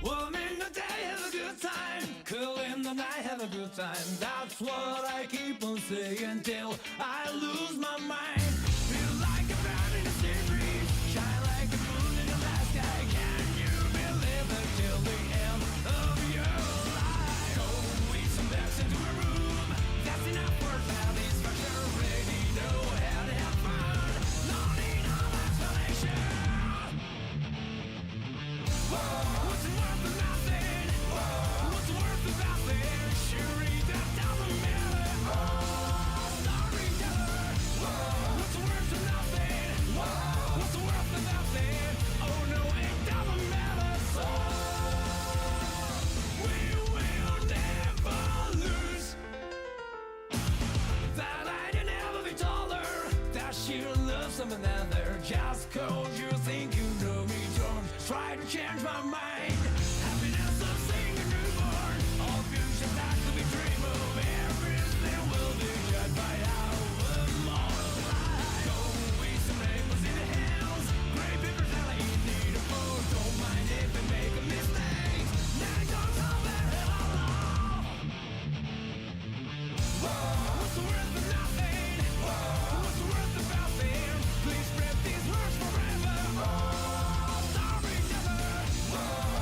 Warm in the day, have a good time. Cool in the night, have a good time. That's what I keep on saying till I lose my mind. Feel like a bird in the sea breeze, shine like a moon in the last sky. Can you believe it till the end of your life? Go eat some bags into a room. That's enough for satisfaction. Already know how to have fun. No need no explanation. What's it worth of nothing? What's it worth of nothing? Surely that doesn't matter. Storyteller. What's it worth of nothing? What's it worth of nothing? Oh no, it doesn't matter. So we will never lose. That I can never be taller. That she'll love some another. Just cause you think you know me, don't try to change my mind. Happiness of seeing a newborn. All future that could be dream of. Everything will be judged by our mortal life. Go eat some apples in the hills. Great papers that I need a food. Don't mind if we make a mistake. Now don't tell that hell I love. What's the worth of nothing? What's the worth of nothing? Please spread these words forever. Storyteller.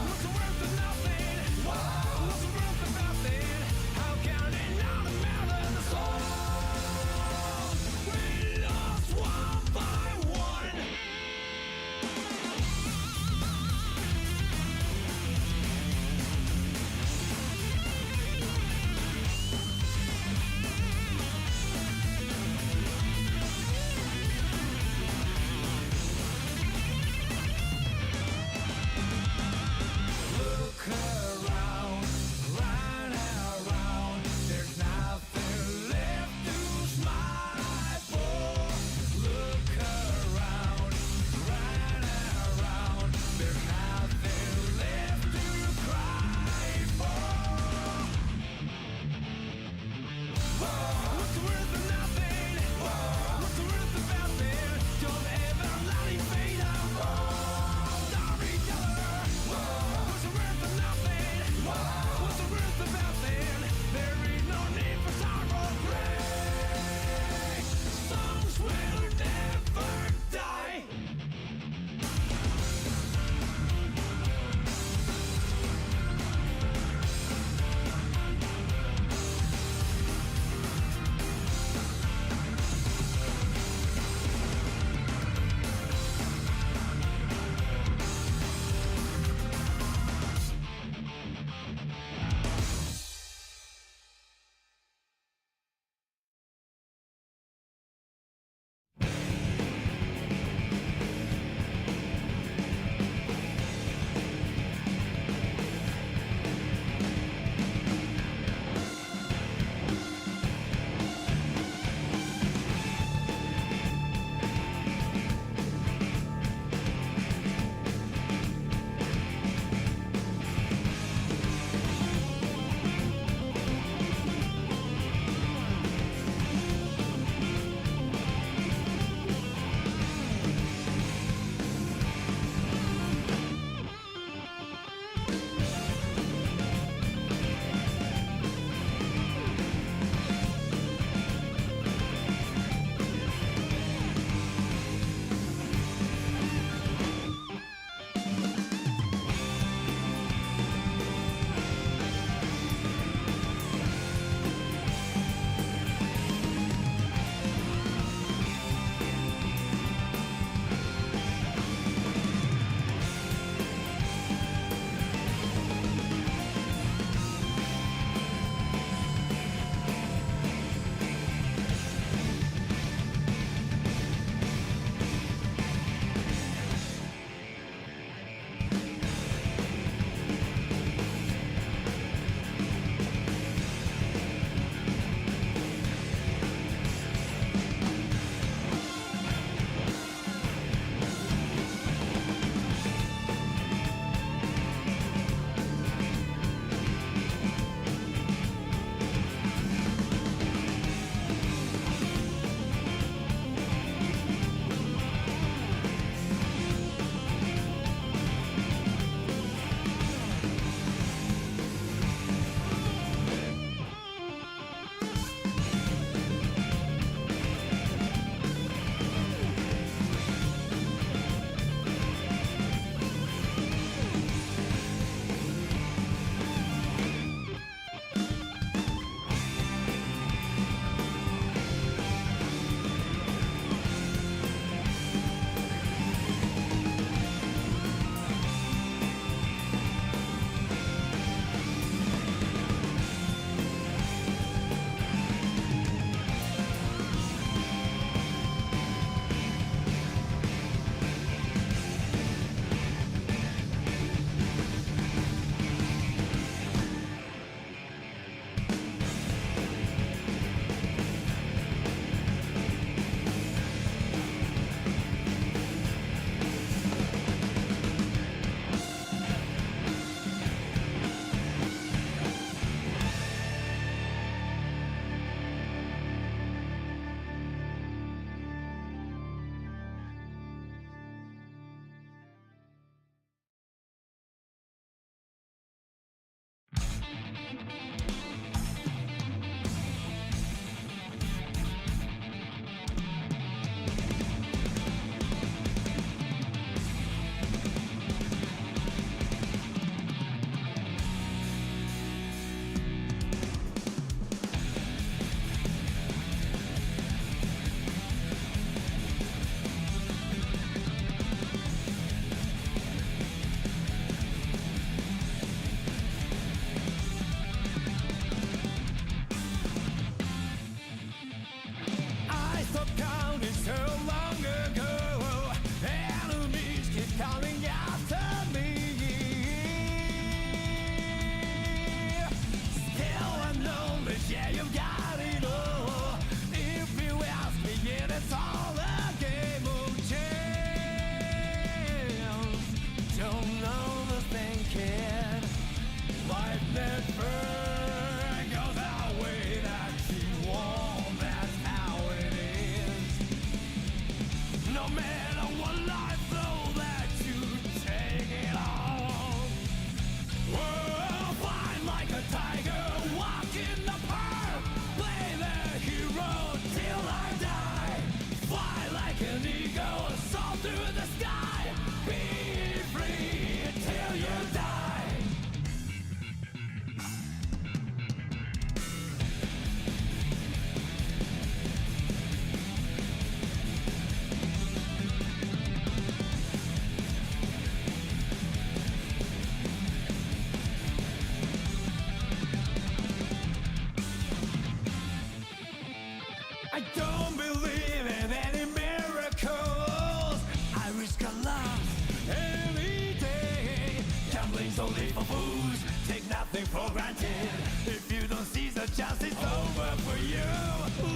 every day. Gambling's only for fools, take nothing for granted. If you don't seize the chance, it's over for you.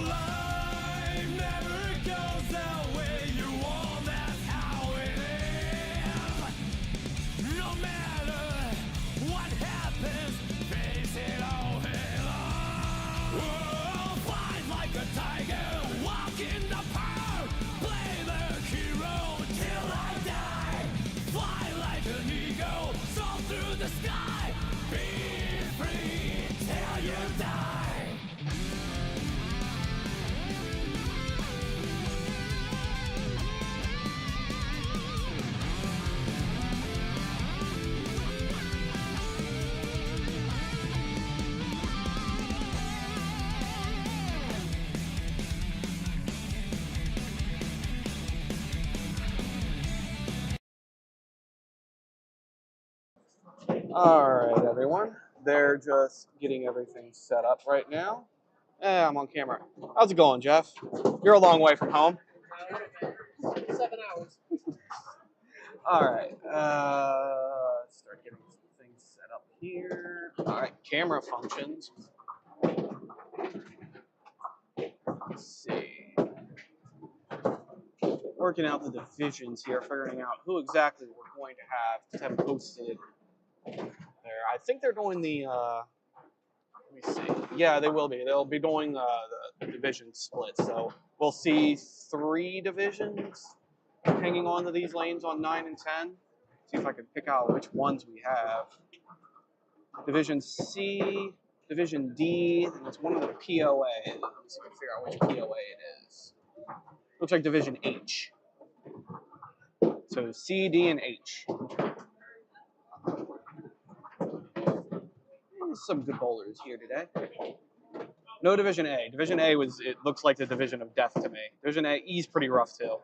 Life never goes the way you want, that's how it is. No matter what happens, face it all head on. Whoa, fight like a tiger, walk in the park, play the hero till I die. Fly like an eagle, soar through the sky, be free till you die. All right, everyone. They're just getting everything set up right now. I'm on camera. How's it going, Jeff? You're a long way from home. 7 hours. All right. Start getting some things set up here. All right, camera functions. Let's see. Working out the divisions here, figuring out who exactly we're going to have posted there. I think they're going the. Let me see. Yeah, they will be. They'll be doing the division split. So we'll see 3 divisions hanging on to these lanes on 9 and 10. See if I can pick out which ones we have. Division C, Division D, and it's one of the POA. Let's see if I can figure out which POA it is. Looks like Division H. So C, D, and H. Some good bowlers here today. No Division A. Division A it looks like the division of death to me. Division A, E's pretty rough too. All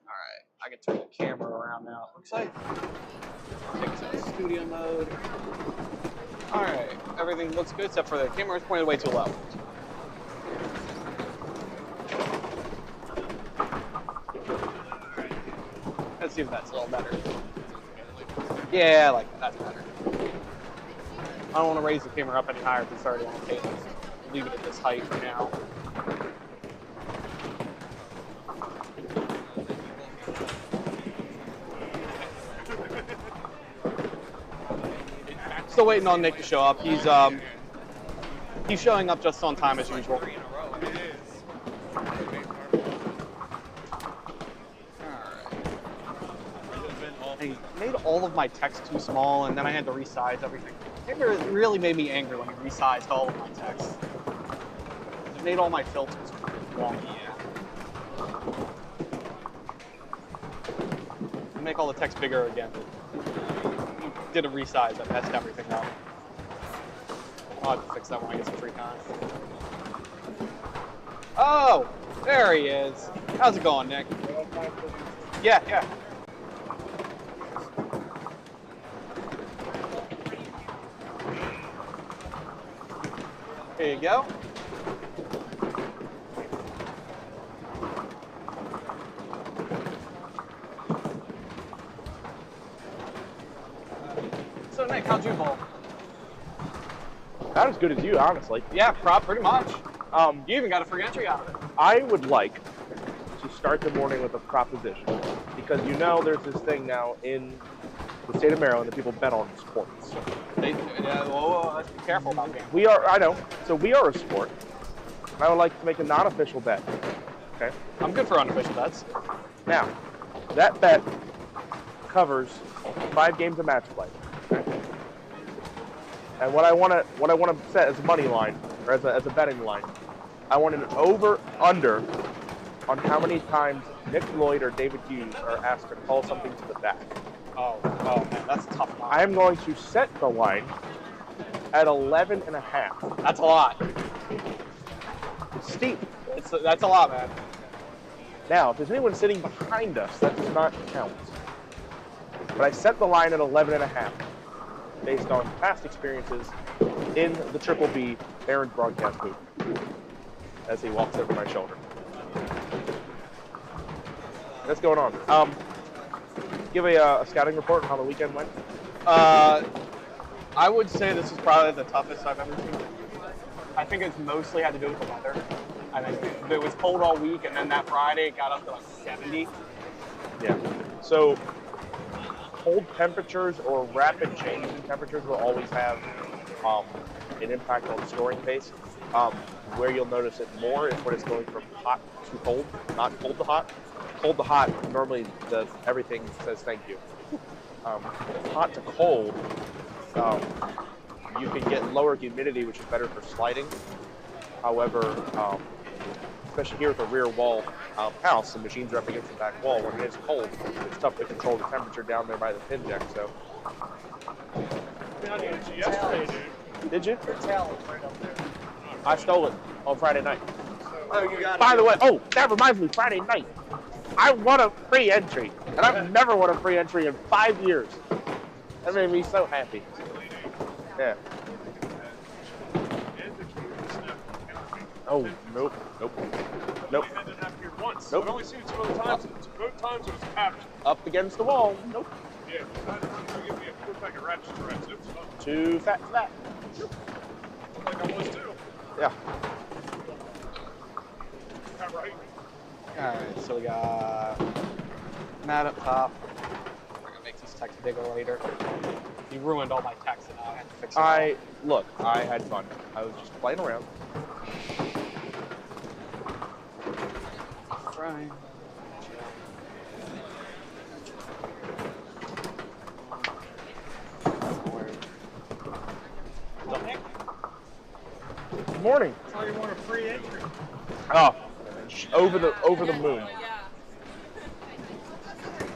right, I can turn the camera around now. Looks like take it to studio mode. All right, everything looks good except for the camera is pointed way too low. Let's see if that's a little better. Yeah, I like that. That's better. I don't want to raise the camera up any higher because it's already on the table. So leave it at this height for now. Still waiting on Nick to show up. He's showing up just on time as usual. I made all of my text too small, and then I had to resize everything. It really made me angry when I resized all of my text. It made all my filters wonky. Make all the text bigger again. Did a resize, I messed everything up. I'll have to fix that when I get some free time. Oh, there he is. How's it going, Nick? Yeah. Here you go. So Nick, how'd you bowl? Not as good as you, honestly. Yeah, pretty much. You even got a free entry out of it. I would like to start the morning with a proposition because you know there's this thing now in the state of Maryland that people bet on sports. Let's be careful about that. I know. So we are a sport. And I would like to make a non-official bet. Okay. I'm good for unofficial bets. Now, that bet covers 5 games of match play. Okay. And what I want to set as a money line or as a betting line, I want an over/under on how many times Nick Lloyd or David Hughes are asked to call something to the back. Oh man, that's a tough line. I am going to set the line at 11.5. That's a lot. It's steep. That's a lot, man. Now, if there's anyone sitting behind us, that does not count. But I set the line at 11.5 based on past experiences in the Triple B Aaron's broadcast booth as he walks over my shoulder. That's going on. Give a scouting report on how the weekend went. I would say this is probably the toughest I've ever seen. I think it's mostly had to do with the weather. I think it was cold all week, and then that Friday it got up to like 70. Yeah. So cold temperatures or rapid changes in temperatures will always have an impact on the scoring pace. Where you'll notice it more is when it's going from hot to cold, not cold to hot. Cold to hot, normally everything says thank you. Hot to cold, you can get lower humidity, which is better for sliding. However, especially here with a rear wall house, the machines are up against the back wall. When it is cold, it's tough to control the temperature down there by the pin deck. So, Yesterday, dude. did you? Your tail is right up there. I stole it on Friday night. Oh, you got it. By the way, oh, that reminds me, Friday night, I won a free entry, and I've never won a free entry in 5 years. That made me so happy. Yeah. Oh, nope. It happened here once. Nope. I've only seen it 2 other times. And both times it was captured. Up against the wall. Nope. Yeah, give me a 4-pack of Ratchet Straps. It was fun. Too fat for that. Like I was too. Yeah. Yeah, right. Alright, so we got Matt up top. We're gonna make these text bigger later. You ruined all my text and I had to fix it. Look, I had fun. I was just playing around. Right. Good morning. I saw you want a free entry. Oh, over the moon.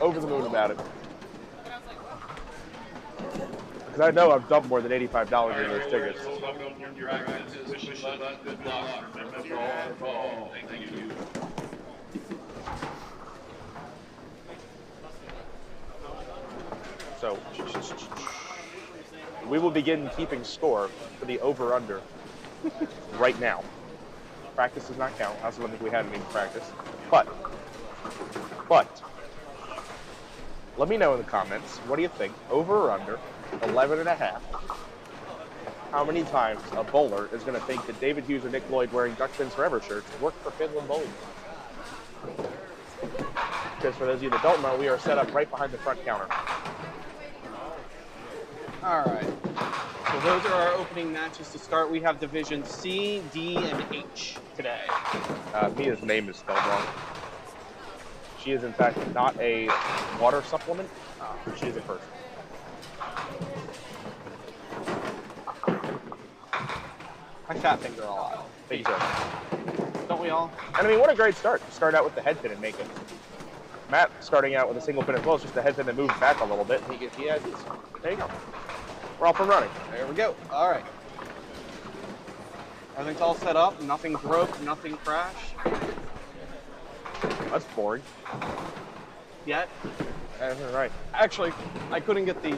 Over the moon about it. Because I know I've dumped more than $85 in those tickets. So, we will begin keeping score for the over-under right now. Practice does not count. I also don't think we had any practice. But, let me know in the comments, what do you think? Over or under 11.5? How many times a bowler is going to think that David Hughes or Nick Lloyd wearing Duck Fins Forever shirts work for Pinland Bowling? Because for those of you that don't know, we are set up right behind the front counter. Alright. So those are our opening matches to start. We have division C, D, and H today. Mia's name is spelled wrong. She is in fact not a water supplement. She is a person. I fat finger a lot. Thank you, sir. Don't we all? And I mean, what a great start. To start out with the head pin and make it. Matt starting out with a single pin as well. It's just the head pin that moves back a little bit. And he has these. There you go. We're off and running. There we go. All right. Everything's all set up. Nothing broke. Nothing crashed. That's boring. Yet. That's right. Actually, I couldn't get the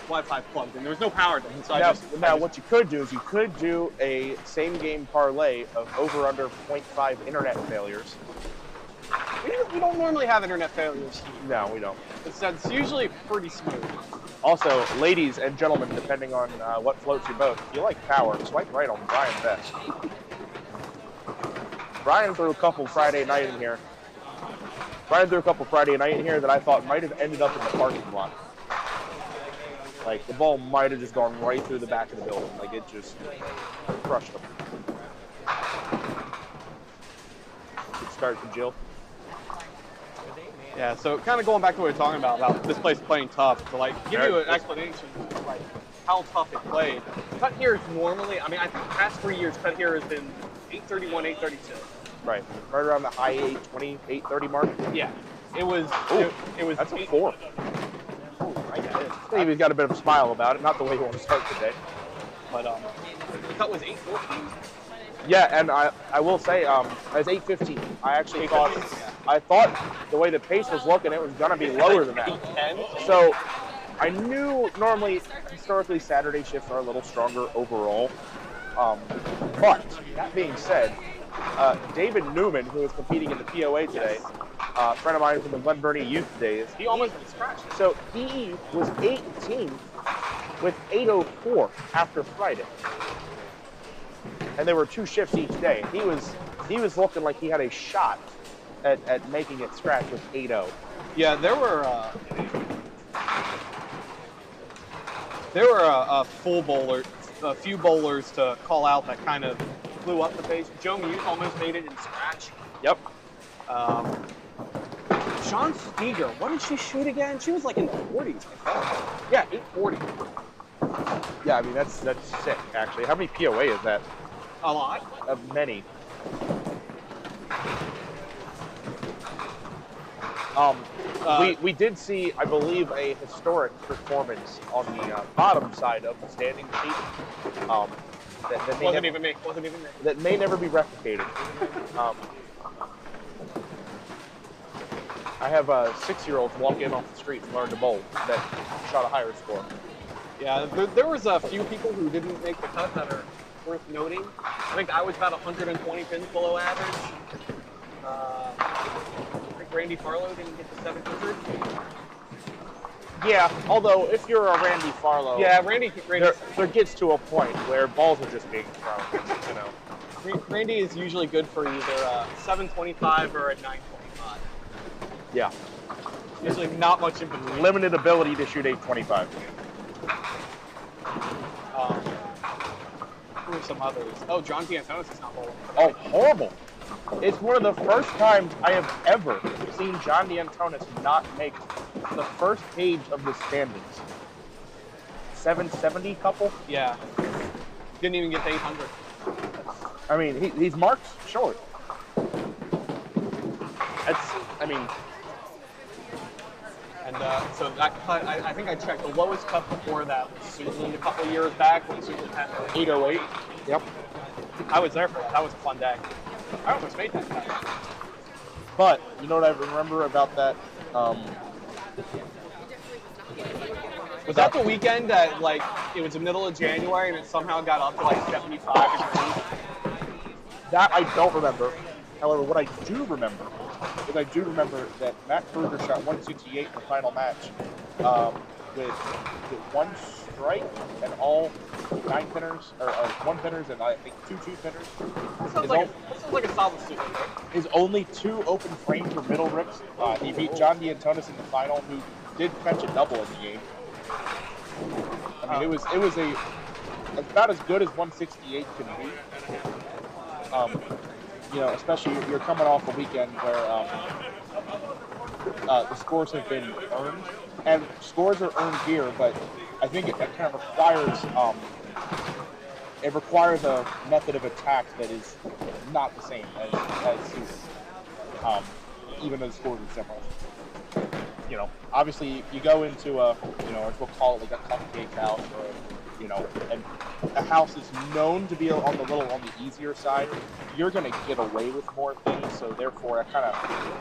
Wi-Fi plugged in. There was no power then. So Now, what you could do is you could do a same game parlay of over under 0.5 internet failures. We don't normally have internet failures. No, we don't. It's usually pretty smooth. Also, ladies and gentlemen, depending on what floats your boat, if you like power, swipe right on Brian Best. Brian threw a couple Friday night in here. That I thought might have ended up in the parking lot. Like, the ball might have just gone right through the back of the building. Like, it just crushed him. Good start from Jill. Yeah, so kind of going back to what we were talking about this place playing tough, to like give you an explanation of like how tough it played. Cut here is normally, I mean, I think the past 3 years, cut here has been 831, 832. Right around the high 820, 830 mark. Yeah, it was. Ooh, it was. That's a 4. Oh, I got it. I think he's got a bit of a smile about it. Not the way you want to start today. But the cut was 814. Yeah, and I will say, as 8:15, I actually thought, I thought the way the pace was looking, it was gonna be lower than that. 810. So I knew normally, historically, Saturday shifts are a little stronger overall. But that being said, David Newman, who is competing in the POA today, a friend of mine from the Glen Burnie youth days. He almost been scratched. So he was 18th with 8:04 after Friday, and there were 2 shifts each day. He was looking like he had a shot at making it scratch with 8:0. Yeah, there were a few bowlers to call out that kind of blew up the pace. Joe Muse almost made it in scratch. Yep. Sean Steger, what did she shoot again? She was like in the 40s, I thought. Yeah, 840. yeah. I mean, that's sick. Actually, how many POA is that? A lot. Many. We did see, I believe, a historic performance on the bottom side of the standing sheet. Wasn't even me. That may never be replicated. I have 6-year-olds walk in off the street and learn to bowl that shot a higher score. Yeah, there was a few people who didn't make the cut that are worth noting. I think I was about 120 pins below average. I think Randy Farlow didn't get to 700. Yeah, although if you're a Randy Farlow, Yeah, Randy there gets to a point where balls are just being thrown. You know. Randy is usually good for either 725 or a 925. Yeah. Usually not much in between. Limited ability to shoot 825. Who are some others? Oh, John D'Antonis is not bowling. Oh, horrible. It's one of the first times I have ever seen John D'Antonis not make the first page of the standings. 770 couple? Yeah. Didn't even get to 800. I mean, he's marked short. That's, I mean... And so that cut, I think I checked, the lowest cut before that was Susan a couple years back when Susan had 808. Yep. I was there for that. That was a fun day. I almost made that cut. But, you know what I remember about that? Was that the weekend that, like, it was the middle of January and it somehow got up to, like, 75 degrees? That I don't remember. However, what I do remember is I do remember that Matt Kruger shot 168 in the final match with 1 strike and all 9 pinners, or 1 pinners and I think 2 2-pinners. That sounds like a solid suit, right? His only 2 open frames were middle rips. He beat John D'Antonis in the final, who did catch a double in the game. I mean, it was about as good as 168 can be. You know, especially you're coming off a weekend where the scores have been earned, and scores are earned here, but I think it kind of requires a method of attack that is not the same as even though the scores are similar. You know, obviously you go into as we'll call it, like a cupcake house, or and a house is known to be on the easier side. You're going to get away with more things, so therefore it kind of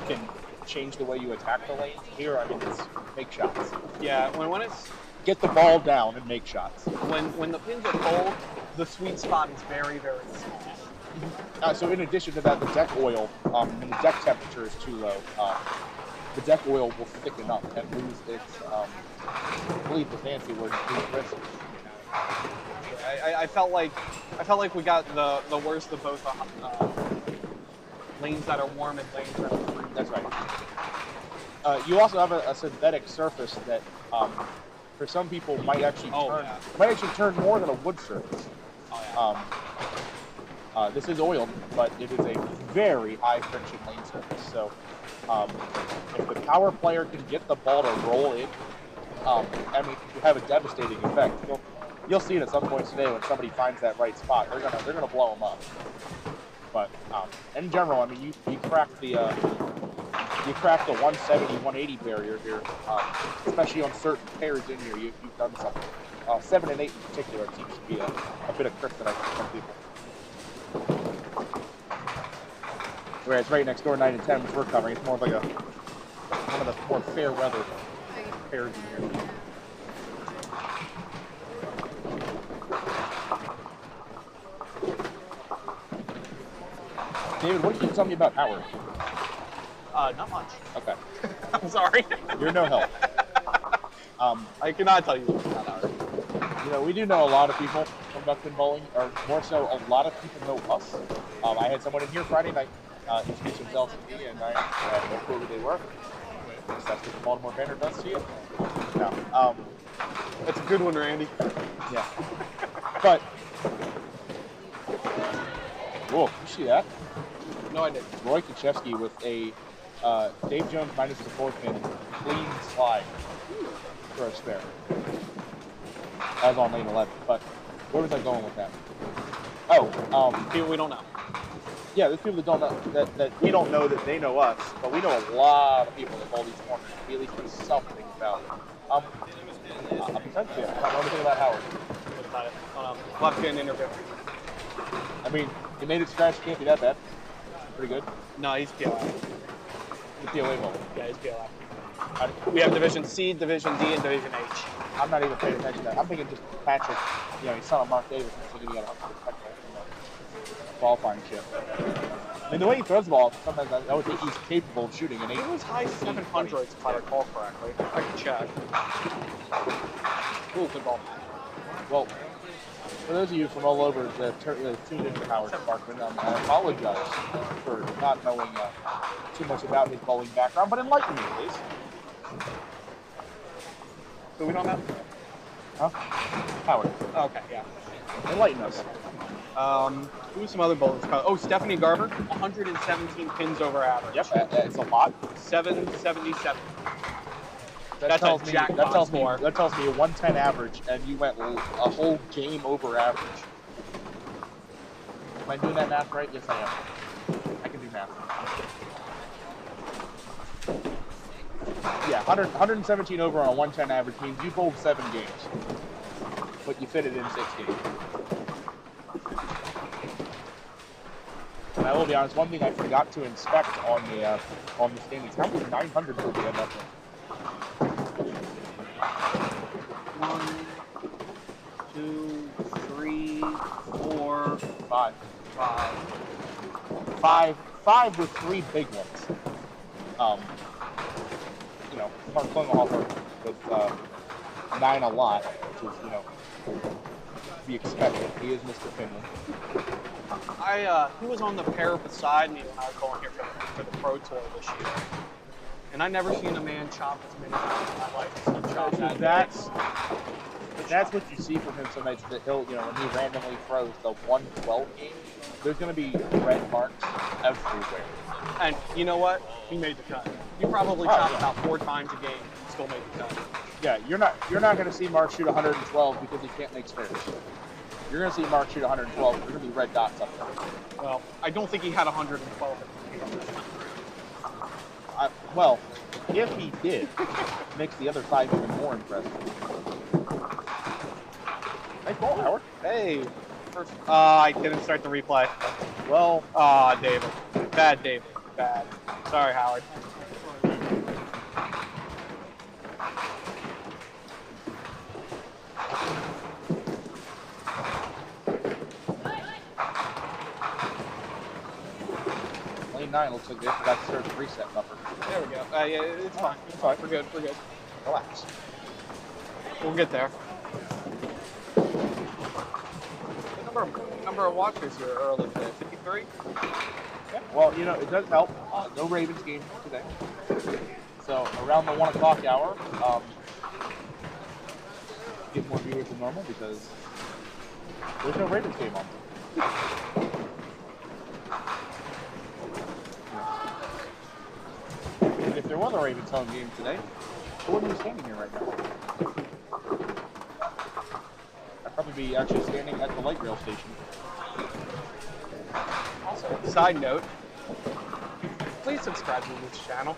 can change the way you attack the lane. Here, I mean, it's make shots. Yeah, when it's Get the ball down and make shots. when the pins are cold, the sweet spot is very, very small. So in addition to that, the deck oil, when the deck temperature is too low, the deck oil will thicken up and lose its, I believe the fancy word, lose risk. I felt like we got the worst of both lanes that are warm and lanes that are freezing. That's right. You also have a synthetic surface that, for some people, might actually turn more than a wood surface. Oh, yeah. This is oiled, but it is a very high friction lane surface. So, if the power player can get the ball to roll in, I mean, you have a devastating effect. You'll see it at some point today when somebody finds that right spot. They're gonna blow them up. But in general, I mean, you crack the 170, 180 barrier here, especially on certain pairs in here. You've done something. 7 and 8 in particular seems to be a bit of kryptonite for some people. Whereas right next door, 9 and 10, which we're covering, it's more of like one of the more fair weather pairs in here. David, what can you tell me about Howard? Not much. Okay. I'm sorry. You're no help. I cannot tell you that, Howard. You know, we do know a lot of people from Duckpin Bowling, or more so, a lot of people know us. I had someone in here Friday night introduce themselves to me, and I had no clue who they were. That's what the Baltimore Banner does to you. No, That's a good one, Randy. yeah. But, whoa, you see that? No, I didn't. Roy Kuchevsky with a Dave Jones minus the 4-pin clean slide for a spare. That was on lane 11, but where was I going with that? Oh, People we don't know. yeah, there's people that don't know that we don't know that they know us, but we know a lot of people that bowl these corners. We at least know something about them. Potentially, I don't know anything about Howard. What about it? Left hand interview. I mean, he made it scratch, can't be that bad. Pretty good. No, he's PLF. The POA bowl. Yeah, he's PLF. We have Division C, Division D, and Division H. I'm not even paying attention to that. I'm thinking just Patrick, you know, he's son of Mark Davis. I'm thinking he got 100% qualifying shit. I mean, the way he throws the ball, sometimes I would think he's capable of shooting an 8. He was high 700s, if I recall correctly. I can check. Ooh, good ball. Well, for those of you from all over that tuned into Howard Sparkman, I apologize for not knowing too much about his bowling background, but enlighten me, please. So we don't have. Huh? Howard, Okay, yeah. enlighten us. Who's some other bowlers? Oh, Stephanie Garber, 117 pins over average. Yep, it's a lot. 777. That That's tells a me, jackpot that tells me score. that tells me a 110 average, and you went a whole game over average. Am I doing that math right? Yes, I am. I can do math. Yeah, 117 over on a 110 average means you bowled 7 games, but you fit it in 6 games. And I will be honest, one thing I forgot to inspect on the standings, how many 900 did we end up with? 1, 2, 3, 4, 5. 5. 5 with 3 big ones. You know, Mark Klingelhofer with 9 a lot, which is, you know, to be expected. He is Mr. Pinland. He was on the pair beside me when I was going here for the Pro Tour this year. And I never seen a man chop as many times in my life as he chopped that day. That's what you see from him some nights, that he'll, you know, when he randomly throws the 112 game, there's going to be red marks everywhere. And you know what? He made the cut. He probably chopped about 4 times a game and still made the cut. Yeah, you're not going to see Mark shoot 112 because he can't make spares. You're going to see Mark shoot 112. There's going to be red dots up there. Well, I don't think he had 112 in the game. Well, if he did, it makes the other 5 even more impressive. Nice ball, Howard. Hey. I didn't start the replay. Well, David. Bad David. Bad. Sorry, Howard. lane 9 looks like they forgot to start the reset buffer. There we go. Yeah, it's fine. It's fine. We're good. We're good. Relax. We'll get there. The number of watchers here early today. 53? Yeah. Well, you know, it does help. No Ravens game today. So around the 1 o'clock hour, get more viewers than normal because there's no Ravens game on. And if there was a Ravens home game today, I wouldn't be standing here right now. I'd probably be actually standing at the light rail station. Also, side note, please subscribe to this channel.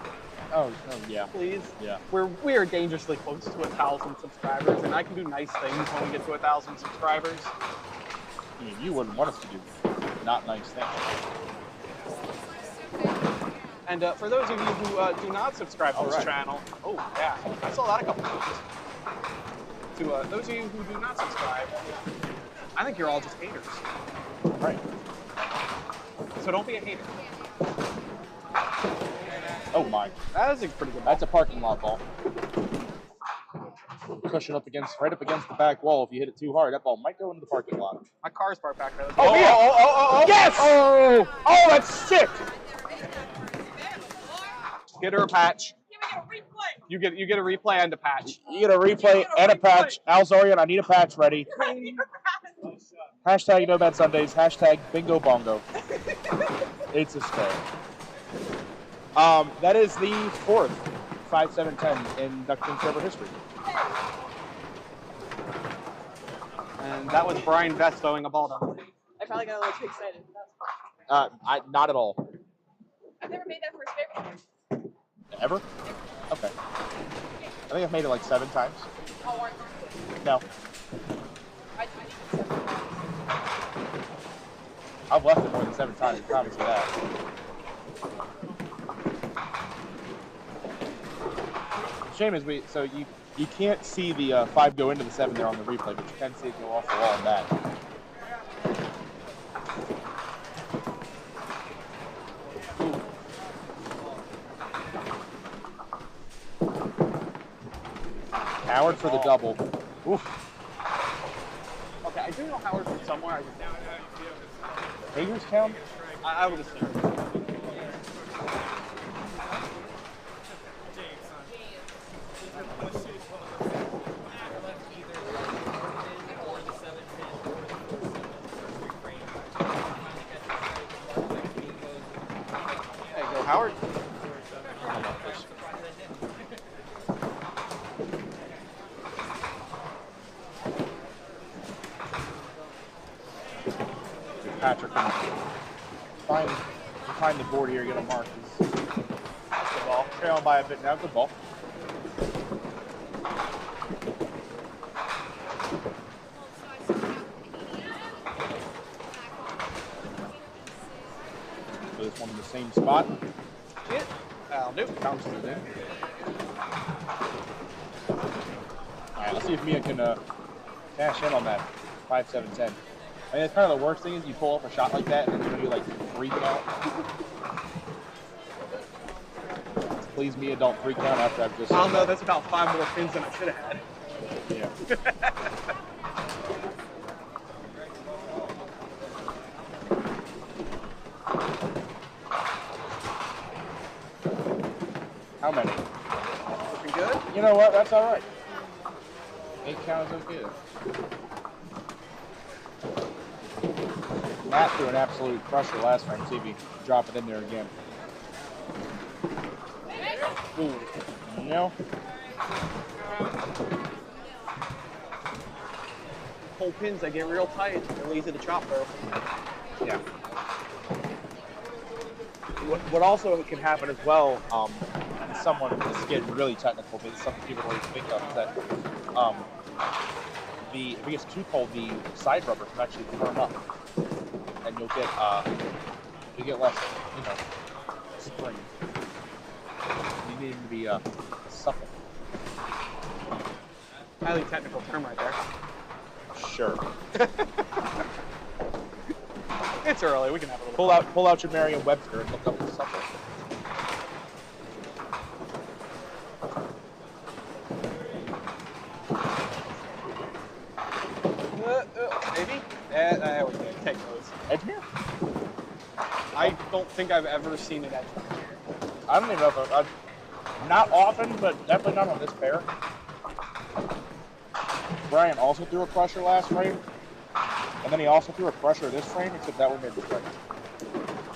Oh yeah. Please. Yeah. We are dangerously close to 1,000 subscribers, and I can do nice things when we get to 1,000 subscribers. I mean, you wouldn't want us to do not nice things. And for those of you who do not subscribe to this channel, oh yeah, I saw that a couple times. To those of you who do not subscribe, I think you're all just haters. Right. So don't be a hater. Oh my. That is a pretty good ball. That's a parking lot ball. Cushion right up against the back wall. If you hit it too hard, that ball might go into the parking lot. My car's parked back there. Oh, yeah. Yes! Oh, that's sick! Get her a patch. You get a replay and a patch. You get a replay and a patch. Alzorian, I need a patch ready. Hashtag No Bad Sundays. Hashtag Bingo Bongo. It's a stay. That is the 4th 5-7-10 in Duck King server history. And that was Brian Vest throwing a ball down. I probably got a little too excited. Not at all. I've never made that first favorite. Ever? Okay. I think I've made it like 7 times. Oh, aren't you? No. I think it's 7 times. I've left it more than 7 times, I promise you that. The shame is you can't see the 5 go into the 7 there on the replay, but you can see it go off the wall and back. Howard for the double. Oof. Okay, I do know Howard from somewhere. Hagerstown? I would assume. Hey, go Howard. Patrick can find the board here, get a mark. That's the ball. Trailing by a bit now. Good ball. So this one in the same spot. That'll do. Bounces it in. Alright, let's see if Mia can cash in on that 5-7-10. I mean, it's kind of the worst thing is you pull off a shot like that and then you like freak out. Please, Mia, don't freak out after I've just. I don't know. That's about 5 more pins than I should have had. Yeah. How many? Looking good. You know what? That's all right. 8 count is okay. Matt threw an absolute crusher last round. See if he can drop it in there again. Ooh. No. Whole pins, they get real tight. They're easy to chop, though. Yeah. What also can happen as well, someone this is getting really technical, but it's something people don't even think of, is that if it gets too cold, the side rubber can actually firm up, and you'll get less, spring. You need them to be supple. Highly technical term right there. Sure. It's early. We can have a little. Pull out your Merriam-Webster and look up the supple. Maybe? There we go. Take those. Edgemere? I don't think I've ever seen it at I don't even know if I've not often, but definitely not on this pair. Brian also threw a crusher last frame, and then he also threw a crusher this frame, except that one made the strike.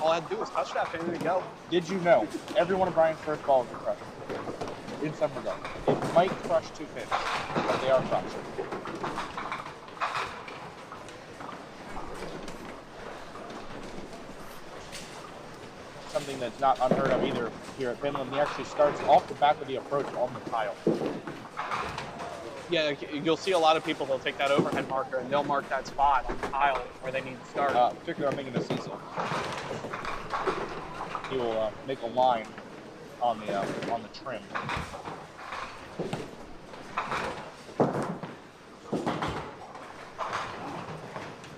All I had to do was touch that pin and it go. Did you know every one of Brian's first balls is a crusher? In some regard. It might crush 2 pins, but they are crushed. Something that's not unheard of either here at Pinland. He actually starts off the back of the approach on the tile. Yeah, you'll see a lot of people, they'll take that overhead marker and they'll mark that spot on the tile where they need to start. Particularly I'm thinking of Cecil. He will make a line on the trim.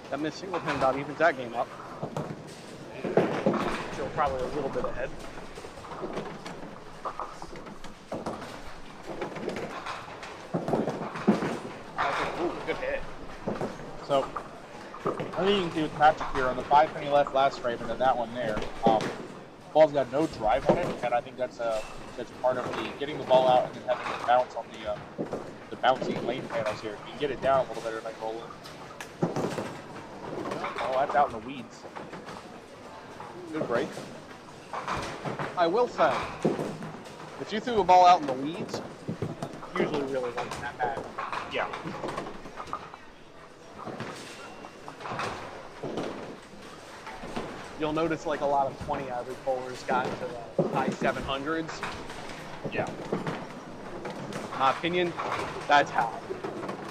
That missed single pin about evens that game up. Still probably a little bit ahead. So, I think you can see with Patrick here on the 5 penny left last frame and then that one there. Ball's got no drive on it, and I think that's part of the getting the ball out and then having it bounce on the bouncy lane panels here. You can get it down a little better and like roll in. Oh, that's out in the weeds. Good break. I will say, if you threw a ball out in the weeds, usually really wasn't that bad. Yeah. You'll notice like a lot of 20 average bowlers got into the high 700s. Yeah. In my opinion, that's how.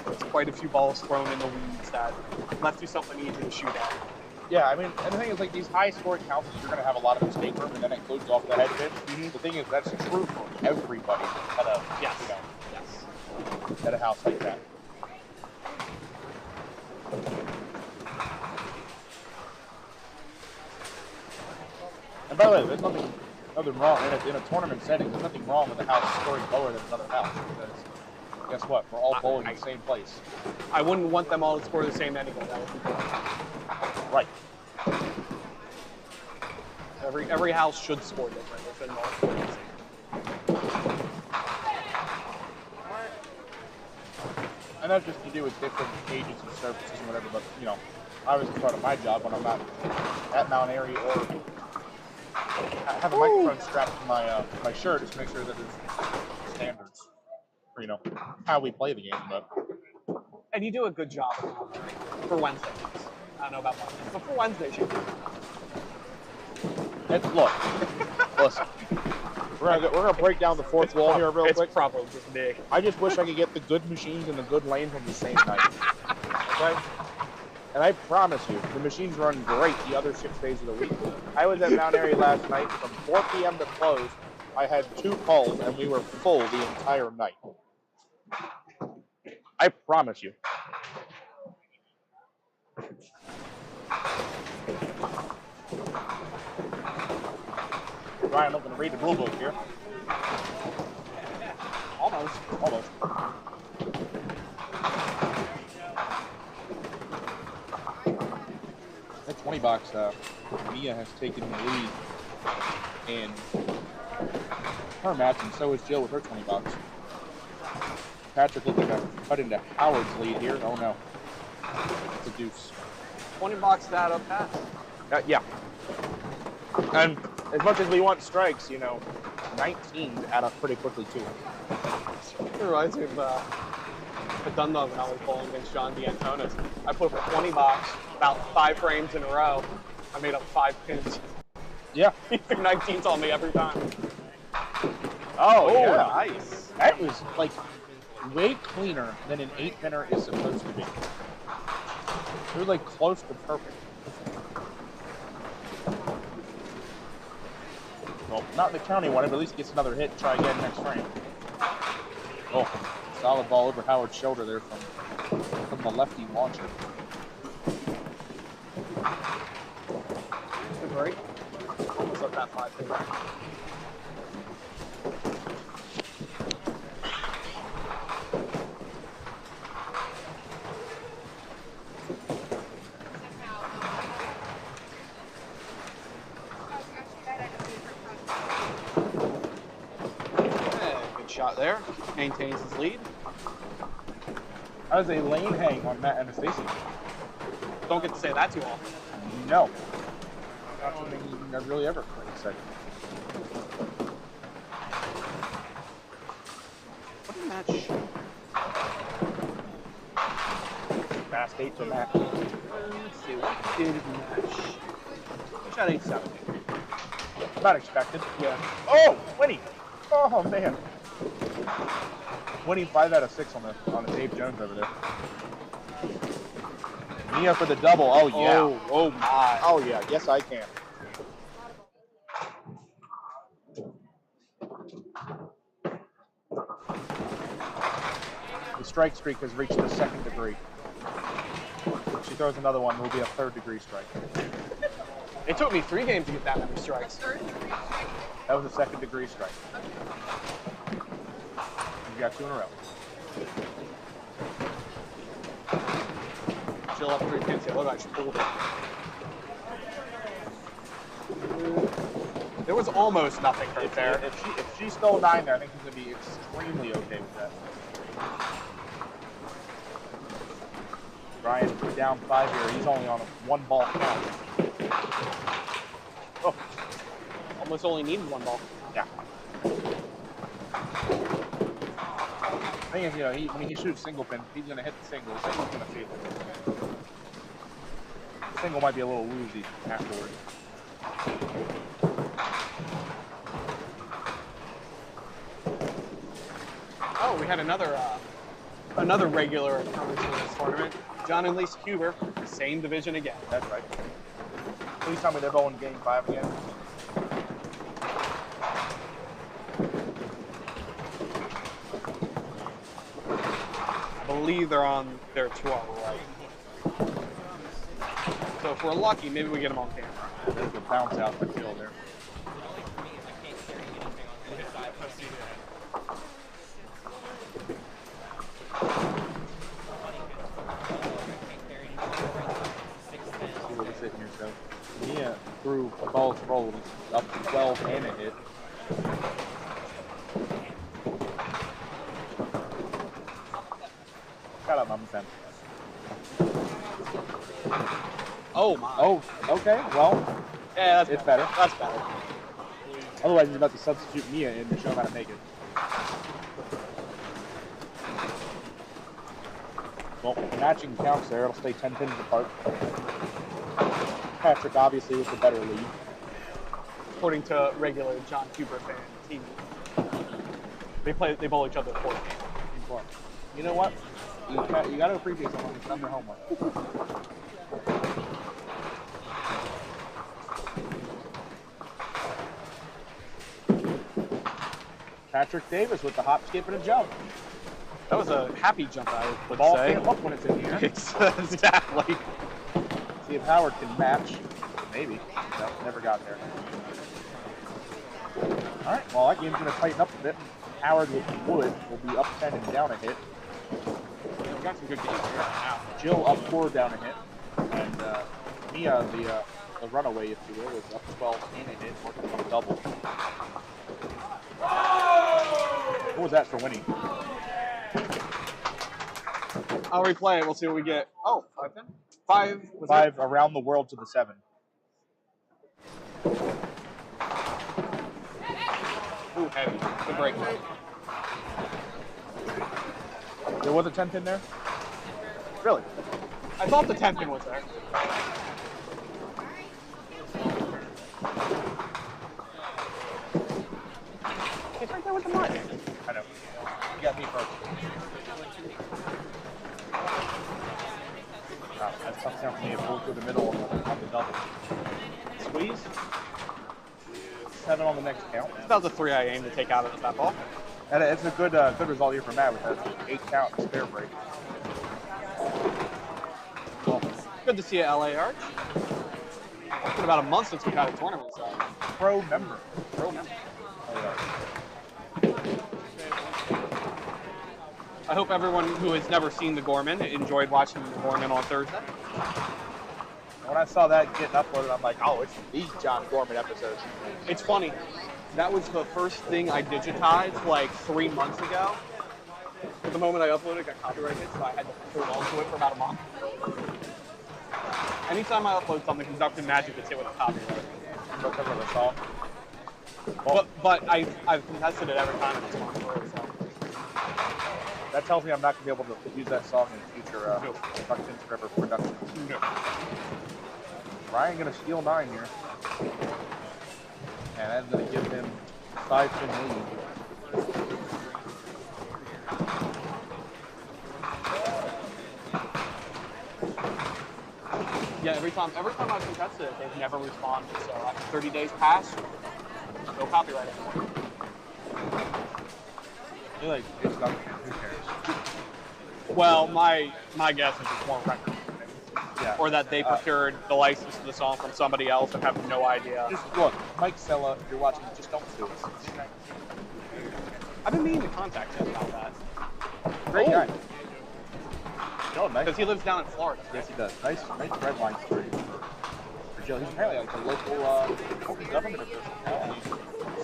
There's quite a few balls thrown in the weeds that left you something easy to shoot at. Yeah, I mean, and the thing is, like, these high-scoring houses, you're going to have a lot of mistake room, and then it goes off the head pitch. The thing is, that's true for everybody at a, Yes. you know, Yes. at a house like that. And by the way, there's nothing wrong in a tournament setting. There's nothing wrong with a house scoring lower than another house, because guess what? We're all bowling in the same place. I wouldn't want them all to score the same anyway. That would be boring. Right. Every house should score different. They shouldn't all score the same. And that's just to do with different ages and surfaces and whatever, but, you know, obviously part of my job when I'm not at Mount Airy or I have a microphone strapped to my shirt just to make sure that there's standards for, you know, how we play the game. But And you do a good job for Wednesday. I don't know about Monday, but for Wednesdays you do. look, listen, we're gonna break down the fourth wall here real quick. It's probably just me. I just wish I could get the good machines and the good lanes on the same night. Okay? And I promise you, the machines run great the other 6 days of the week. I was at Mount Airy last night from 4 p.m. to close. I had 2 calls and we were full the entire night. I promise you. Ryan, I'm going to read the rule book here. Almost. Almost. That 20 box, Mia has taken the lead in her match, and so is Jill with her 20 box. Patrick looking to cut into Howard's lead here. Oh no. It's a deuce. 20 bucks that up pass. Yeah. And as much as we want strikes, you know, 19 add up pretty quickly too. It reminds me of I've done that when I was bowling against John D'Antonis. I put up a 20 box about 5 frames in a row. I made up 5 pins. Yeah. He threw 19s on me every time. Oh, yeah. Nice. That was like way cleaner than an 8-pinner is supposed to be. It was like close to perfect. Well, not in the county one, but at least gets another hit. Try again next frame. Oh, solid ball over Howard's shoulder there from the lefty launcher. Good break. Almost up that 5 pin rack. Good shot there. Maintains his lead. That was a lane hang on Matt Anastasiou. Don't get to say that too often. No. Not something I've really ever said. What did Matt shoot? Fast 8 to Matt. Let's see, what did Matt shoot? He shot 870. About expected. Yeah. Oh, Winnie. Oh man. Winnie 5 out of 6 on the Dave Jones over there. Mia for the double. Oh yeah. Oh my. Oh yeah. Yes, I can. The strike streak has reached the 2nd degree. If she throws another one, it will be a 3rd degree strike. It took me 3 games to get that many strikes. That was a 2nd degree strike. You got 2 in a row. still up 3 pins here. Look, I just pulled it. There was almost nothing right there. If she stole 9 there, I think he's gonna be extremely okay with that. Brian down 5 here. He's only on a 1 ball count. Oh, almost only needed 1 ball. Yeah. Thing is, you know, when he shoots single pin, he's gonna hit the single. The single's gonna feel it. The single might be a little woozy afterwards. Oh, we had another regular occurrence in this tournament. John and Lisa Huber, same division again. That's right. Please tell me they're going game 5 again. I believe they're on their 12, right? So if we're lucky, maybe we get them on camera. There's a bounce out for kill there. See what we're sitting here, so Mia threw a ball's roll up to 12 and a hit. Shut up, Mama Sam. Oh my. Oh, okay, well, Yeah, that's it's better. That's better. Otherwise, he's about to substitute Mia in to show him how to make it. Well, matching counts there. It'll stay 10 pins apart. Patrick obviously with the better lead. According to regular John Huber fan TV. They bowl each other 4 games. Well, you know what? You got to appreciate someone who's done their homework. Patrick Davis with the hop, skip, and a jump. That was a happy jump, I would Ball say. can't look when it's in here. Exactly. See if Howard can match. Maybe. No, never got there. All right, well, that game's going to tighten up a bit. Howard with Wood will be up 10 and down a hit. Yeah, we got some good games here now. Jill up 4 down a hit. And Mia, the runaway, if you will, is up 12 and a hit, working on a double. What was that for winning? I'll replay it. We'll see what we get. Oh, 5 then? 5. Was 5 around the world to the 7. Ooh, heavy. Good break. There was a 10 pin there? Really? I thought the 10th pin was there. It's right there with the mud. I know. You got me first. Wow, that's tough down for me to pull through the middle on the double. Squeeze. 7 on the next count. That was a 3 I aimed to take out of that ball. And it's a good result here for Matt with that 8 count spare break. Well, good to see you, LA Arch. It's been about a month since we've had a tournament, so. Pro member. Pro member. Oh, yeah. I hope everyone who has never seen the Gorman enjoyed watching the Gorman on Thursday. When I saw that getting uploaded, I'm like, oh, it's these John Gorman episodes. It's funny. That was the first thing I digitized like 3 months ago. But the moment I uploaded, it got copyrighted, so I had to hold on to it for about a month. Anytime I upload something, Dr. Magic gets hit with a copyright. Because of the song. But I've contested it every time it's on for it, so. That tells me I'm not going to be able to use that song in future Production Forever productions. No. Ryan going to steal 9 here. And that's going to give him 5 pin lead. Yeah, every time I've contested it, they've never responded. So after 30 days pass, no copyright anymore. You're like, it's not, who cares? Well, my guess is it's more record. Yeah. Or that they procured the license to the song from somebody else and have no idea. Just look, Mike Sella, if you're watching, just don't sue us. I've been meaning to contact him about that. Great guy. Oh, nice. because he lives down in Florida. Yes, he does. Nice red line story for Joe. He's apparently like a local government official. And he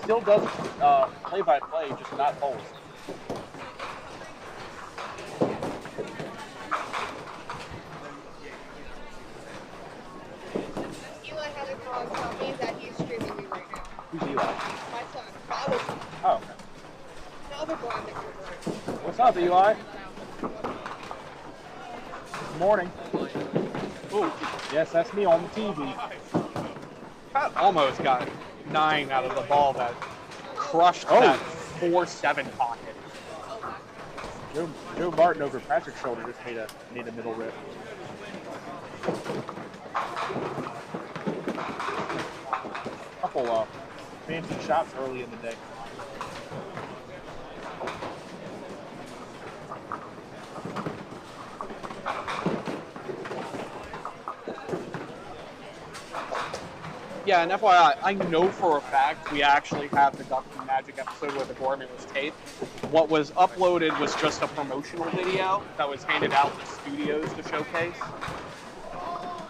still does play-by-play, just not polls. Eli had a call and tell me that he's streaming me right now. Who's Eli? My son. That was Oh, okay. the other boy on the computer. What's up, Eli? Good morning. Ooh, Yes, that's me on the TV. Pat almost got 9 out of the ball that crushed that 4-7 pocket. Joe Martin over Patrick's shoulder just made a middle rip. Couple fancy shots early in the day. Yeah, and FYI, I know for a fact we actually have the Duck Magic episode where the gourmet was taped. What was uploaded was just a promotional video that was handed out to studios to showcase.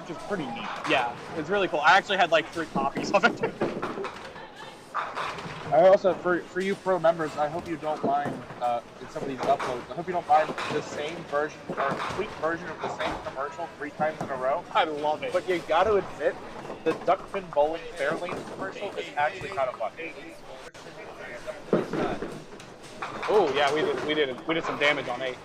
Which is pretty neat. Yeah, it's really cool. I actually had like 3 copies of it. I also, for you pro members, I hope you don't mind in some of these uploads. I hope you don't mind the same version or a tweaked version of the same commercial 3 times in a row. I love it. But you got to admit, the Duckpin Bowling Fairlane commercial is actually kind of fun. Oh yeah, we did some damage on 8.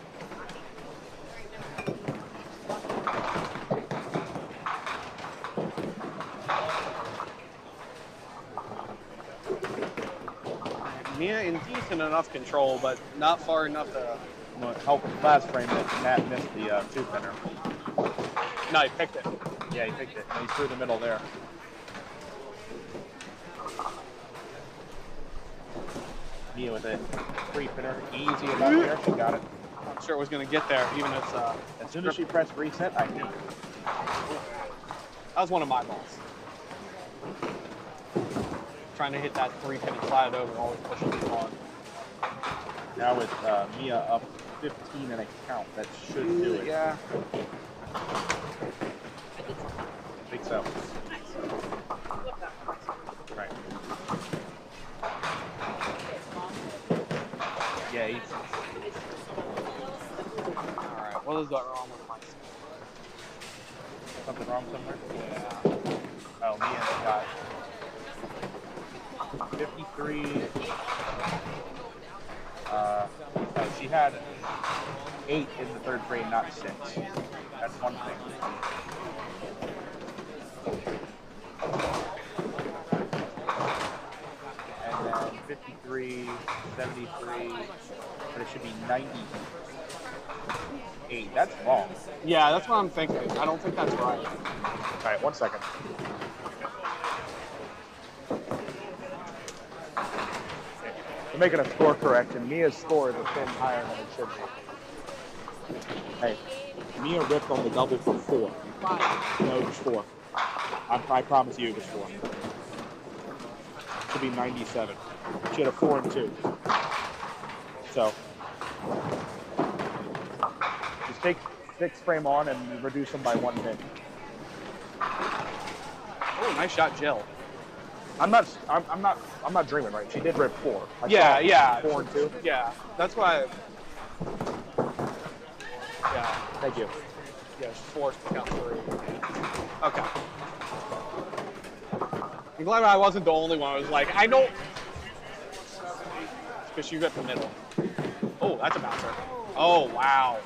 Mia in decent enough control, but not far enough to. I'm going to help last frame that Matt missed the 2-pinner. No, he picked it. Yeah, he picked it. And he's through the middle there. Mia with a 3-pinner. Easy enough there. She got it. I'm sure it was going to get there, even if As soon as she pressed reset, I knew. that was one of my balls. Trying to hit that 3-pin and slide it over, always pushing too hard. Now with Mia up 15 and a count, that should do it. Yeah. I think so. Right. Yeah, he's... Alright, what is that wrong with my Something wrong somewhere? Yeah. Oh, Mia's got 53. She had 8 in the 3rd frame, not 6. That's one thing. And then 53, 73, but it should be 98. That's wrong. Yeah, that's what I'm thinking. I don't think that's right. All right, 1 second. We're making a score correction. Mia's score is a pin higher than it should be. Hey, Mia ripped on the double for 4. No, just 4. I promise you it was 4. Should be 97. She had a 4 and 2. So, Just take 6 frame on and reduce them by 1 pin. Oh, nice shot, Jill. I'm not dreaming, right? She did rip 4. I Yeah, saw yeah. 4 and 2. Yeah, that's why. Yeah, Thank you. yeah, it's 4 to count 3. Okay. I'm glad I wasn't the only one. I was like, I don't. Because she ripped the middle. Oh, that's a bouncer. Oh, wow.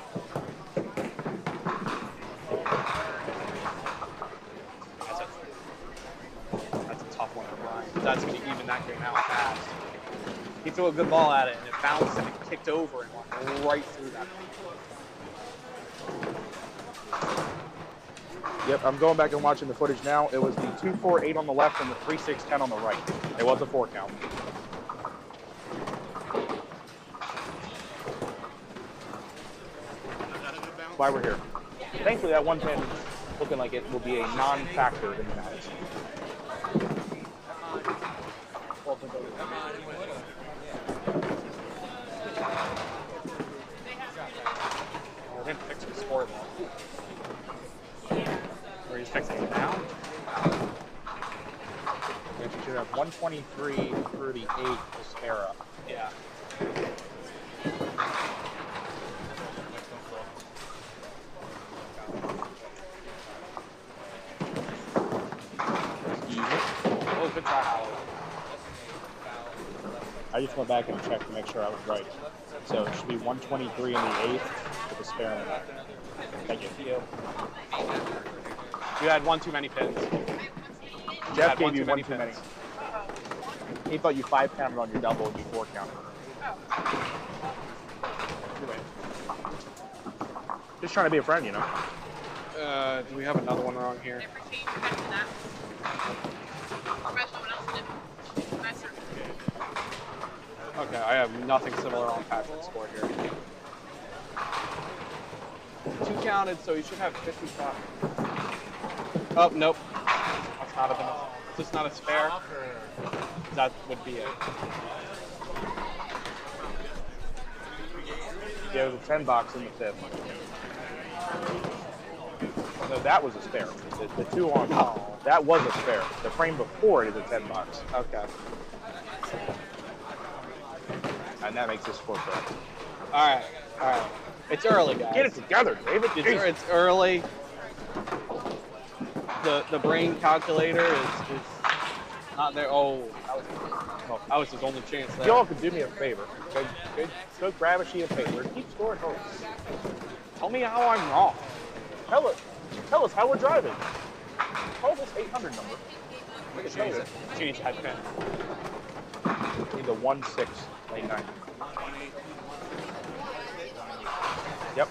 That's a tough one for Brian. That's going to even that game out fast. He threw a good ball at it, and it bounced and it kicked over and went right through that. Yep, I'm going back and watching the footage now. It was the 2-4-8 on the left and the 3-6-10 on the right. It was a 4 count. That's why we're here. Thankfully, that 1 pin is looking like it will be a non-factor in the match. I didn't fix the score though. Checking it now. Yes, you should have 123 through the 8 to spare up. Yeah. Oh, good try, Howard. I just went back and checked to make sure I was right. So it should be 123 in the 8th with a spare in the 9th. Thank you. You had one too many pins. Jeff had one gave you too one many too many. pins. He thought you 5 counted on your double and you 4 counted. Anyway, Just trying to be a friend, you know? do we have another one wrong here? Different change for that. Professional, what else did? Master. Okay, I have nothing similar on Patrick's score here. 2 counted, so you should have 55. Oh, nope. That's not a bonus. Is this not a spare? That would be it. Yeah, it was a 10 box in the 5th. No, that was a spare. The 2 on top, that was a spare. The frame before it is a 10 box. Okay. And that makes this 4 correct. Alright, alright. It's early, guys. Get it together, David. It's early. The brain calculator is not there. Oh, that was his only chance there. Y'all could do me a favor. Go grab a sheet of paper and keep scoring home. Tell me how I'm wrong. Tell us how we're driving. Call this 800 number. We can tell you. Change that pin. Need the 1-6 lane 9. Yep.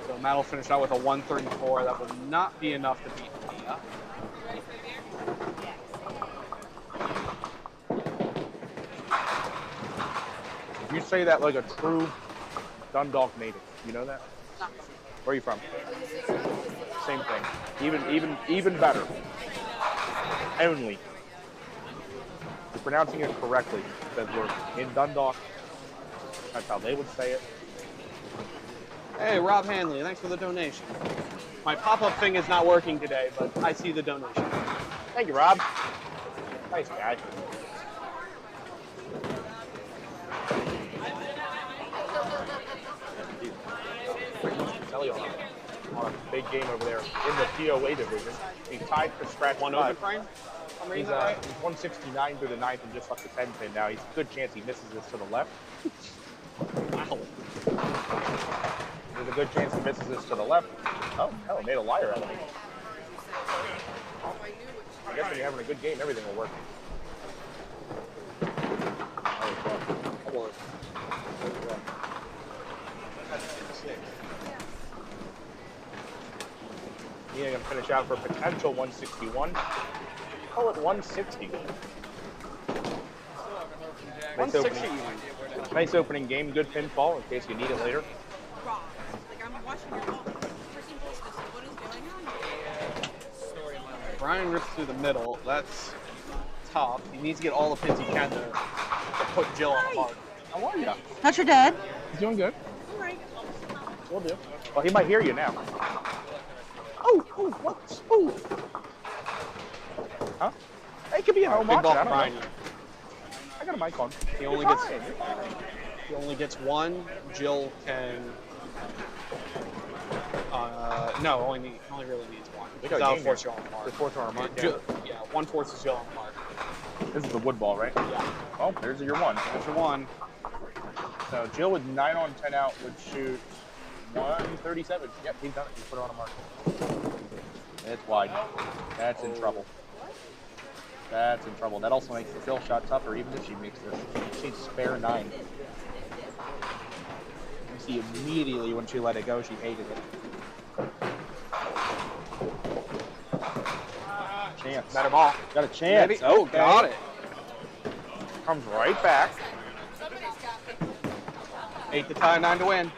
So Matt will finish out with a 134. That will not be enough to beat Mia. You say that like a true Dundalk native. You know that? Where are you from? Same thing. Even better. Only. You're pronouncing it correctly because we're in Dundalk. That's how they would say it. Hey, Rob Hanley, thanks for the donation. My pop-up thing is not working today, but I see the donation. Thank you, Rob. Nice guy. Tell you on a big game over there in the POA division. He's tied for scratch. One five. open frame? I'm reading He's, that right? he's 169 through the 9th and just left the 10 pin now. He's a good chance he misses this to the left. Wow. There's a good chance he misses this to the left. Oh, hell, he made a liar out of me. I guess when you're having a good game, everything will work. Yeah, gonna finish out for potential 161. Call it 160. Nice opening game, good pinfall in case you need it later. Rob, like I'm watching your ball. Freaking hostess, what is going on? Brian rips through the middle. That's tough. He needs to get all the pins he can to put Jill on the mark. How are you? How's your dad? He's doing good. All right. We'll do. Well, he might hear you now. Oh, what? Oh. Huh? It could be an home Big watch. ball I for don't Brian. know. I got a mic on. He only You're gets fine. You're fine. he only gets one. Jill can no, only really needs one. They got a That'll game force here. Jill on the mark. The fourth on our mark. Jill, yeah, one forces Jill on the mark. This is the wood ball, right? Yeah. Oh, there's your one. There's your one. So Jill with 9 on 10 out would shoot 137. Yep, he's done it. He put it on a mark. It's wide. That's in trouble. That's in trouble. That also makes the fill shot tougher, even if she makes this. She's spare 9. You see immediately when she let it go, she hated it. Chance. Better ball. Got a chance. Maybe. Oh, Okay. got it. Comes right back. 8 to tie, 9 to win.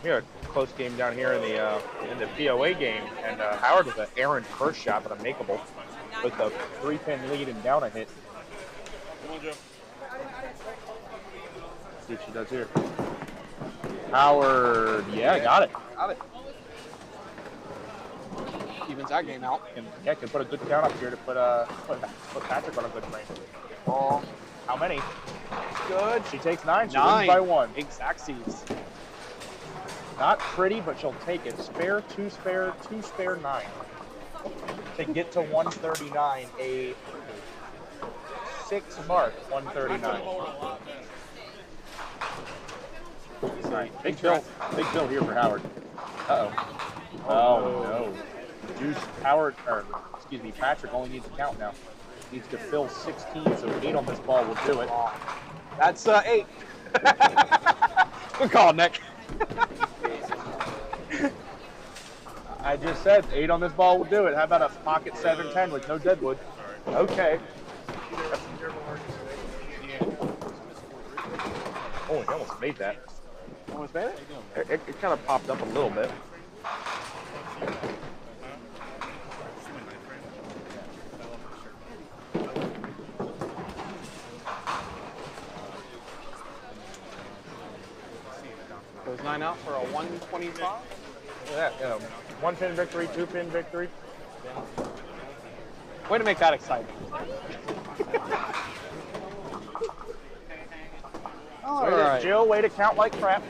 We had a close game down here in the POA game, and Howard with an errant first shot, but a makeable with a 3-pin lead and down a hit. See what she does here. Howard, yeah, got it. Got it. Evens that game out. Can put a good count up here to put Patrick on a good train. Ball. How many? Good. She takes 9. She 9. wins by 1. Exact seeds. Not pretty, but she'll take it. Spare, 2 spare, 2 spare, 9. To get to 139, a 6 mark, 139. All right, big bill here for Howard. Uh-oh. Oh, no. Juice, Howard, or excuse me, Patrick only needs to count now. Needs to fill 16, so 8 on this ball will do it. That's 8. Good call, Nick. I just said 8 on this ball will do it. How about a pocket 7-10 with no deadwood? Okay. Oh, he almost made that. Almost made it? It kind of popped up a little bit. Goes 9 out for a 125. Yeah, 1-pin victory, 2-pin victory. Way to make that exciting. All right. Jill, way to count like crap.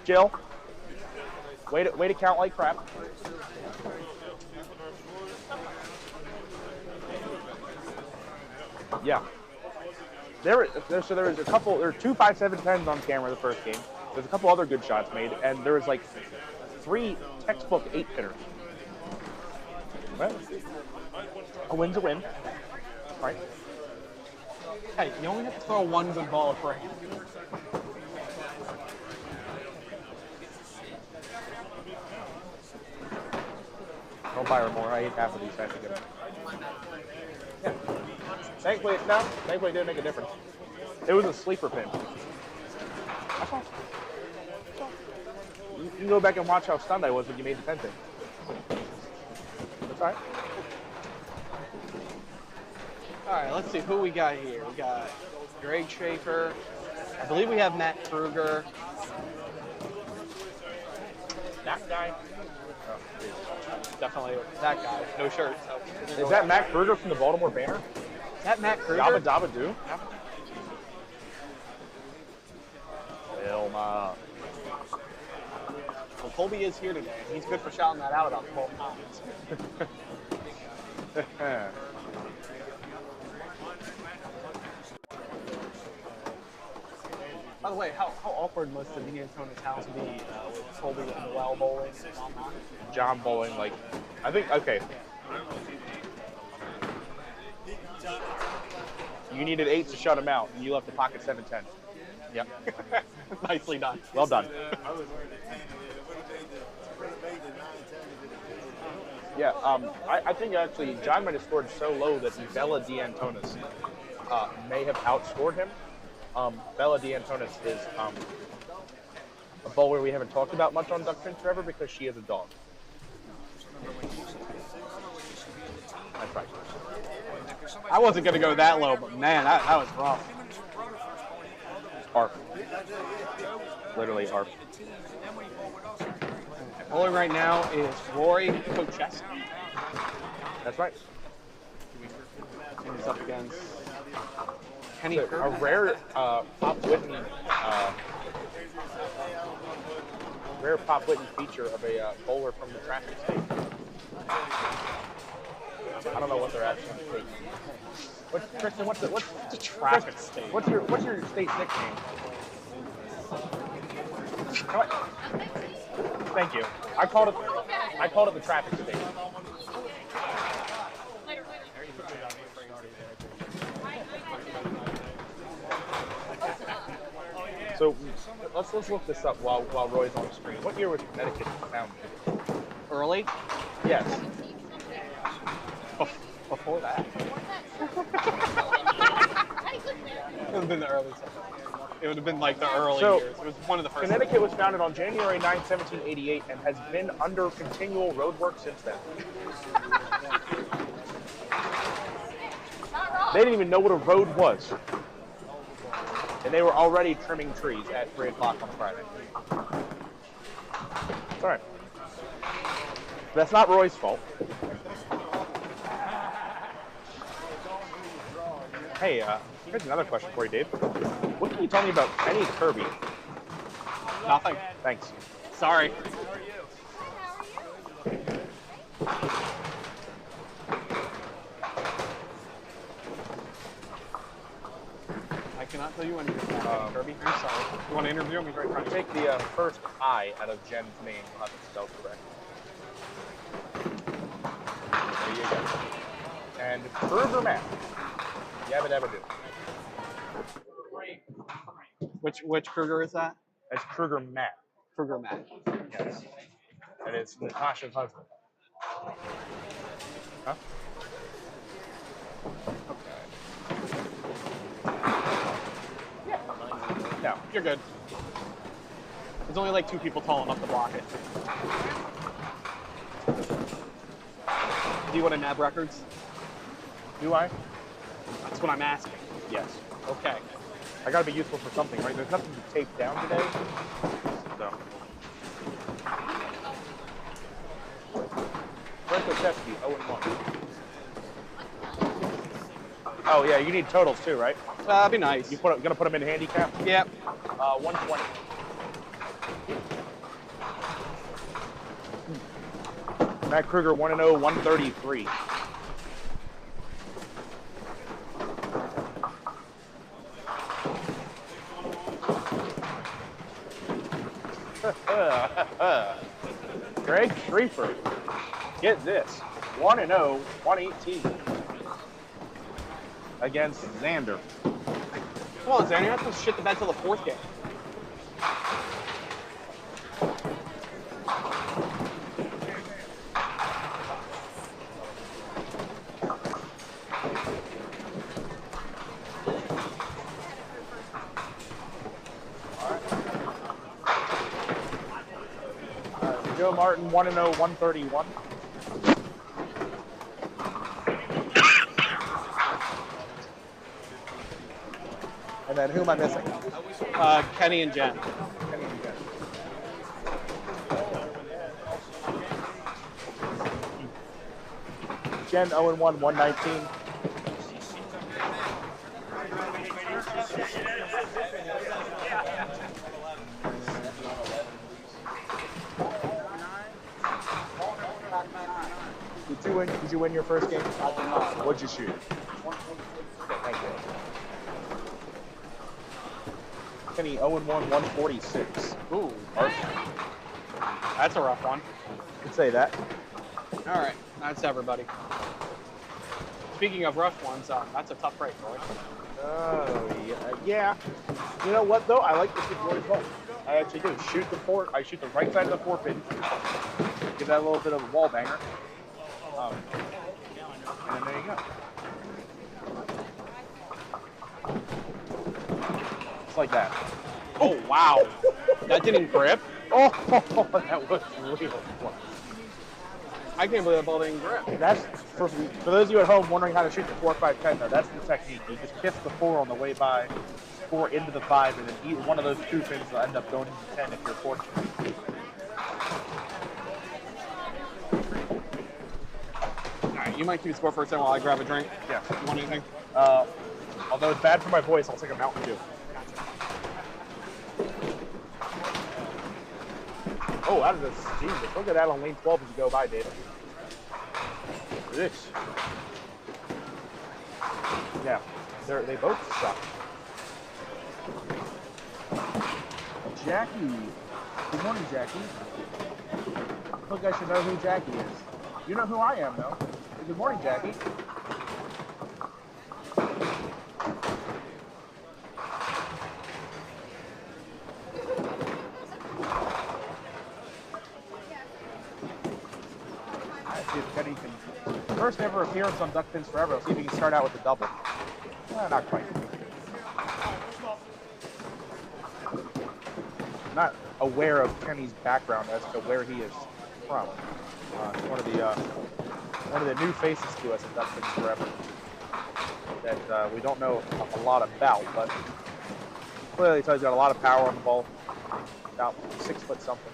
Jill, way to count like crap. Yeah. There are 2 5-7-10s on camera the first game. There's a couple other good shots made, and there was like 3 textbook 8-pinners. Well, a win's a win, right? Hey, you only have to throw 1 good ball a frame. Don't buy her more. I ate half of these. I have to get them. Yeah. Thankfully, it didn't make a difference. It was a sleeper pin. That's all. You can go back and watch how stunned I was when you made the 10 pin. That's all right. All right, let's see who we got here. We got Greg Schaefer. I believe we have Matt Kruger. That guy. Definitely that guy. No shirt. So Is that Matt Kruger from the Baltimore Banner? Is that Matt Kruger? Yabba Dabba Doo? Wilma. Well, Colby is here today, and he's good for shouting that out about 12 times. By the way, how awkward must the D'Antonis house be with Colby and Noel bowling and John Knox? John bowling, like, I think, okay. You needed 8 to shut him out, and you left the pocket 7-10. Yep. Nicely done. Well done. Yeah, I think actually John might have scored so low that Bella D'Antonis may have outscored him. Bella D'Antonis is a bowler we haven't talked about much on Duck Prince Forever because she is a dog. That's right. I wasn't going to go that low, but man, that was rough. Arp. Literally arp. Bowling right now is Rory Kocheski. That's right. And he's up against Kenny A Kirby. rare Pop Whitten feature of a bowler from the traffic state. I don't know what they're actually taking. Tristan, what's the traffic state? What's your state nickname? Thank you. I called it the traffic state. So let's look this up while Roy's on the screen. What year was Connecticut founded? Early? Yes. Before that? It would have been the early 70s. It would have been like the early years. It was one of the first. Connecticut was founded on January 9, 1788 and has been under continual road work since then. They didn't even know what a road was. And they were already trimming trees at 3 o'clock on Friday. It's all right. That's not Roy's fault. Hey, here's another question for you, Dave. What can you tell me about Kenny Kirby? Nothing. Thanks. Sorry. I cannot tell you anything about Kirby. I'm sorry. You want to interview me right now? Take the first I out of Jen's name. I'll have it spelled correct. There you go. And Kruger Matt. Yabba dabba do. Which Kruger is that? That's Kruger Matt. Kruger Matt. Yes. And it's Natasha's husband. Huh? No, you're good. There's only like 2 people tall enough to block it. Do you want to nab records? Do I? That's what I'm asking. Yes. Okay. I gotta be useful for something, right? There's nothing to tape down today. So. Brent Ocheski, 0-1. Oh yeah, you need totals too, right? That'd be nice. You gonna put them in handicap? Yep. 120. Matt Kruger 1-0, 133. Greg Schrieffer, get this, 1-0, 118 against Xander. Come on, Xander. You're not supposed to shit the bed till the 4th game. Joe Martin 1-0, 131. And then who am I missing? Kenny and Jen. Kenny and Jen. Jen 0-1, 119. Did you win your first game? I did not. What'd you shoot? Thank you. Kenny 0-1, 146. Ooh. Arson. That's a rough one. Could say that. All right. That's everybody. Speaking of rough ones, that's a tough break, Roy. Oh, yeah. You know what, though? I like to shoot Roy's ball. I actually do. I shoot the right side of the 4-pin. Give that a little bit of a wall banger. And then there you go. Just like that. Oh, wow. That didn't grip. Oh, that was real close. I can't believe that ball didn't grip. That's for those of you at home wondering how to shoot the 4-5-10. Though, that's the technique. You just kiss the 4 on the way by, 4 into the 5, and then either one of those 2 pins will end up going into 10 if you're fortunate. All right, you might keep score for a second while I grab a drink. Yeah. You want anything? Although it's bad for my voice, I'll take a Mountain Dew. Oh, out of this, Jesus, look at that on lane 12 as you go by, David. This. Yeah, they both suck. Jackie. Good morning, Jackie. I think I should know who Jackie is. You know who I am, though. Good morning, Jackie. See if Kenny can. First ever appearance on Duck Pins Forever. Let's see if he can start out with a double. Not quite. Not aware of Kenny's background as to where he is from. One of the new faces to us at Duck Pins Forever that we don't know a lot about, but Clearly tells you got a lot of power on the ball. About 6 foot something.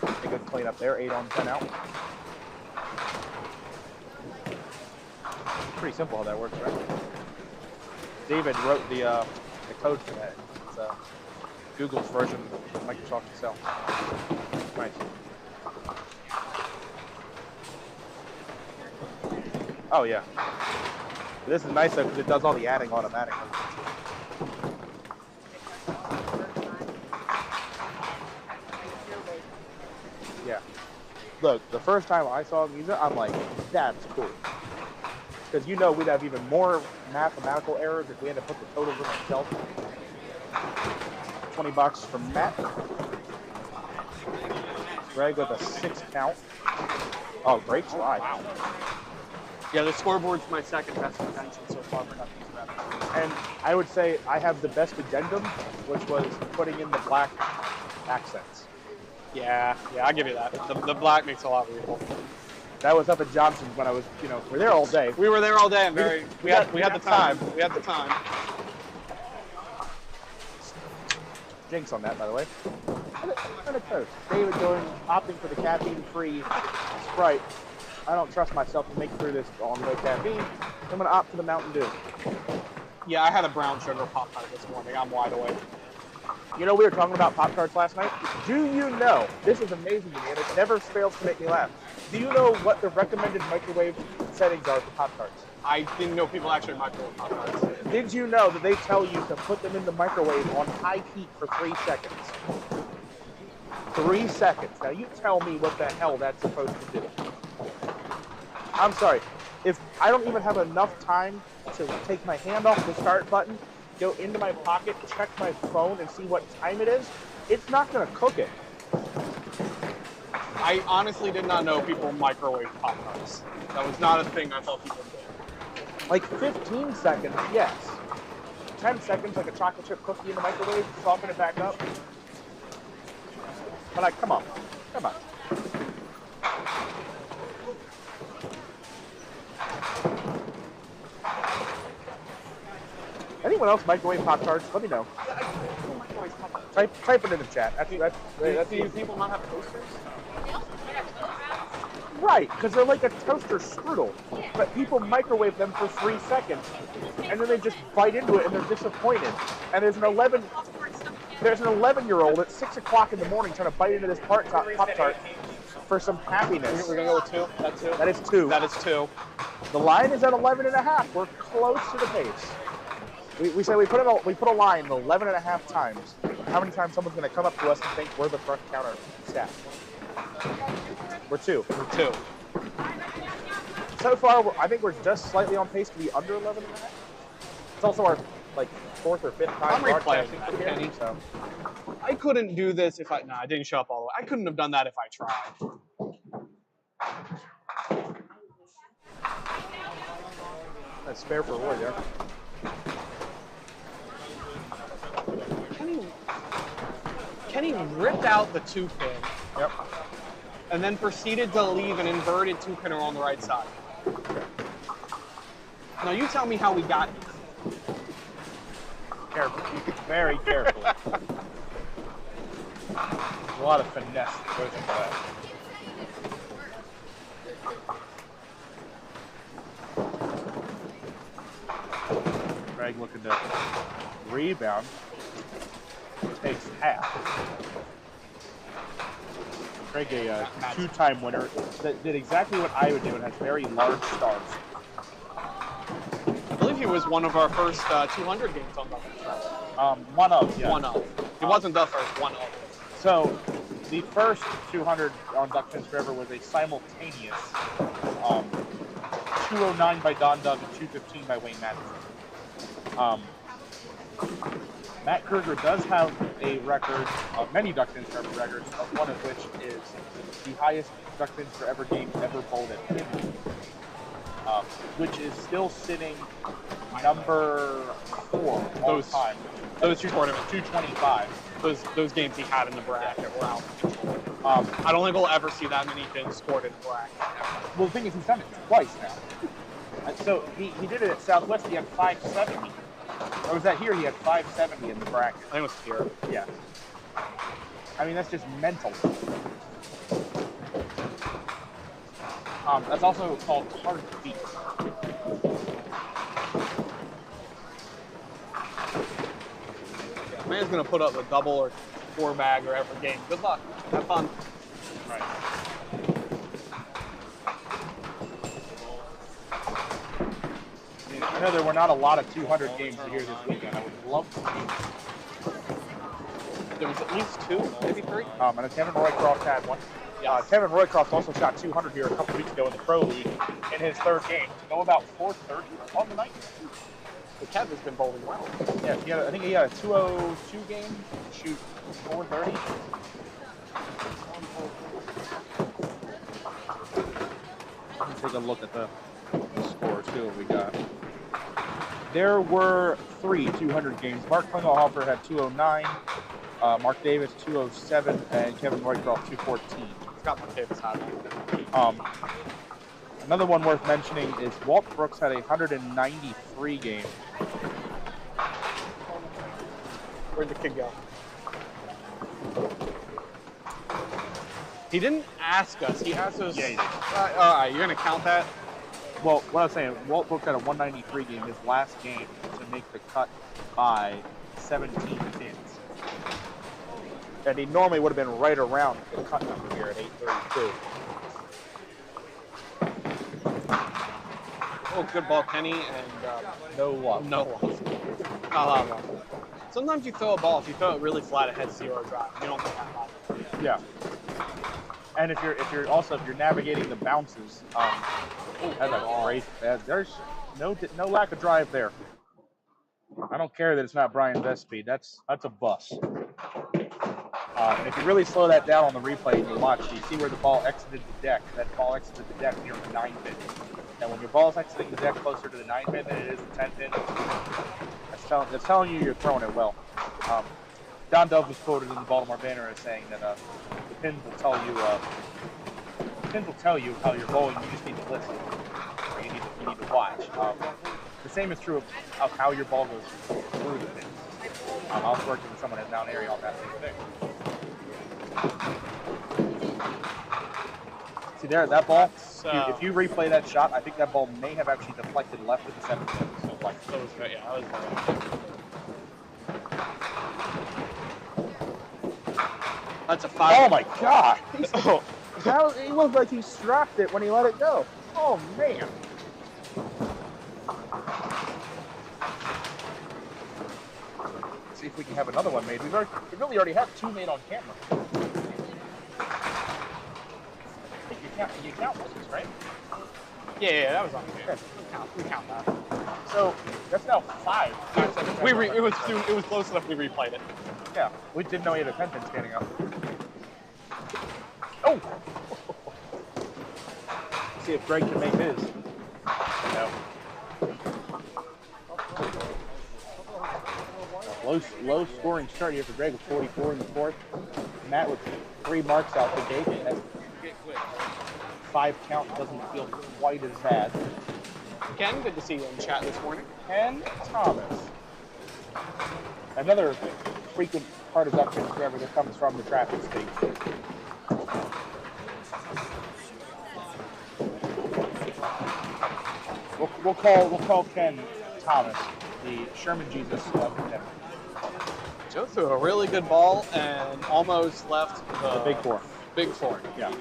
A good cleanup there. 8 on, 10 out. Pretty simple how that works, right? David wrote the code for that. It's Google's version of Microsoft Excel. Nice. Oh yeah. This is nice though because it does all the adding automatically. Yeah. Look, the first time I saw him use it, I'm like, that's cool. Because you know we'd have even more mathematical errors if we had to put the totals in ourselves. $20 from Matt. Greg with a 6 count. Oh, great try. Wow. Yeah, the scoreboard's my second best invention so far for Duckies Rabbits. And I would say I have the best addendum, which was putting in the black accents. Yeah, I give you that. The black makes a lot of real. That was up at Johnson's when I was, we're there all day. We were there all day. And we had the time. time. We had the time. Jinx on that, by the way. And a toast. David going, opting for the caffeine-free Sprite. I don't trust myself to make it through this on no caffeine. I'm going to opt for the Mountain Dew. Yeah, I had a brown sugar Pop-Tart this morning. I'm wide awake. You know, we were talking about Pop-Tarts last night. Do you know, this is amazing to me, and it never fails to make me laugh. Do you know what the recommended microwave settings are for Pop-Tarts? I didn't know people actually microwave Pop-Tarts. Did you know that they tell you to put them in the microwave on high heat for 3 seconds? 3 seconds. Now you tell me what the hell that's supposed to do. I'm sorry. If I don't even have enough time to take my hand off the start button, go into my pocket, check my phone, and see what time it is, it's not going to cook it. I honestly did not know people microwave Pop-Tarts. That was not a thing I thought people did. Like 15 seconds, yes. 10 seconds, like a chocolate chip cookie in the microwave, soften it back up. But like, come on. Anyone else microwave Pop-Tarts? Let me know. Type it in the chat. That's Do people not have toasters? right, because they're like a toaster strudel. But people microwave them for 3 seconds, and then they just bite into it and they're disappointed. And there's an 11-year-old at 6 o'clock in the morning trying to bite into this Pop-Tart for some happiness. We're gonna go with 2. That's 2. That is 2. That is 2. The line is at 11.5. We're close to the pace. We say we put a line 11.5 times. How many times someone's going to come up to us and think we're the front counter staff? We're 2. We're 2. So far, I think we're just slightly on pace to be under 11.5. It's also our 4th or 5th time I'm replaying broadcasting that, for Kenny. Kenny, so. I couldn't do this if I... No, I didn't show up all the way. I couldn't have done that if I tried. That's spare for Roy there. Kenny ripped out the 2-pin. Yep. And then proceeded to leave an inverted 2-pinner on the right side. Now you tell me how we got here. Careful. Very careful. A lot of finesse that goes into that. Greg looking to rebound. Takes half. Greg, a 2-time winner, that did exactly what I would do and has very large stars. I believe he was one of our first 200 games on Duck. One of, yeah. One of. It wasn't the first, one of. So, the first 200 on Duck Pins Forever was a simultaneous 209 by Don Dug and 215 by Wayne Matthews. Matt Kruger does have a record of many Duck Pins Forever records, one of which is the highest Duck Pins Forever game ever bowled at Pinland, which is still sitting number 4 all time. Those two tournaments, 225. Those games he had in the bracket were out of control. I don't think we'll ever see that many pins scored in the bracket. Well, the thing is, he's done it twice now. So he did it at Southwest. He had 570. Or was that here? He had 570 in the bracket. I think it was here. Yeah. I mean, that's just mental. That's also called hard to beat. Man's gonna put up a double or 4 bag or every game. Good luck. Have fun. Right. I know there were not a lot of 200 games here this weekend. I would love to see. There was at least 2, maybe 3. And Kevin Roycroft had one. Kevin Roycroft also shot 200 here a couple weeks ago in the Pro League in his 3rd game to go about 430 on the night. The Kev has been bowling well. Yeah, I think he had a 202 game to shoot 430. Let's take a look at the scores, see what we got. There were 3 200 games. Mark Klingelhofer had 209, Mark Davis 207, and Kevin Roycroft 214. Scott Mark Davis had it. Another one worth mentioning is Walt Brooks had 193 games. Where'd the kid go? He didn't ask us. He asked us. Yeah, he did. All right, you're gonna count that? Well, what I was saying, Walt Brooks had a 193 game, his last game to make the cut by 17 pins. And he normally would have been right around the cut number here at 832. Oh, good ball, Kenny, and No luck. no loss. Not a lot of luck. Sometimes you throw a ball, if you throw it really flat ahead, 0 drive. You don't get that luck. Yeah. And if you're navigating the bounces, that's a great. There's no lack of drive there. I don't care that it's not Brian's best speed. That's a bus. And if you really slow that down on the replay and you watch, you see where the ball exited the deck. That ball exited the deck near the 9 pin. And when your ball's exiting the deck closer to the 9 pin than it is the 10 pin, that's telling you you're throwing it well. Don Dove was quoted in the Baltimore Banner as saying that the pins will tell you how you're bowling. You just need to listen. Or you need to watch. The same is true of how your ball goes through the pins. I was working with someone at Mount Airy on that same thing. See there, that ball. If you replay that shot, I think that ball may have actually deflected left at the 7 pin. So like, That was good. Yeah, that was good. That's a 5. oh my God! He looked like he strapped it when he let it go. Oh man! Let's see if we can have another one made. We really already have 2 made on camera. I think you count this, right? Yeah, that was on here. We count that. So that's now 5. It was close enough. We replayed it. Yeah, we didn't know he had a 10 pin standing up. Oh! See if Greg can make his. No. Low scoring start here for Greg with 44 in the 4th. Matt with 3 marks out the gate. That 5 count doesn't feel quite as bad. Ken, good to see you in chat this morning. And Thomas. Another frequent part of Duck Pins driver that comes from the traffic state. We'll call Ken Thomas the Sherman Jesus of the Denver. Joe threw a really good ball and almost left The big 4. Big 4. Yeah.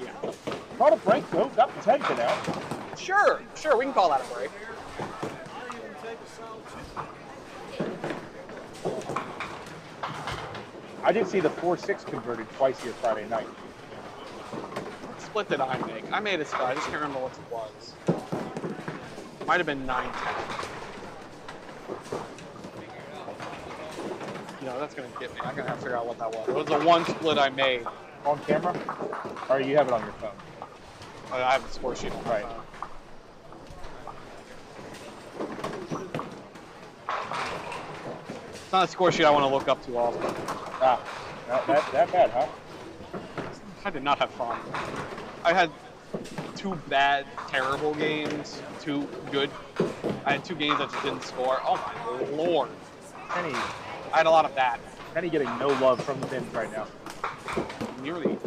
Called a break though. Got the 10 pin out. Sure, we can call that a break. I did see the 4-6 converted twice here Friday night. What split did I make? I made a split. I just can't remember what it was. Might have been 9-10. You know, that's going to get me. I'm going to have to figure out what that was. It was the one split I made. On camera? Or you have it on your phone? I have the score sheet on my Right. phone. It's not a score sheet I want to look up too often. Ah, that bad, huh? I did not have fun. I had 2 bad, terrible games, 2 good. I had 2 games that just didn't score. Oh my lord. Kenny, I had a lot of that. Kenny getting no love from the pins right now. Nearly.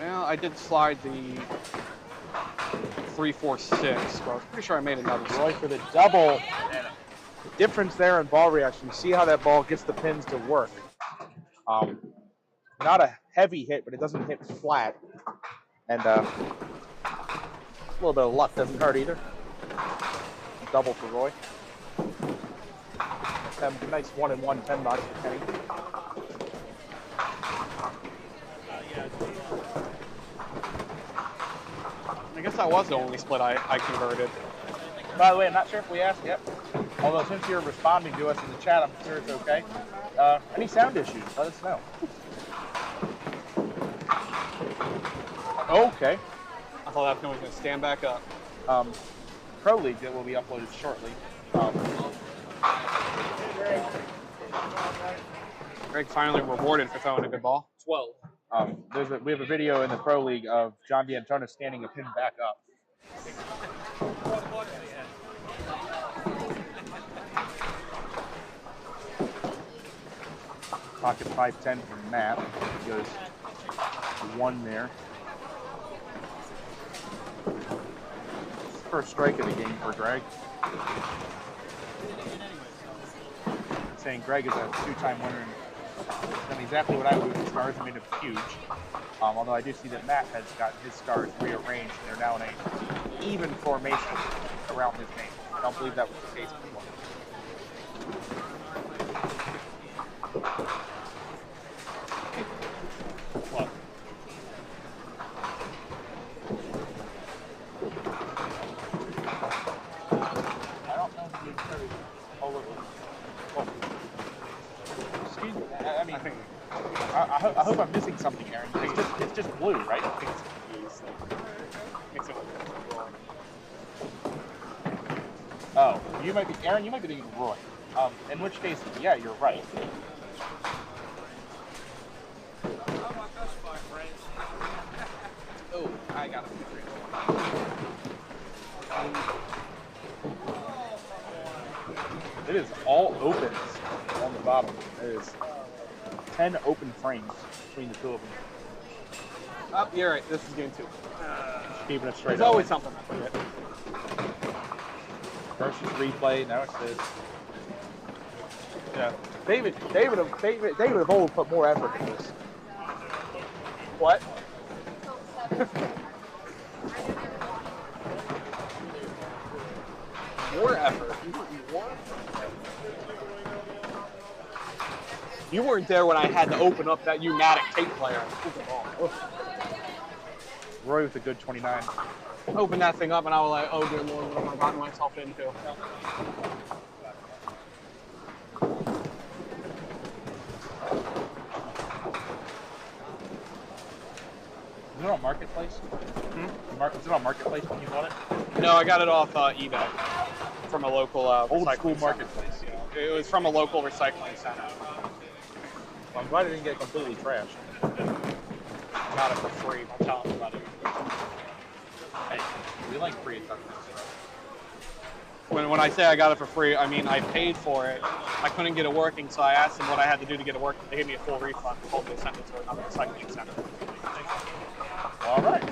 Well, I did slide the 3-4-6, but I was pretty sure I made another. Roy for the double. And the difference there in ball reaction. You see how that ball gets the pins to work. Not a heavy hit, but it doesn't hit flat. And a little bit of luck doesn't hurt either. Double for Roy. Nice 1-1 10 box for Kenny. I guess that was the only split I converted. By the way, I'm not sure if we asked yet. Although since you're responding to us in the chat, I'm sure it's okay. Any sound issues, let us know. Okay. I thought that was going to stand back up. Pro League that will be uploaded shortly. Greg finally rewarded for throwing a good ball. 12. We have a video in the Pro League of John D'Antona standing a pin back up. Pocket 510 from Matt. He goes 1 there. First strike of the game for Greg. Saying Greg is a 2-time winner and done exactly what I would with stars and made him huge. Although I do see that Matt has gotten his stars rearranged and they're now in an even formation around his name. I don't believe that was the case before. What? I don't know if you carry all over. Oh. Excuse me. I mean, I hope I'm missing something, Aaron. It's just blue, right? I think it's confused. Oh, you might be Aaron. You might be thinking Roy. In which case, yeah, you're right. Oh, I got it. It is all opens on the bottom. It is 10 open frames between the two of them. Oh, you're right. This is game 2. Keeping it straight There's up. always something I forget. First is replay, now it's this. Yeah. David of old put more effort in this. What? More effort. You weren't there when I had to open up that pneumatic tape player. Roy with a good 29. Opened that thing up and I was like, oh dear Lord, what have I gotten myself into? Is it on Marketplace? Is it on Marketplace when you bought it? No, I got it off eBay from a local Old recycling school center. Marketplace. Yeah. It was from a local recycling center. Well, I'm glad it didn't get completely trashed. Got it for free. I'm telling you about it. Hey, we like free assessments. When I say I got it for free, I mean I paid for it. I couldn't get it working, so I asked them what I had to do to get it working. They gave me a full refund. Told me to send it to another recycling center. All right.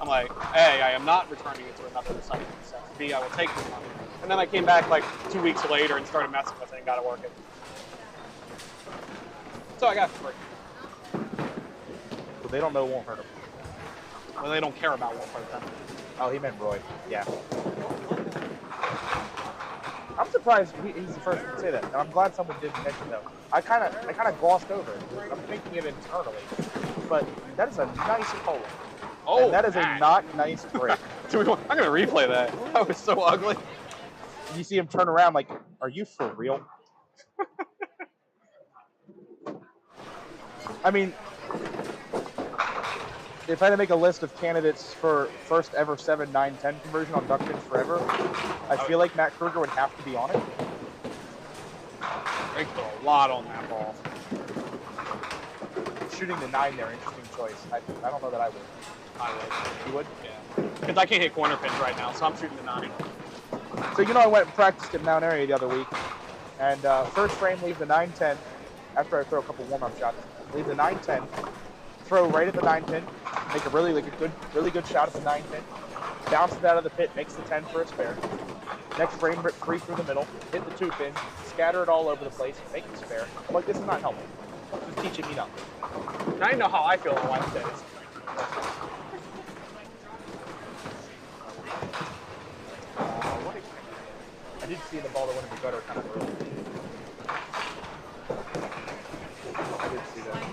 I'm like, A, I am not returning it to another recycling center. B, I will take the money. And then I came back like 2 weeks later and started messing with it and got it working. So I got it for free. So they don't know it won't hurt them. Well, they don't care about what part of them. Oh, he meant Roy. Yeah. I'm surprised he's the first one to say that, and I'm glad someone did mention that. I kind of glossed over it. I'm thinking it internally, but that is a nice polo. Oh, and that is a not nice break. I'm gonna replay that. That was so ugly. You see him turn around like, "Are you for real?" I mean, if I had to make a list of candidates for first ever 7-9-10 conversion on Duck Pins Forever, I feel like Matt Kruger would have to be on it. They put a lot on that ball. shooting the 9 there, interesting choice. I don't know that I would. I would. You would? Yeah. Because I can't hit corner pins right now, so I'm shooting the 9. So you know I went and practiced at Mount Airy the other week, and first frame leave the 9-10 after I throw a couple warm-up shots. Leave the 9-10, throw right at the 9 pin, make a really good shot at the 9 pin, bounce it out of the pit, makes the 10 for a spare. Next frame, rip 3 through the middle, hit the 2 pin, scatter it all over the place, make the spare. I'm like, this is not helping. This is teaching me nothing. Now you know how I feel on Wednesdays. I did see the ball that went in the gutter kind of early. I did see that.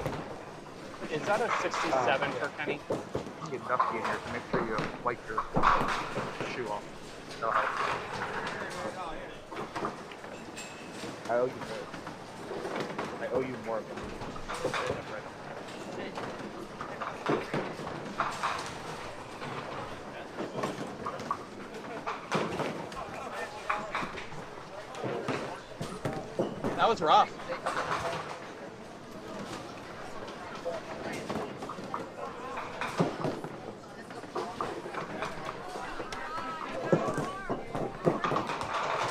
Is that a 67 for Kenny? You get dusty in here, so make sure you wipe your shoe off. That'll help. I owe you more. I owe you more of them. That was rough.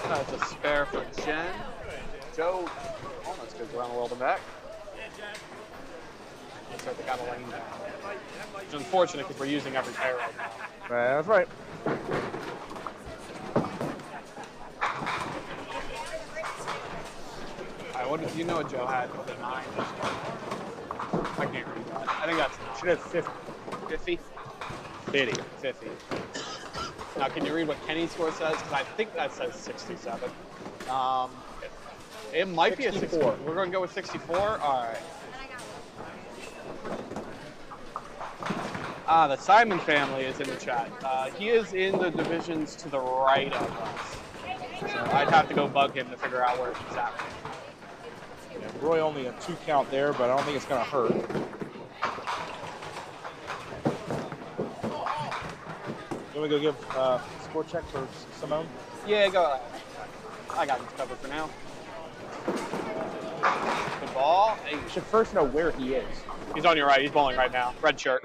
That's a spare for Jen. Joe almost goes around the world and back. Looks like they got a lane down. Which is unfortunate because we're using every pair right now. That's right. What did you know what Joe had with a 9? I can't read that. I think that's Should have 50. 50. 50. Now, can you read what Kenny's score says? Because I think that says 67. It might be a 64. We're going to go with 64? All right. The Simon family is in the chat. He is in the divisions to the right of us. So I'd have to go bug him to figure out where he's at. Yeah, Roy only a 2 count there, but I don't think it's going to hurt. You want to go give score check for Simone? Yeah, go. I got him covered for now. Good ball. Hey, You should first know where he is. he's on your right. He's bowling right now. Red shirt.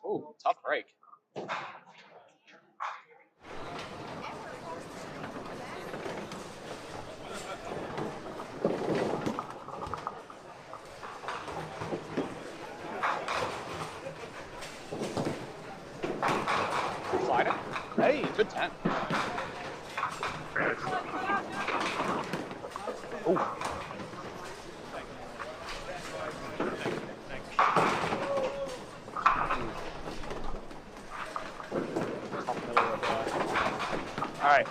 Ooh, tough break. Slide it. Hey, good 10. Ooh. All right.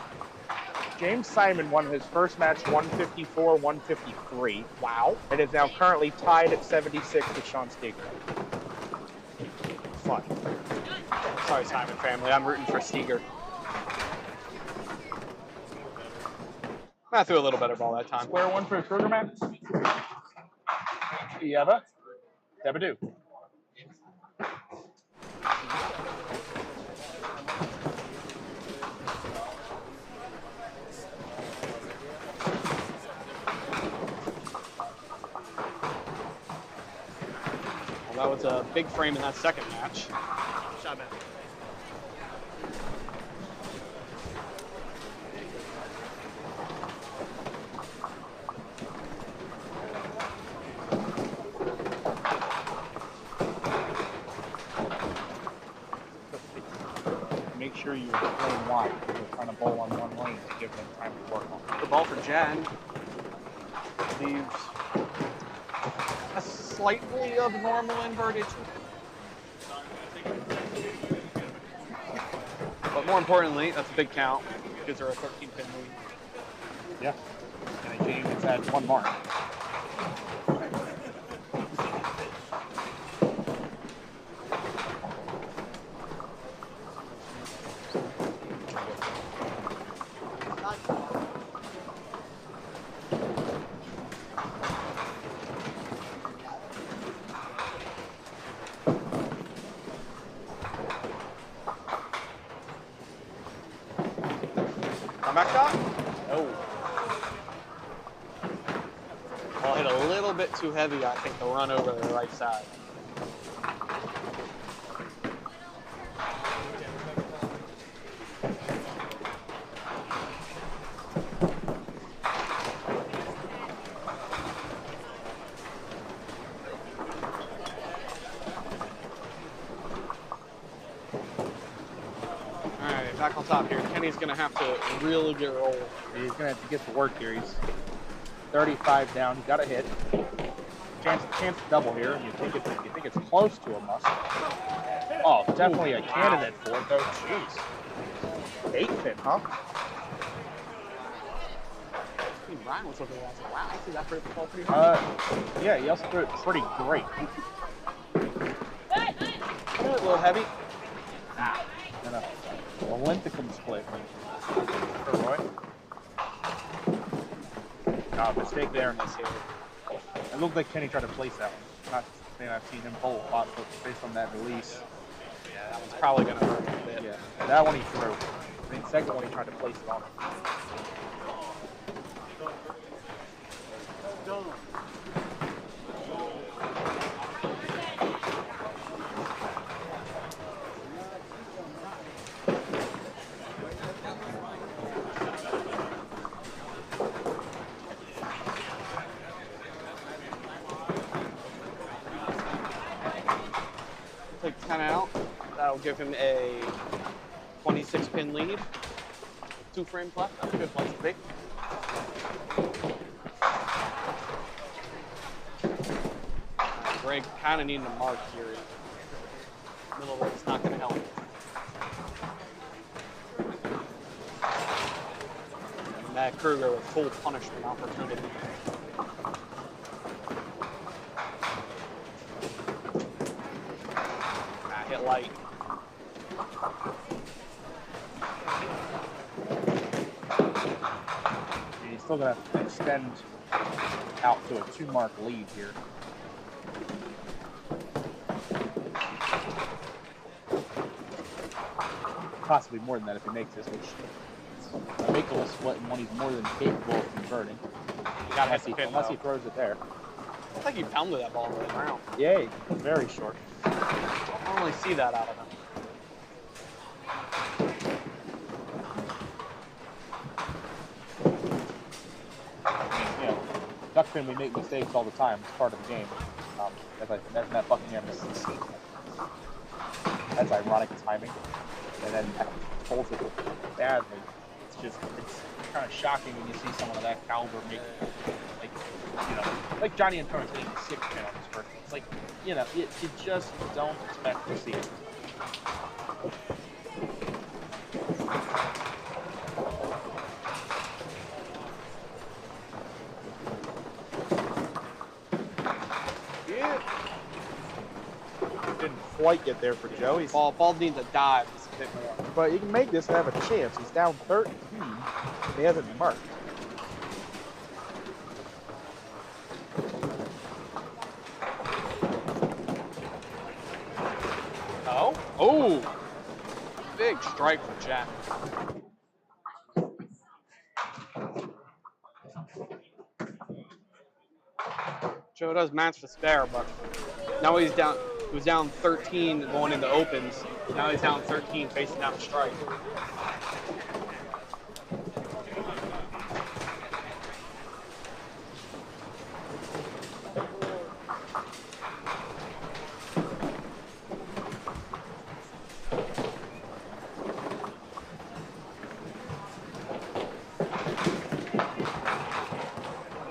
James Simon won his first match 154-153. Wow. And is now currently tied at 76 with Sean Steger. Fun. Sorry, Simon family. I'm rooting for Steger. I threw a little better ball that time. Square one for the Kruger man. Yeva. Debadoo. Well, that was a big frame in that second match. Shot back. Make sure you're playing wide. You're trying to bowl on one lane to give them time to work on. The ball for Jen leaves a slightly abnormal inverted. But more importantly, that's a big count. Gives her a 13-pin lead. Yeah. And James has had one mark. Comeback shot? No. Ball hit a a little bit too heavy, I think, to run over the right side. Alright, back on top here. Kenny's gonna have to really get rolled. He's gonna have to get to work here. He's 35 down. He got a hit. Chance to double here. You think it's close to a must. Oh, definitely a candidate for it though. Jeez. 8-pin, huh? Brian was looking at that. Wow, I see that pretty ball pretty hard. Yeah, he also threw it pretty great. A little heavy. And a Olympic split for Roy. Mistake there. It looked like Kenny tried to place that one. Not saying I've seen him pull a lot, but based on that release. Yeah, that one's probably gonna hurt a bit. Yeah, that one he threw. The second one he tried to place it on him. Take 10 out. That'll give him a 26-pin lead. 2 frames left. That's a good place to be. Greg kind of needing a mark here. Middle weight's not going to help. And Matt Kruger with full punishment opportunity. Hit light. He's still gonna have to extend out to a 2-mark lead here. Possibly more than that if he makes this, which Michael will split in one he's more than capable of converting. Unless he throws it there. I think he pounded that ball to the ground. Yay, very short. I don't really see that out of him. You know, duckpin, we make mistakes all the time. It's part of the game. As Matt Buckingham misses. That's ironic timing. And then holds it badly. It's kind of shocking when you see someone of that caliber make, like Johnny Antonio's making 6-pin on his first. It's like, you just don't expect to see it. Yeah. Didn't quite get there for Joe. Ball needs a dive just a bit more. But he can make this and have a chance. He's down 13. He hasn't marked. Oh! Big strike from Jack. Joe does match the spare, but now he's down. He was down 13 going into opens. Now he's down 13 facing down the strike.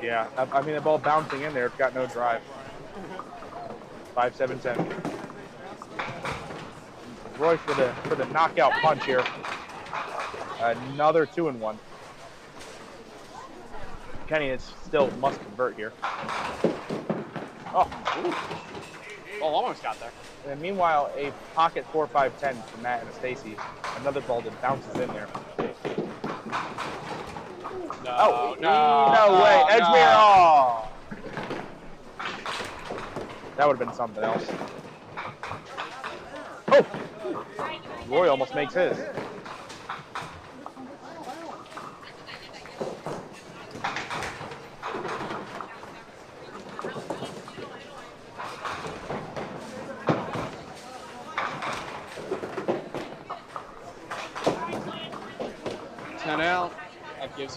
Yeah, I mean, the ball bouncing in there. It's got no drive. 5-7-10. Roy for the knockout punch here. Another 2-1. Kenny is still must convert here. Oh, Ooh. Oh, almost got there. and meanwhile, a pocket 4-5-10 from Matt and Stacy. Another ball that bounces in there. No, No way. Edgemere. Oh. That would have been something else. Oh! Roy almost makes his.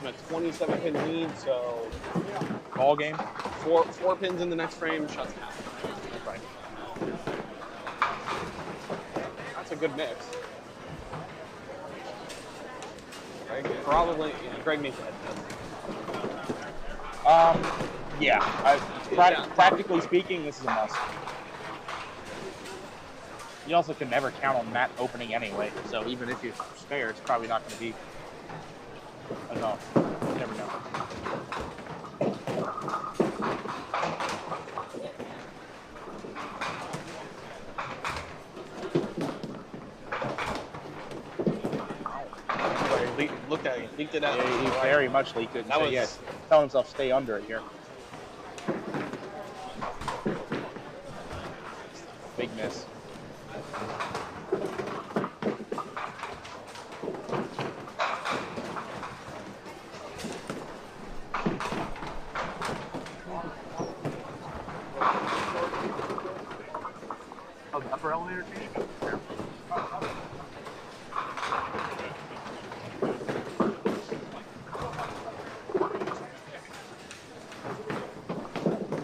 makes him a 27-pin lead. So Ball game. four pins in the next frame shuts him out. That's right. That's a good mix. Greg needs to head this. Yeah. Tactically speaking, this is a must. You also can never count on that opening anyway, so even if you spare, it's probably not going to be enough. You never know. Looked at it, he leaked it out. Yeah, he very much leaked it. That was yes. Telling himself stay under it here. Big miss. Oh, the upper elevator change?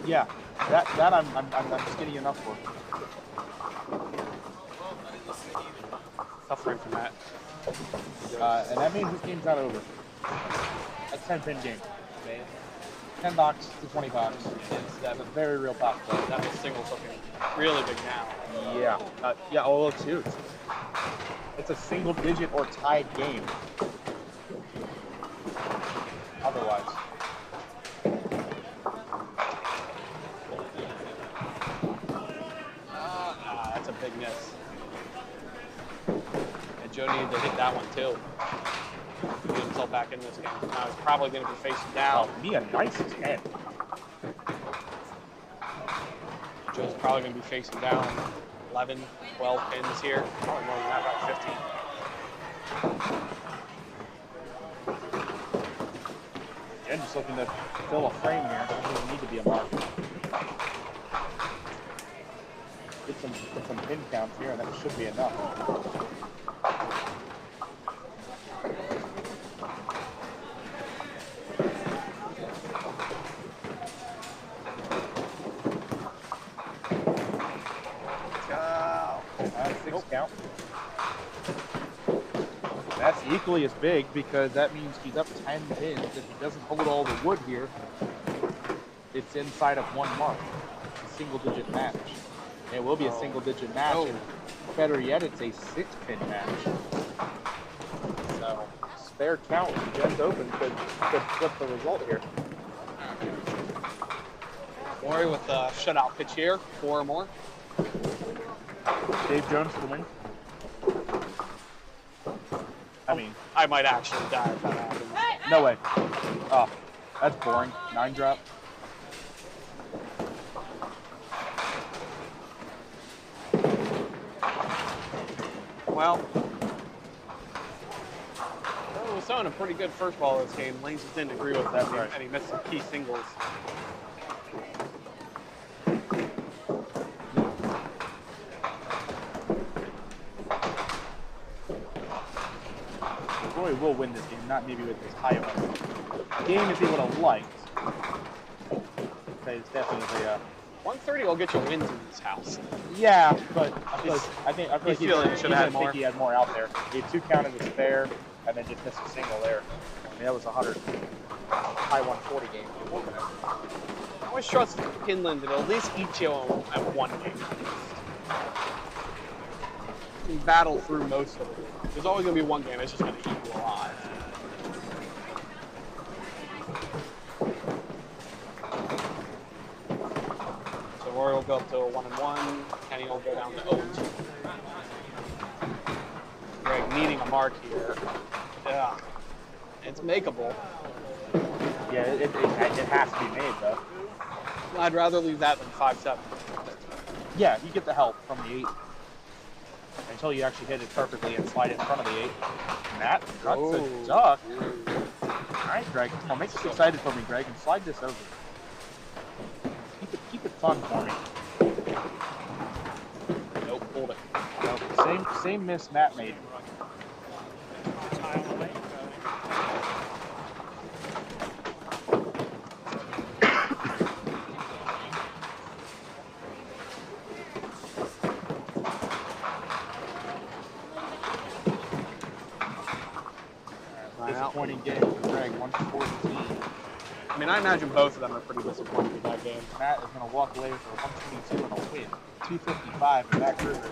Yeah, that I'm skinny enough for. Tough frame from that. And that means this game's not over. That's 10-pin game. 10 box to 20 box. That's a very real possibility. That was singles looking really big now. Yeah. Yeah. Oh, look, too. It's a single digit or tied game. Otherwise. That's a big miss. And Joe needed to hit that one too. Get himself back in this game. Now he's probably going to be facing down. Oh, Mia, nice as head. Joe's probably going to be facing down 11, 12 pins here. Probably more than that, about 15. Again, just looking to fill a frame here. Doesn't need to be a mark. Get some pin counts here, and that should be enough. Six count. That's equally as big because that means he's up 10 pins. If he doesn't hold all the wood here, it's inside of one mark. It's a single-digit match. It will be a single-digit match, and better yet, it's a 6-pin match. So, spare count if Jen's open could flip the result here. Maury with the shutout pitch here. 4 or more. Dave Jones for the win. I mean, I might actually die if that happens. no way. Oh, that's boring. 9 drop. Well, he was throwing a pretty good first ball this game. Lane just didn't agree with that, right. and he missed some key singles. Roy will win this game, not maybe with this high one. Game if he would have liked. Okay, it's definitely a 130 will get you wins in this house. yeah, but I feel like you feel like he should have had more? He had more out there. He had 2 counted with spare, and then just missed a single there. I mean, that was a high 140 game. I always trust Pinland to at least eat you at one game. You can battle through most of it. There's always going to be one game that's just going to eat you alive. So Rory will go up to a 1-1. Kenny will go down to 0-2. Greg needing a mark here. Yeah. It's makeable. Yeah, it has to be made, though. I'd rather leave that than 5-7. Yeah, you get the help from the 8 until you actually hit it perfectly and slide it in front of the 8. And that cuts a duck. All right, Greg. Well, make this excited for me, Greg, and slide this over. Keep it fun for me. Nope, hold it. Nope. Same miss Matt made. mean, I imagine both of them are pretty disappointed with that game. Matt is going to walk away with a 122 and a win. 255, and Matt Kruger is a 2-0.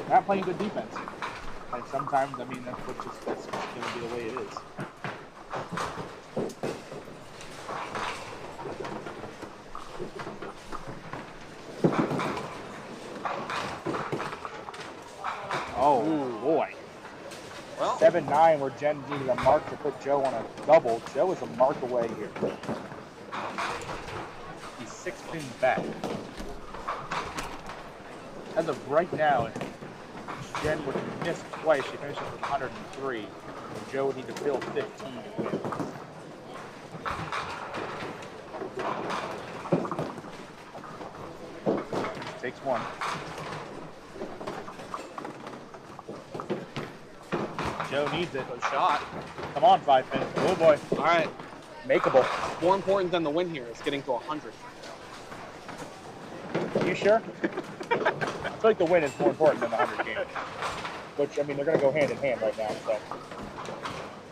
Not playing good defense. And sometimes, I mean, that's going to be the way it is. Oh, boy. Well, 7-9, where Jen needed a mark to put Joe on a double. Joe is a mark away here. He's 6 pins back. As of right now, if Jen would miss twice, she finishes with 103. And Joe would need to fill 15 to win. Takes one. Joe needs it. good shot. Come on, 5 pins. Oh boy. All right. Makeable. More important than the win here is getting to 100. You sure? I feel like the win is more important than the 100 game. Which, I mean, they're going to go hand in hand right now. So,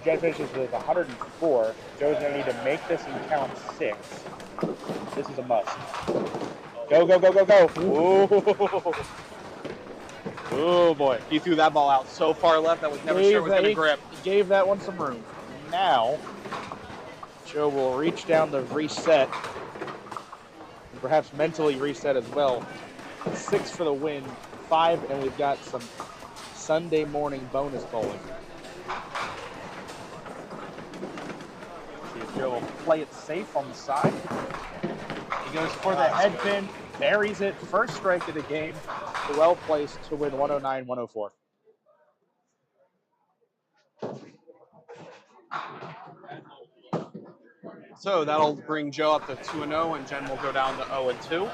Jen finishes with 104. Joe's going to need to make this and count 6. This is a must. Go, go, go, go, go. Ooh. Oh boy, he threw that ball out so far left that was never sure it was going to grip. Gave that one some room. Now, Joe will reach down to reset. And perhaps mentally reset as well. 6 for the win, 5, and we've got some Sunday morning bonus bowling. See if Joe will play it safe on the side. He goes for the head pin, buries it, first strike of the game. Well placed to win 109-104. So that'll bring Joe up to 2-0, and Jen will go down to 0-2.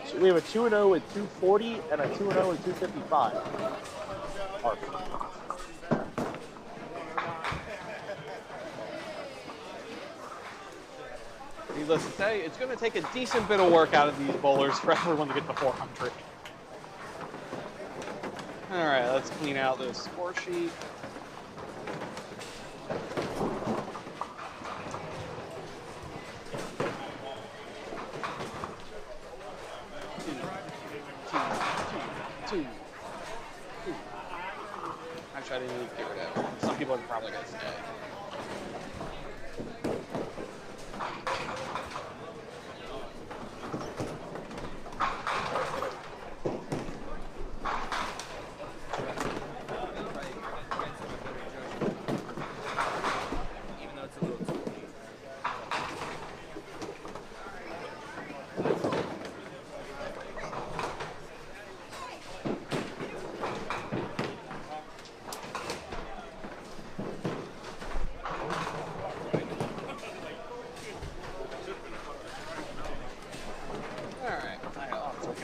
So we have a 2-0 with 240 and a 2-0 with 255. Arf. Needless to say, it's going to take a decent bit of work out of these bowlers for everyone to get to 400. All right, let's clean out this score sheet. Two. Actually, I didn't need to get rid of it. Some people are probably going to stay.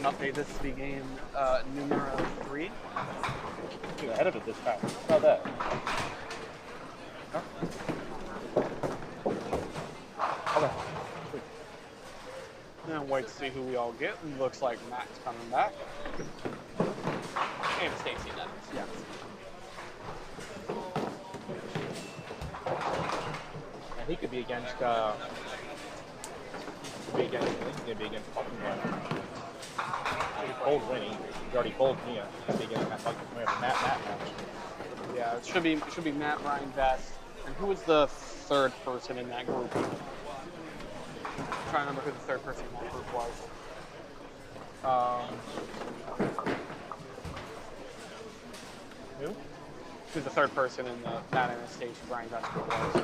Update this to be game numero 3. Get ahead of it this time. How about that? Huh? Okay. Now wait to see who we all get. It looks like Matt's coming back. And Stacy, that is. Yeah. And he could be against. I think he's gonna be against fucking cold Winnie. He's already cold Mia. He's against Matt. We have a Matt match. Yeah, it should be Matt, Brian, Best. And who was the third person in that group? I'm trying to remember who the third person in that group was. Who? Who's the third person in the Matt, Anastasia, Brian, Best group was?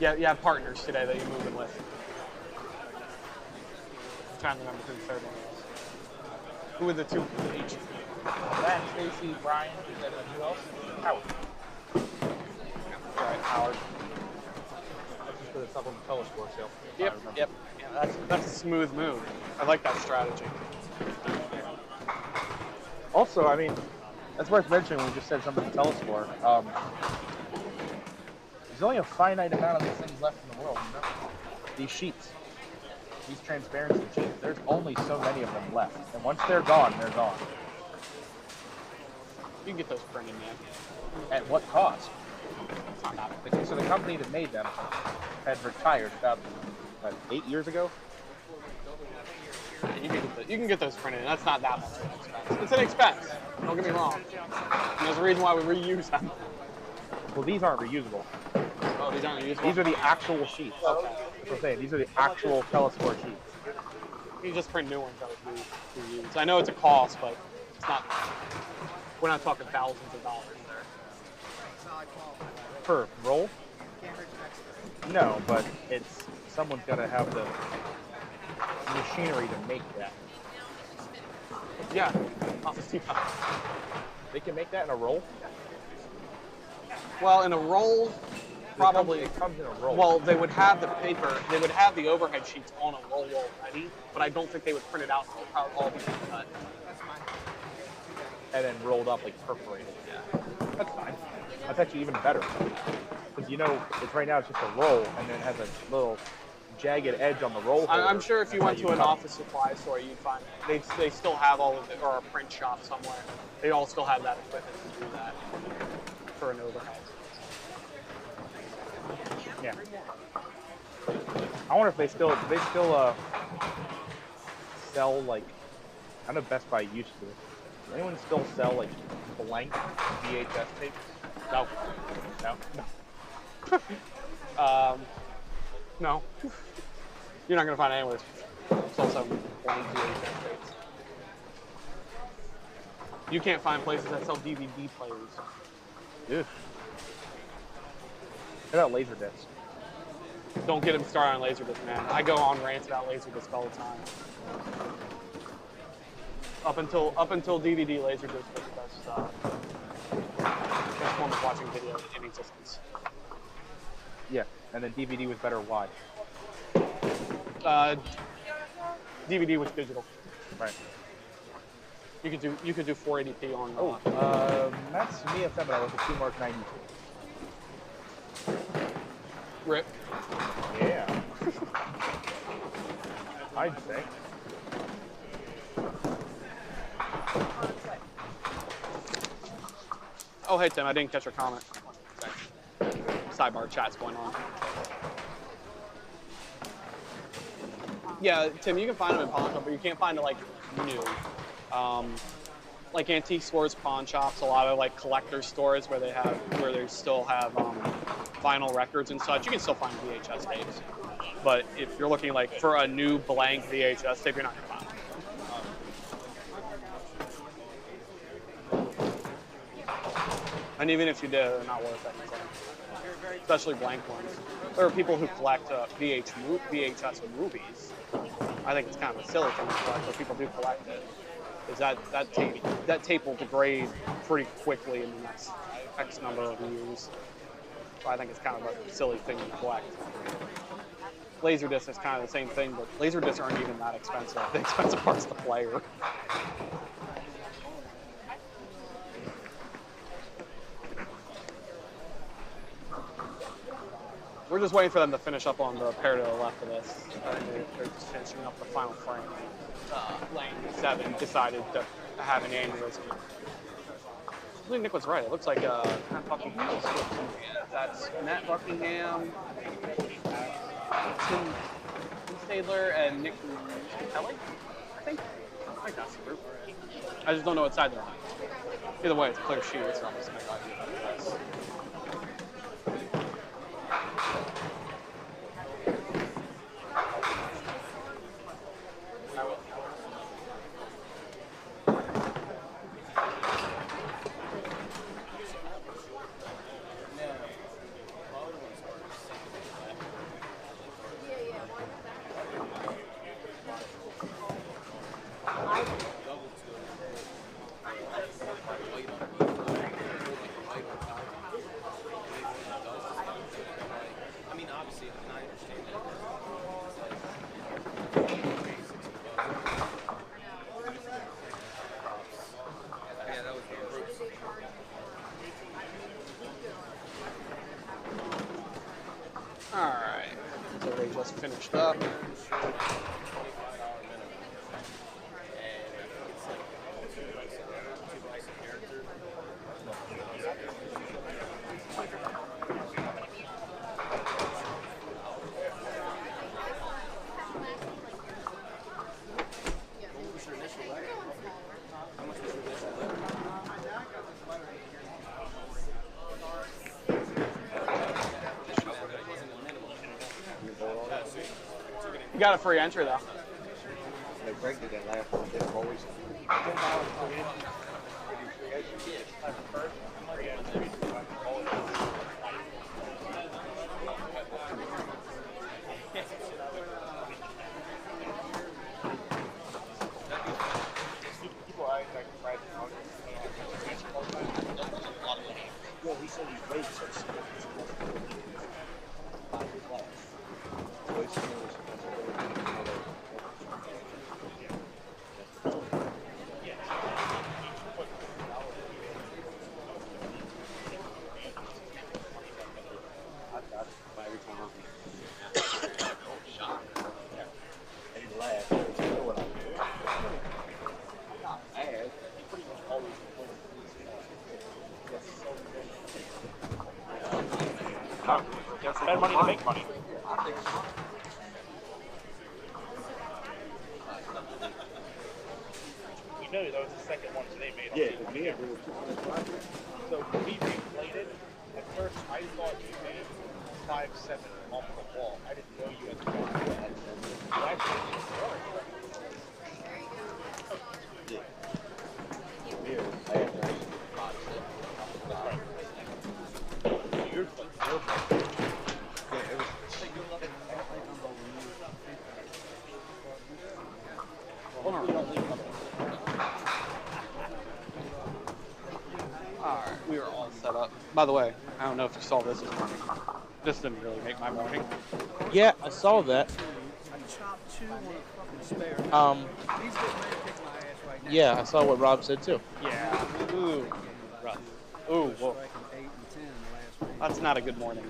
Yeah, you have partners today that you're moving with. I'm trying to remember who the third one was. Who were the two each? Matt, Stacy, Brian, and then who else? Howard. Right, Howard. That's just for the supplement telescope sale. Yep. Yeah, that's a smooth move. I like that strategy. Also, I mean, that's worth mentioning when we just said something to telescore. There's only a finite amount of these things left in the world, remember? These sheets. these transparency sheets, there's only so many of them left. And once they're gone, they're gone. You can get those printed, man. At what cost? It's not that much. So the company that made them had retired about 8 years ago. You can get those printed, and that's not that much of an expense. It's an expense. Don't get me wrong. And there's a reason why we reuse them. Well, these aren't reusable. Oh, these aren't reusable? These are the actual sheets. Okay. That's what I'm saying. These are the actual Telescore sheets. You just print new ones that we reuse. I know it's a cost, but it's not. We're not talking thousands of dollars there. Per roll? No, but it's someone's got to have the machinery to make that. Yeah. Office Depot. They can make that in a roll? Well, in a roll, probably. It comes in a roll. Well, they would have the paper, they would have the overhead sheets on a roll already, but I don't think they would print it out. They'll probably all be cut. And then rolled up, like perforated. Yeah. That's fine. That's actually even better. Because you know, it's right now it's just a roll, and then it has a little jagged edge on the roll. I'm sure if you went to an office supply store, you'd find they still have all of it, or a print shop somewhere. They all still have that equipment to do that for an overhead. Yeah. I wonder if they still sell, like, I know Best Buy used to. Does anyone still sell, like, blank VHS tapes? No. No. No. You're not gonna find anywhere sell some blank VHS tapes. You can't find places that sell DVD players. Ugh. What about Laserdisc? Don't get him started on Laserdisc, man. I go on rants about Laserdisc all the time. Up until DVD, Laserdisc was the best form of watching video in existence. Yeah, and then DVD was better. Why? DVD was digital. Right. You could do 480p on. That's me a Femina with a 2 Mark 92. RIP. Yeah. I'd say. Oh, hey Tim, I didn't catch your comment. Sidebar chat's going on. Yeah, Tim, you can find them in pawn shop, but you can't find it like new. Like antique stores, pawn shops, a lot of like collector stores where they still have vinyl records and such. You can still find VHS tapes, but if you're looking like for a new blank VHS tape, you're not gonna find them. And even if you did, they're not worth anything, especially blank ones. There are people who collect VHS movies. I think it's kind of a silly thing to collect, but people do collect it. Is that tape will degrade pretty quickly in the next X number of years. So I think it's kind of a silly thing to collect. Laserdisc is kind of the same thing, but Laserdiscs aren't even that expensive. The expensive part's the player. We're just waiting for them to finish up on the pair to the left of this. They're just finishing up the final frame. Lane 7 decided to have an aneurysm. I believe Nick was right. It looks like Matt Buckingham. That's Matt Buckingham, Tim Stadler, and Nick Kelly, I think that's the group. I just don't know what side they're on. Either way, it's a clear sheet, so I'm just going to go ahead and do this. this finished up. You got a free entry though. Like Greg did that last one. They're always people I like try well, he said he's late, so spend money to make money. We know that was the second one today made. Yeah, so we replayed it. At first, I thought you made 5-7 off the wall. I didn't know you had to go that. Alright, we are all set up. By the way, I don't know if you saw this morning. This didn't really make my morning. Yeah, I saw that. Yeah, I saw what Rob said too. Yeah. Ooh. Rough. Ooh, whoa. That's not a good morning.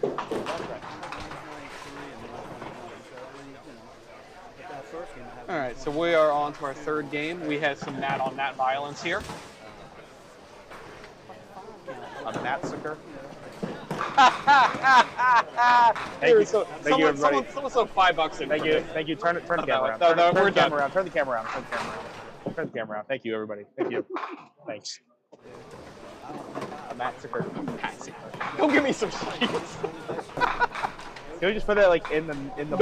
Alright, so we are on to our third game. We had some nat on nat violence here. A massacre. Thank you. Thank you, everybody. Someone sold $5 in. Thank you. Thank you. Turn the camera around. No, Turn we're the done. camera around. Turn the camera around. Turn the camera around. Turn the camera around. Thank you, everybody. Thank you. Thanks. A massacre. Go give me some sheets. Can we just put that like in the No.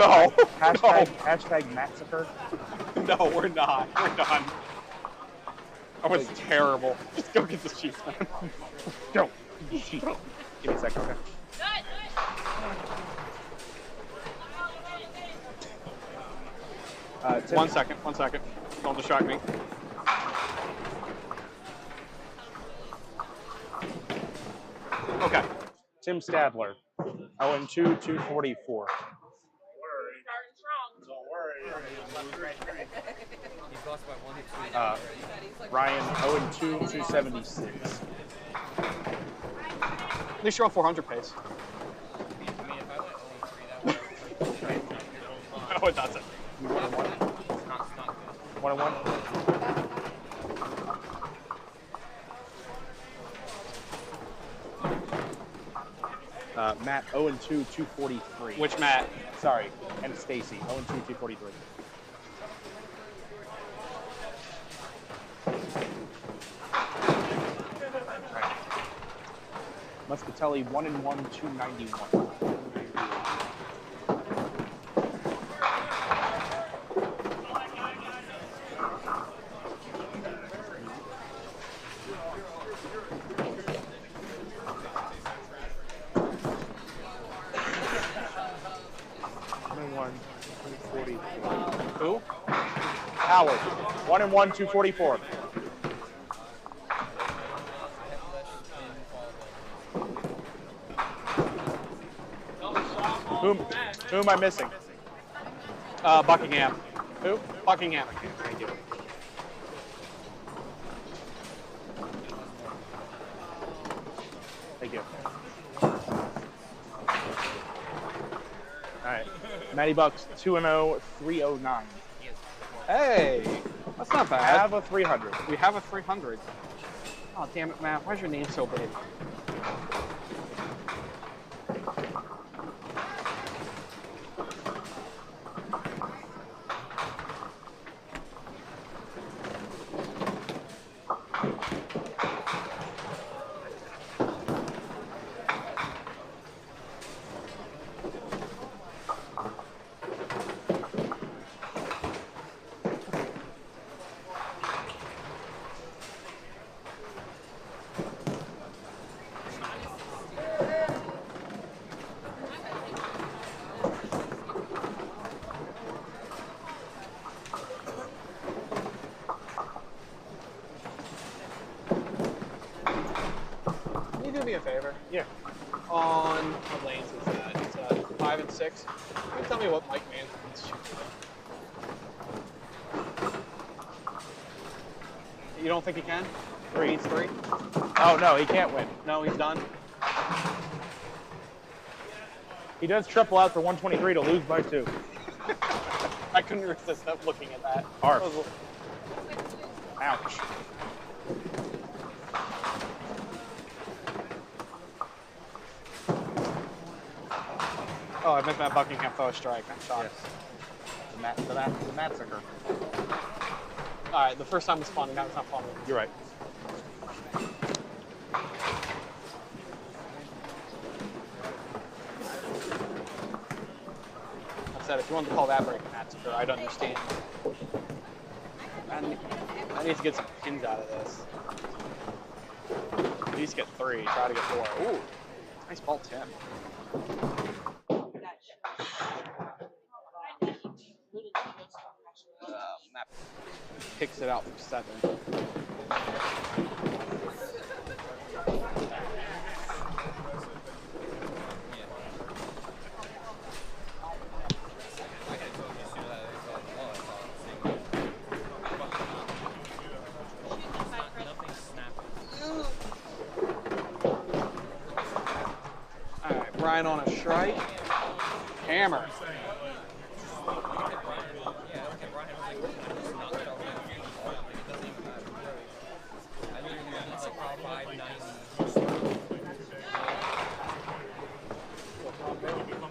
hashtag massacre? No, we're not. We're done. That was terrible. Just go get the sheets, man. Go. Give me a second, okay? Tim, 1 second. 1 second. Don't distract me. Okay. Tim Stadler. 0-2, 244. Ryan 0-2, 276. At least you're on 400 pace. No, it doesn't. 1-1. Matt 0-2, 243. Which Matt? Sorry, and Stacy 0-2, 243. Right. Muscatelli 1-1, 291. Who? Howard 1-1, 244. Who am I missing? Buckingham. Who? Buckingham. Thank you. Thank you. All right. Matty Bucks 2-0, 309. Hey, that's not I bad. have a 300. We have a 300. Oh, damn it, Matt. Why's your name so big? Can you do me a favor? Yeah. On what lanes is that? It's 5 and 6. Can you tell me what Mike Manson's shooting? You don't think he can? He needs 3? Oh, no, he can't win. No, he's done. He does triple out for 123 to lose by 2. I couldn't resist looking at that. Arf. That was- Ouch. Oh, I meant Matt Buckingham throw a strike. I'm shocked. The massacre. All right, the first time was fun. Now it's not fun. You're right. I said if you wanted to call that break a massacre, I'd understand. I need to get some pins out of this. At least get 3. Try to get 4. Ooh, nice ball, Tim. Matt picks it out for 7. All right, Brian on a strike. Hammer.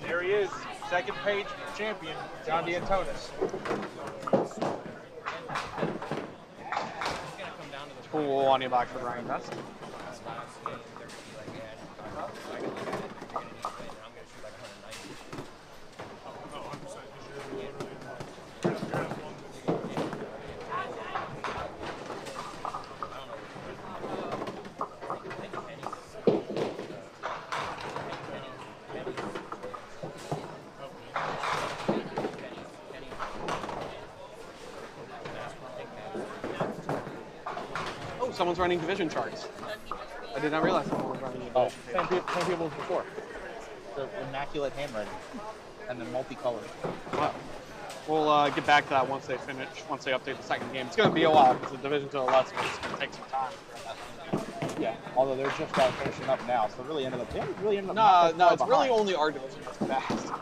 There he is, second page champion, John D'Antonis. Cool on you back for Ryan Best. Oh, someone's running division charts. I did not realize someone was running a division Same people as before. The immaculate handwriting and the multicolored. Wow. We'll get back to that once they finish, once they update the second game. It's going to be a while because the Division 2 lets me. It's going to take some time. Yeah, although they're just finishing up now, so it really ended up. They really ended up. No, not that no, far it's really behind. only our division that's fast.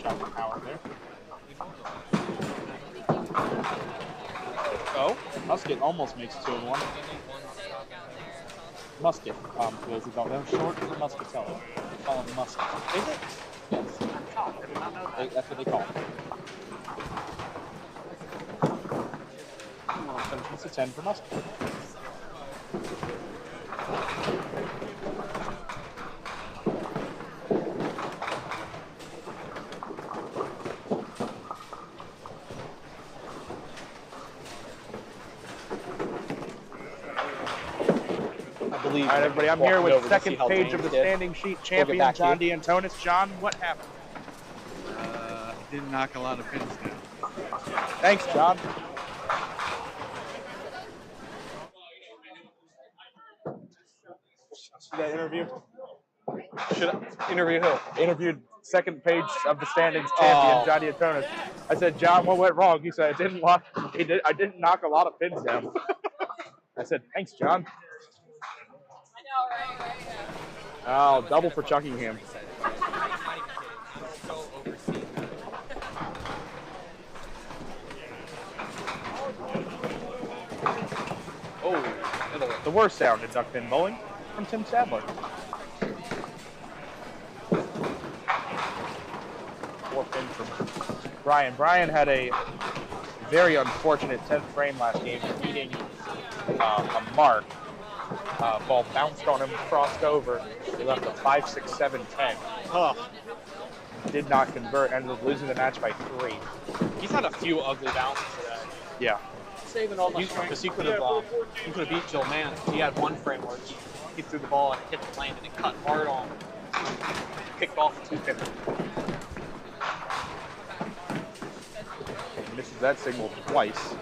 Shot with power there. Oh? Musket almost makes 2 and 1. Musket, for those who don't know, short for muscatella. They call him musket. Is it? Yes. Oh, I did not know that. That's what they call him. It's a 10 for musket. I believe. All right, everybody, I'm here with second page of the standing sheet champion, back to John you. D'Antonis. John, what happened? Didn't knock a lot of pins down. Thanks, John. See that interview? Should I interview who? Interviewed second page of the standings champion, Oh. John D'Antonis. I said, John, what went wrong? He said, I didn't knock a lot of pins down. I said, thanks, John. Oh, double for Chuckingham. Oh, The worst sound in duck pin bowling from Tim Sadler. 4 pin from Brian. Brian had a very unfortunate 10th frame last game, beating a mark. Ball bounced on him, crossed over. He left a 5, 6, 7, 10. huh. Did not convert, ended up losing the match by 3. He's had a few ugly bounces today. Yeah. Saving all the because he could have beat Joe Mann. He had one frame where he threw the ball and it hit the lane and it cut hard on. Kicked off the 2-pin. He misses that signal twice.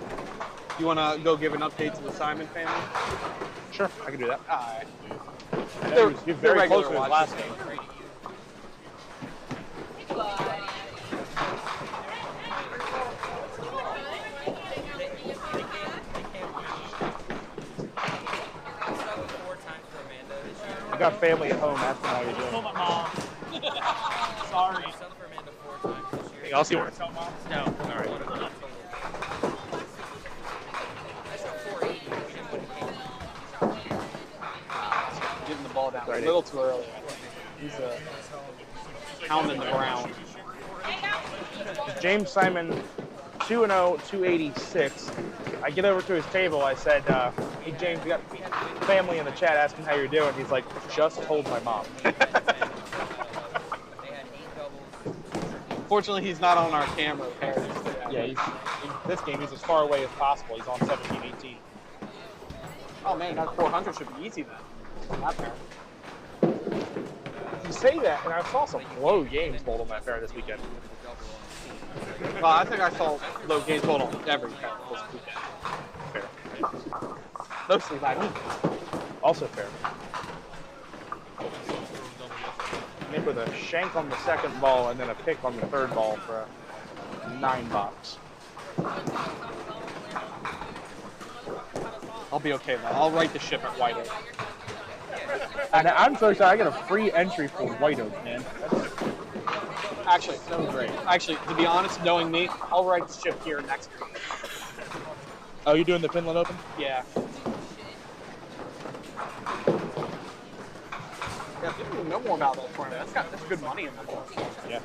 You want to go give an update to the Simon family? Sure, I can do that. All right. He was very close to his last game. I got family at home asking how you're doing. Told my mom. Sorry. Anything else you want to tell Mom? No. All right. Getting the ball down Right. a little too early. He's pounding the ground. James Simon, 2-0, 286. I get over to his table. I said, hey, James, we got family in the chat asking how you're doing. He's like, just told my mom. Fortunately, he's not on our camera. Yeah, in this game, he's as far away as possible. He's on 17-18. Oh, man, that 400 should be easy then. Not fair. You say that, and I saw some low games bowled on that fair this weekend. Well, I think I saw low games hold on every pair this weekend. Fair. Mostly by me. Also fair. Nick with a shank on the second ball and then a pick on the third ball for a 9 box. I'll be okay though. I'll right the ship at White Oak. And I'm so excited. I get a free entry for White Oak, man. Actually, so great. Actually, to be honest, knowing me, I'll right the ship here next week. Oh, you doing the Pinland Open? Yeah. Yeah, people know more about that tournament. That's good money in that tournament. Yeah.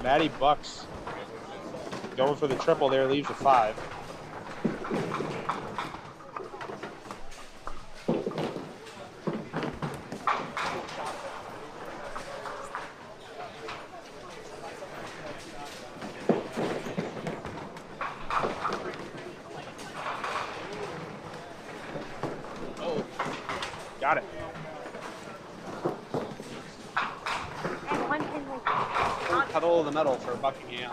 Matty Bucks going for the triple there, leaves a 5. Got it. Pedal of the metal for Buckingham.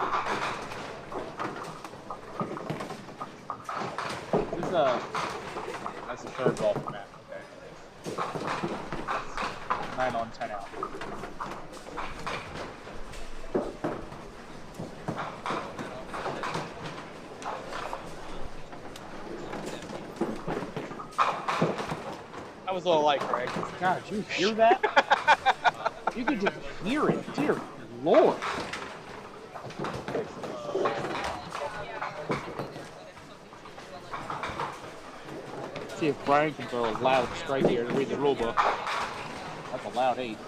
This is that's the third ball for Matt. Okay. 9 on, 10 out. That was a little light, Craig. God, did you hear that? You could just hear it. Dear Lord. See if Brian can throw a loud strike here to read the rule book. That's a loud 8.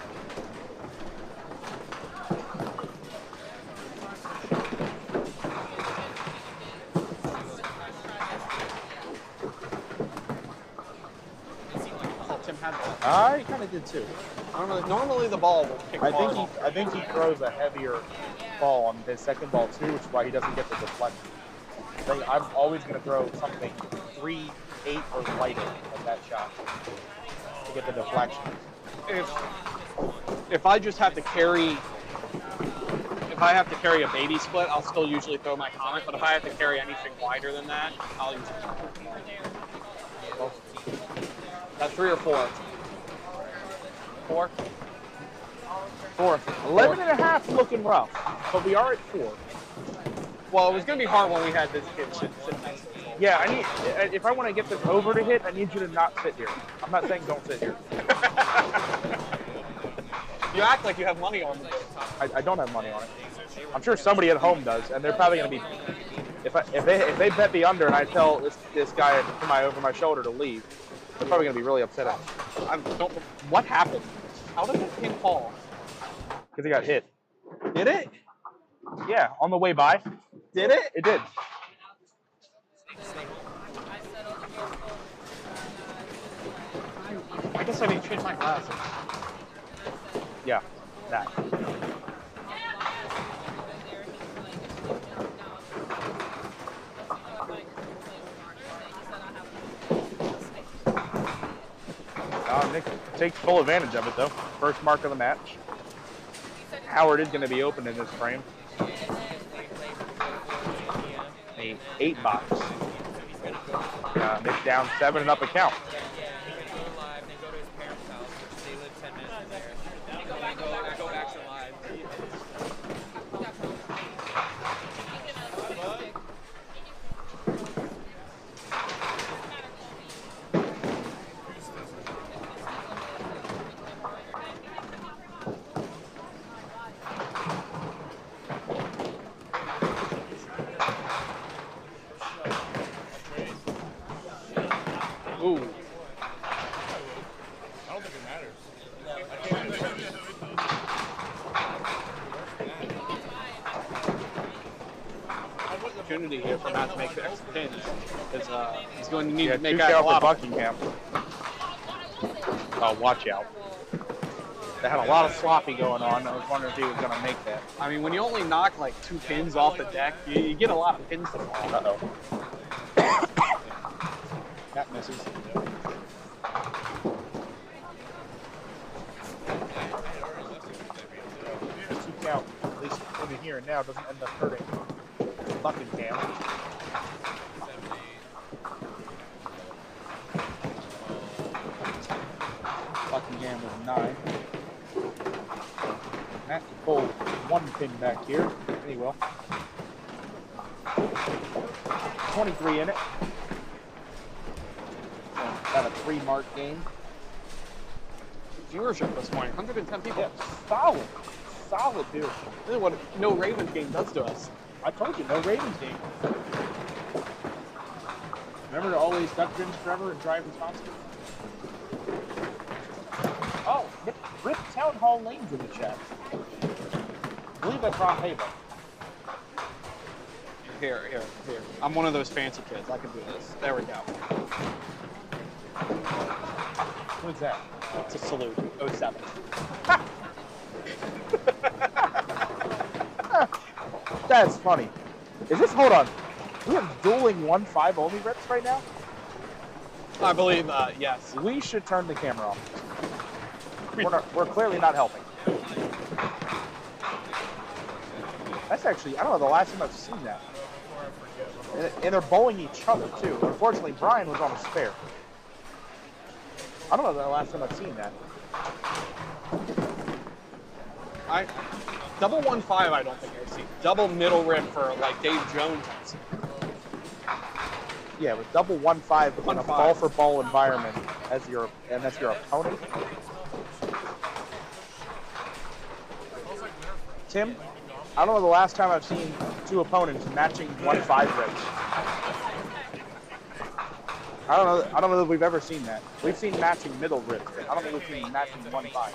Oh, Tim had that. I kind of did too. Normally the ball will kick I hard off. think he throws a heavier ball on his second ball too, which is why he doesn't get the deflection. I'm always going to throw something 3, 8 or lighter at that shot to get the deflection. If I just have to carry, if I have to carry a baby split, I'll still usually throw my Comet. But if I have to carry anything wider than that, I'll use it. That 3 or 4? 4? 4. 11 and a half looking rough, but we are at 4. Well, it was gonna be hard when we had this kid sit next to us. Yeah, I need. If I want to get this over to hit, I need you to not sit here. I'm not saying don't sit here. You act like you have money on me. I don't have money on it. I'm sure somebody at home does, and they're probably gonna be. If they bet the under and I tell this guy over my shoulder to leave, they're probably gonna be really upset at me. What happened? How did that pin fall? Because he got hit. Did it? Yeah, on the way by. Did it? It did. I guess I need to change my glasses. Yeah, that. Nick takes full advantage of it, though. First mark of the match. Howard is going to be open in this frame. A 8 box. Nick down 7 and up a count. Ooh. I don't think it matters. Opportunity here for Matt to make the extra pins. He's going to need to make two out a count lot for of Buckingham. Oh, watch out. They had a lot of sloppy going on. I was wondering if he was going to make that. I mean, when you only knock like 2 pins off the deck, you get a lot of pins to fall. Uh-oh. That misses. The 2 count, at least in the here and now, doesn't end up hurting Buckingham. Buckingham with 9. Matt can pull 1 pin back here. And he will. 23 in it. About a 3-mark game. Viewership this morning, 110 people. Yeah, solid. Solid viewership. This is what no Ravens game does to us. I told you, no Ravens game. Remember to always duck grins forever and drive responsibly? Oh, Rip Town Hall Lane's in the chat. I believe that's Ron Halo. Here. I'm one of those fancy kids. I can do this. There we go. What's that? It's a salute. 07. That's funny. Is this, hold on. We have dueling 1-5 only reps right now? I believe, yes. We should turn the camera off. We're clearly not helping. That's actually, I don't know the last time I've seen that. And they're bowling each other, too. Unfortunately, Brian was on a spare. I don't know the last time I've seen that. Double 1-5, I don't think I've seen. Double middle rib for like Dave Jones. Yeah, with double 1-5 in a ball for ball environment as your opponent. Tim, I don't know the last time I've seen 2 opponents matching 1-5 ribs. I don't know that we've ever seen that. We've seen matching middle ribs, but I don't think we've seen matching 1-5.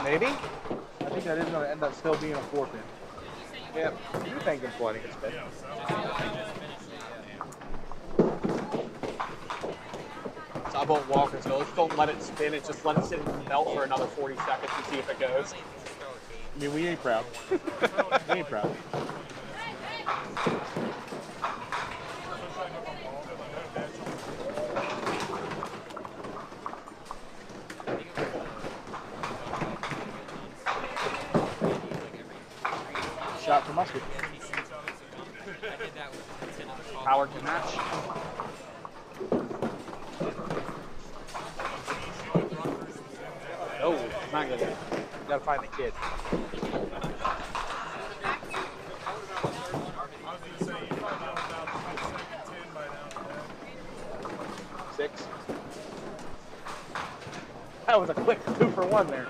Maybe? I think that is going to end up still being a 4-pin. Yep. You think it's flooding a spin. So I bought Walker's Village. Don't let it spin it. Just let it sit in the belt for another 40 seconds and see if it goes. I mean, we ain't proud. We ain't proud. Shot for Musket. Howard can match. Oh, not good. You gotta find the kid. I was gonna say, you probably know about 10 by now. 6. That was a quick 2 for 1 there.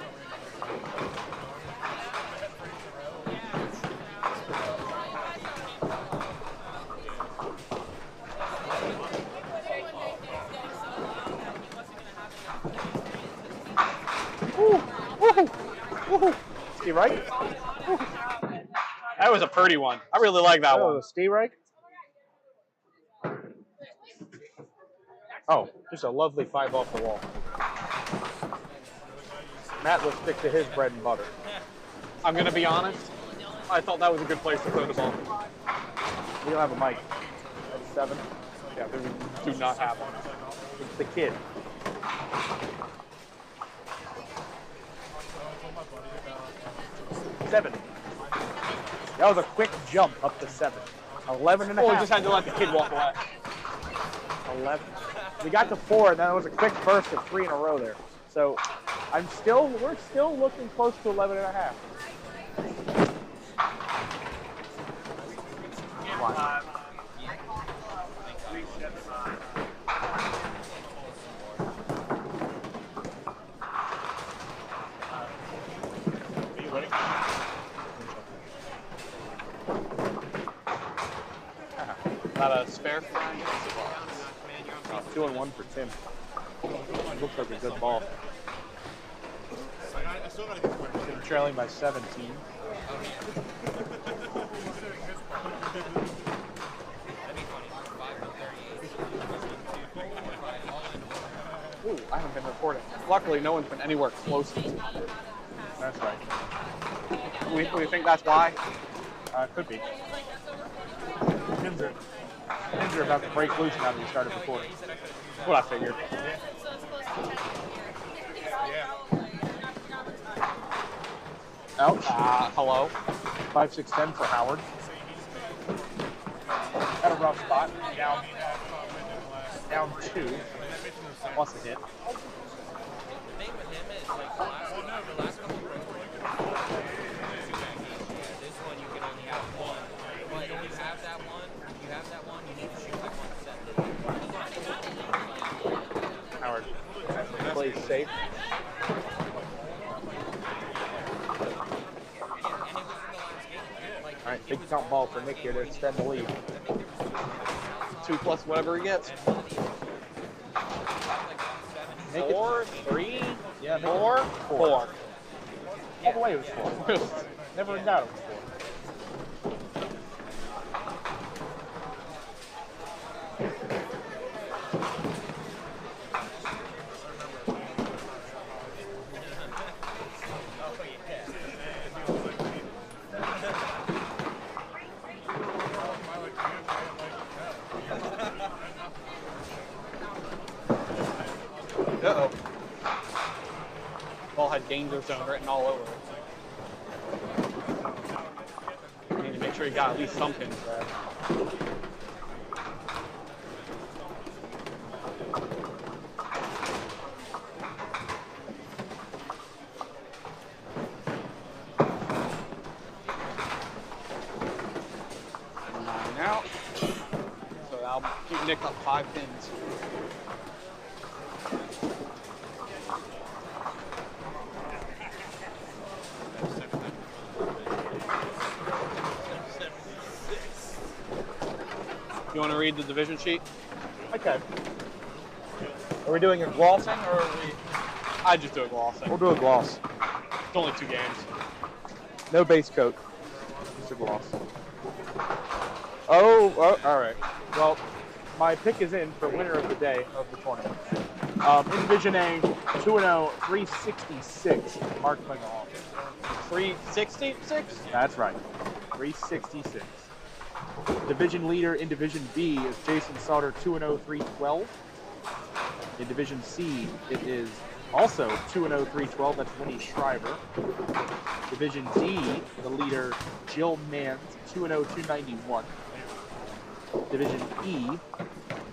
Steve Reich? That was a pretty one. I really like that one. Steve Reich? Oh, just a lovely 5 off the wall. Matt will stick to his bread and butter. I'm gonna be honest. I thought that was a good place to throw the ball. We don't have a mic. That's 7. Yeah, we do not have one. It's the kid. Seven. That was a quick jump up to 7. 11 and a Oh, we half. just had to let the kid walk away. 11. We got to 4, and then it was a quick burst of 3 in a row there. So we're still looking close to 11 and a half. Not a spare friend. 2 and 1 for Tim. Looks like a good ball. Tim trailing by 17. Ooh, I haven't been recording. Luckily, no one's been anywhere close to me. That's right. We think that's why? Could be. Pins are about to break loose now that we started recording. That's what I figured. Ouch. Hello? 5, 6, 10 for Howard. At a rough spot. Down 2. Plus a hit. Howard plays safe. All right, big count ball for Nick here to extend the lead. 2 plus whatever he gets. 4, 3, Yeah, 4, 4. All the way it was 4. Never in doubt it was 4. Uh-oh. Ball had danger zone written all over it. Need to make sure he got at least some pins there. Nine out. So that'll keep Nick up 5 pins. You want to read the division sheet? Okay. Are we doing a glossing or are we? I just do a glossing. We'll do a gloss. It's only 2 games. No base coat. Just a gloss. Oh, all right. Well, my pick is in for winner of the day of the tournament. In Division A, 2-0, 366, Mark Klingelhoff. 366? That's right, 366. Division leader in Division B is Jason Sauter, 2-0, 312. In Division C, it is also 2-0, 312. That's Winnie Shriver. Division D, the leader, Jill Mans, 2-0, 291. Division E,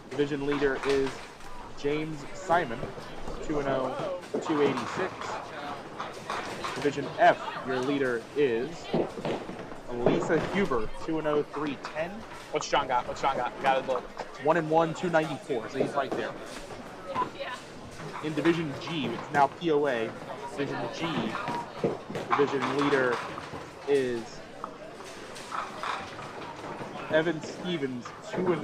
division leader is James Simon, 2-0, 286. Division F, your leader is Elisa Huber, 2-0, 310. What's Sean got? What's Sean got? Got it, look. 1-1, 294. So he's right there. In Division G, it's now POA. Division G, division leader is Evan Stevens, 2-0,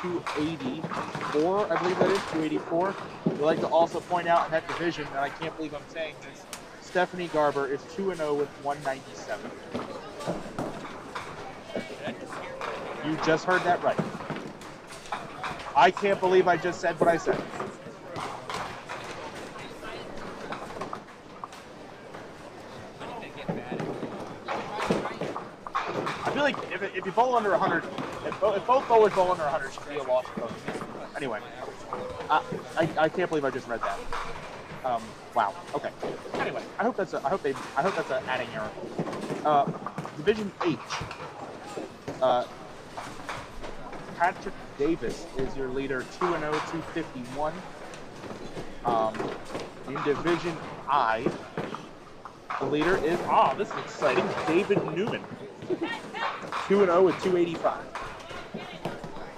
284. I believe that is 284. We'd like to also point out in that division, and I can't believe I'm saying this, Stephanie Garber is 2-0 with 197. You just heard that right. I can't believe I just said what I said. I feel like if you bowl under 100, if both bowlers bowl under 100, it should be a loss. Anyway, I can't believe I just read that. Wow. Okay. Anyway, I hope that's an adding error. Division H. Patrick Davis is your leader, 2-0, 251. In Division I, the leader is, this is exciting, David Newman, 2-0 with 285.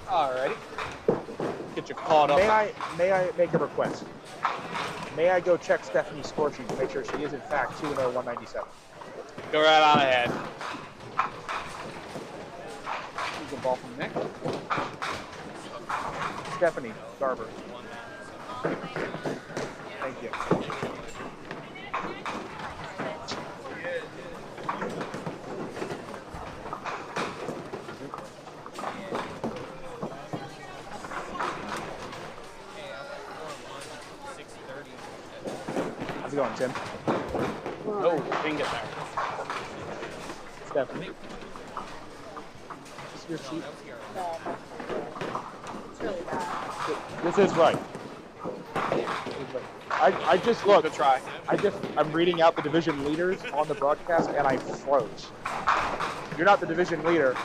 Alrighty. Get you caught up. May I make a request? May I go check Stephanie's score sheet to make sure she is in fact 2-0, 197? Go right on ahead. Here's the ball from Nick. Stephanie Garber. Thank you. How's it going, Tim? Oh, didn't get there. Stephanie. Is this your sheet? It's really bad. This is right. I just look. Good try. I'm reading out the division leaders on the broadcast, and I froze. You're not the division leader,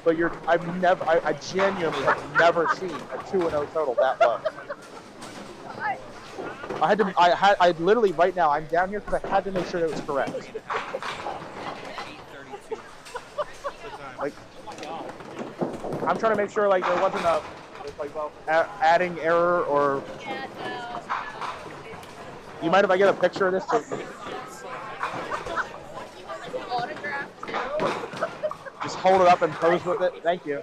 but I genuinely have never seen a 2-0 total that low. I literally right now, I'm down here because I had to make sure that it was correct. Like, I'm trying to make sure like there wasn't adding error or. You mind if I get a picture of this? Autograph too. Just hold it up and pose with it. Thank you.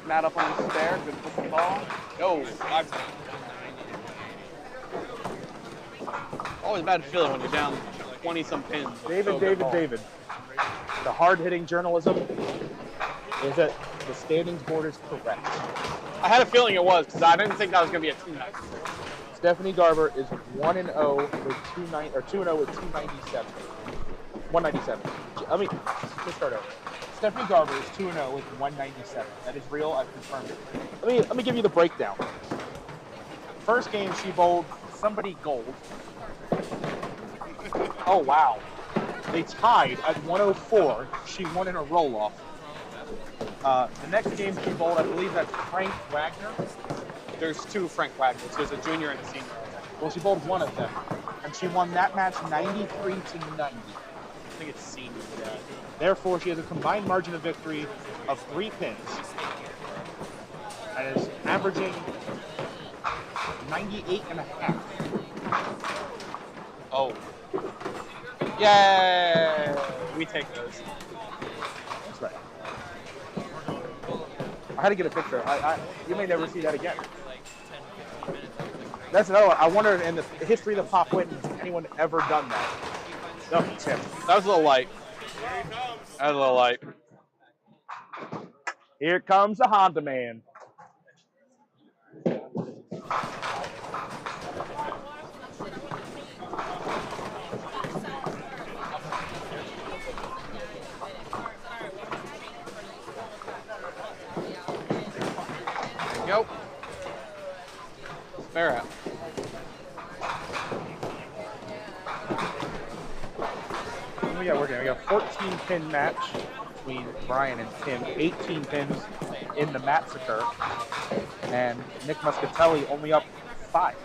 Matt up on the spare. Good for the ball. No, always a bad feeling when you're down 20-some pins. David. The hard-hitting journalism is that the standings board is correct. I had a feeling it was because I didn't think that was going to be a 2-9. Stephanie Garber is 1-0 with 2-0 with 297. 197. Let's start over. Stephanie Garber is 2-0 with 197. That is real. I've confirmed it. Let me give you the breakdown. First game, she bowled somebody gold. Oh wow. They tied at 104. She won in a roll-off. The next game she bowled, I believe that's Frank Wagner. There's two Frank Wagners. There's a junior and a senior. Well, she bowled one of them, and she won that match 93-90. I think it's senior. Yeah. Therefore, she has a combined margin of victory of 3 pins, and is averaging 98.5. Oh. Yay! We take those. That's right. I had to get a picture. You may never see that again. That's another one. I wonder in the history of the Pop Whitten, has anyone ever done that? No, Tim. That was a little light. That was a little light. Here comes the Honda man. Go. Spare out. What do we got working? We got a 14-pin match between Brian and Tim. 18 pins in the massacre. And Nick Muscatelli only up 5.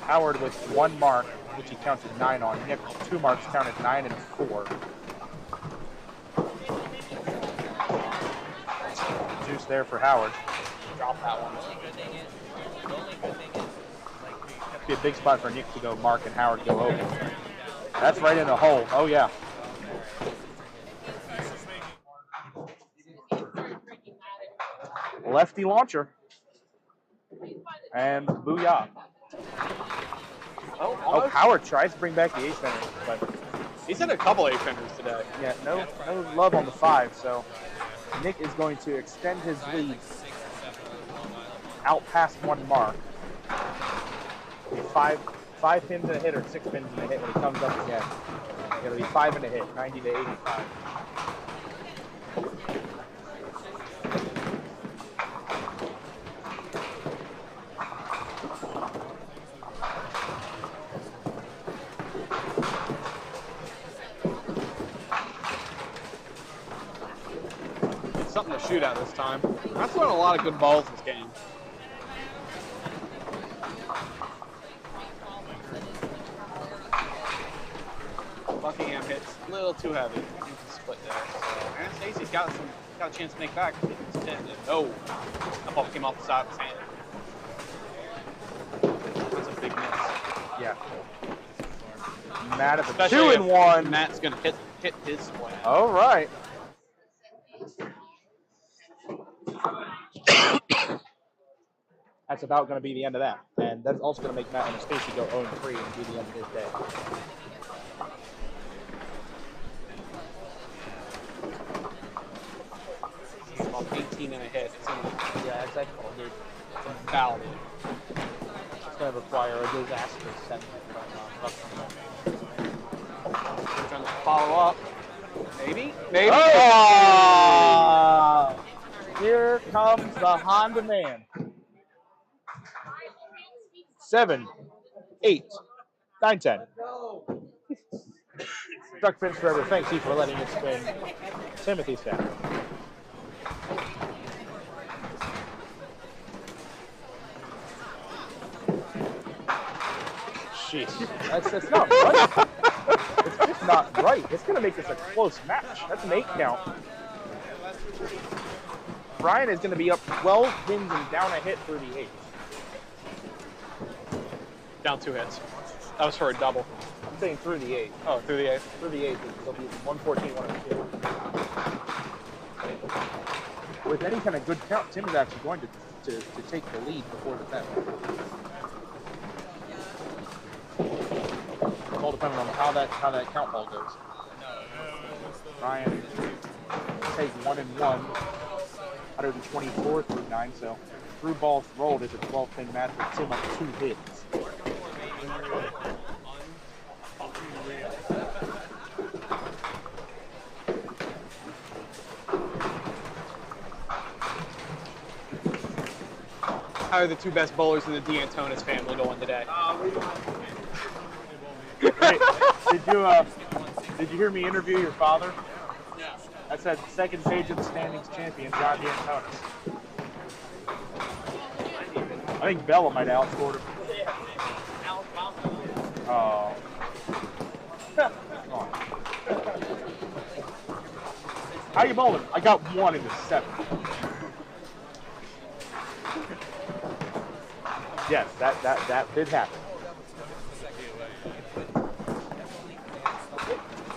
Howard with 1 mark, which he counted 9 on. Nick with 2 marks, counted 9 and 4. Juice there for Howard. Drop that one. Be a big spot for Nick to go mark and Howard go over. That's right in the hole. Oh yeah. Lefty launcher. And booyah. Oh, Howard tries to bring back the 8-fender, but he's had a couple 8-fenders today. yeah, no love on the 5, so Nick is going to extend his lead out past 1 mark. Five pins in a hit or 6 pins in a hit when he comes up again. It'll be 5 in a hit, 90 to 85. Something to shoot at this time. That's throwing a lot of good balls this game. Buckingham hits a little too heavy. I think he split there. So, and Stacy's got a chance to make back. Oh, that ball came off the side of his hand. That's a big miss. Yeah. Matt at the Especially 2-1. if Matt's gonna hit his split. All right. That's about going to be the end of that. And that's also going to make Matt and Stacy go 0-3 and be the end of his day. It's about 18 and a hit. Yeah, exactly. It's about it. It's going to require a disastrous sentiment Trying to follow up. Maybe? Maybe? Oh! Here comes the Honda man. 7, 8, 9, 10. Duck Prince Forever, thanks you for letting it spin. Timothy Staff. Jeez, that's not right. It's just not right. It's going to make this a close match. That's an 8 count. Brian is going to be up 12 pins and down a hit through the 8th. Down 2 hits. That was for a double. I'm saying through the 8th. Oh, through the 8th. Through the 8th, it'll be 114, 102. With any kind of good count, Tim is actually going to take the lead before the 10th. All depending on how that count ball goes. Brian takes 1 and 1, 124 through 9, so through balls rolled is a 12-pin match with Tim up 2 hits. How are the 2 best bowlers in the D'Antonis family going today? Hey, did you hear me interview your father? Yeah. That said, second page of the standings champion, John D'Antonis. I think Bella might have outscored him. Oh. Come on. How you bowling? I got 1 in the 7th. Yes, that did happen.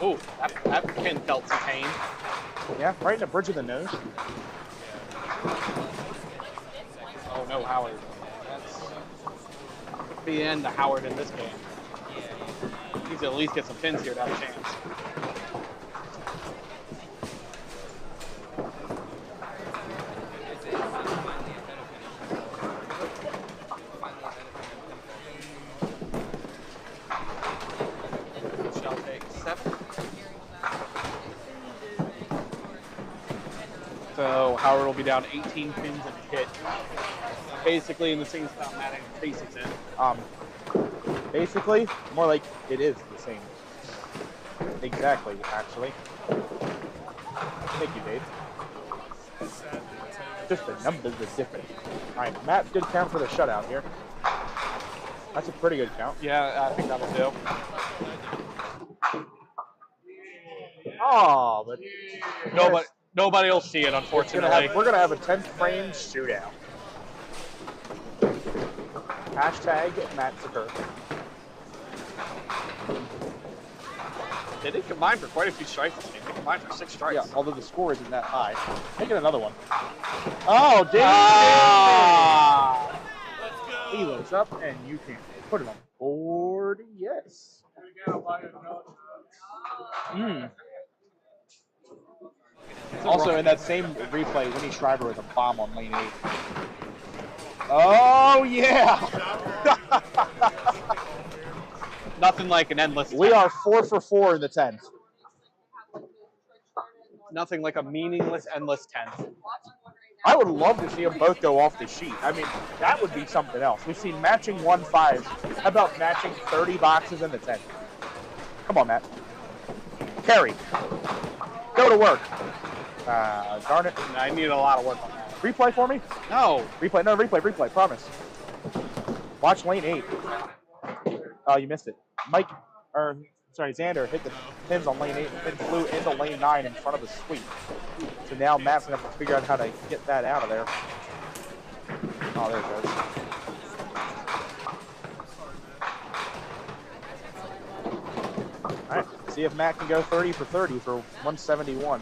Oh, that pin felt some pain. Yeah, right in the bridge of the nose. Oh no, Howard. That's the end to Howard in this game. He needs to at least get some pins here to have a chance. Shall take 7. So Howard will be down 18 pins and a hit. Basically in the same spot Matt and Stacy's in. Basically, more like it is the same. Exactly, actually. Thank you, Dave. Just the numbers are different. All right, Matt, good count for the shutout here. That's a pretty good count. Yeah, I think that'll do. Oh, but Nobody will see it, unfortunately. we're gonna have a 10th frame shootout. Hashtag Massacre. They did combine for quite a few strikes this game. They combined for 6 strikes. Yeah, although the score isn't that high. Taking another one. Oh, dang! Ah! He looks up, and you can put it on board. Yes. Also, in that same replay, Winnie Schreiber with a bomb on lane 8. Oh, yeah! Nothing like an endless 10th. We are 4 for 4 in the 10th. Nothing like a meaningless endless 10th. I would love to see them both go off the sheet. I mean, that would be something else. We've seen matching 1-5s. How about matching 30 boxes in the 10th? Come on, Matt. Carry. Go to work. Darn it. I need a lot of work on that. Replay for me? No. Replay, no, replay, promise. Watch lane 8. Oh, you missed it. Xander hit the pins on lane 8 and then flew into lane 9 in front of the sweep. So now Matt's going to have to figure out how to get that out of there. Oh, there it goes. All right, see if Matt can go 30 for 30 for 171.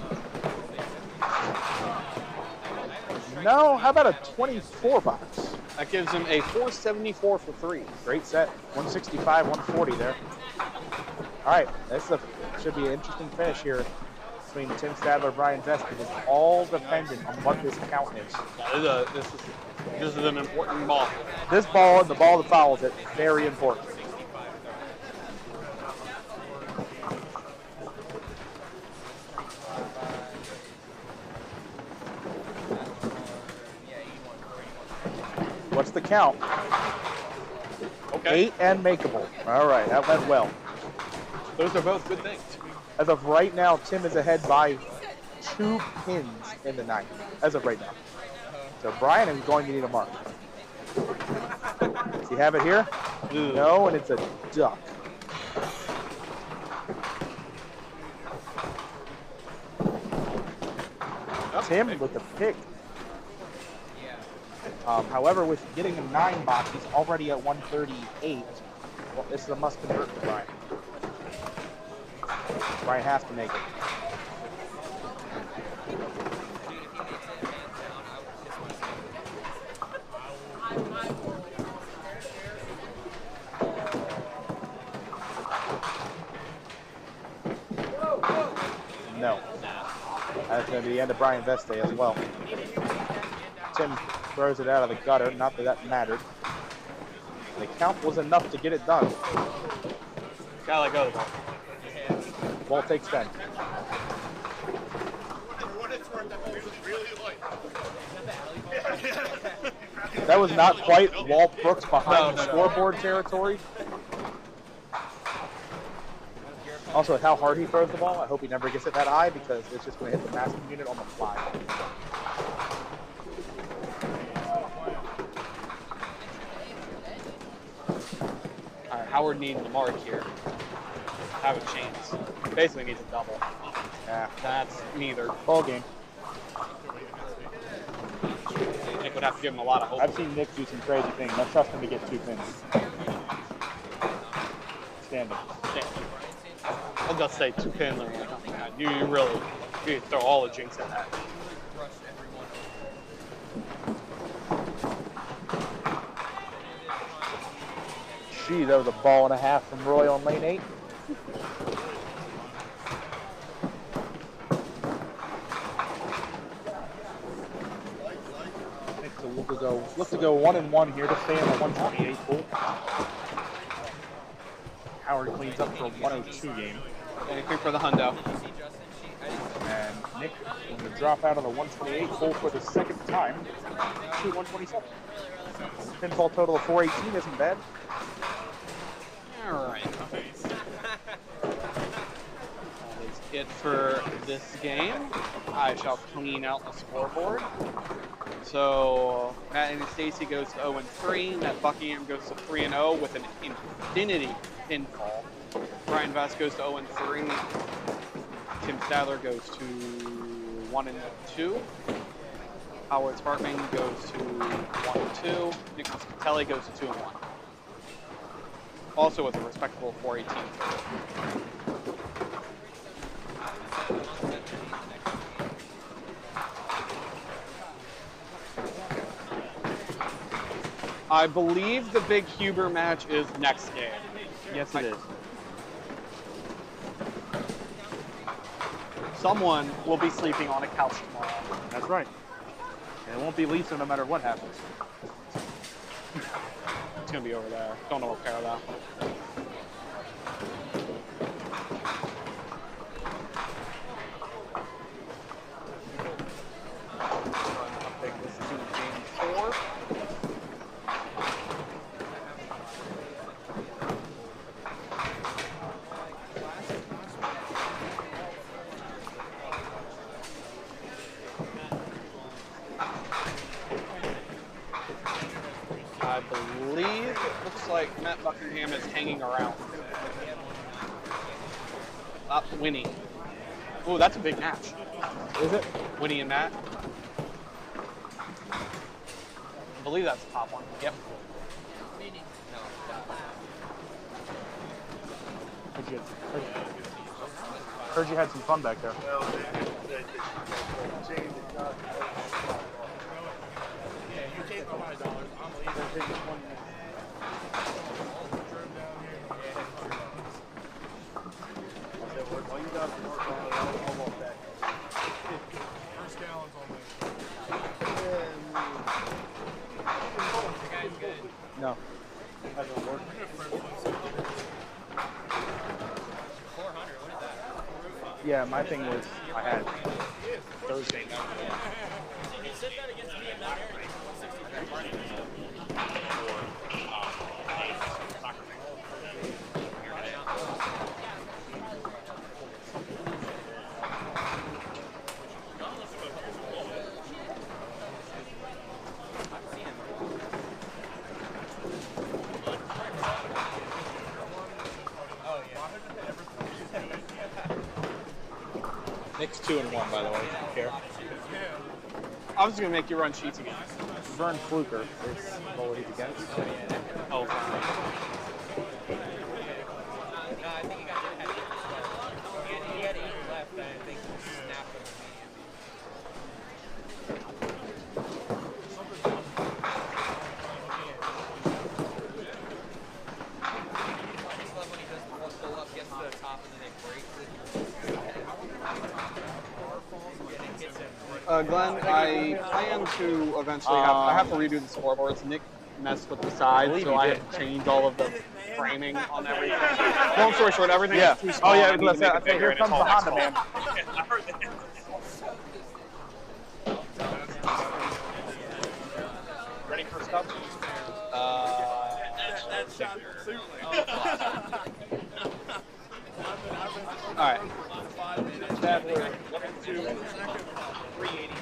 No, how about a 24 box? That gives him a 474 for 3. Great set. 165, 140 there. All right, should be an interesting finish here between Tim Stadler and Brian Vest. It's all dependent on what this count is. Yeah, this is an important ball. This ball and the ball that follows it, very important. What's the count? Okay. 8 and makeable. All right, that went well. Those are both good things. As of right now, Tim is ahead by 2 pins in the 9th. As of right now. So Brian is going to need a mark. Does he have it here? No, and it's a duck. Tim with the pick. However, with getting a 9 box, he's already at 138. Well, this is a must convert for Brian. Brian has to make it. No. That's going to be the end of Brian Vest Day as well. Tim throws it out of the gutter. Not that that mattered. The count was enough to get it done. Gotta let go of the ball. Ball takes 10. That was not quite Walt Brooks behind the scoreboard territory. Also, with how hard he throws the ball, I hope he never gets it that high because it's just going to hit the masking unit on the fly. All right, Howard needs the mark here. Have a chance. Basically needs a double. Yeah. That's neither. Ball game. Nick would have to give him a lot of hope. I've seen Nick do some crazy things. I trust him to get 2 pins. Standing. I'll just say 2 pins. You really throw all the jinx at that. Gee, that was a ball and a half from Roy on lane 8. Look to go 1-1 here to stay in the 128 pool. Howard cleans up for a 102 game. Anything for the hundo. And Nick is going to drop out of the 128 pool for the second time to 127. Pinfall total of 418 isn't bad. All right. All these it for this game. I shall clean out the scoreboard. So Matt and Stacy goes to 0-3. Matt Buckingham goes to 3-0 with an infinity pinfall. Brian Vest goes to 0-3. Tim Stadler goes to 1-2. Howard Sparkman goes to 1-2. Nicholas Catelli goes to 2-1. Also with a respectable 418. I believe the big Huber match is next game. Yes, it is. Someone will be sleeping on a couch tomorrow. That's right. And it won't be Lisa no matter what happens. It's gonna be over there. Don't know repair that. This is in game 4. I believe it looks like Matt Buckingham is hanging around. Winnie. Ooh, that's a big match. Is it? Winnie and Matt. I believe that's the top one. Yep. Heard you had some fun back there. No. Yeah, my thing was I had Thursday night. Nick's 2-1, by the way. If you care. I was gonna make you run sheets again. Vern Fluker is what he's against. Oh, fine. He had 8 left, and I think he snapped him Glenn, I plan to eventually I have to redo the scoreboards. Nick messed with the sides, so I had to change all of the framing on everything. Long story short, everything is too small. Oh yeah, I need to make it bigger, here and it's comes the all next Honda man. Ready for stuff? All right. That we're 2, 382.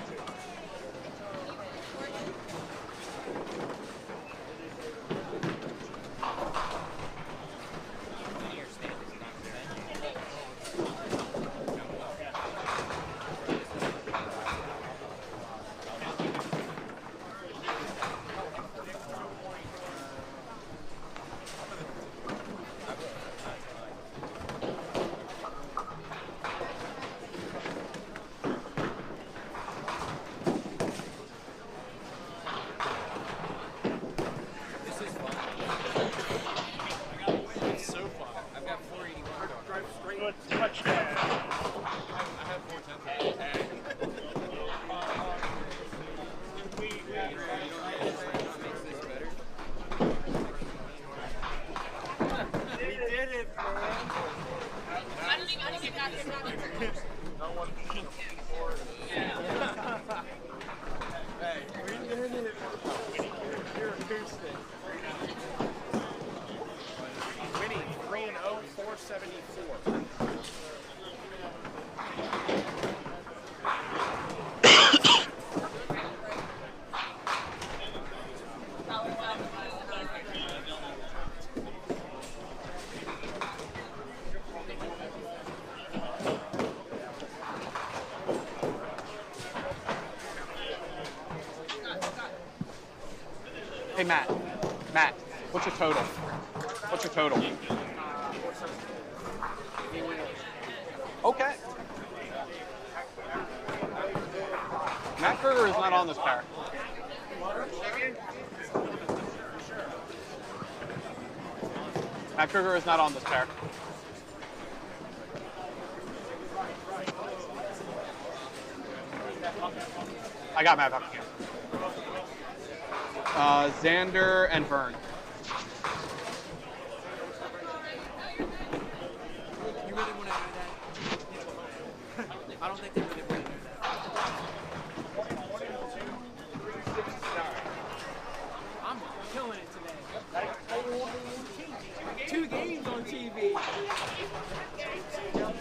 Hey, Matt. Matt, what's your total? What's your total? Okay. Matt Kruger is not on this pair. Matt Kruger is not on this pair. I got Matt Buckingham. Xander and Vern. You really want to do that? I don't think they really want to do that. I'm killing it today. 2 games on TV. Yeah,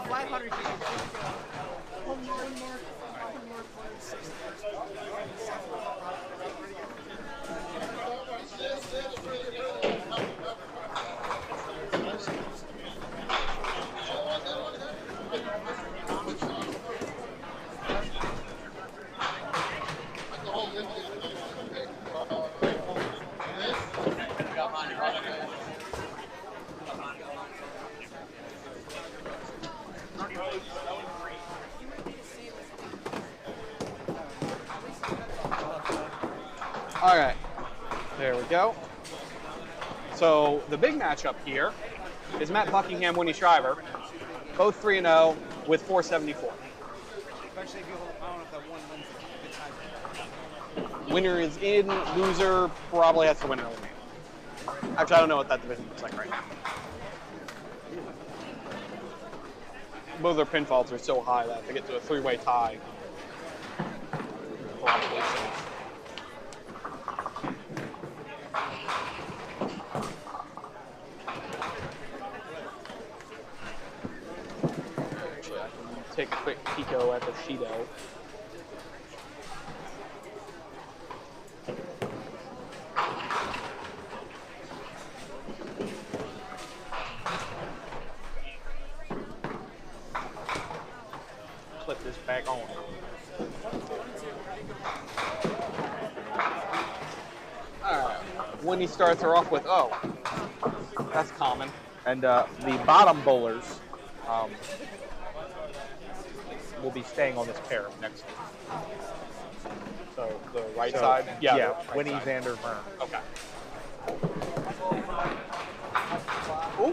500 games. All right, there we go. So the big matchup here is Matt Buckingham, Winnie Shriver, both 3-0 with 474. Especially if you hold on if that one wins the tiebreaker. Winner is in, loser probably has to win another game. Actually, I don't know what that division looks like right now. Both their pinfalls are so high that if they get to a 3-way tie, probably safe. Take a quick peeko at the Shido. Clip this back on. Alright. When he starts her off with O. That's common. And the bottom bowlers will be staying on this pair next week. So the right side? Yeah, right Winnie, side. Xander, Vern. Okay.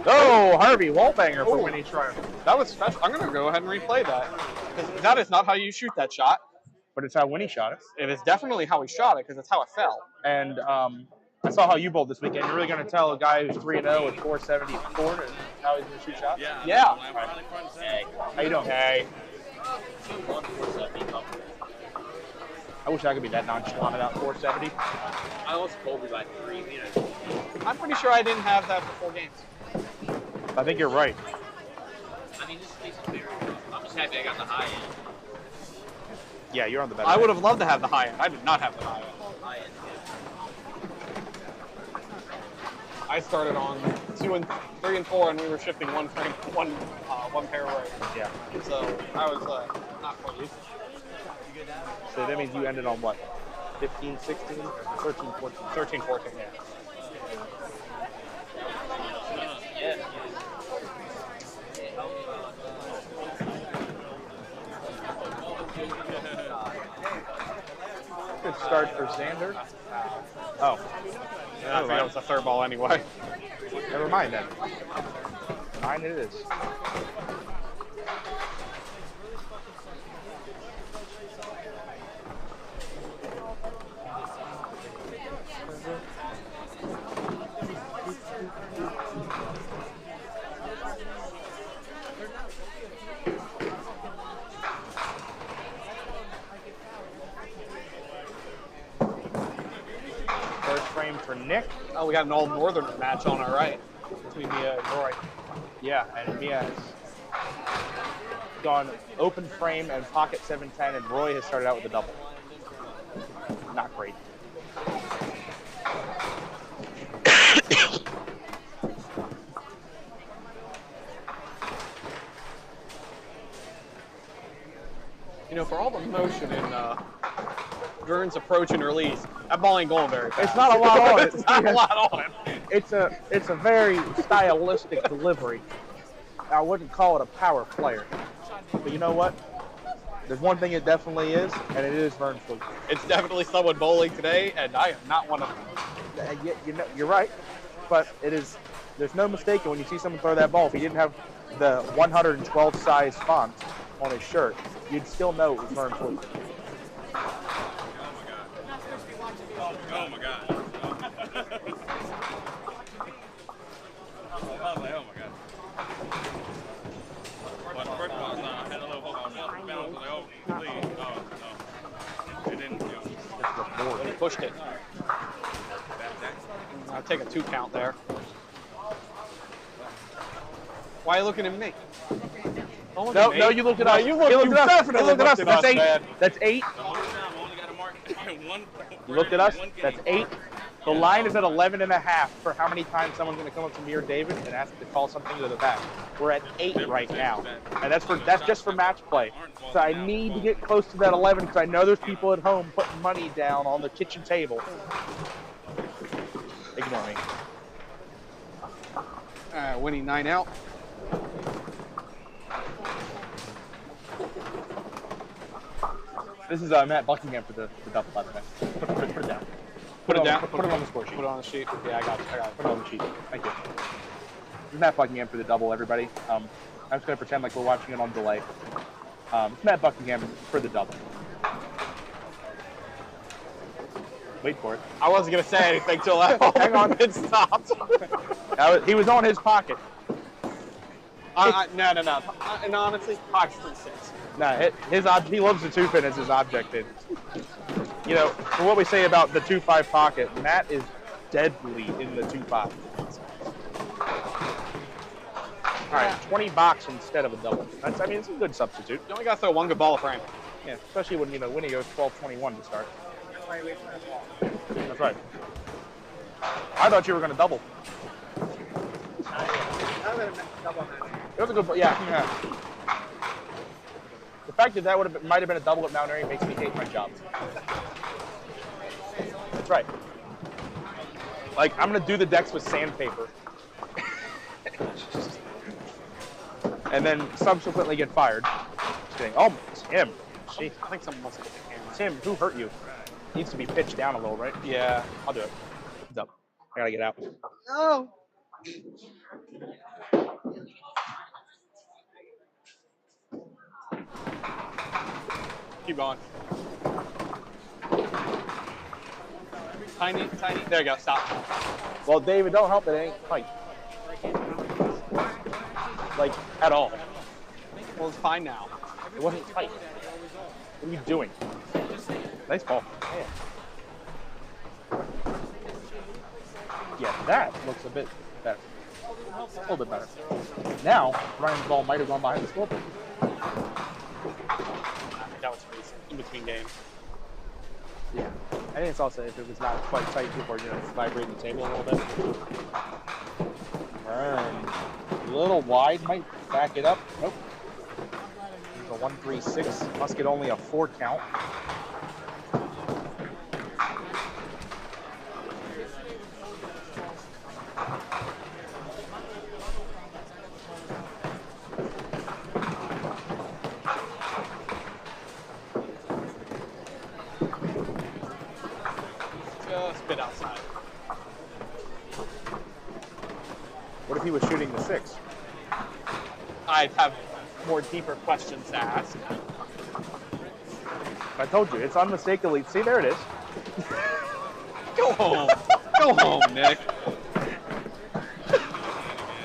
Oh, Harvey, wallbanger for Ooh. Winnie Shriver. That was special. I'm going to go ahead and replay that. 'Cause that is not how you shoot that shot. But it's how Winnie shot it. It is definitely how he shot it because it's how it fell. And I saw how you bowled this weekend. You're really going to tell a guy who's 3-0 with 474 and how he's going to shoot shots? Yeah. How you doing? Hey. I wish I could be that nonchalant about 470. I almost told me like 3, you know. I'm pretty sure I didn't have that before games. I think you're right. I mean, this is very I'm just happy I got the high end. Yeah, you're on the better I end. would have loved to have the high end. I did not have the high end. High end, I started on 2 and 3 and 4, and we were shifting one frame, one pair away. Yeah. So I was not pleased. So that means you ended on what? 15, 16, 13, 14. 13, 14, yeah. Good start for Xander. Oh, I think that was the third ball anyway. never mind then. 9 it is. First frame for Nick. Oh, we got an old Northern match on our right between Mia and Roy. Yeah, and Mia has gone open frame and pocket 710, and Roy has started out with a double. Not great. You know, for all the motion in Gurn's approach and release. That ball ain't going very fast. It's not a lot on it. It's not a lot on it. It's a very stylistic delivery. I wouldn't call it a power player. But you know what? There's one thing it definitely is, and it is Vern Fleet. It's definitely someone bowling today, and I am not one of them. You're right, but it is. There's no mistaking when you see someone throw that ball. If he didn't have the 112 size font on his shirt, you'd still know it was Vern Fleet. Oh my god. I was like, oh my god. But the first one, I had a little hope I was balance. I was like, oh, please. Oh, no. It didn't, He pushed it. I'll take a 2 count there. Why are you looking at me? No, you looked at us. You definitely looked at us. That's 8. man. That's 8. The whole time I only got a mark one. You looked at us. One game. That's 8. The line is at 11.5 for how many times someone's going to come up to me or David and ask to call something to the back. We're at 8 right now, and that's just for match play. So I need to get close to that 11 because I know there's people at home putting money down on the kitchen table. Ignore me. Winning 9 out. This is Matt Buckingham for the double, by the way. Put it down. Put it down. Put it on the score sheet. Put it on the sheet. Yeah, I got it. Put it on the sheet. Thank you. This is Matt Buckingham for the double, everybody. I'm just going to pretend like we're watching it on delay. It's Matt Buckingham for the double. Wait for it. I wasn't going to say anything till hang on. It stopped. He was on his pocket. No. And honestly, pocket's 3-6. Nah, he loves the 2-pin as his object in. You know, for what we say about the 2-5 pocket, Matt is deadly in the 2-5. All right, 20 box instead of a double. It's a good substitute. You only got to throw one good ball of frame. Yeah, especially when Winnie goes 12-21 to start. That's right. I thought you were going to double. It was a good, yeah. The fact that might have been a double at Mount Airy makes me hate my job. That's right. Like, I'm gonna do the decks with sandpaper, and then subsequently get fired. Just kidding. Oh, Tim. Jeez, I think someone wants to get the camera. Tim, who hurt you? Needs to be pitched down a little, right? Yeah. I'll do it. It's up. I gotta get out. No. Keep going. Tiny. There you go. Stop. Well, David, don't help it. It ain't tight. Like, at all. Well, it's fine now. It wasn't tight. What are you doing? Nice ball. Yeah, that looks a bit better. A little bit better. Now, Ryan's ball might have gone behind the scoreboard. That was recent. In between games. Yeah. I think it's also if it was not quite tight before, it's vibrating the table a little bit. A little wide, might back it up. Nope. It's a 1-3-6. Must get only a 4 count. Just bit outside. What if he was shooting the 6? I'd have more deeper questions to ask. I told you, it's unmistakably. See, there it is. Go home. Go home, Nick.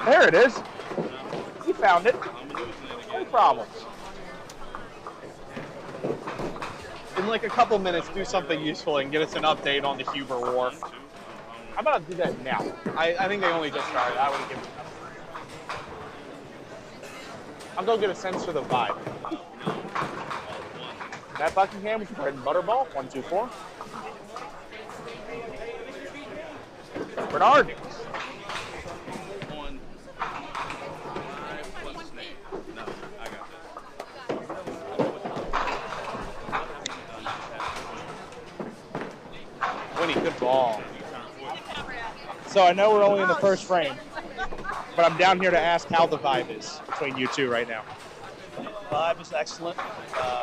There it is. You found it. No problems. In like a couple minutes, do something useful and get us an update on the Huber War. How about I do that now? I think they only just started. I would have given them. I'll go get a sense for the vibe. Matt Buckingham with bread and butter ball. 1-2-4. Bernard. So I know we're only in the first frame, but I'm down here to ask how the vibe is between you two right now. Vibe is excellent.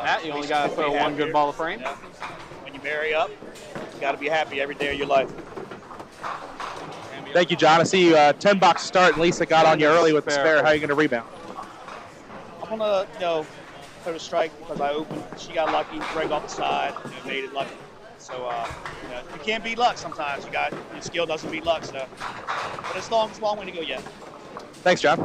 Matt, you only got to couldn't be throw one good happier. ball of frame. Yeah. When you marry up, you got to be happy every day of your life. Thank you, John. I see you 10 box start, and Lisa got on you early with the spare. How are you going to rebound? I'm gonna, put a strike because I opened. She got lucky, break off the side, made it lucky. So you can't beat luck sometimes. Your skill doesn't beat luck. So, but it's a long way to go yet. Thanks, John.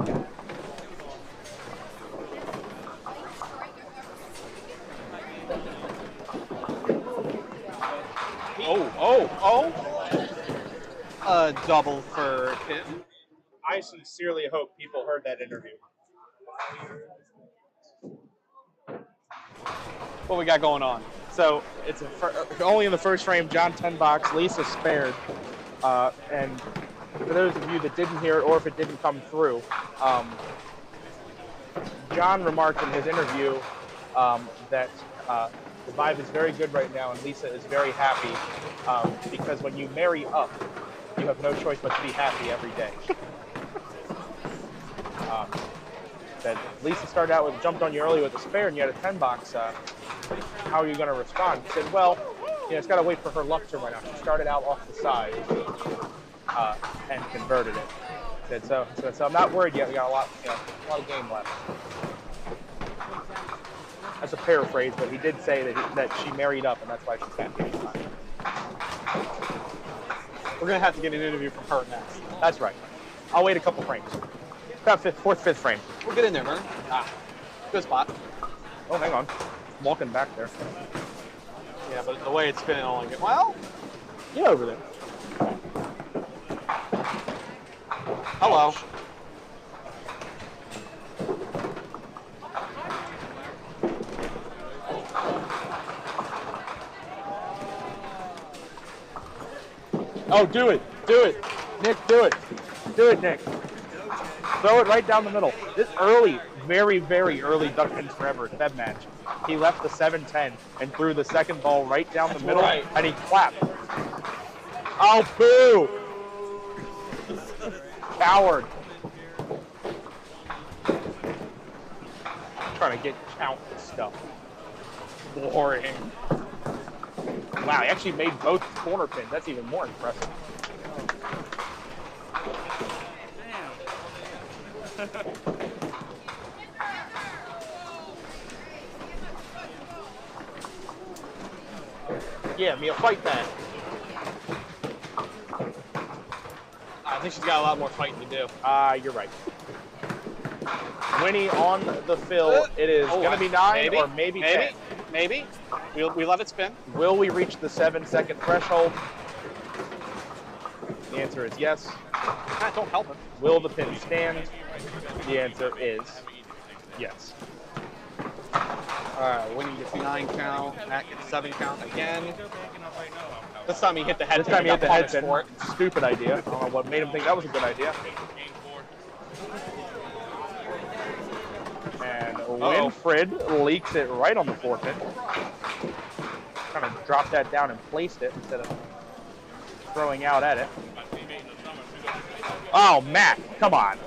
Double for Tim. I sincerely hope people heard that interview. What we got going on? So it's only in the first frame. John 10 box, Lisa spared, and for those of you that didn't hear it or if it didn't come through, John remarked in his interview that the vibe is very good right now, and Lisa is very happy because when you marry up, you have no choice but to be happy every day. That Lisa started out with jumped on you early with a spare, and you had a 10 box. How are you going to respond? He said, well, it's got to wait for her luck to run out. She started out off the side and converted it. He said, so I'm not worried yet. We got a lot of game left. That's a paraphrase, but he did say that she married up, and that's why she's happy. We're going to have to get an interview from her next. That's right. I'll wait a couple frames. About fourth, fifth frame. We'll get in there, man. Good spot. Oh, hang on. Walking back there. Yeah, but the way it's spinning only good. Well, get over there. Hello. Oh, do it. Do it. Nick, do it. Do it, Nick. Throw it right down the middle. This early, very, very early Duck Pins Forever Fed match. He left the 7-10 and threw the second ball right down the middle, and he clapped. Oh, boo! Coward. Trying to get count this stuff. Boring. Wow, he actually made both corner pins. That's even more impressive. Yeah, Mia, fight that. I think she's got a lot more fighting to do. You're right. Winnie on the fill. It is going to be 9 or maybe 10. Maybe. We let it spin. Will we reach the 7-second threshold? The answer is yes. Don't help him. Will the pin stand? The answer is yes. All right, Winnie gets 9 count. Matt gets 7 count again. This time he hit the head. This time he hit the head pin. Stupid idea. I don't know what made him think that was a good idea. And Winfred leaks it right on the 4 pin. Kind of dropped that down and placed it instead of throwing out at it. Oh, Matt, come on.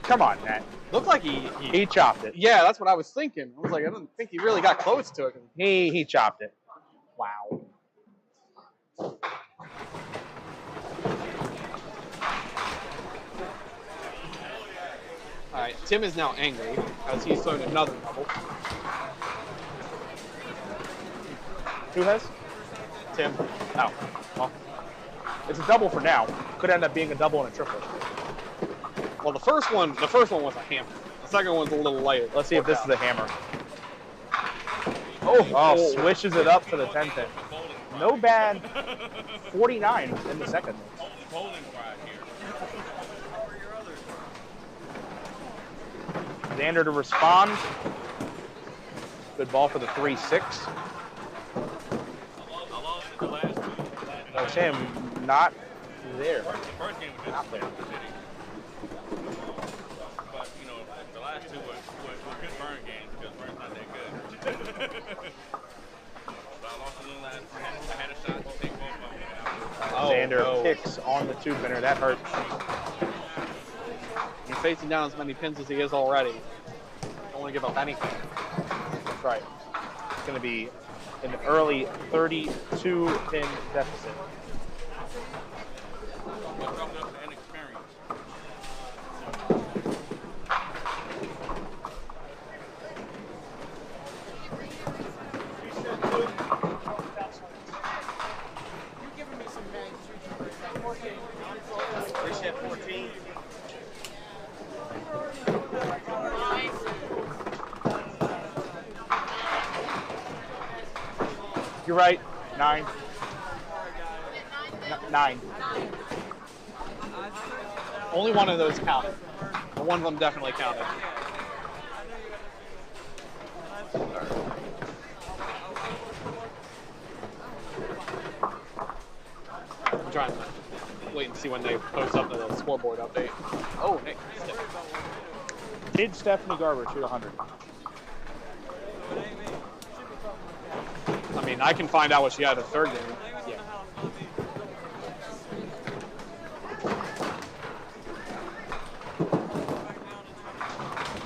Come on, Matt. Looked like he chopped it. Yeah, that's what I was thinking. I was like, I don't think he really got close to it. He chopped it. Wow. All right, Tim is now angry as he's thrown another double. Who has? Tim. Oh, well, it's a double for now. Could end up being a double and a triple. Well, the first one was a hammer. The second one's a little lighter. Let's see if this is a hammer. Oh, swishes it up to the 10 pin. No bad 49 in the second. Xander to respond. Good ball for the 3-6. No, Tim, not there. Not there. But, the last two were good burn games because burn's not that good. But I lost a little last. I had a shot to take both of them. Xander kicks on the 2-pinner. That hurts. He's facing down as many pins as he is already. Don't want to give up anything. That's right. It's going to be an early 32-pin deficit. Appreciate 14. You're right. 9. 9. Only one of those counted. But one of them definitely counted. I'm trying to wait and see when they post up the scoreboard update. Oh, Nick. Did Stephanie Garber shoot 100? I mean, I can find out what she had in the third game. Yeah.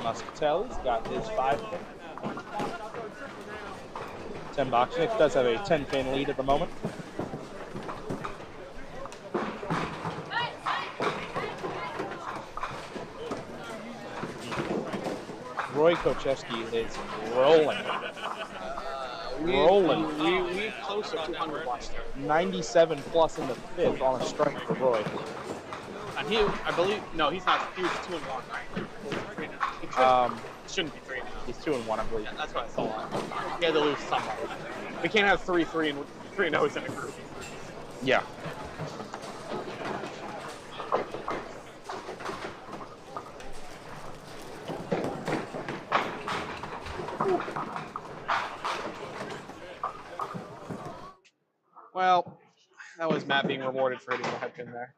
Muscatelli's got his 5-pin. 10 box. Nick does have a 10-pin lead at the moment. Roy Kochevsky is rolling. We close to 200 watch there. 97 plus in the 5th on a strike for Roy. And he, I believe, no, he's not. He was 2-1, right? It shouldn't be 3 now. He's 2-1, I believe. Yeah, that's what I thought. He had to lose somebody. We can't have 3-3 and 3-0s in a group. Yeah. Well, that was Matt being rewarded for hitting the head pin there.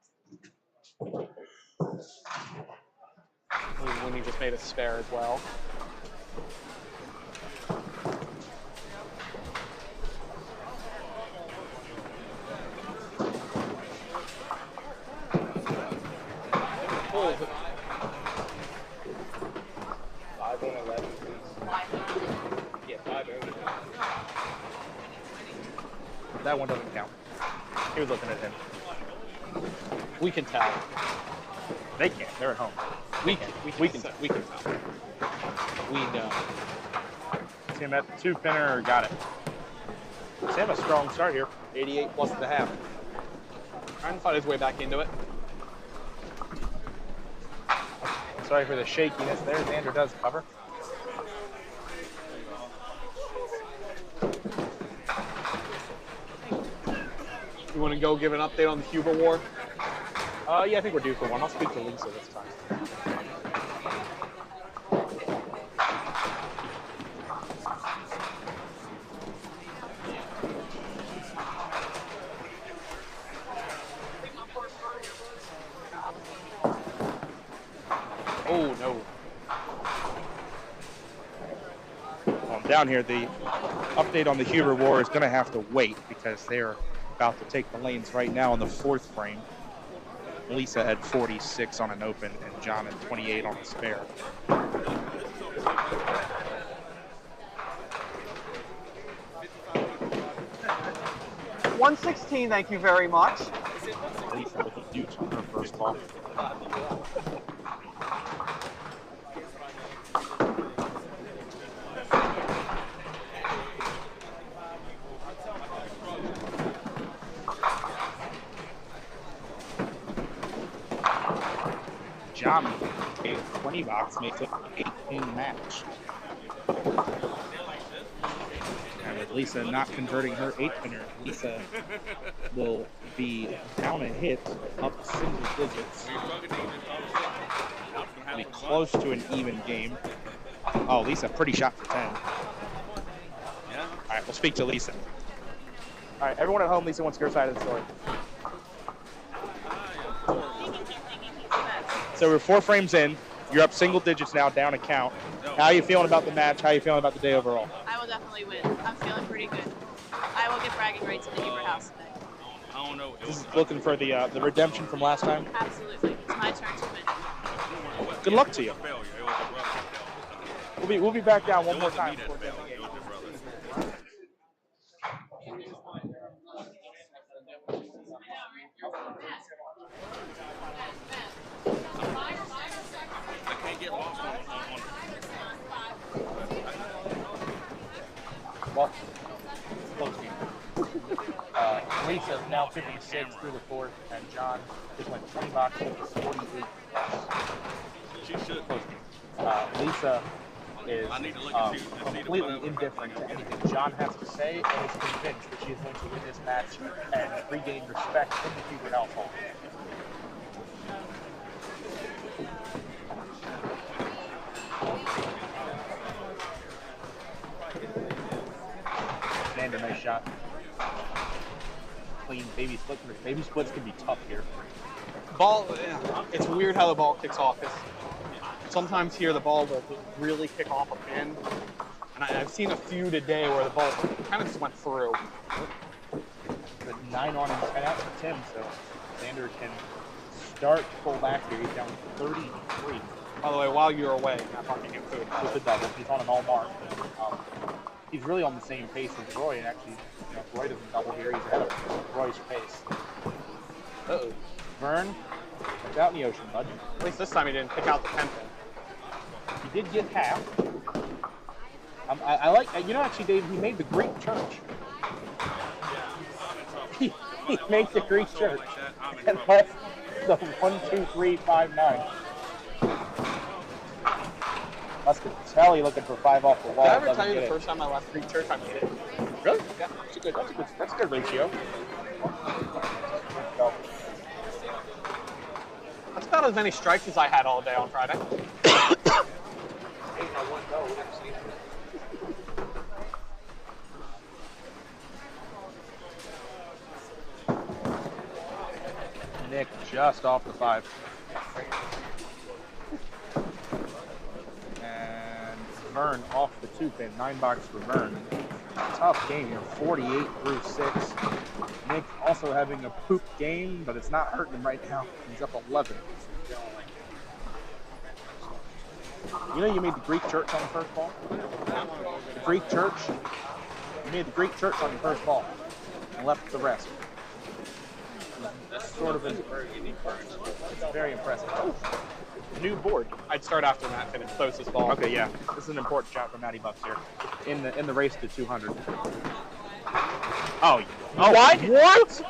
When he just made a spare as well. Oh. 5 on 11, please. Yeah, 5 over. That one doesn't count. He was looking at him. We can tell. They can't. They're at home. We can tell. We know. Tim at the 2-pinner got it. Sam a strong start here. 88 plus at the half. Trying to fight his way back into it. Sorry for the shakiness there. Xander does cover. You want to go give an update on the Huber War? Yeah, I think we're due for one. I'll speak to Lisa this time. Oh, no. Well, down here, the update on the Huber War is going to have to wait because they're about to take the lanes right now on the 4th frame. Lisa had 46 on an open and John had 28 on a spare. $116, thank you very much. Lisa with the deuce on her first ball. John, a 20 box makes it an 8-pin match. And with Lisa not converting her 8-pinner, Lisa will be down a hit, up single digits. Be close to an even game. Oh, Lisa, pretty shot for 10. Yeah. All right, we'll speak to Lisa. All right, everyone at home, Lisa wants your side of the story. So we're 4 frames in. You're up single digits now, down a count. How are you feeling about the match? How are you feeling about the day overall? I will definitely win. I'm feeling pretty good. I will get bragging rights in the Huber house today. I don't know. It Just was looking for the redemption from last time. Absolutely. It's my turn to win. Good luck to you. It was a failure. It was a brother that failed. We'll be back down one It more wasn't time. me that failed. It was the brother. I can't get lost on Well, close game. Lisa's now 56 through the fourth, and John just went 20 boxes, 48. She should. Close game. Lisa is I need to look and see completely whatever. indifferent to anything John has to say, and is convinced that she is going to win this match and regain respect in the Hubert household. Xander, nice shot. Clean baby split. Baby splits can be tough here. Ball, yeah, it's weird how the ball kicks off. Sometimes here the ball will really kick off a pin. And I've seen a few today where the ball kind of just went through. But 9 on and 10 out for Tim, so Xander can start to pull back here. He's down 33. By the way, while you're away, not talking in food. With the double. He's on an all mark. He's really on the same pace as Roy, and actually, if Roy doesn't double here, he's ahead of Roy's pace. Uh-oh. Vern, it's out in the ocean, bud. At least this time he didn't pick out the 10 pin. He did get half. I like, actually, Dave, he made the Greek church. He made the Greek church. And left the 1, 2, 3, 5, 9. Must have tell you looking for 5 off the wall. Did I ever tell you the first time I left Greek church I made it? Really? Yeah. That's a good ratio. That's about as many strikes as I had all day on Friday. Nick just off the 5. And Vern off the 2 pin. 9 box for Vern. Tough game here. 48 through 6. Nick also having a poop game, but it's not hurting him right now. He's up 11. You know you made the Greek church on the first ball? The Greek church? You made the Greek church on the first ball and left the rest. That's sort of a it's very impressive. New board. I'd start after Matt finished closest ball. Okay, yeah. This is an important shot for Matty Bucks here. In the race to 200. Oh, what? What?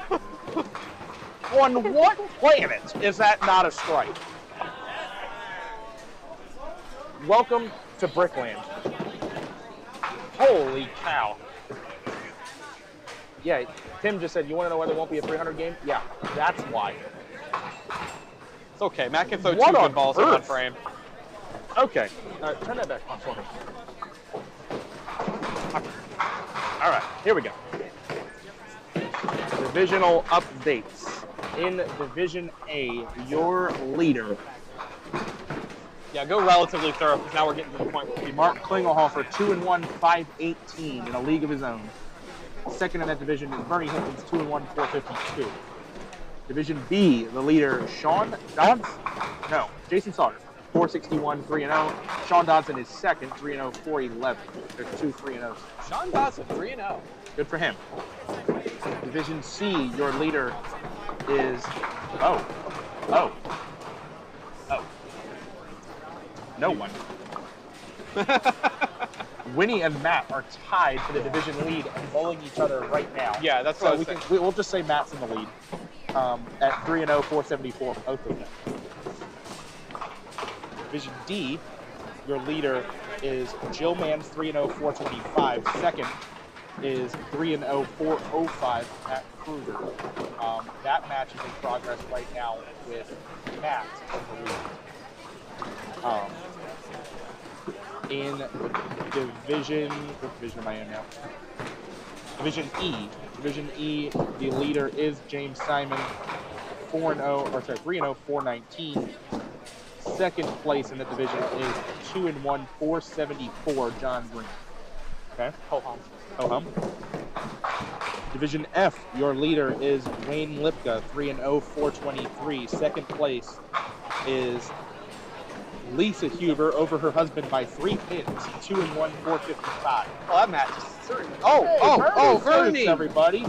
On what planet is that not a strike? Welcome to Brickland. Holy cow. Yeah, Tim just said, you want to know why there won't be a 300 game? Yeah, that's why. It's okay. Matt can throw What 2 on good balls in earth? 1 frame. Okay. Turn that back on for me. All right, here we go. Divisional updates. In Division A, your leader, Yeah, go relatively thorough because now we're getting to the point where Mark Klingelhofer, 2-1, 518 in a league of his own. Second in that division is Bernie Hickens, 2-1, 452. Division B, the leader, Sean Dodds? No, Jason Sauter, 461, 3-0. Sean Dodson is second, 3-0, 411. There's 2 3-0s. Sean Dodson, 3-0. Good for him. Division C, your leader is no one. Winnie and Matt are tied for the division lead and bowling each other right now. Yeah, that's so what I was we'll just say Matt's in the lead at 3-0, 474, both of them. Division D, your leader is Jill Mans, 3-0, 475. Second is 3-0, 405 at Kruger. That match is in progress right now with Matt in the lead. In Division, what division am I in now? Division E. Division E, the leader is James Simon, 3-0, 419. Second place in the division is 2-1, 474, John Green. Okay. Ho hum. Ho hum. Division F, your leader is Wayne Lipka, 3-0, 423. Second place is Lisa Huber over her husband by 3 pins, 2-1, 455. Oh, that match is certain. Oh, Vernie! Everybody.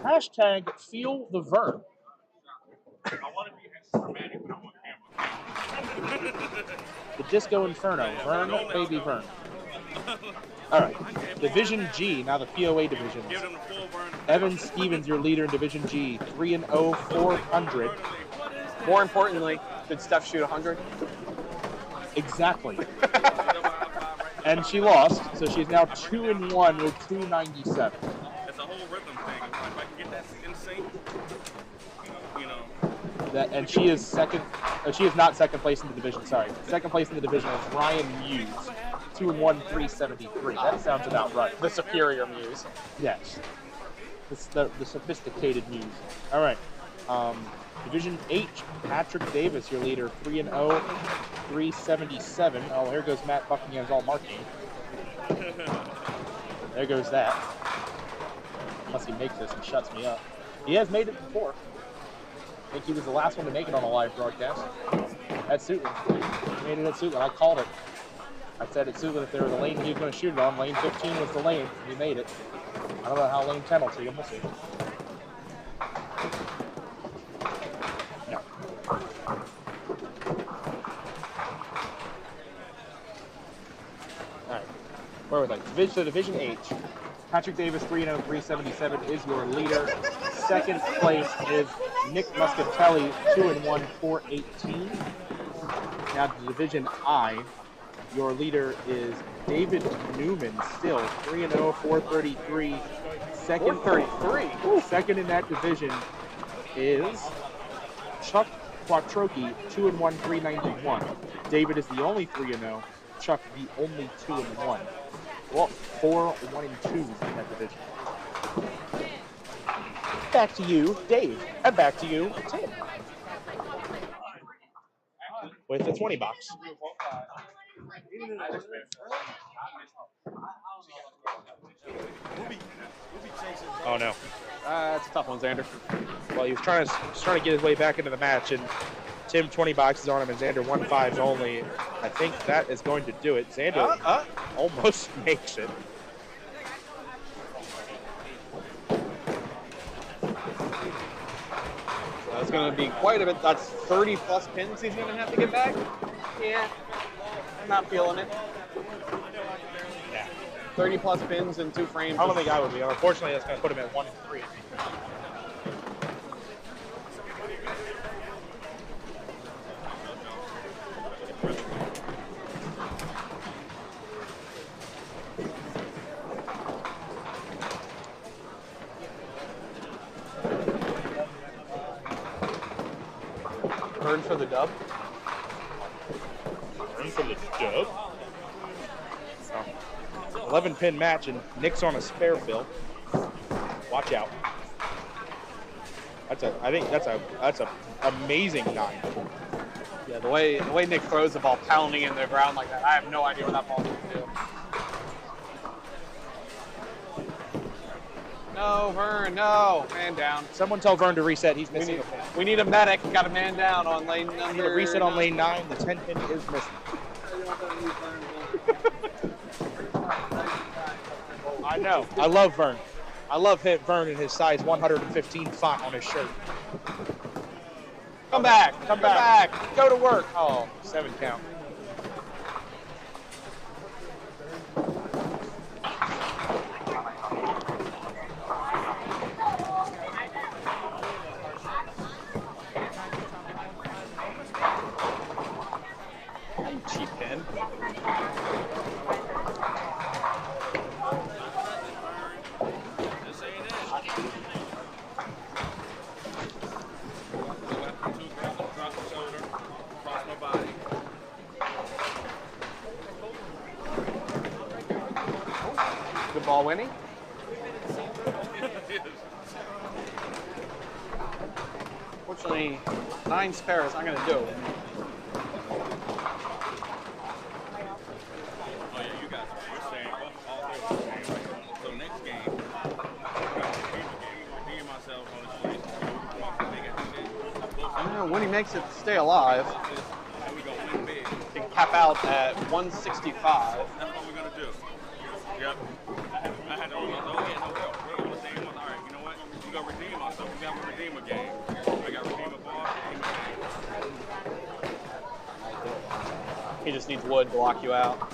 Hashtag feel the Vern. I want to be extra dramatic, but I'm on camera. The Disco Inferno. Vern, baby Vern. All right. Division G, now the POA divisions. Give them the full burn. Evan Stevens, your leader in Division G, 3-0, 400. More importantly, did Steph shoot 100? Exactly. And she lost, so she's now 2-1 with 297. It's a whole rhythm thing. If I can get that in sync, you know. That, and she is second. She is not second place in the division. Sorry, second place in the division is Ryan Muse, 2-1, 373. That sounds about right. The superior Muse. Yes. The sophisticated Muse. All right. Division H, Patrick Davis, your leader, 3-0, 377. Oh, here goes Matt Buckingham's all marking. There goes that. Unless he makes this and shuts me up. He has made it before. I think he was the last one to make it on a live broadcast. At Suitland. He made it at Suitland. I called it. I said at Suitland if there was a lane he was going to shoot it on, lane 15 was the lane, and he made it. I don't know how lane 10 will treat him. We'll see. No. All right. Where was I? So Division H. Patrick Davis, 3-0, 377 is your leader. Second place is Nick Muscatelli, 2-1, 418. Now to Division I, your leader is David Newman, still 3-0, 433. Second, 433. Second in that division is Chuck Quattrochi, 2-1, 391. David is the only 3-0. Chuck the only 2-1. Well, 4, 1, and 2 in that division. Back to you, Dave, and back to you, Tim. With the 20 box. Oh no. That's a tough one, Xander. Well, he was trying to get his way back into the match, and Tim 20 boxes on him, and Xander 1-5s only. I think that is going to do it. Xander almost makes it. That's going to be quite a bit. That's 30 plus pins he's going to have to get back. Yeah, I'm not feeling it. Yeah. 30 plus pins in 2 frames. I don't think I would be. Unfortunately, that's going to put him at 1 and 3. Burn for the dub. Burn for the dub. 11-pin match, and Nick's on a spare fill. Watch out. I think that's a amazing 9. Yeah, the way Nick throws the ball pounding in the ground like that, I have no idea what that ball's going to do. No, Vern, no. Man down. Someone tell Vern to reset. He's missing a pin. We need a medic. Got a man down on lane number. We need a reset on lane 9. The 10-pin is missing. I know. I love Vern. I love Vern and his size 115 font on his shirt. Come back. Come back. Go to work. Oh, 7 count. Cheap pin. Good ball, Winnie. Fortunately, 9 spare is not going to do it. Oh yeah, you guys are saying all day. So next game, makes it stay alive, Here we go, win big. he can cap out at 165. That's what we're gonna do. Yep. I had to realize, oh yeah, no, we're on the same one. All right, you know what? We gotta redeem ourselves. We gotta redeem a game. I got redeem a boss, redeem a game. He just needs wood to lock you out.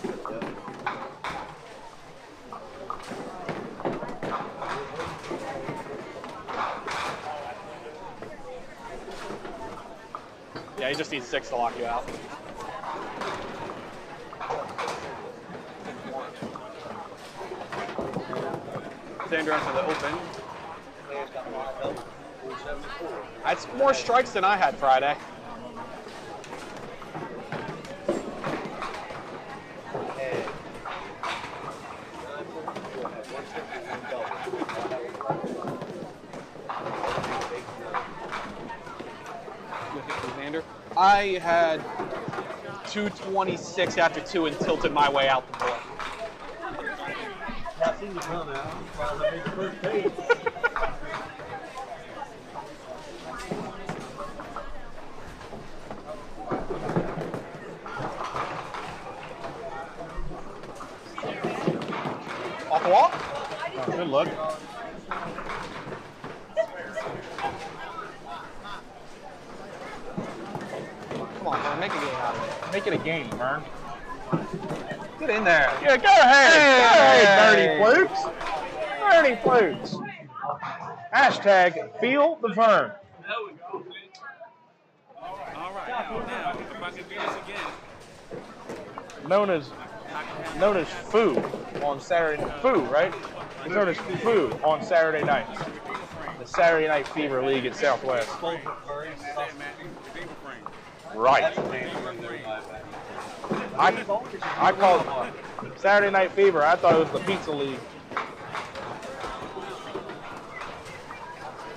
Yeah, he just needs 6 to lock you out. Xander into the open. That's more strikes than I had Friday. Xander. I had 226 after 2 and tilted my way out the door. I seen you come out. I made the first page. Off the wall? Oh, good look. Come on, man, make a game out of it. Make it a game, Vern. Get in there. Yeah, go ahead. Hey. Go ahead, Bernie Flukes. Bernie Flukes. Hashtag feel the Vern. All right, now, if I can do this again. Known as Foo on Saturday. Foo, right? It's known as Foo on Saturday nights. The Saturday Night Fever League at Southwest. Right. I called it Saturday Night Fever. I thought it was the Pizza League.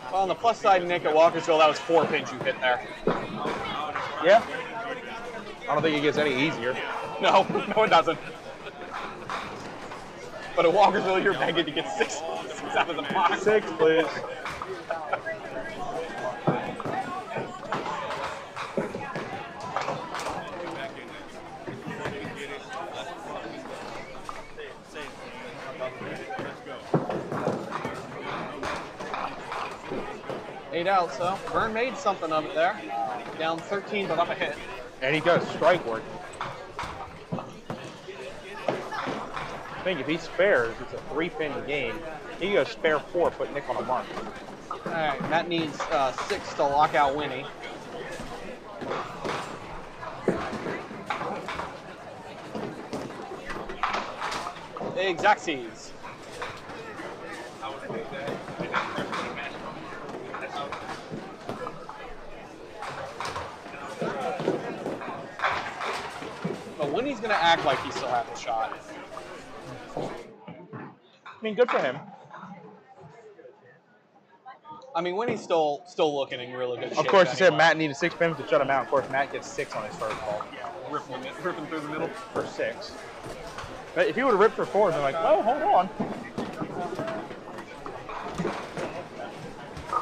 Well, on the plus side, Nick, at Walkersville, that was 4 pins you hit there. Yeah? I don't think it gets any easier. No, no it doesn't. But at Walkersville, you're begging to get 6 out of the box. 6, please. Eight out, so Vern made something of it there. Down 13, but up a hit. And he does strike work. I think if he spares, it's a 3-pin game. He goes spare 4, put Nick on a mark. All right, Matt needs 6 to lock out Winnie. Exactsies. But Winnie's gonna act like he still has a shot. I mean, good for him. I mean, Winnie's still looking in really good shape. Of course, he said anyway. Matt needed 6 pins to shut him out. Of course, Matt gets 6 on his first ball. Yeah, ripping through the middle. For 6. But if he would have ripped for 4, they're like, oh, hold on.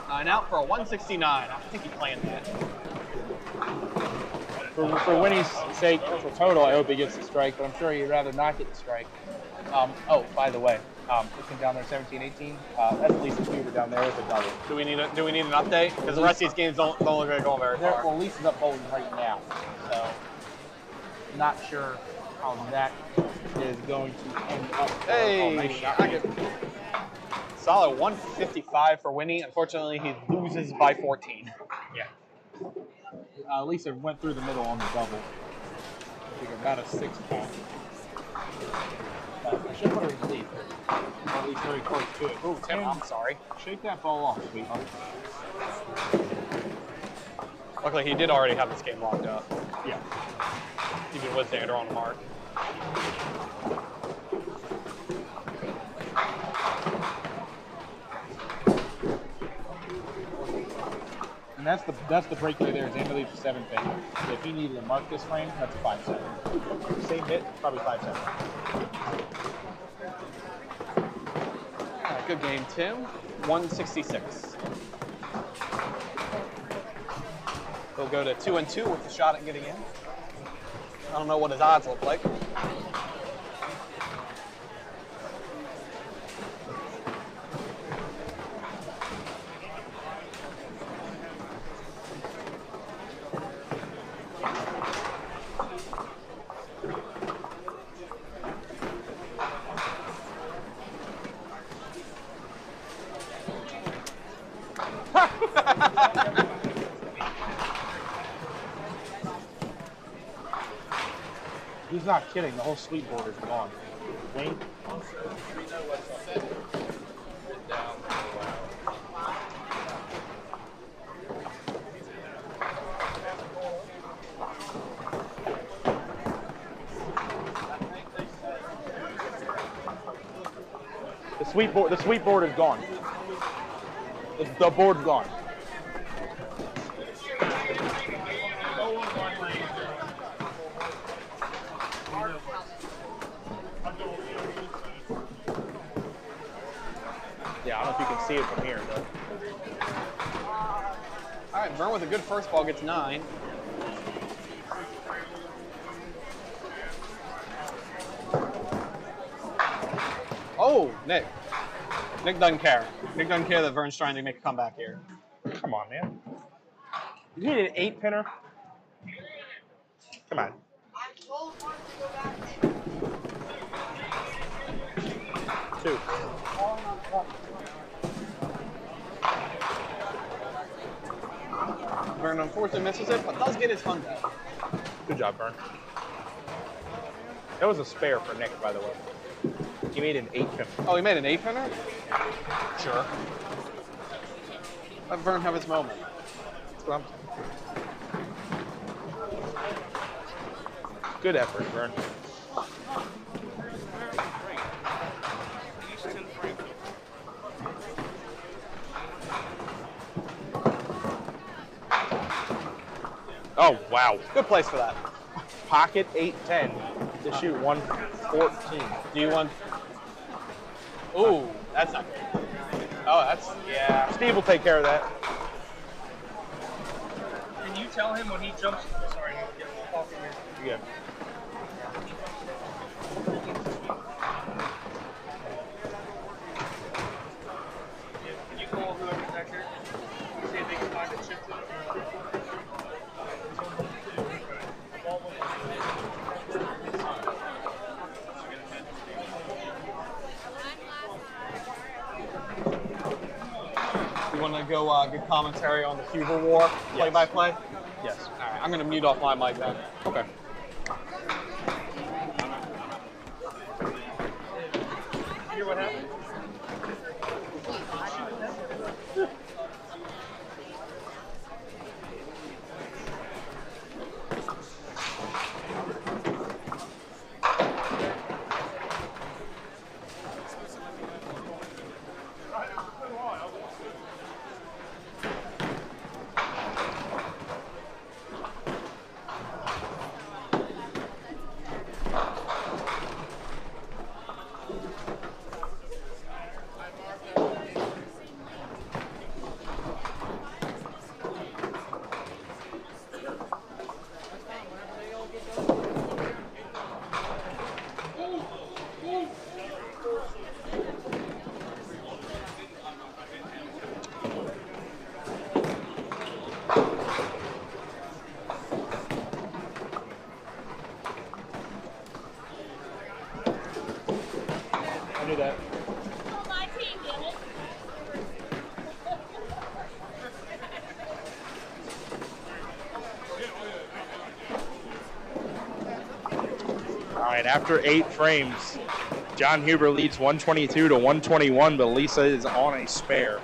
9 out for a 169. I think he planned that. For Winnie's sake, for total, I hope he gets the strike, but I'm sure he'd rather not get the strike. Oh, by the way, looking down there, 17-18, that's at least a Fever down there with a double. Do we need an update? Because the rest of these games don't look like they're going very far. Well, Lisa's up bowling right now, so not sure how that is going to end up. Hey, nice shot. solid 155 for Winnie. Unfortunately, he loses by 14. Yeah. Lisa went through the middle on the double. I think about a 6 point. I should put her in lead. Or at least very close to it. Ooh, Tim, I'm sorry. Shake that ball off, sweetheart. Luckily, he did already have this game locked up. Yeah. Even with Xander on the mark. And that's the breakaway there. Xander leaves a 7-pin. If he needed to mark this frame, that's a 5-7. Same hit, probably 5-7. Good game, Tim. 166. The go to 2-2 with a shot at getting in. I don't know what his odds look like. He's not kidding. The whole sweet board is gone. Wayne? The sweet board is gone. The board's gone. Yeah, I don't know if you can see it from here, but. All right, Vern with a good first ball gets 9. Oh, Nick. Nick doesn't care. Nick doesn't care that Vern's trying to make a comeback here. Come on, man. You need an 8-pinner? Come on. Two. Vern unfortunately misses it, but does get his hundo. Good job, Vern. That was a spare for Nick, by the way. He made an 8-pinner. Oh, he made an 8-pinner? Sure. Let Vern have his moment. That's what I'm saying. Good effort, Vern. Oh, wow. Good place for that. Pocket 8-10 to shoot 114. Do you want... Ooh, that's not good. Oh, that's... Yeah. Steve will take care of that. Can you tell him when he jumps? Sorry, I'm getting off of here. Yeah. Can you call whoever's back there? See if they can find a chip to it. You want to go get commentary on the Cuba War, play-by-play? Yes. All right, I'm going to mute off my mic then. Okay. Hear what happened? I knew that. My team did it. All right, after 8 frames, John Huber leads 122 to 121, but Lisa is on a spare.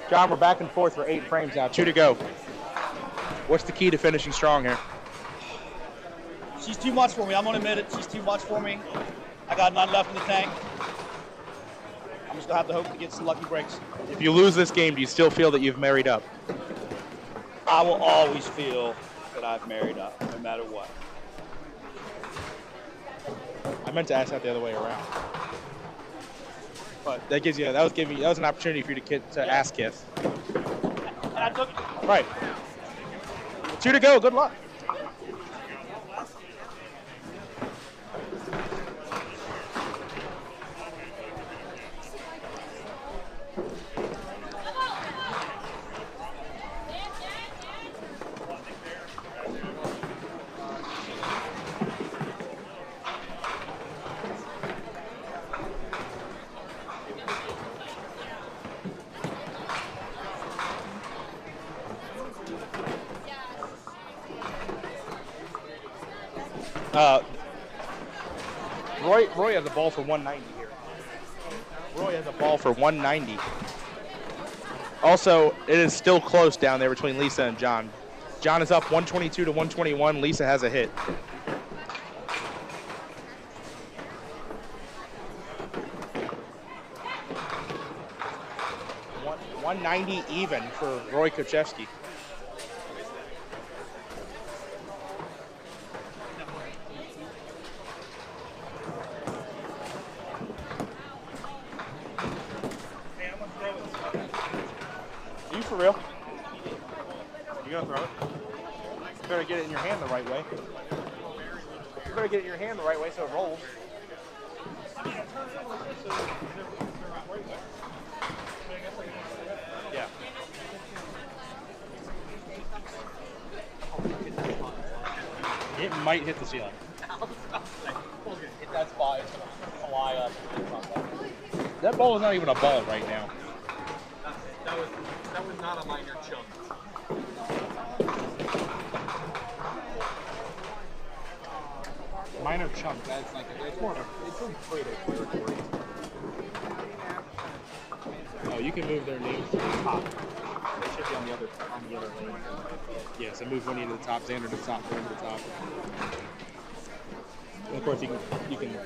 John, we're back and forth for 8 frames now. 2 to go. What's the key to finishing strong here? She's too much for me. I'm gonna admit it. She's too much for me. I got none left in the tank. I'm just gonna have to hope to get some lucky breaks. If you lose this game, do you still feel that you've married up? I will always feel that I've married up, no matter what. I meant to ask that the other way around. But that gives you that was an opportunity for you to ask Kith. Right. 2 to go. Good luck. Roy has a ball for 190 here. Roy has a ball for 190. Also, it is still close down there between Lisa and John. John is up 122 to 121. Lisa has a hit. $190 even for Roy Kochevsky. You for real? You gonna throw it? You better get it in your hand the right way. You better get it in your hand the right way so it rolls. Yeah. It might hit the ceiling. Hit that spot, it's gonna fly up. That ball is not even a ball right now. That was not a minor chunk. Minor chunk, that's like, it's more of a, it's in Plato territory. Oh, you can move their names to the top. They should be on the other lane. Yeah, so move one to the top, Xander to the top, one to the top. And of course, you can.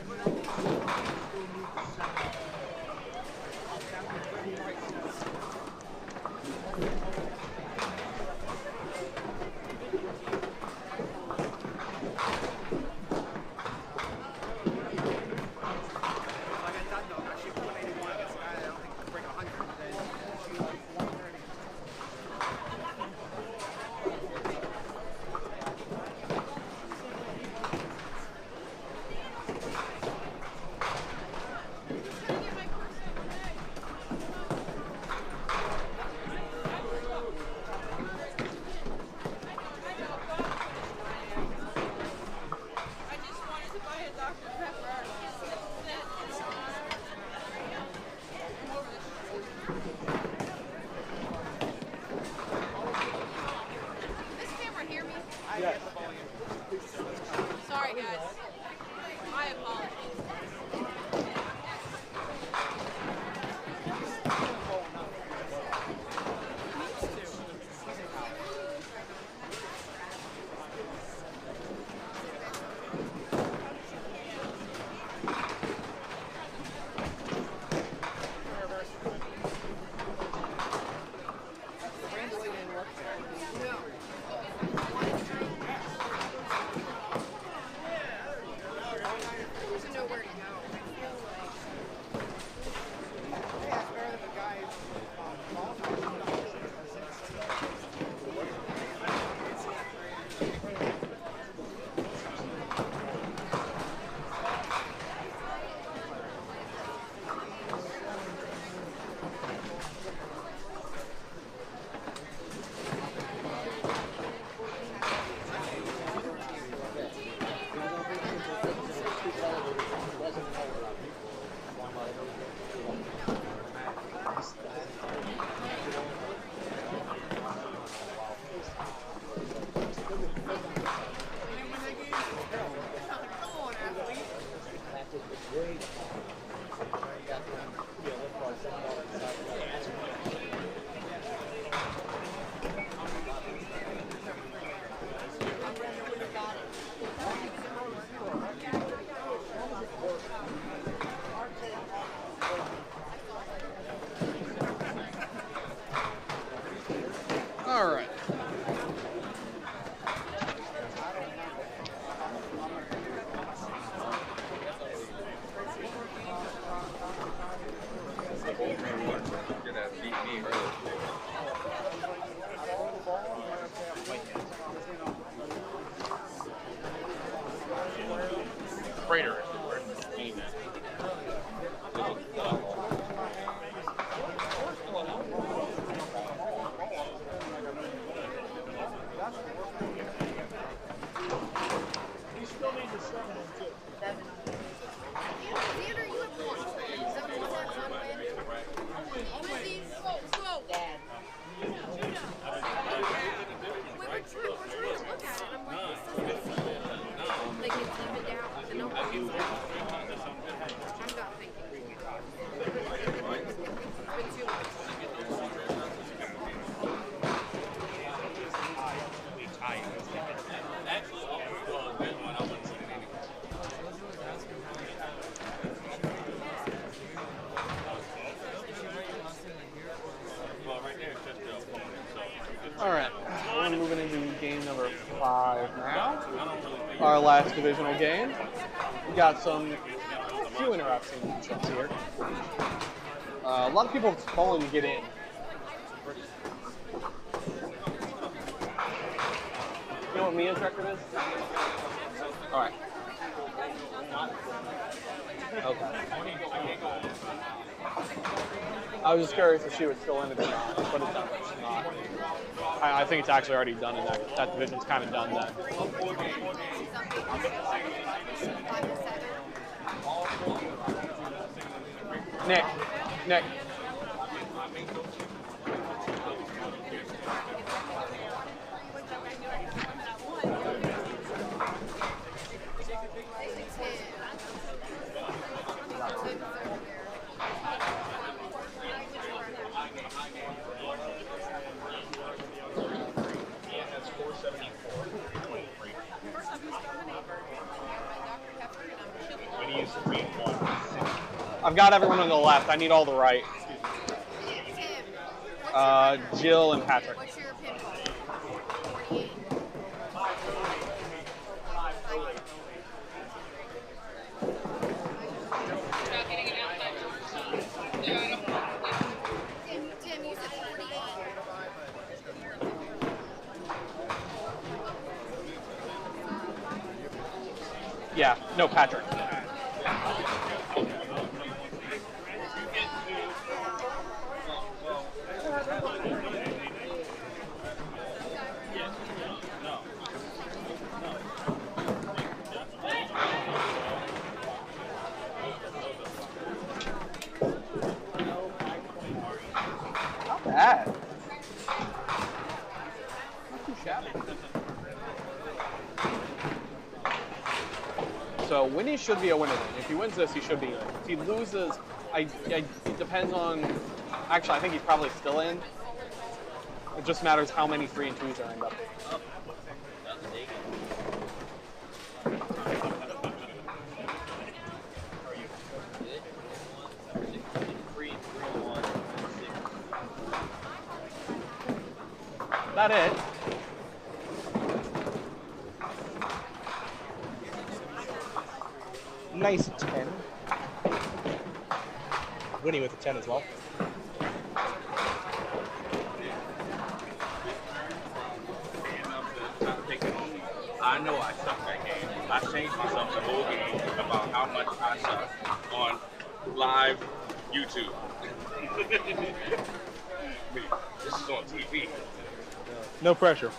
Sorry, guys. My apologies. So no worries. freighter is the word. Xander, you have one. 7-1 win. Dad. We're trying to look at it. I'm like, this doesn't seem like it's evened out. The numbers. I'm not thinking. It's been 2 months. All right, we're moving into game number 5 now. Our last divisional game. We got few interesting matchups here. A lot of people have fallen to get in. You know what Mia's record is? All right. Okay. I was just curious if she was still in it or not, but it sounds like she's not. I think it's actually already done in that division's kind of done then. Nick. I've got everyone on the left. I need all the right. Jill and Patrick. What's your pinball? 48. Tim, you said 48. Yeah, no, Patrick. Not bad. Not too shabby. So Winnie should be a winner then. If he wins this, he should be in. If he loses, it depends on. Actually, I think he's probably still in. It just matters how many 3 and 2s there end up. That it. Nice 10. Winnie with a 10 as well. I know I suck that game. I changed myself the whole game about how much I suck on live YouTube. This is on TV. No pressure.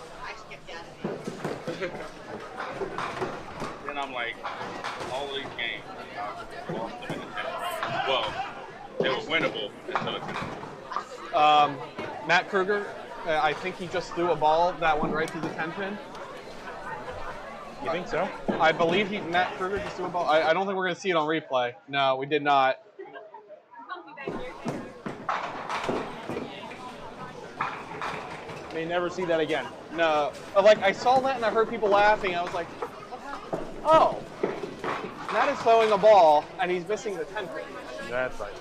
Then I'm like, all of these games, I lost them in the 10th round. Well, they were winnable until it Matt Kruger, I think he just threw a ball that went right through the 10 pin. You think so? I believe Matt Kruger just threw a ball. I don't think we're going to see it on replay. No, we did not. May never see that again. No, like I saw that and I heard people laughing. I was like, oh, Matt is throwing a ball and he's missing the 10 pin. That's right.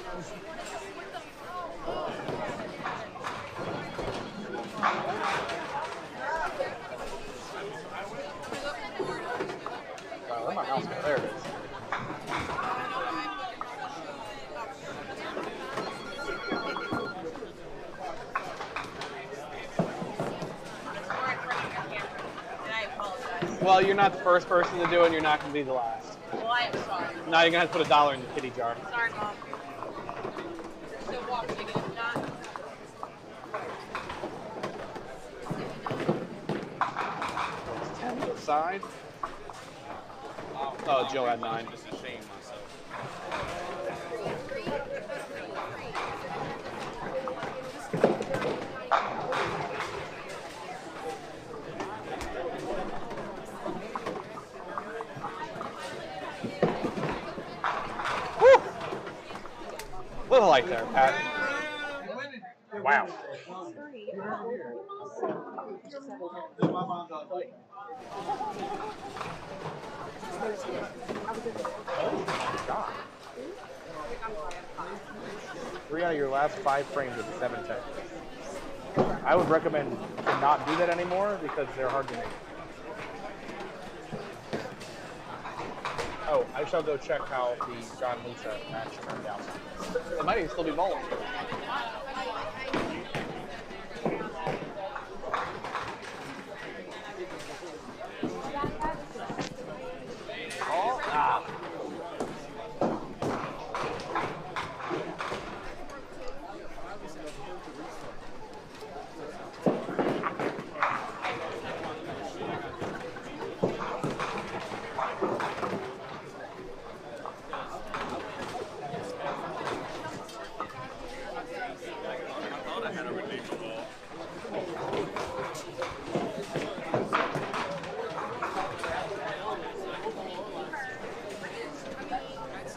Where'd my mouse go? There it is. And I apologize. Well, you're not the first person to do it, and you're not going to be the last. Well, I am sorry. Now you're going to have to put $1 in the kitty jar. Sorry, Mom. So walk, you gonna not? Side. Oh, Joe had 9. Just ashamed myself. Little light there, Pat. Wow. God. 3 out of your last 5 frames of the 710. I would recommend to not do that anymore because they're hard to make. Oh, I shall go check how the John Lisa match turned out. It might even still be bowling. Oh, ah.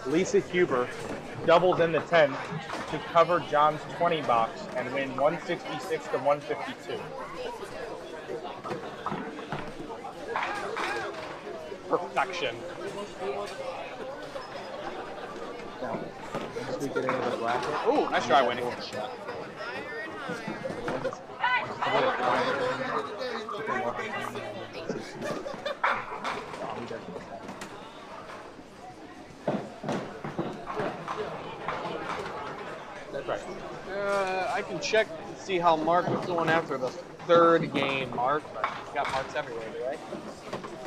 Lisa Huber doubles in the 10 to cover John's 20 box and win 166 to 152. Perfection. Ooh, nice try, Winnie. That's right. I can check to see how Mark was doing after the 3rd game, Mark. But he's got marks everywhere, right?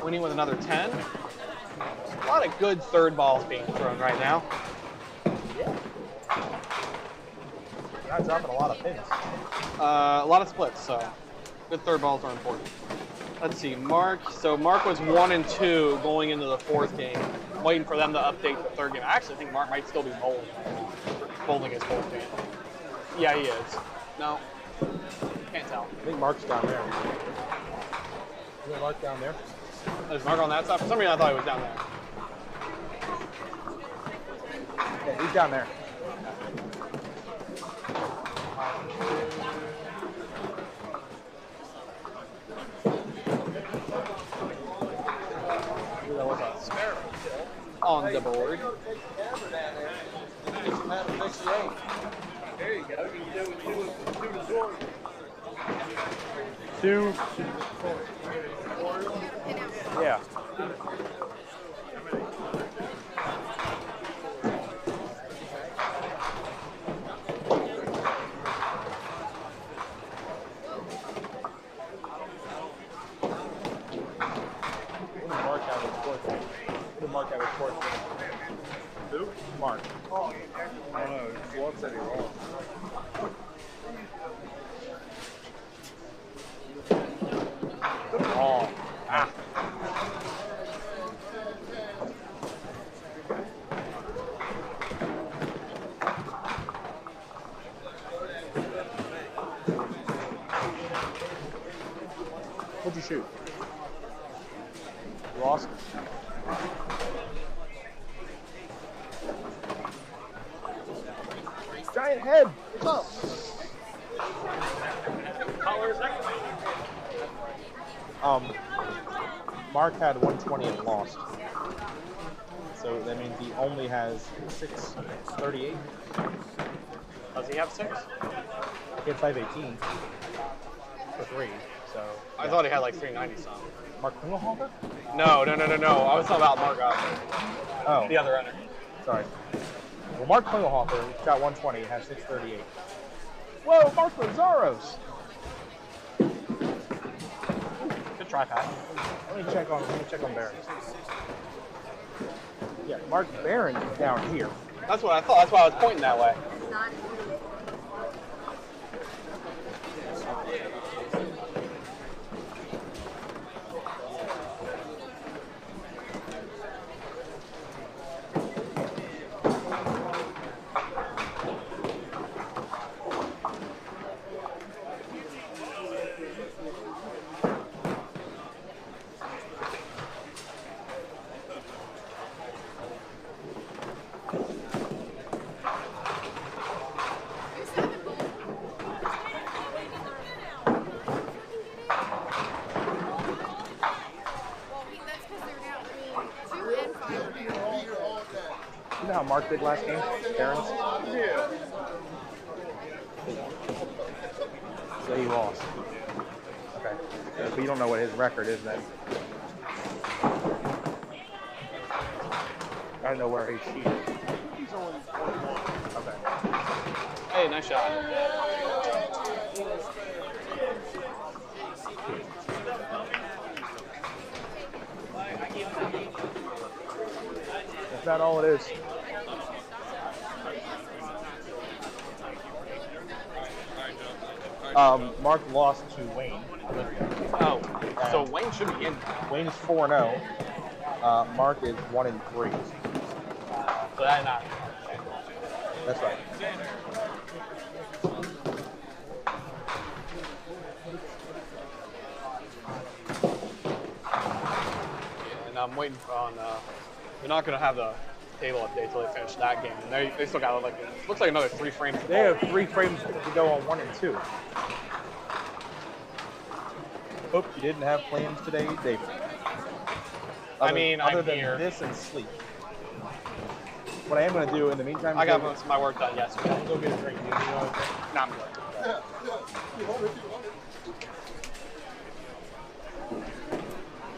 Winning with another 10. A lot of good 3rd balls being thrown right now. Yeah. Not dropping a lot of pins. A lot of splits, so good 3rd balls are important. Let's see, Mark. So Mark was 1 and 2 going into the 4th game. I'm waiting for them to update the 3rd game. I actually think Mark might still be bowling. Bowling his 4th game. Yeah, he is. No, can't tell. I think Mark's down there. Is that Mark down there? Is Mark on that side? For some reason, I thought he was down there. Yeah, he's down there. That was a sparrow on the board. There you go. You can do it resorts. 2. Yeah. Mark out with 4th. What did Mark out with 4th? Who? Mark. Oh no, Swab said he wrong. Oh. Ah. What'd you shoot? You lost? Giant head! What's up? Mark had 120 and lost. So that means he only has 638. Does he have 6? He had 518 for 3. So I thought he had like 390 something. Mark Klingelhofer? No. I was talking about Mark. Oh, The other ender. sorry. Well, Mark Klingelhofer got 120 and has 638. Whoa, Mark Lazzaros! Good try, Pat. Let me check on Barron. Yeah, Mark Barron is down here. That's what I thought. That's why I was pointing that way. You know how Mark did last game? Barron's? Yeah. So he lost. Okay. But you don't know what his record is then. I don't know where he's cheated. He's only Okay. Hey, nice shot. That's not all it is. Mark lost to Wayne. Oh, so Wayne should be in. Wayne is 4-0. Mark is 1-3. So that's not. That's right. And I'm waiting on. They're not going to have the table update till they finish that game. And they still got like looks like another 3 frames. They have 3 frames to go on 1 and 2. Hope you didn't have plans today, David. Other I'm than here. this and sleep. What I am going to do in the meantime, I got most of my work done yesterday. Go get a drink. You know, No, I'm good.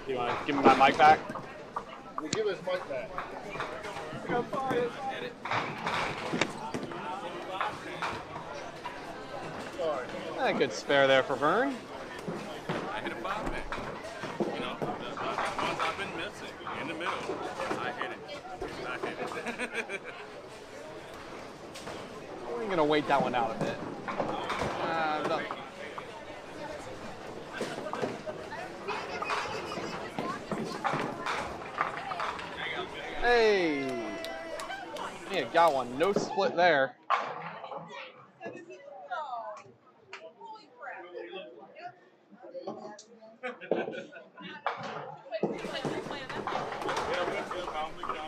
Do you want to give me my mic back? We give his mic back. A good spare there for Vern. I hit a 5-man. You know, the ones I've been missing in the middle. I hit it. We're gonna wait that one out a bit. No. Hey, yeah, got one. No split there.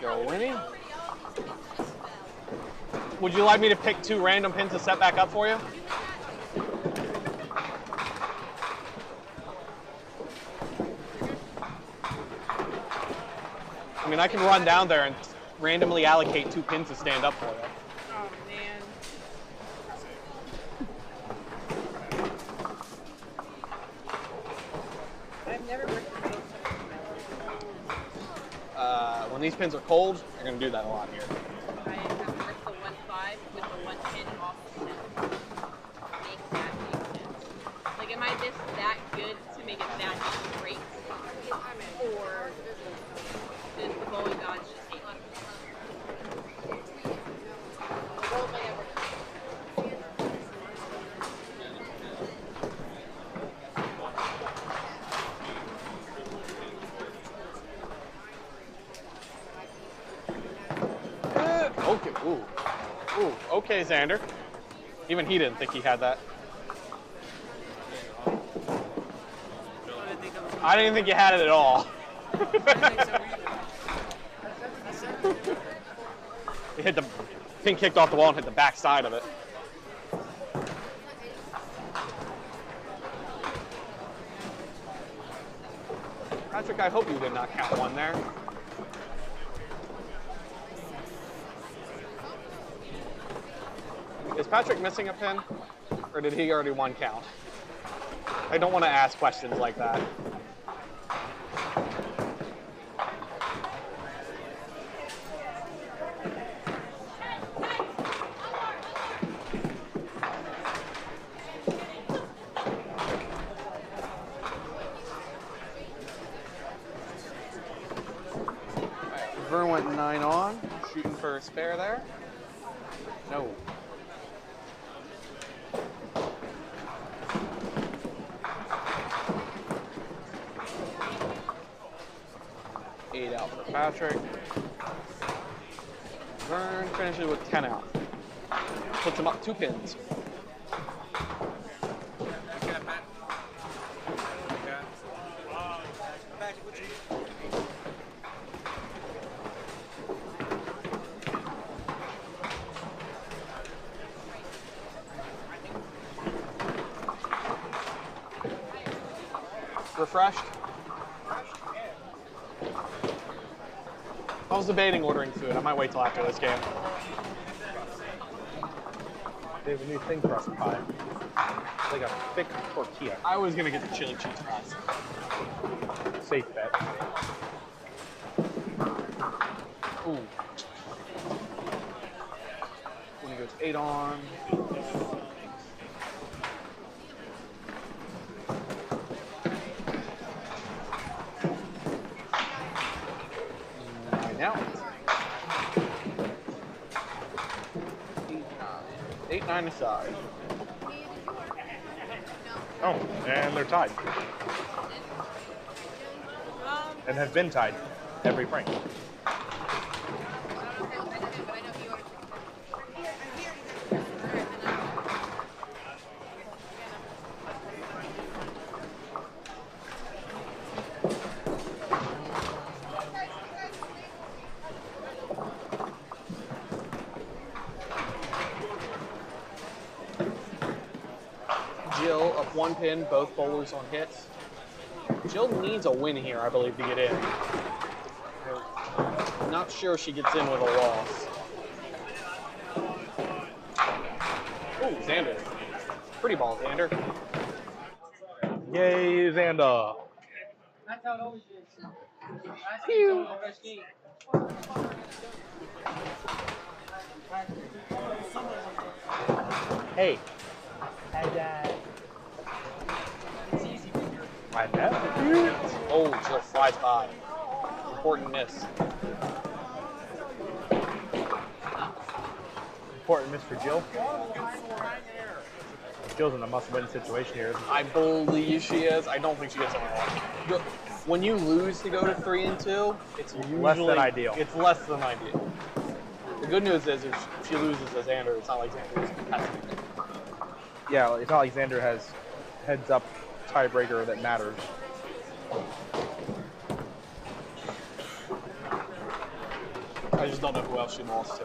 Go Winnie. Would you like me to pick 2 random pins to set back up for you? I mean, I can run down there and randomly allocate 2 pins to stand up for you. Oh man. I've never worked with those. When these pins are cold, you're going to do that a lot here. I have to rip the 1-5 with the 1 pin off the center. Make that make sense. Like, am I just that good to make it that straight? Or does the bowling gods just hate me? Okay, ooh, okay, Xander. Even he didn't think he had that. I didn't think you had it at all. He hit the pin, kicked off the wall and hit the back side of it. Patrick, I hope you did not count 1 there. Is Patrick missing a pin? Or did he already 1 count? I don't want to ask questions like that. Vern went 9 on, shooting for a spare there. No. Eight out for Patrick. Vern finishes with 10 out. Puts him up 2 pins. Refreshed? I was debating ordering food. I might wait till after this game. They have a new thing for us pie. It's like a thick tortilla. I was gonna get the chili cheese fries. Safe bet. Ooh. When he goes 8 on. Now 8-9 aside. Oh, and they're tied. And have been tied every frame. Jill up 1 pin, both bowlers on hits. Jill needs a win here, I believe, to get in. I'm not sure she gets in with a loss. Ooh, Xander. Pretty ball, Xander. Yay, Xander. That's how it always is. Pew. Hey. My nephew. Oh, Jill flies by. Important miss. Important miss for Jill. Jill's in a must-win situation here. I believe she is. I don't think she gets on. When you lose to go to 3 and 2, it's usually less than ideal. It's less than ideal. The good news is if she loses to Xander, it's not like Xander's competitive. Yeah, it's not like Xander has heads-up tiebreaker that matters. I just don't know who else she lost to.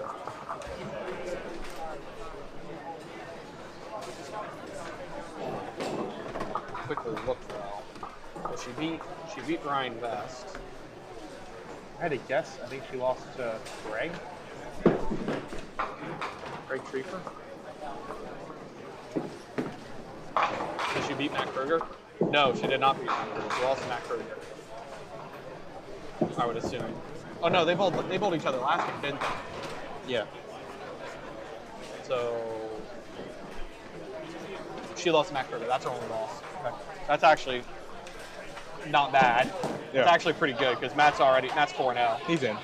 Quickly look though. She beat Ryan Vest. I had to guess. I think she lost to Greg. Greg Triefer. Did she beat Matt Kruger? No, she did not beat Matt Kruger. She lost to Matt Kruger. I would assume. Oh no, they bowled each other last week, didn't they? Yeah. So she lost to Matt Kruger. That's her only loss. Okay. That's actually not bad. Yeah. It's actually pretty good because Matt's 4-0. He's in,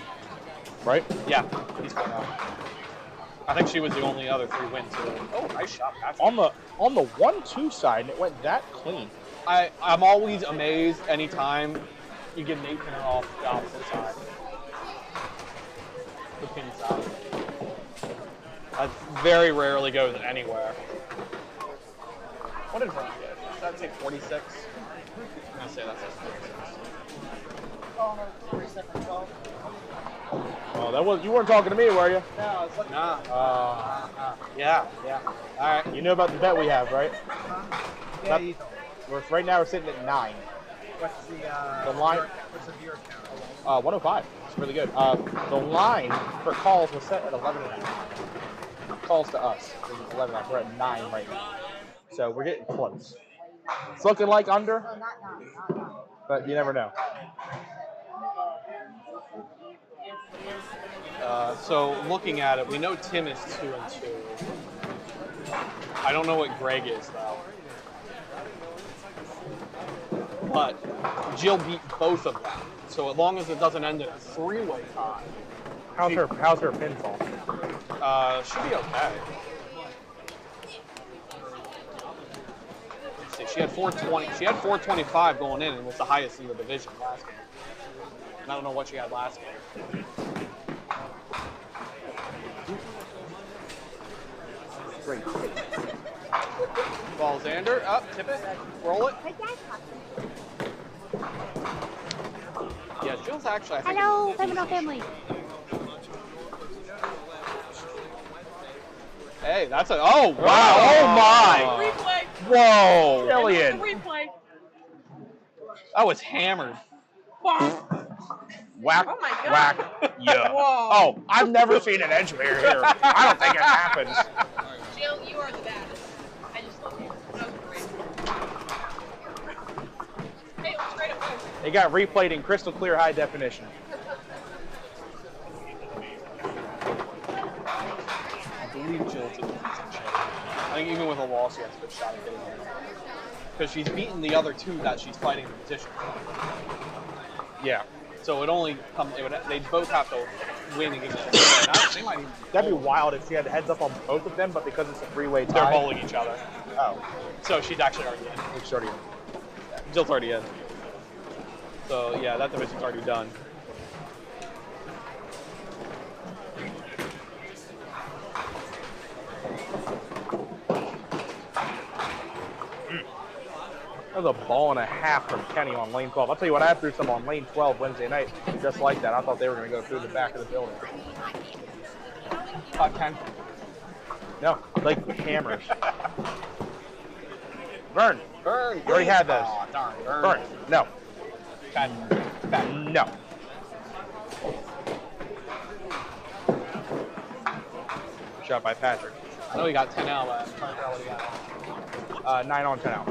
right? Yeah, he's 4-0. I think she was the only other 3 wins. Oh, nice shot, Patrick. On the 1-2 side, it went that clean. I'm always amazed anytime you get an 8-pinner off the opposite side. The pin side. That very rarely goes anywhere. What did Ron get? Does that say 46? I'm going to say that says 46. Oh, that was you weren't talking to me, were you? No, it's like Yeah. All right. You know about the bet we have, right? yeah, Right now we're sitting at 9. what's The line. What's the viewer count? 105. It's really good. The line for calls was set at 11.5. Calls to us is 11.5. We're at 9 right now. So we're getting close. It's looking like under, but you never know. So looking at it, we know Tim is 2 and 2. I don't know what Greg is though. But Jill beat both of them. So as long as it doesn't end in a 3-way tie, How's her pinfall? should be okay. Let's see, she had 420. She had 425 going in, and was the highest in the division last game. And I don't know what she had last game. Great. Ball Xander, up, tip it, roll it. Yeah, Jill's actually. I think Hello, it's Feminine easy. Family. Hey, that's a. Oh wow! Oh my! Replay. Whoa! Jillian. Jillian! Replay. That was hammered. Whack, Oh my God. whack, yeah. Whoa. Oh, I've never seen an edge here. I don't think it happens. Jill, you are the baddest. I just love you. That was great. Hey, it was straight up close. It got replayed in crystal clear high definition. I believe Jill's in decent shape. I think even with a loss, she has a good shot at getting it. Because she's beaten the other two that she's fighting in the position. Yeah. So it only come. They both have to win against each other. They might even That'd be wild if she had heads up on both of them, but because it's a 3-way tie. They're bowling each other. Oh. So she's actually already in. She's already in. Jill's already in. So yeah, that division's already done. That was a ball and a half from Kenny on lane 12. I'll tell you what, I threw some on lane 12 Wednesday night, just like that. I thought they were going to go through the back of the building. Top 10. No, like cameras. Vern. Burn. You already had those. Oh, darn. Vern. No. Okay. No. Shot by Patrick. I know he got 10 out, but I'm trying to figure out what he got. 9 on 10 out.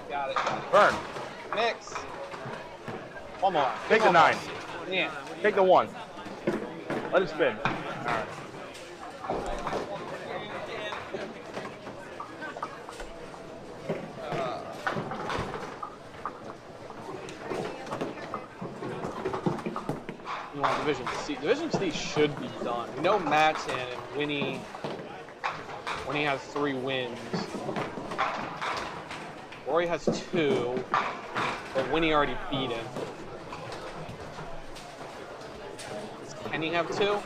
Got it. Vern. Mix. One more. Take the 9. Yeah. Take the 1. Let it spin. All right. You want Division C. Division C should be done. We know Matt's in and Winnie has 3 wins. Rory has 2, but Winnie already beat him. Does Kenny have 2?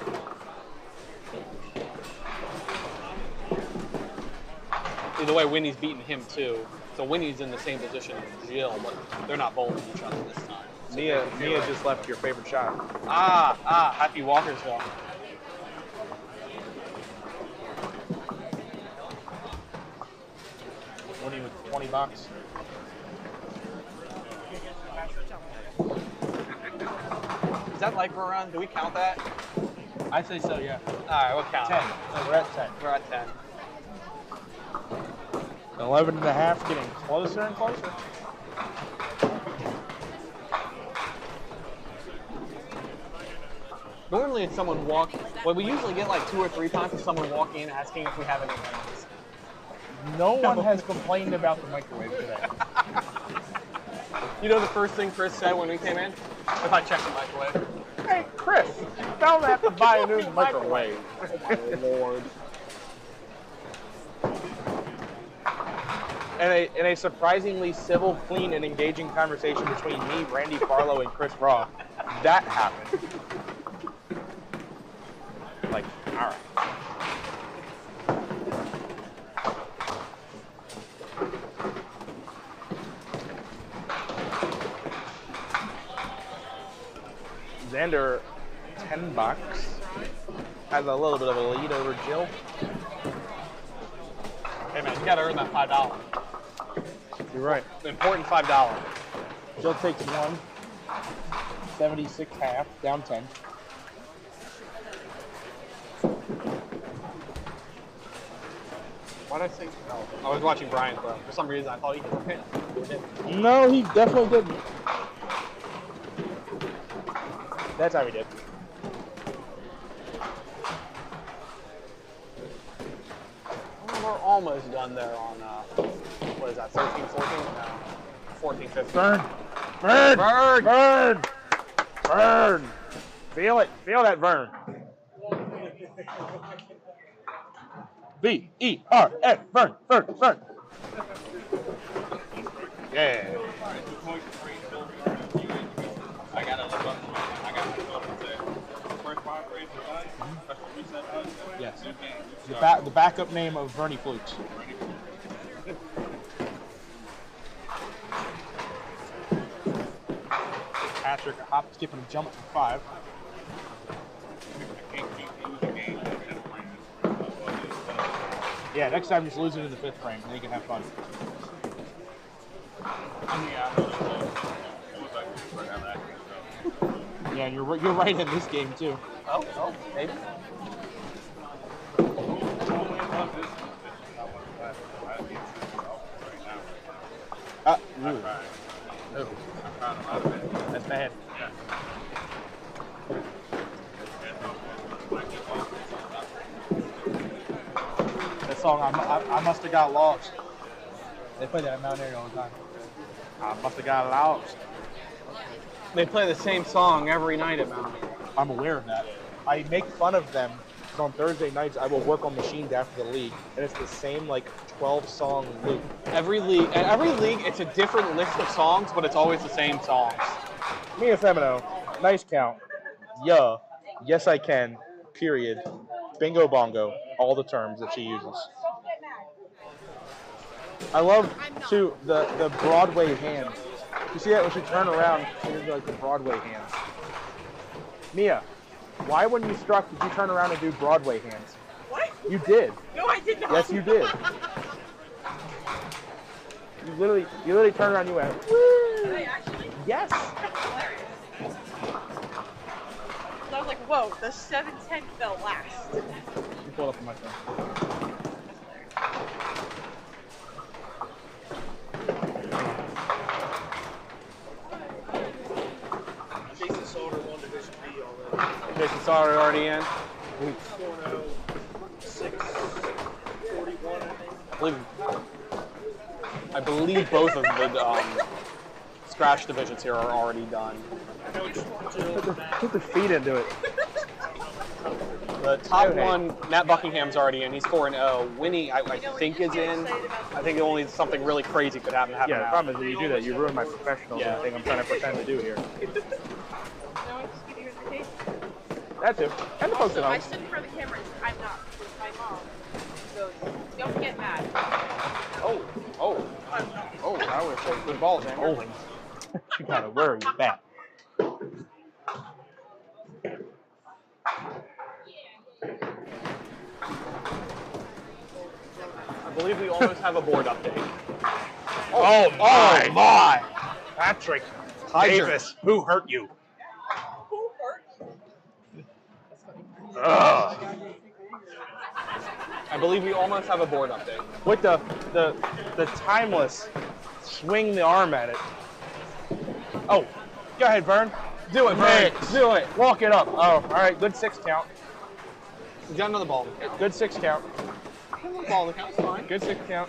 Either way, Winnie's beating him too. So Winnie's in the same position as Jill, but they're not bowling each other this time. So Nia just left your favorite shot. Happy Walkersville. Winnie with 20 bucks. Is that like we're on? Do we count that? I'd say so, yeah. All right, we'll count 10. it. We're at 10. We're at 10. 11 and a half, getting closer and closer. Normally, if someone we usually get like 2 or 3 times of someone walking in asking if we have any wings. No one has complained about the microwave today. You know the first thing Chris said when we came in? If I checked the microwave. Hey, Chris, tell them I have to buy a new microwave. Oh, Lord. In a surprisingly civil, clean, and engaging conversation between me, Randy Farlow, and Chris Raw, that happened. Like, all right. Xander, 10 bucks, has a little bit of a lead over Jill. Hey man, you gotta earn that $5. You're right. Important $5. Jill takes 1. 76 half, down 10. Why did I say? Oh, I was watching Brian throw. For some reason, I thought he hit the pin. No, he definitely didn't. That's how he did. Well, we're almost done there on, what is that, 13, 14? No, 14, 15. Burn! Burn! Bird! Burn! Vern. Feel it. Feel that, Vern. V-E-R-N. Vern. Vern. Vern. Yeah. I got to look up. I got to go to the first 5 grades are done. Special reset button. Yes. New game. The backup name of Vernie Flukes. Patrick, a hop, skip, and a jump for 5. I can't keep losing games. Yeah, next time just lose it in the 5th frame, and then you can have fun. Yeah, you're right in this game too. Oh, maybe. Ooh. That's bad. That song, I must have got lost. They play that at Mount Airy all the time. I must have got lost. They play the same song every night at Mount. I'm aware of that. I make fun of them, but on Thursday nights I will work on machines after the league, and it's the same like 12-song loop. Every league, it's a different list of songs, but it's always the same songs. Mia Femino, nice count. Yeah, yes I can. Period. Bingo bongo. All the terms that she uses. I love too the Broadway hands. You see that when she turned around, she did like the Broadway hands. Mia, why when you struck did you turn around and do Broadway hands? What? You did. No, I did not. Yes, you did. You literally turned around and you went, woo! Did I actually? Yes. Hilarious. So I was like, whoa, the 710 fell last. You pulled up on my phone. Jason Sauter won Division B already. Jason Sauter already in. 6, 41, I think. I believe both of the scratch divisions here are already done. Put the feet into it. The top one, Matt Buckingham's already in. He's 4-0. Winnie, I think, is in. I think only something really crazy could happen. Yeah, the problem is when you do that, you ruin my professional thing I'm trying to pretend to do here. No, I just give you an invitation. That too. And the folks Also, at I home. stood in front of the camera. I'm not. My mom goes, don't get mad. Now we're taking the balls, man. Oh, you gotta worry that. I believe we almost have a board update. Oh my! Patrick Davis, who hurt you? Who hurt? Ugh. I believe we almost have a board update. With the timeless swing the arm at it. Oh, go ahead, Vern. Do it, Vern. Do it. Walk it up. Oh, all right. Good 6 count. You got another ball. Good 6 count. Ball count, it's fine. Good 6 count.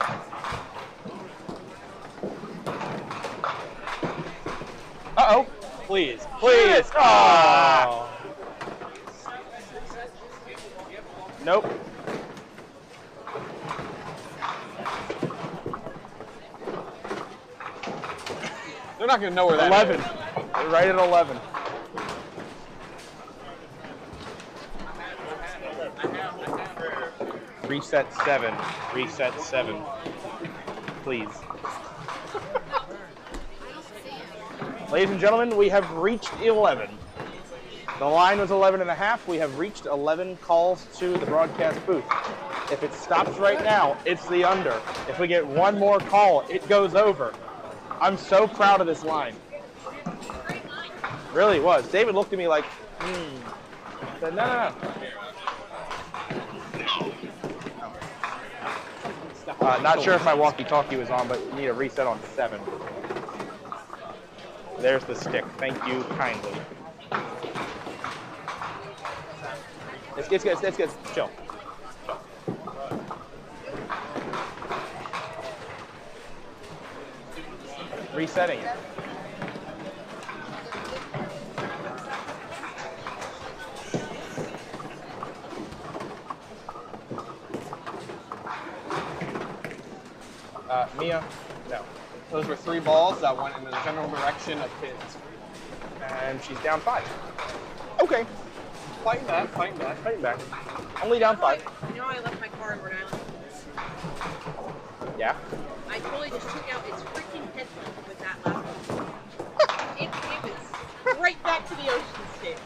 Uh-oh. Please. Please. Oh. Nope. They're not going to know where that 11. is. They're right at 11. Reset 7. Reset 7. Please. Ladies and gentlemen, we have reached 11. The line was 11.5. We have reached 11 calls to the broadcast booth. If it stops right now, it's the under. If we get one more call, it goes over. I'm so proud of this line. Really was. David looked at me like, I said, no. Not sure if my walkie-talkie was on, but we need a reset on 7. There's the stick. Thank you kindly. It's good. Chill. Resetting it. Mia, no. Those were 3 balls that went in the general direction of kids. And she's down 5. Okay. Fighting back, fighting back. Fighting back. Only down 5. You know I left my car in Rhode Island? Yeah. I totally just took out its freaking headlamp with that last one. It was right back to the ocean state.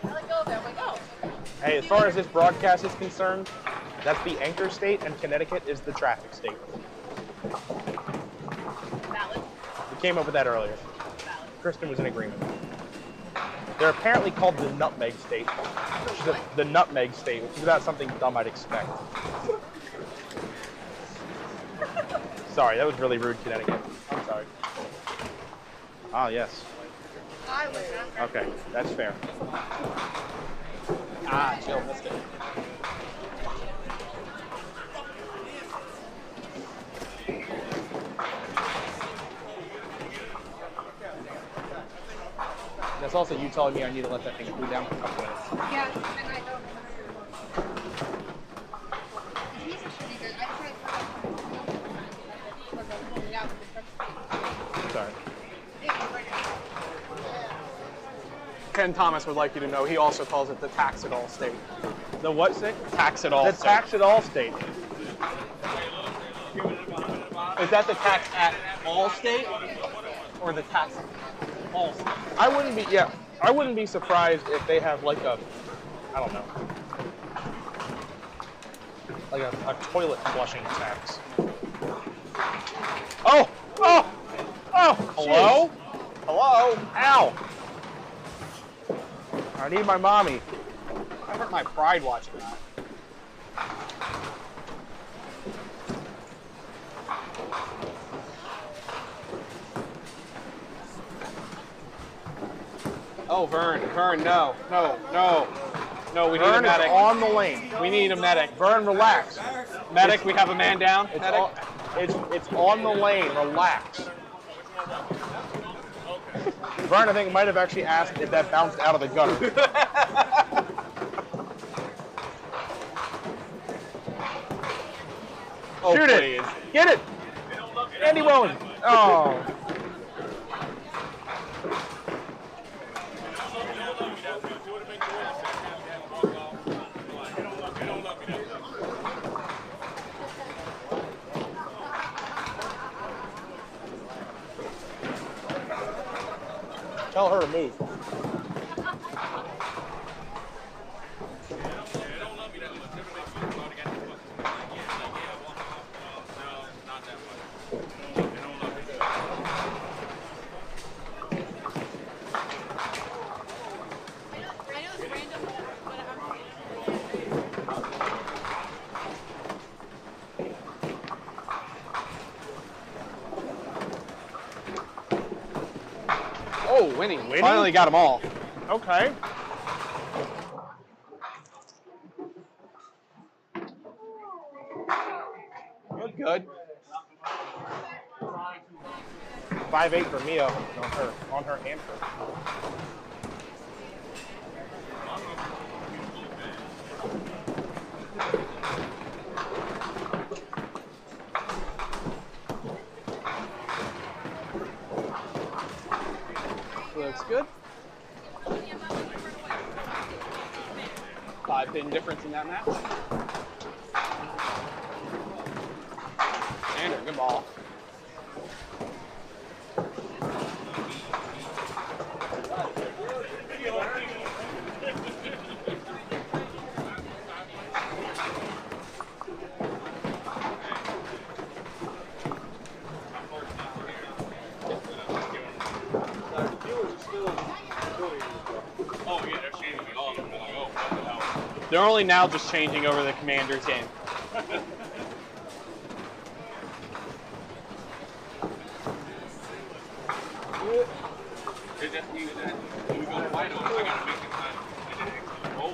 I let go of it. I'm like, oh. Hey, as far as this broadcast is concerned, that's the anchor state, and Connecticut is the traffic state. Valid. We came up with that earlier. Kristen was in agreement. They're apparently called the nutmeg state. Which is the nutmeg state, which is about something dumb I'd expect. Sorry, that was really rude, Connecticut. I'm sorry. Ah, yes. Okay, that's fair. Ah, chill, missed it. That's also you telling me I need to let that thing cool down for a couple minutes. Yeah, and I don't know. He's a pretty good. I tried Sorry. Ken Thomas would like you to know he also calls it the tax it all state. The what state? Tax it all The state. tax it all state. Is that the tax at all state or the tax all state? I wouldn't be surprised if they have like a, I don't know, like a toilet flushing tax. Oh! Oh! Oh! Hello? Jeez. Hello? Ow! I need my mommy. I hurt my pride watching that. Oh, Vern, no, we need a Vern is medic. on the lane. We need a medic. Vern, relax. Medic, we have a man down. It's Medic. it's on the lane. Relax. Vern, I think, might have actually asked if that bounced out of the gutter. Oh, Shoot please. it! Get it! Andy Williams. Oh. Tell her to move. I know it's random, but I'm. Oh, winning. Finally got them all. Okay. Good, good. 5-8 for Mia on her hamper. Looks good. 5-pin difference in that match. Sander, good ball. Oh, yeah, they're changing it all. They're like, oh, what the hell? They're only now just changing over the Commanders game. They just needed that. When we go to Whitten, I gotta make it time. Oh.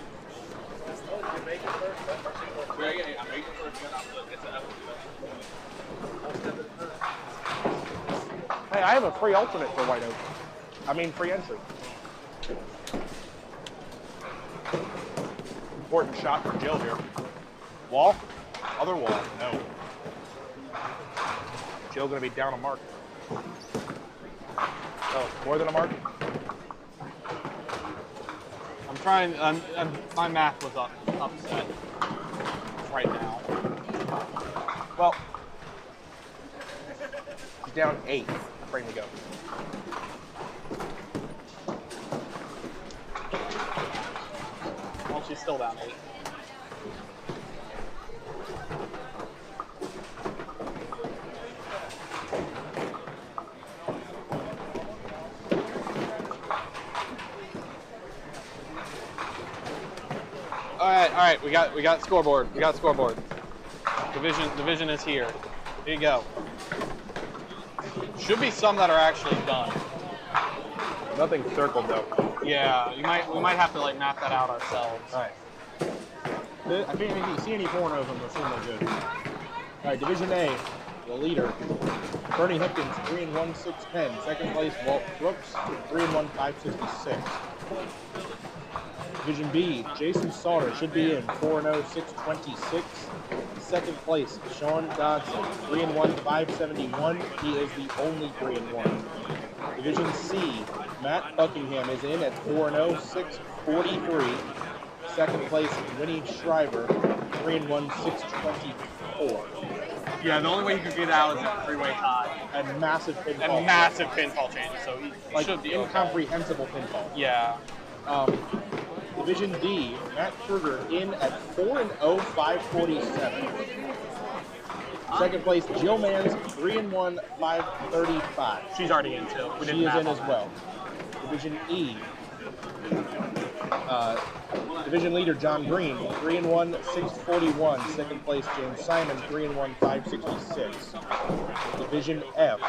Yeah, I make it first. It's an Hey, I have a free alternate for White Oak. I mean, free entry. Important shot for Jill here. Wall? Other wall? No. Still going to be down a mark. Oh, more than a mark? I'm trying. My math was upset right now. Well, he's down 8. Ready to go. Well, she's still down 8. All right. We got scoreboard. We got scoreboard. Division is here. Here you go. Should be some that are actually done. Nothing circled though. Yeah, we might have to like map that out ourselves. All right. I think if you see any 4-0s, I'm assuming they're good. All right, Division A, the leader, Bernie Hipkins, 3-1, 610. Second place, Walt Brooks, 3-1, 566. Division B, Jason Sauter should be in 4-0, 626. Second place, Sean Dodson, 3-1, 571. He is the only 3-1. Division C, Matt Buckingham is in at 4-0, 643. Second place, Winnie Shriver, 3-1, 624. Yeah, the only way he could get out is a three-way tie. And massive pinfall. And massive pinfall changes, so he should be incomprehensible pinfall. Yeah. Division D, Matt Kruger in at 4-0, 547. Second place, Jill Mans, 3-1, 535. She's already in too. She is in as well. Division E, division leader John Green, 3-1, 641. Second place, James Simon, 3-1, 566. Division F,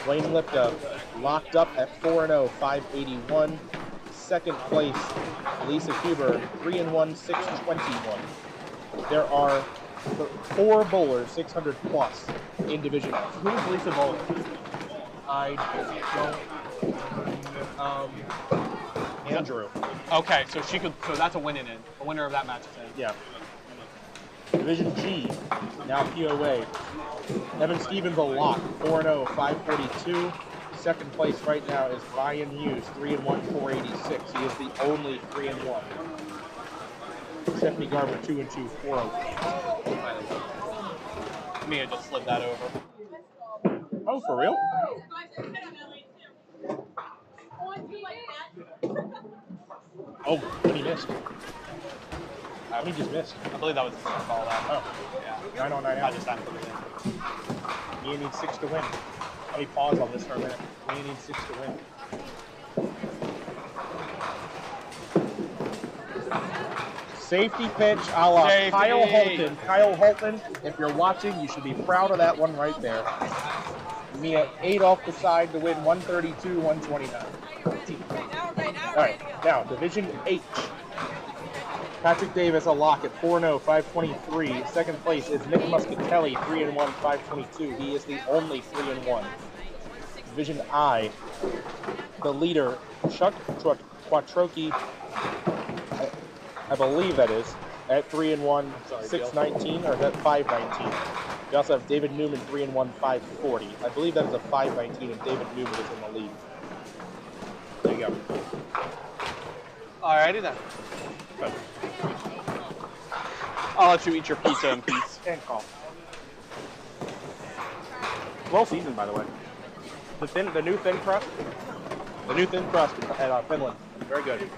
Wayne Lipka locked up at 4-0, 581. Second place, Lisa Huber, 3-1, 621. There are 4 bowlers, 600 plus in Division F. Who's Lisa Bowler? I don't. Andrew. Okay, so she could. So that's a winning in. The winner of that match is in. Yeah. Division G, now POA. Evan Stevens a lock, 4-0, 542. Second place right now is Ryan Hughes, 3-1, 486. He is the only 3-1. Stephanie Garber, 2-2, 408. Mia just slid that over. Oh, for real? Oh, he missed. He just missed. I believe that was his call out. Oh, Yeah. 9 on 9 I out. just have to put it in. Mia needs 6 to win. Let me pause on this for a minute. Mia needs 6 to win. Safety pitch a la Safety. Kyle Holton. Kyle Holton, if you're watching, you should be proud of that one right there. Mia 8 off the side to win 132, 129. All right, now Division H. Patrick Davis a lock at 4-0, 523. Second place is Nick Muscatelli, 3-1, 522. He is the only 3-1. Division I, the leader, Chuck Quattrochi, I believe that is, at 3-1, 619, or is that 519? We also have David Newman, 3-1, 540. I believe that is a 519, and David Newman is in the lead. There you go. Alrighty then. Good. I'll let you eat your pizza in peace. And call. Well seasoned, by the way. The new thin crust. The new thin crust at Pinland. Very good.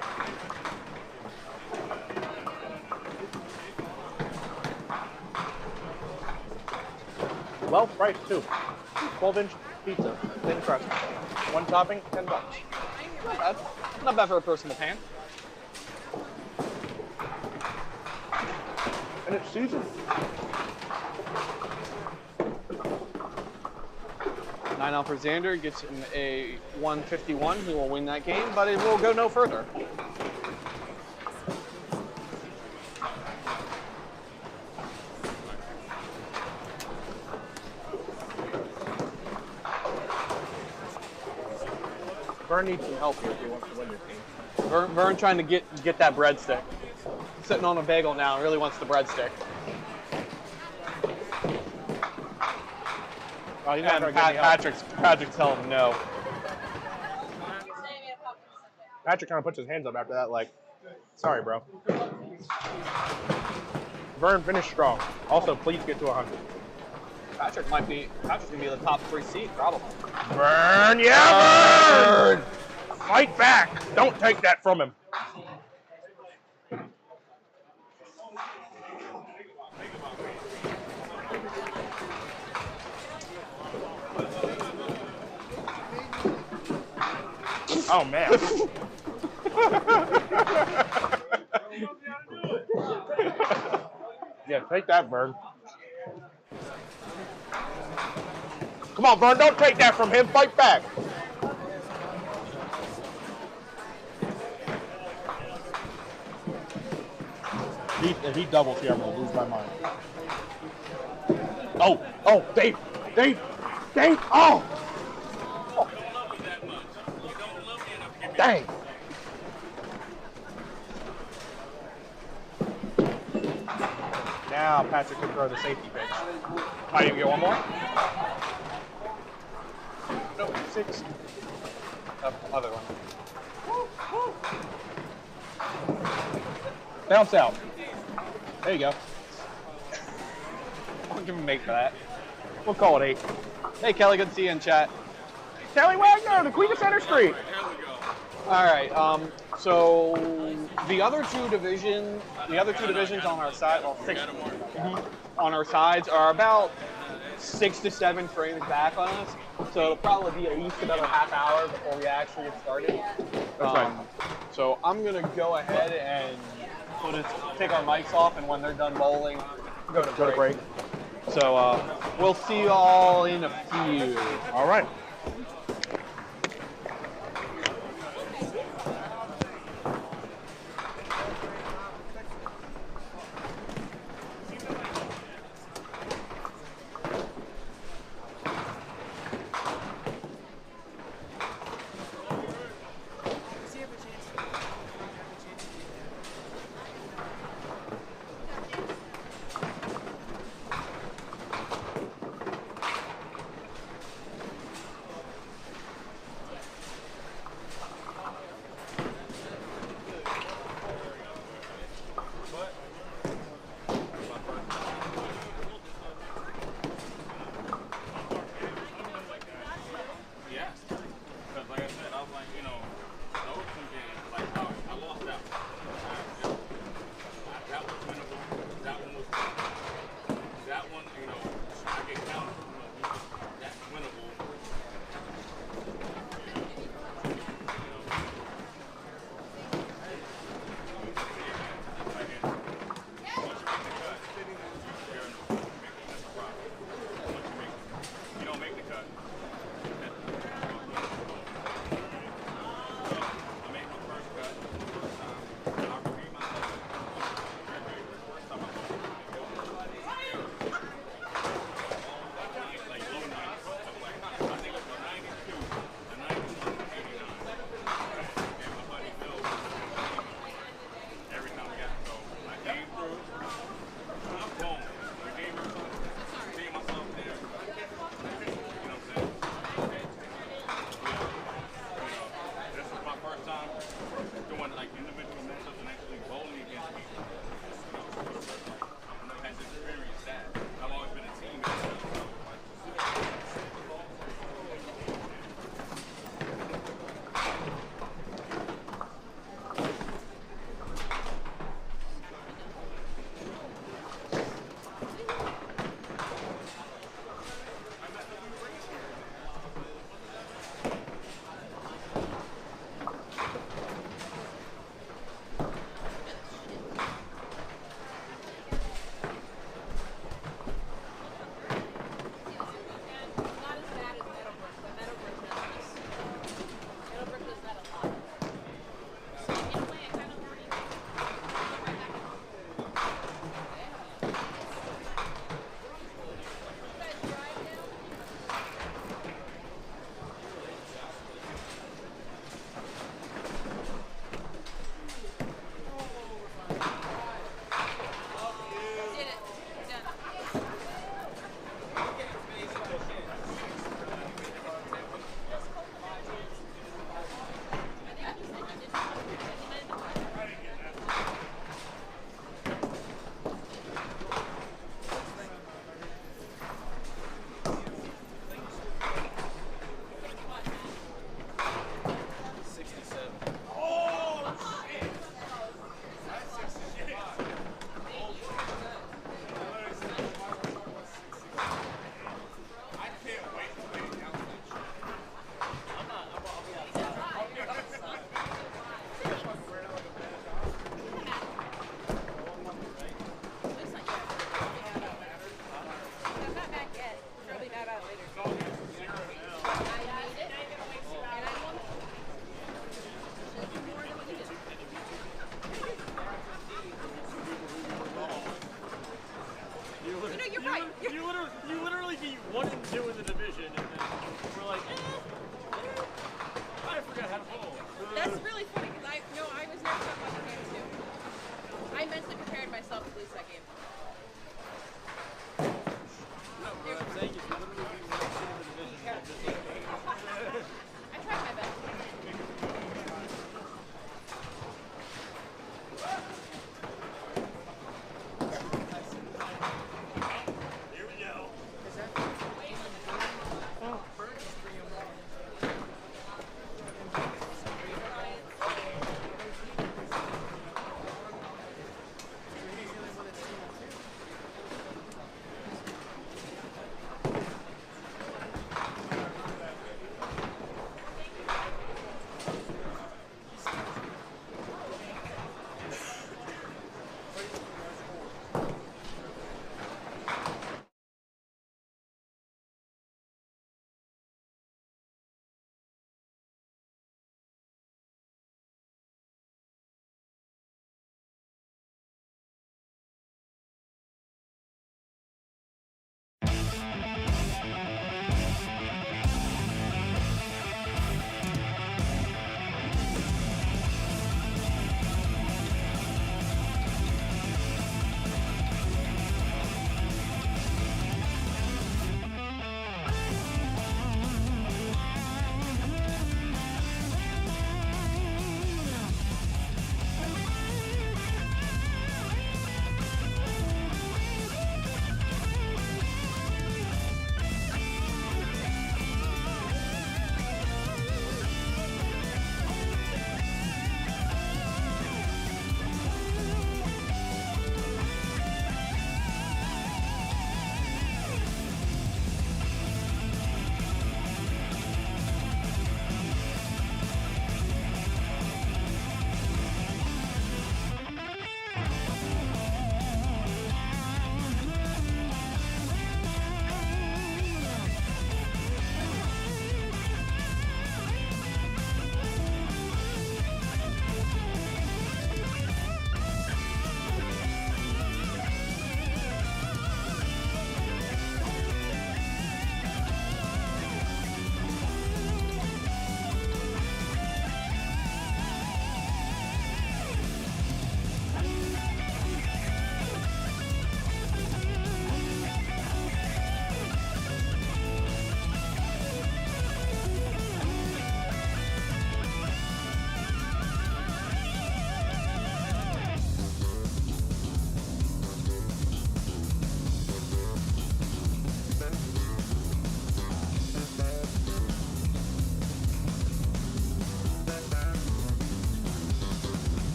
Well priced too. 12-inch pizza, thin crust. One topping, $10. Not bad. Not bad for a personal pan. And it's seasoned. 9 out for Xander gets him a 151. He will win that game, but it will go no further. Vern needs some help here if he wants to win this game. Vern trying to get that breadstick. Sitting on a bagel now, really wants the breadstick. Oh, he's not And gonna give me help. Patrick's telling him no. Patrick kind of puts his hands up after that, like, sorry, bro. Vern, finish strong. Also, please get to 100. Patrick's gonna be the top 3 seed, probably. Vern, yeah, Vern! Fight back! Don't take that from him. Oh man. Yeah, take that, Vern. Come on, Vern, don't take that from him. Fight back. If he doubles here, I'm gonna lose my mind. Oh, Dave, oh! Dang. Now Patrick can throw the safety pitch. Might even get one more. No, 6. Other one. Bounce out. There you go. I'll give him a mate for that. We'll call it 8. Hey, Kelly, good to see you in chat. Kelly Wagner, the Queen of Center Street. All right. So the other two divisions on our side, well, 6 on our sides, are about 6 to 7 frames back on us. So it'll probably be at least another half hour before we actually get started. That's right. So I'm gonna go ahead and take our mics off, and when they're done bowling, go to break. So we'll see you all in a few. All right.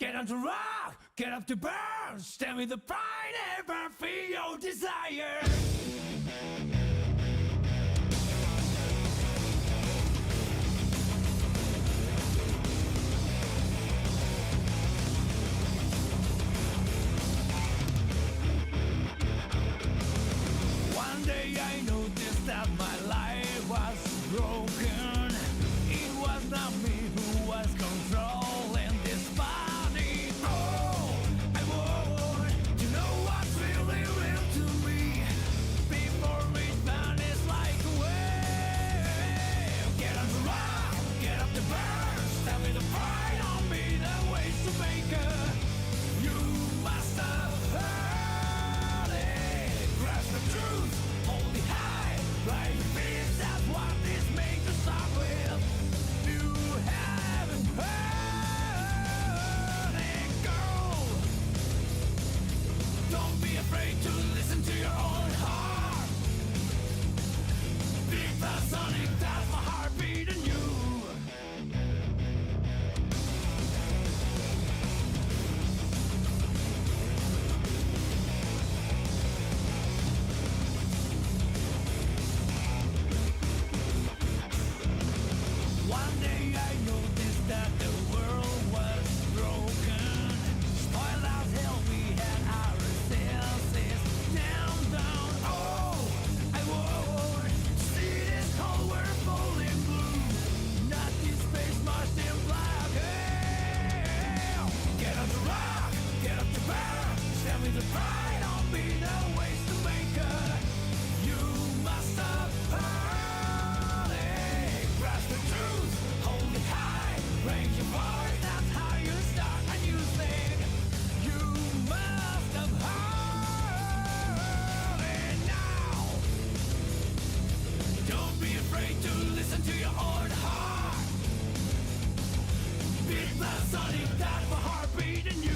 Get on to rock, get up to burn. Stand with the pride, ever feel your desire. One day I noticed that my life was broken. It was not me who was controlling this body. Oh, I want to know what's really real to me before it vanishes like a wave. Get on the rock, get up the burn. Stand with the pride on me, the ways to make her. You must have heard it. Grasp the truth, hold it high, right feet. That's what this makes us start with. You haven't heard it, girl. Don't be afraid to listen to your own heart. Big fat Sonic, that's my heartbeat in you. One day I noticed that the world was broken. Spoiled as hell, we had our senses down. Oh, I won't see this whole world falling blue. Not this space marched in black. Hey, get up the rock, get up the bar. Stand with the pride on me, the ways to make her. You must have heard it. Grasp the truth, hold it high, raise your voice, that's how you start a new thing. You must have heard it now. Don't be afraid to listen to your own heart. Big Bad Sonic, that's my heartbeat in you.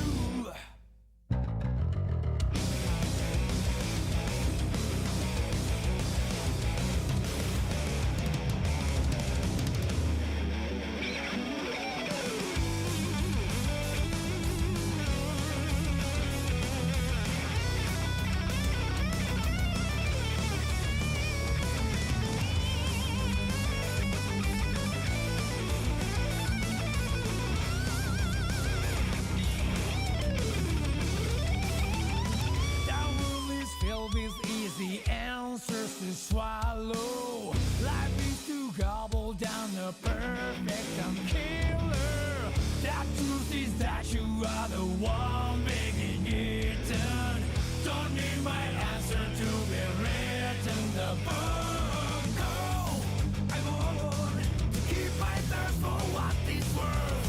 That world is filled with easy answers to swallow. Life is to gobble down a perfect killer. That truth is that you are the one being eaten. Don't need my answer to be written the book. Oh, I want to keep my thirst for what is worth.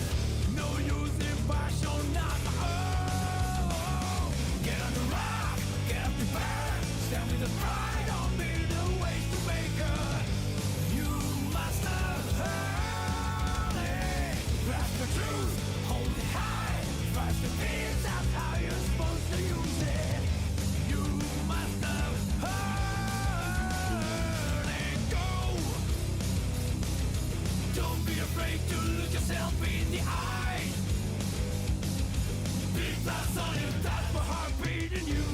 No use in passion, not oh. Get on the rock, get up the burn. Stand with the pride on me, the ways to make her. You must have heard it. Grasp the truth, hold it high. Rise the peace, that's how you're supposed to use it. You must have heard it. Go. Don't be afraid to look yourself in the eye. Big blast on you, that's my heartbeat in you.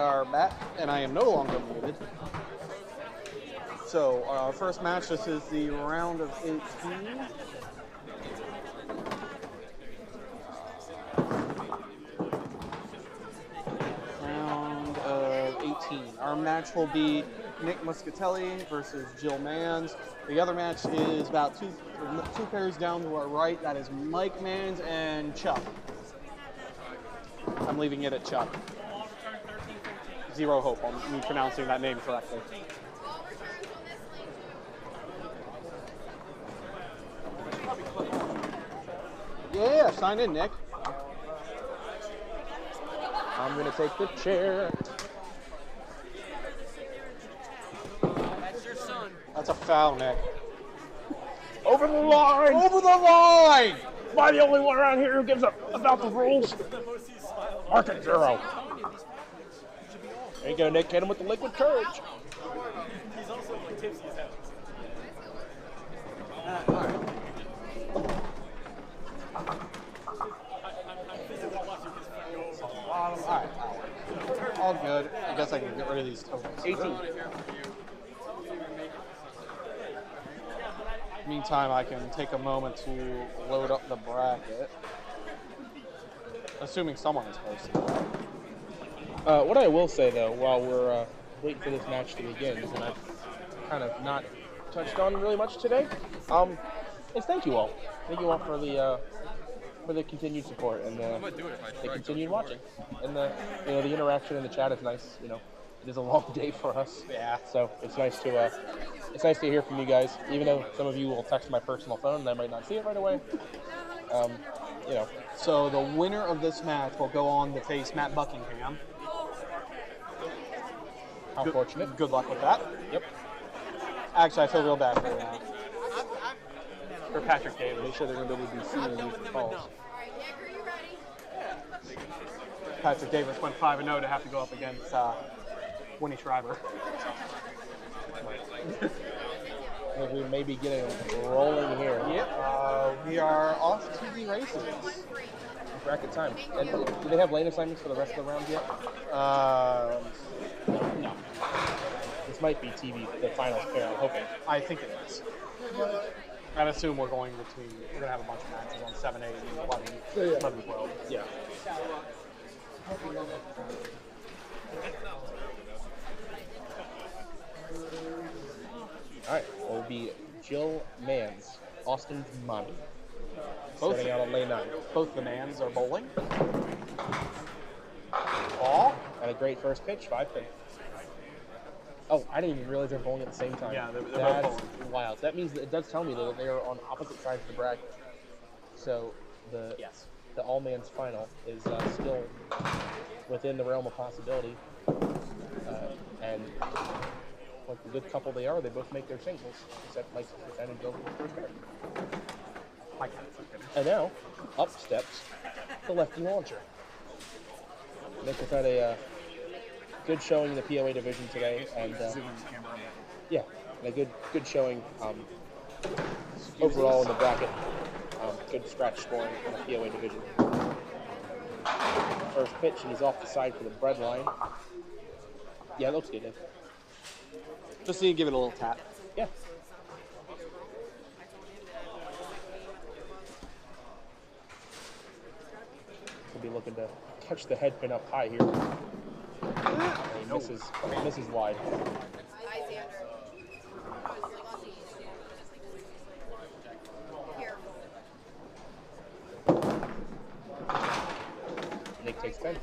are back, and I am no longer muted. So, our first match, this is the round of 18. Round of 18. Our match will be Nick Muscatelli versus Jill Manns. The other match is about two pairs down to our right. That is Mike Manns and Chuck. I'm leaving it at Chuck. Zero hope on me pronouncing that name correctly. Yeah, sign in, Nick. I'm gonna take the chair. That's your son. That's a foul, Nick. Over the line! Over the line! Am I the only one around here who gives up about the rules? Mark at 0. There you go, Nick. Hit him with the liquid courage. He's also like tipsy as hell. Alright. All good. I guess I can get rid of these totals. 18. Meantime, I can take a moment to load up the bracket. Assuming someone is posted. What I will say, though, while we're waiting for this match to begin, and I've kind of not touched on really much today, is thank you all. Thank you all for the continued support and the continued watching. And the interaction in the chat is nice. You know, it is a long day for us. Yeah. So it's nice to hear from you guys, even though some of you will text my personal phone and I might not see it right away. You know. So the winner of this match will go on to face Matt Buckingham. How fortunate. Good luck with that. Yep. Actually, I feel real bad for you now. For Patrick Davis. Make sure they're going to be able to do seeing these calls. Patrick Davis went 5-0 to have to go up against Winnie Schreiber. I think we may be getting rolling here. Yep. We are off to the races. Bracket time. And do they have lane assignments for the rest of the round yet? No. This might be the finals pair, I'm hoping. I think it is. I'd assume we're going to have a bunch of matches on 7, 8, and 11, 12. Yeah. All right, it will be Jill Manns, Austin's mommy. Starting out on lane 9. Both the Manns are bowling. Ball. And a great first pitch, 5-pin. Oh, I didn't even realize they're bowling at the same time. Yeah, they're That's both wild. That means it does tell me that they are on opposite sides of the bracket. So the all-man's final is still within the realm of possibility. And like the good couple they are, they both make their singles, except Mike's percentage over the first pair. And now, up steps the lefty launcher. Nick has had a good showing in the POA division today, and and a good showing overall in the bracket. Good scratch scoring in the POA division. First pitch, and he's off the side for the bread line. Yeah, it looks good, Nick. Just need to give it a little tap. Yeah. We'll be looking to catch the head pin up high here. And he misses wide. Nick takes 10.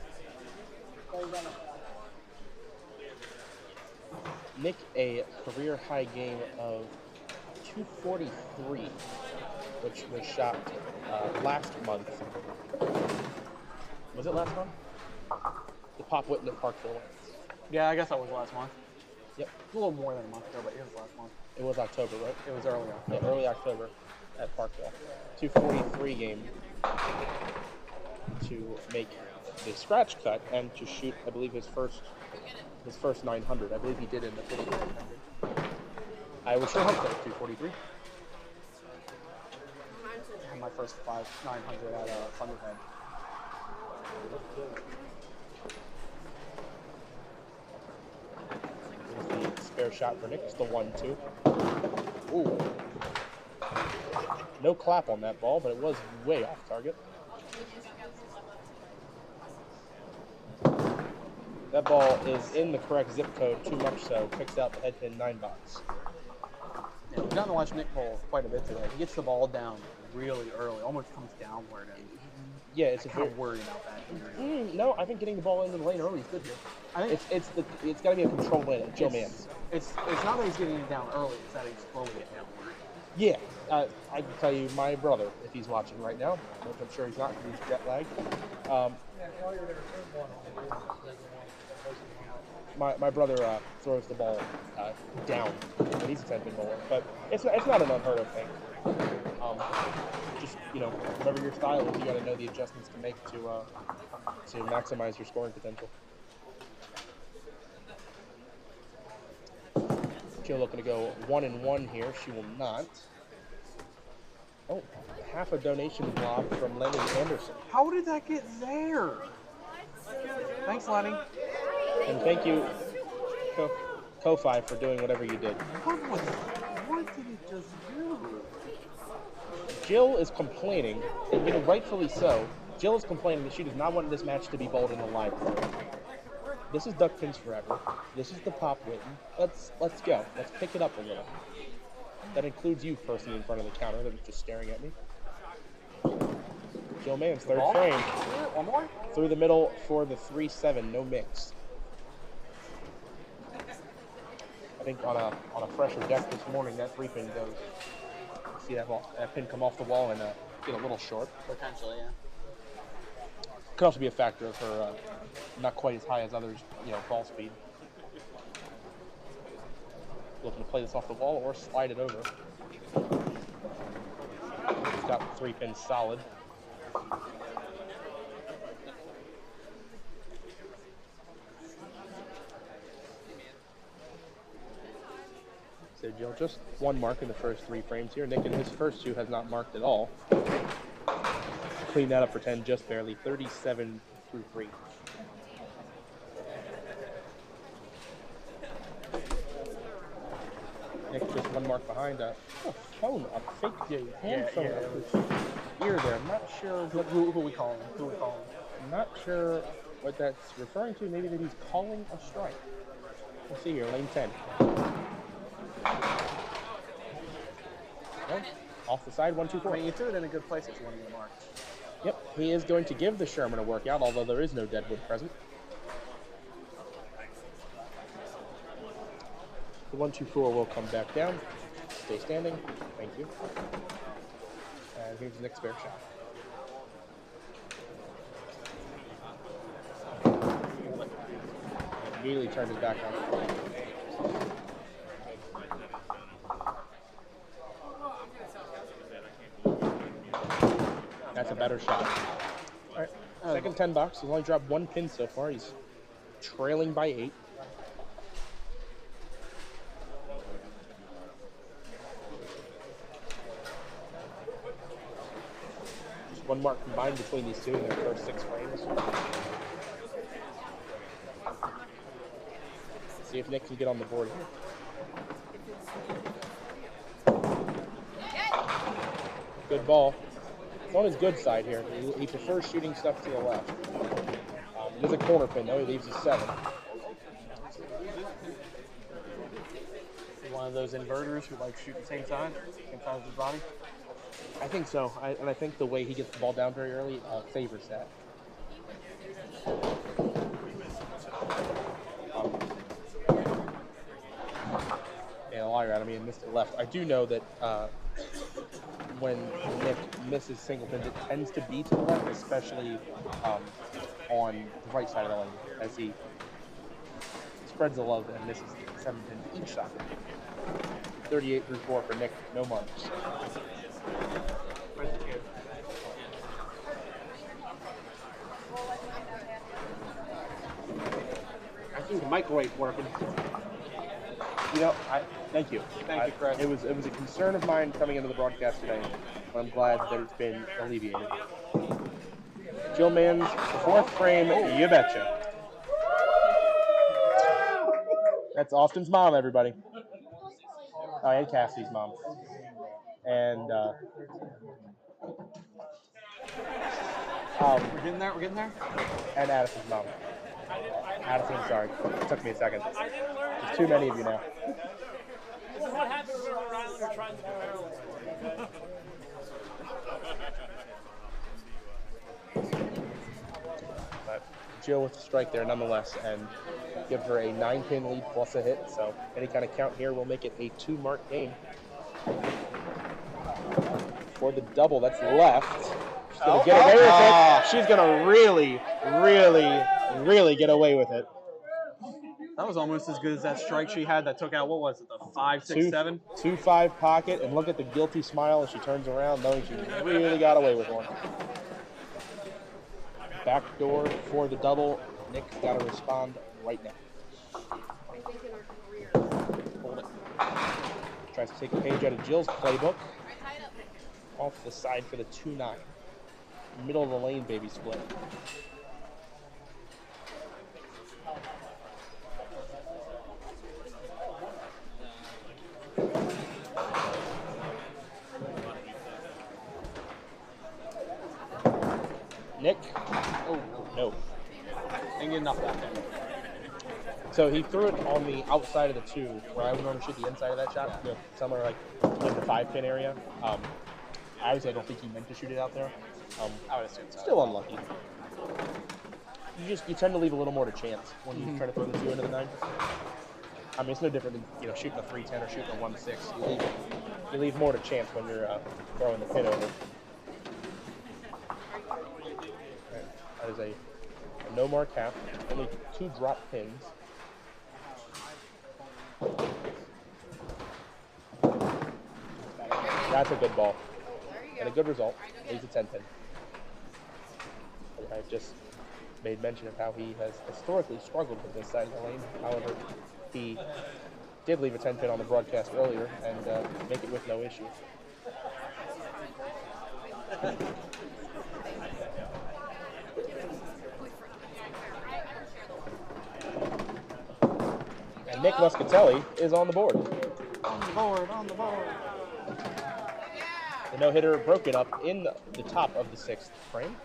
Nick, a career high game of 243, which was shot last month. Was it last month? The Pop Whitten at Parkville. Yeah, I guess that was last month. Yep. A little more than a month ago, but it was last month. It was October, right? It was earlier. Yeah, early October at Parkville. 243 game to make the scratch cut and to shoot, I believe, his first 900. I believe he did in the 4900. I would sure hope so. 243. I had my first 900 at Thunderhead. fair shot for Nick. It's the 1-2. Ooh. No clap on that ball, but it was way off target. That ball is in the correct zip code, too much so. Picks out the head pin 9 box. Yeah, we've gotten to watch Nick bowl quite a bit today. He gets the ball down really early, almost comes downward, and yeah, it's kind of worried about that. No, I think getting the ball into the lane early is good here. I think It's got to be a controlled lane at Joe Mann's. It's not that he's getting it down early; it's that he's slowing it downward. Yeah, I can tell you, my brother, if he's watching right now, which I'm sure he's not because he's jet lagged. My brother throws the ball down when he's a 10-pin bowler, but it's not an unheard of thing. Just, you know, whatever your style is, you got to know the adjustments to make to maximize your scoring potential. Jill looking to go 1-1 here. She will not. Oh, half a donation blob from Lenny Anderson. How did that get there? Thanks, Lenny. And thank you, Ko-Fi, for doing whatever you did. What did it just do? Jill is complaining, and you know, rightfully so. Jill is complaining that she does not want this match to be bowled in the library. This is Duck Pins Forever. This is the Pop Whitten. Let's go. Let's pick it up a little. That includes you, person in front of the counter that was just staring at me. Jill Mann's third frame. One more? Through the middle for the 3-7, no mix. I think on a fresher deck this morning, that 3-pin goes. See that pin come off the wall and get a little short. Potentially, yeah. Could also be a factor of her not quite as high as others, you know, ball speed. Looking to play this off the wall or slide it over. It's got 3 pins solid. So Jill, just 1 mark in the first 3 frames here. Nick in his first 2 has not marked at all. Clean that up for 10 just barely. 37 through 3. Nick just 1 mark behind. Phone, a fake hand phone up his ear there. I'm not sure Who we calling? I'm not sure what that's referring to. Maybe that he's calling a strike. We'll see here, lane 10. Well, off the side, 1-2-4. I mean, you threw it in a good place if you want to get a mark. Yep, he is going to give the Sherman a workout, although there is no deadwood present. The 1-2-4 will come back down. Stay standing. Thank you. And here's the next spare shot. Immediately turned his back on it. That's a better shot. All right, second 10 box. He's only dropped 1 pin so far. He's trailing by 8. Just 1 mark combined between these two in their first 6 frames. See if Nick can get on the board here. Good ball. It's on his good side here. He prefers shooting stuff to the left. He has a corner pin though. He leaves a 7. One of those inverters who like shoot the same side as his body. I think so. And I think the way he gets the ball down very early favors that. Yeah, liar out of me and missed it left. I do know that when Nick misses single pins, it tends to be to the left, especially on the right side of the lane, as he spreads the love and misses 7 pins each side. 38 through 4 for Nick, no marks. I think the microwave's working. You know, thank you. Thank you, Chris. It was a concern of mine coming into the broadcast today, but I'm glad that it's been alleviated. Jill Mann's 4th frame, you betcha. That's Austin's mom, everybody. Oh, and Cassie's mom. And We're getting there. We're getting there. and Addison's mom. Addison, sorry. It took me a second. There's too many of you now. This is what happens when Rhode Island are trying to do Maryland. But Jill with the strike there nonetheless, and give her a 9-pin lead plus a hit. So any kind of count here will make it a 2-mark game. For the double that's left. She's going to get away with it. She's going to really, really, really get away with it. That was almost as good as that strike she had that took out, what was it, the 5, 6, 7? 2-5 pocket, and look at the guilty smile as she turns around, knowing she really got away with one. Backdoor for the double. Nick's got to respond right now. Hold it. Tries to take a page out of Jill's playbook. Off the side for the 2-9. Middle of the lane baby split. Nick? Oh, no. Didn't get enough back there. So he threw it on the outside of the 2, where I would normally shoot the inside of that shot, somewhere like in the 5-pin area. Obviously, I don't think he meant to shoot it out there. I would assume so. Still unlucky. You tend to leave a little more to chance when you try to throw the 2 into the 9. I mean, it's no different than shooting a 3-10 or shooting a 1-6. You leave more to chance when you're throwing the pin over. That is a no mark half. Only 2 drop pins. That's a good ball. And a good result. He's a 10-pin. I've just made mention of how he has historically struggled with this side of the lane. However, he did leave a 10-pin on the broadcast earlier and make it with no issue. And Nick Muscatelli is on the board. On the board, on the board. The no-hitter broke it up in the top of the 6th frame.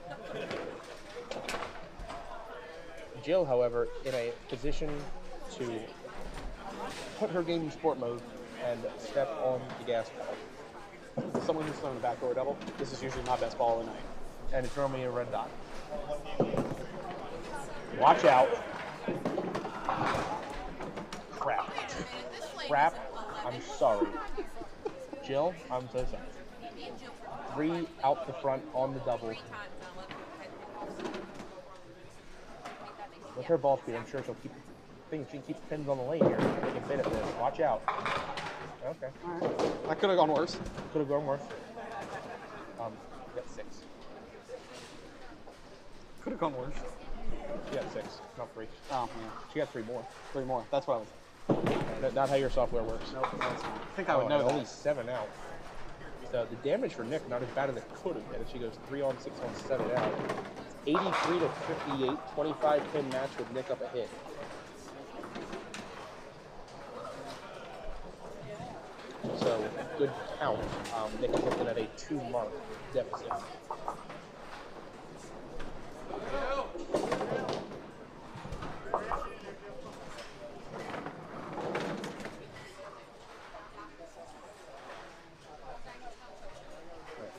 Jill, however, in a position to put her game in sport mode and step on the gas pedal. Someone who's throwing a backdoor double, this is usually my best ball of the night. And it's normally a red dot. Watch out. Crap. Crap. I'm sorry. Jill, I'm so sorry. 3 out the front on the double. With her ball speed, I'm sure she'll keep things. She can keep pins on the lane here. She can fit at this. Watch out. Okay. All right. That could have gone worse. Could have gone worse. Got 6. Could have gone worse. She got 6, not 3. Oh, yeah. She got 3 more. 3 more. That's what I was. Not how your software works. Nope, that's not. I think I would know that. Only 7 out. So the damage for Nick, not as bad as it could have been if she goes 3 on 6 on 7 out. 83 to 58, 25-pin match with Nick up ahead. So good count. Nick is looking at a 2-mark deficit.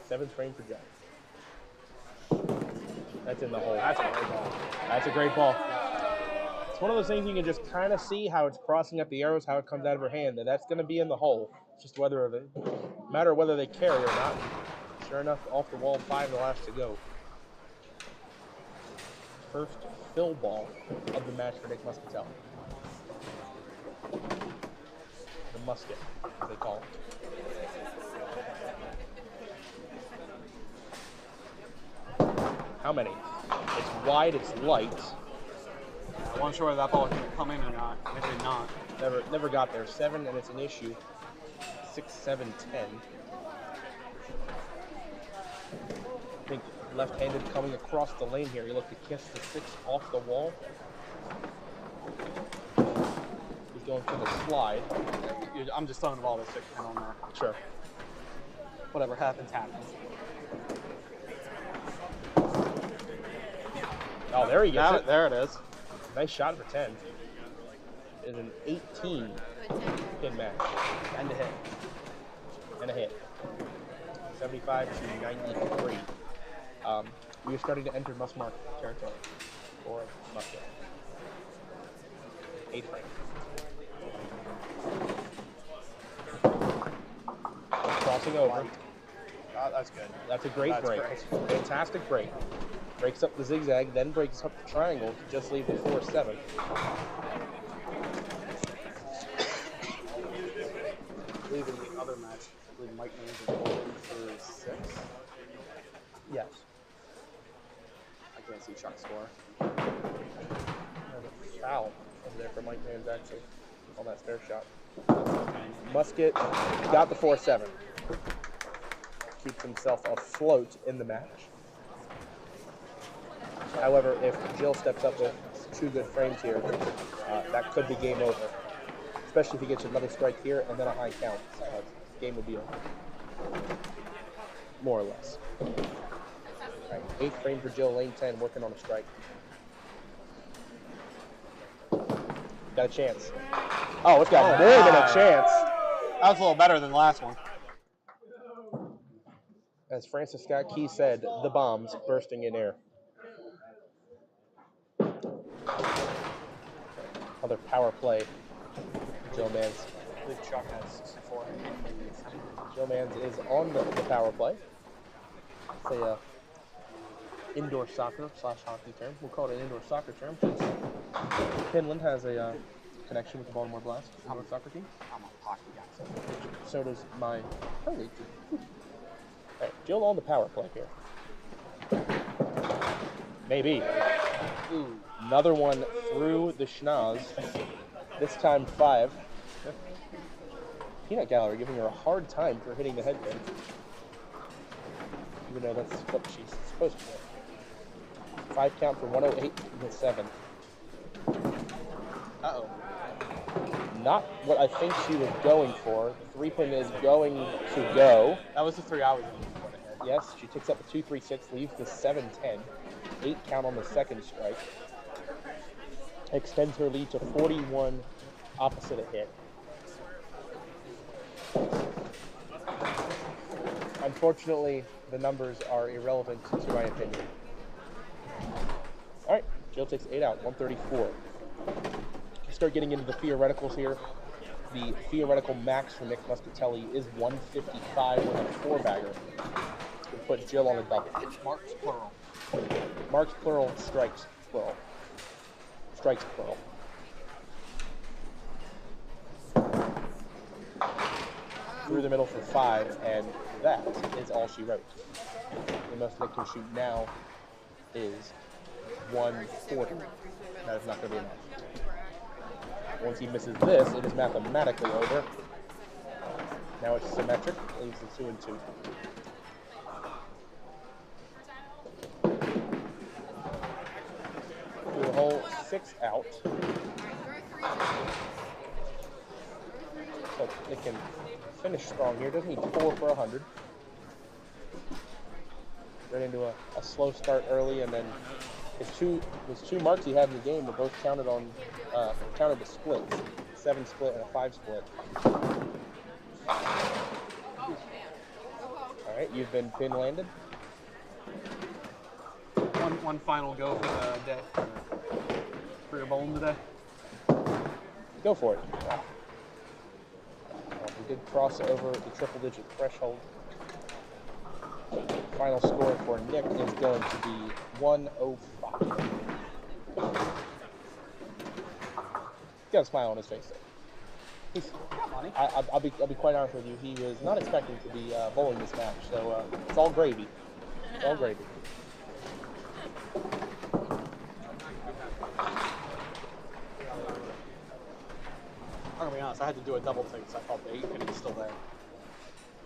Seventh frame for Jack. That's in the hole. That's a great ball. That's a great ball. It's one of those things you can just kind of see how it's crossing up the arrows, how it comes out of her hand. That's going to be in the hole. It's just matter of whether they carry or not. Sure enough, off the wall, 5 the last to go. First fill ball of the match for Nick Muscatelli. The musket, as they call it. How many? It's wide, it's light. I wasn't sure whether that ball was going to come in or not. It did not. Never got there. 7, and it's an issue. 6, 7, 10. I think left-handed coming across the lane here. You look to kiss the 6 off the wall. He's going for the slide. I'm just throwing the ball to 6 pin on there. Sure. Whatever happens, happens. Oh, there he gets it. There it is. Nice shot for 10. It's an 18 pin match. And a hit. And a hit. 75 to 93. We are starting to enter must-mark territory for Musket. 8 frame. Crossing over. That's good. That's a great break. Fantastic break. Breaks up the zigzag, then breaks up the triangle to just leave the 4-7. I believe in the other match, I believe Mike Mays is going for 6. Yes. I can't see Chuck's score. There's a foul over there for Mike Mans actually on that spare shot. Musket got the 4-7. Keeps himself afloat in the match. However, if Jill steps up with 2 good frames here, that could be game over. Especially if he gets another strike here and then a high count. Game would be over. More or less. All right, 8th frame for Jill, lane 10, working on a strike. Got a chance. Oh, it's got more than a chance. That was a little better than the last one. As Francis Scott Key said, the bombs bursting in air. Another power play. Joe Mans. I believe Chuck has 64. Joe Mans is on the power play. It's a indoor soccer / hockey term. We'll call it an indoor soccer term since Pinland has a connection with the Baltimore Blast indoor soccer team. I'm a hockey guy. So does my colleague. All right, Jill on the power play here. Maybe. Ooh. Another one through the schnoz. This time 5. Peanut Gallery giving her a hard time for hitting the head pin. Even though that's what she's supposed to do. 5 count for 108 with 7. Uh-oh. Not what I think she was going for. The 3 pin is going to go. That was the 3 I was looking for to hit. Yes, she takes up the 2-3-6, leaves the 7-10. 8 count on the second strike. Extends her lead to 41 opposite a hit. Unfortunately, the numbers are irrelevant to my opinion. All right, Jill takes 8 out, 134. Start getting into the theoreticals here. The theoretical max for Nick Muscatelli is 155 with a 4-bagger. To put Jill on a double. Marks plural. Marks plural, strikes plural. Strikes plural. Through the middle for 5, and that is all she wrote. The most Nick can shoot now is 140. That is not going to be enough. Once he misses this, it is mathematically over. Now it's symmetric, leaves the 2 and 2. Through the hole, 6 out. So it can finish strong here. Doesn't need 4 for 100. Right into a slow start early, and then his two marks he had in the game were both counted on counted to splits. 7 split and a 5 split. All right, you've been pin landed. One final go for the day. For your bowling today. Go for it. We did cross over the triple-digit threshold. Final score for Nick is going to be 105. He's got a smile on his face there. I'll be quite honest with you. He was not expecting to be bowling this match, so it's all gravy. It's all gravy. I'm gonna be honest, I had to do a double take, so I thought the 8 pin was still there.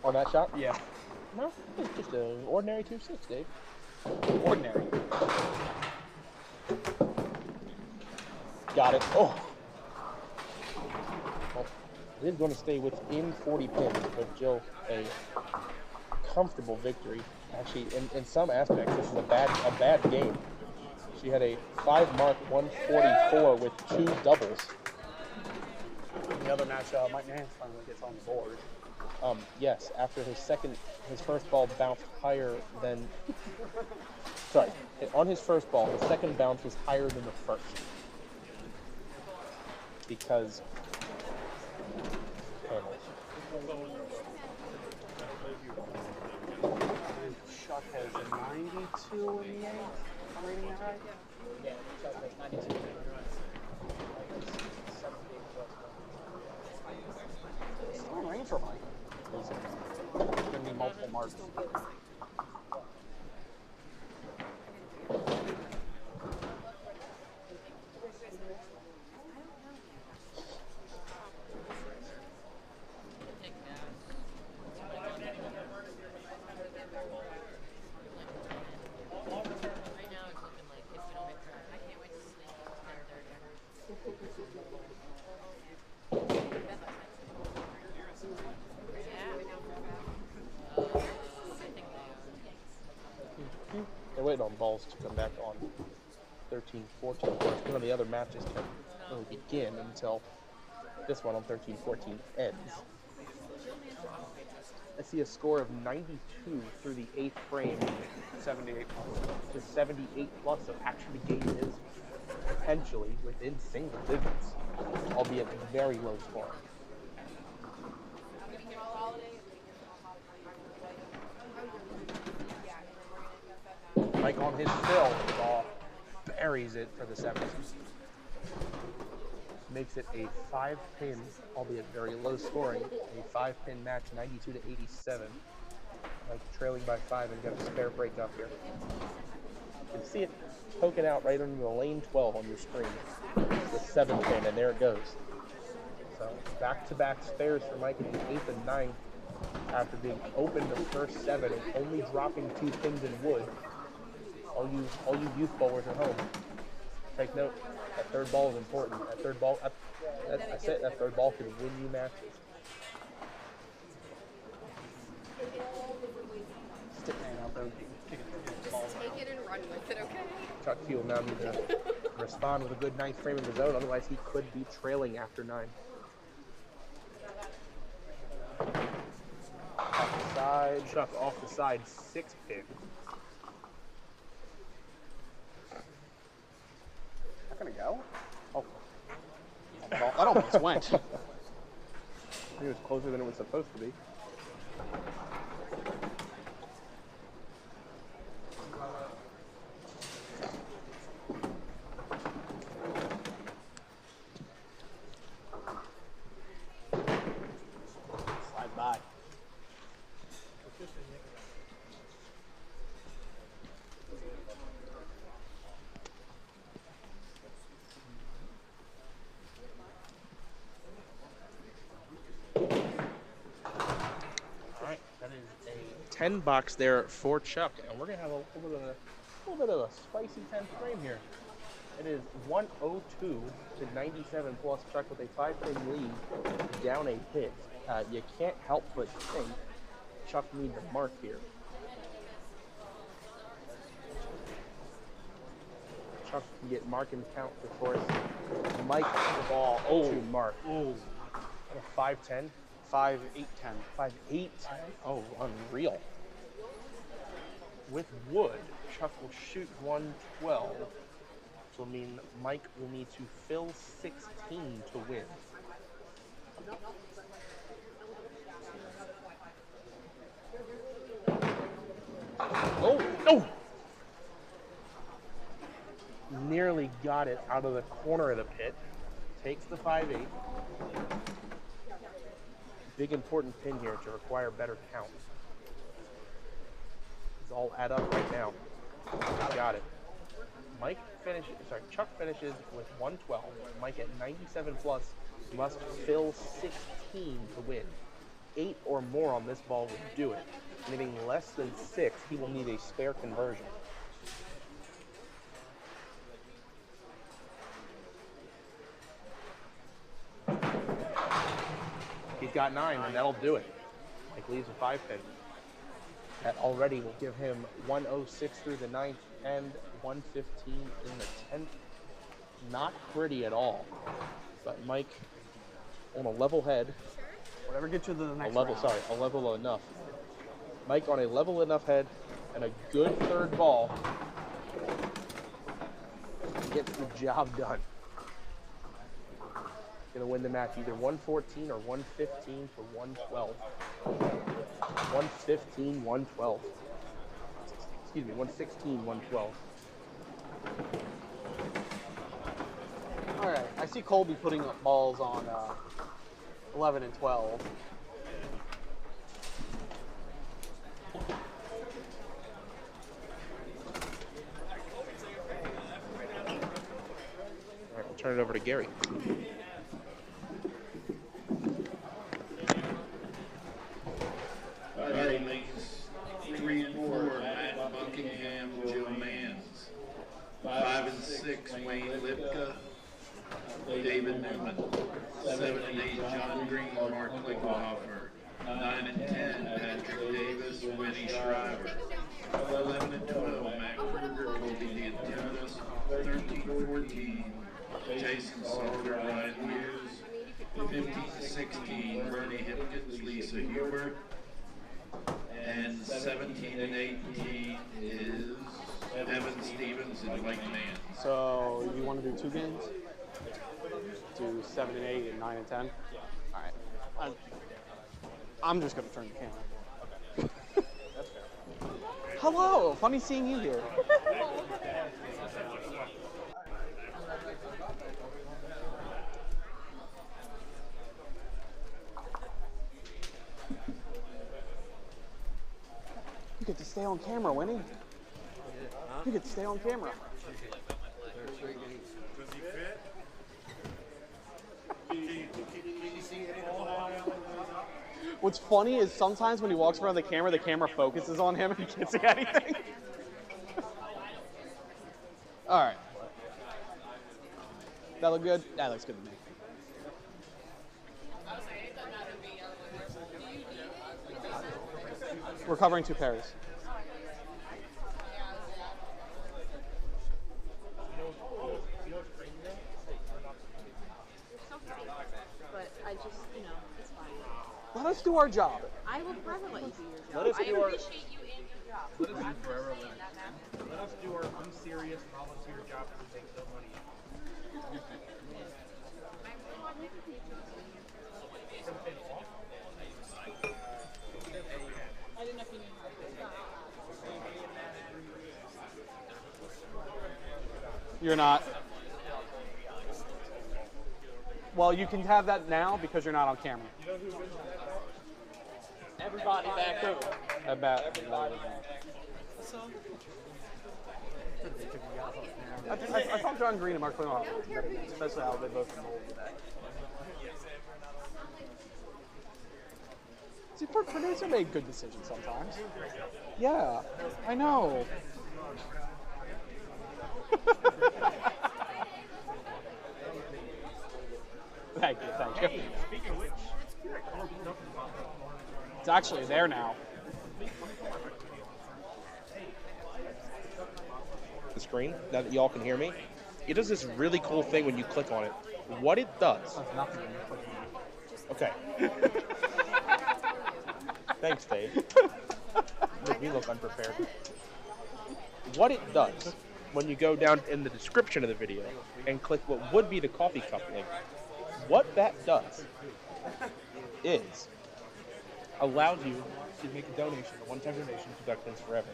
On that shot? Yeah. No, it's just an ordinary 2-6, Dave. Ordinary. Got it. Oh. It is going to stay within 40 pins, but Jill a comfortable victory. Actually, in some aspects, this is a bad game. She had a 5-mark 144 with 2 doubles. The other match, Mike Nance finally gets on the board. Yes, after his first ball bounced higher than. Sorry, on his first ball, the second bounce was higher than the first. Because. Chuck has 92 in the 8th. I'm reading that right? Yeah, Chuck has 92. Still in range for Mike. There's going to be multiple marks. They're waiting on balls to come back on 13, 14. None of the other matches can really begin until this one on 13, 14 ends. I see a score of 92 through the 8th frame. 78 to 78 plus, so actually the game is potentially within single digits, albeit very low scoring. Mike on his fill, the ball buries it for the 7th. Makes it a 5-pin, albeit very low scoring, a 5-pin match, 92 to 87. Like trailing by 5 and got a spare break up here. You can see it poking out right under the lane 12 on your screen. The 7-pin, and there it goes. So back-to-back spares for Mike in the 8th and 9th after being open the first 7 and only dropping 2 pins in wood. All you youth bowlers at home, take note. That third ball is important. That third ball, that's it. That third ball can win you matches. Stick man out there. Take it and run with it, okay? Chuck Key will now need to respond with a good 9th frame of his own, otherwise he could be trailing after 9. Off the side, Chuck off the side, 6-pin. Not gonna go? Oh. That almost went. It was closer than it was supposed to be. Slide by. Alright, that is a 10 box there for Chuck, and we're gonna have a little bit of a spicy 10th frame here. It is 102 to 97 plus Chuck with a 5-pin lead down a hit. You can't help but think Chuck needs a mark here. Chuck can get mark and count before Mike the ball to mark. Oh. 5-10. 5-8-10. 5-8. Oh, unreal. With wood, Chuck will shoot 112. Which will mean Mike will need to fill 16 to win. Oh, no! Nearly got it out of the corner of the pit. Takes the 5-8. Big important pin here to require better count. It's all add up right now. Got it. Chuck finishes with 112. Mike at 97 plus must fill 16 to win. 8 or more on this ball would do it. Anything less than 6, he will need a spare conversion. He's got 9, and that'll do it. Mike leaves a 5-pin. That already will give him 106 through the 9th and 115 in the 10th. Not pretty at all. But Mike on a level head. Whatever gets you to the next a level, round. sorry, a level enough. Mike on a level enough head and a good third ball gets the job done. Gonna win the match either 114 or 115 for 112. 115, 112. Excuse me, 116, 112. All right, I see Colby putting up balls on 11 and 12. All right, we'll turn it over to Gary. Batting makes 3 and 4, Matt Buckingham, Joe Mans. 5 and 6, Wayne Lipka, David Newman. 7 and 8, John Green, Mark Klickenhofer. 9 and 10, Patrick Davis, Winnie Shriver. 11 and 12, Matt Kruger, Colby Diantimis. 13 14, Jason Salter, Ryan Hughes. 15 16, Bernie Hipkins, Lisa Huber. And 17 and 18 is Evan Stevens and Mike Mann. So you want to do 2 games? Do 7 and 8 and 9 and 10? All right. I'm just going to turn the camera. Okay. That's fair. Hello. Funny seeing you here. You get to stay on camera, Winnie. You get to stay on camera. Does he fit? Can you see anything? What's funny is sometimes when he walks around the camera focuses on him and he can't see anything. All right. That look good? That looks good to me. We're covering 2 pairs. But I just, it's fine. Let us do our job. I will forever let you do your job. Let us do our- I appreciate you and your job. Let us do I'm forever saying that, man. Let us do our unserious volunteer job that we make no money in. I didn't know if you knew You're not. Well, you can have that now because you're not on camera. Everybody back up. I thought John Green and Mark Clinton, especially how they both rolled today. See, producer made good decisions sometimes. Yeah, I know. Thank you. Speaking of which, It's actually there now. The screen, now that y'all can hear me, it does this really cool thing when you click on it. What it does. Okay. Thanks, Dave. Make me look unprepared. What it does when you go down in the description of the video and click what would be the coffee cup link, what that does is allows you to make a donation, a one-time donation to Duck Pins Forever.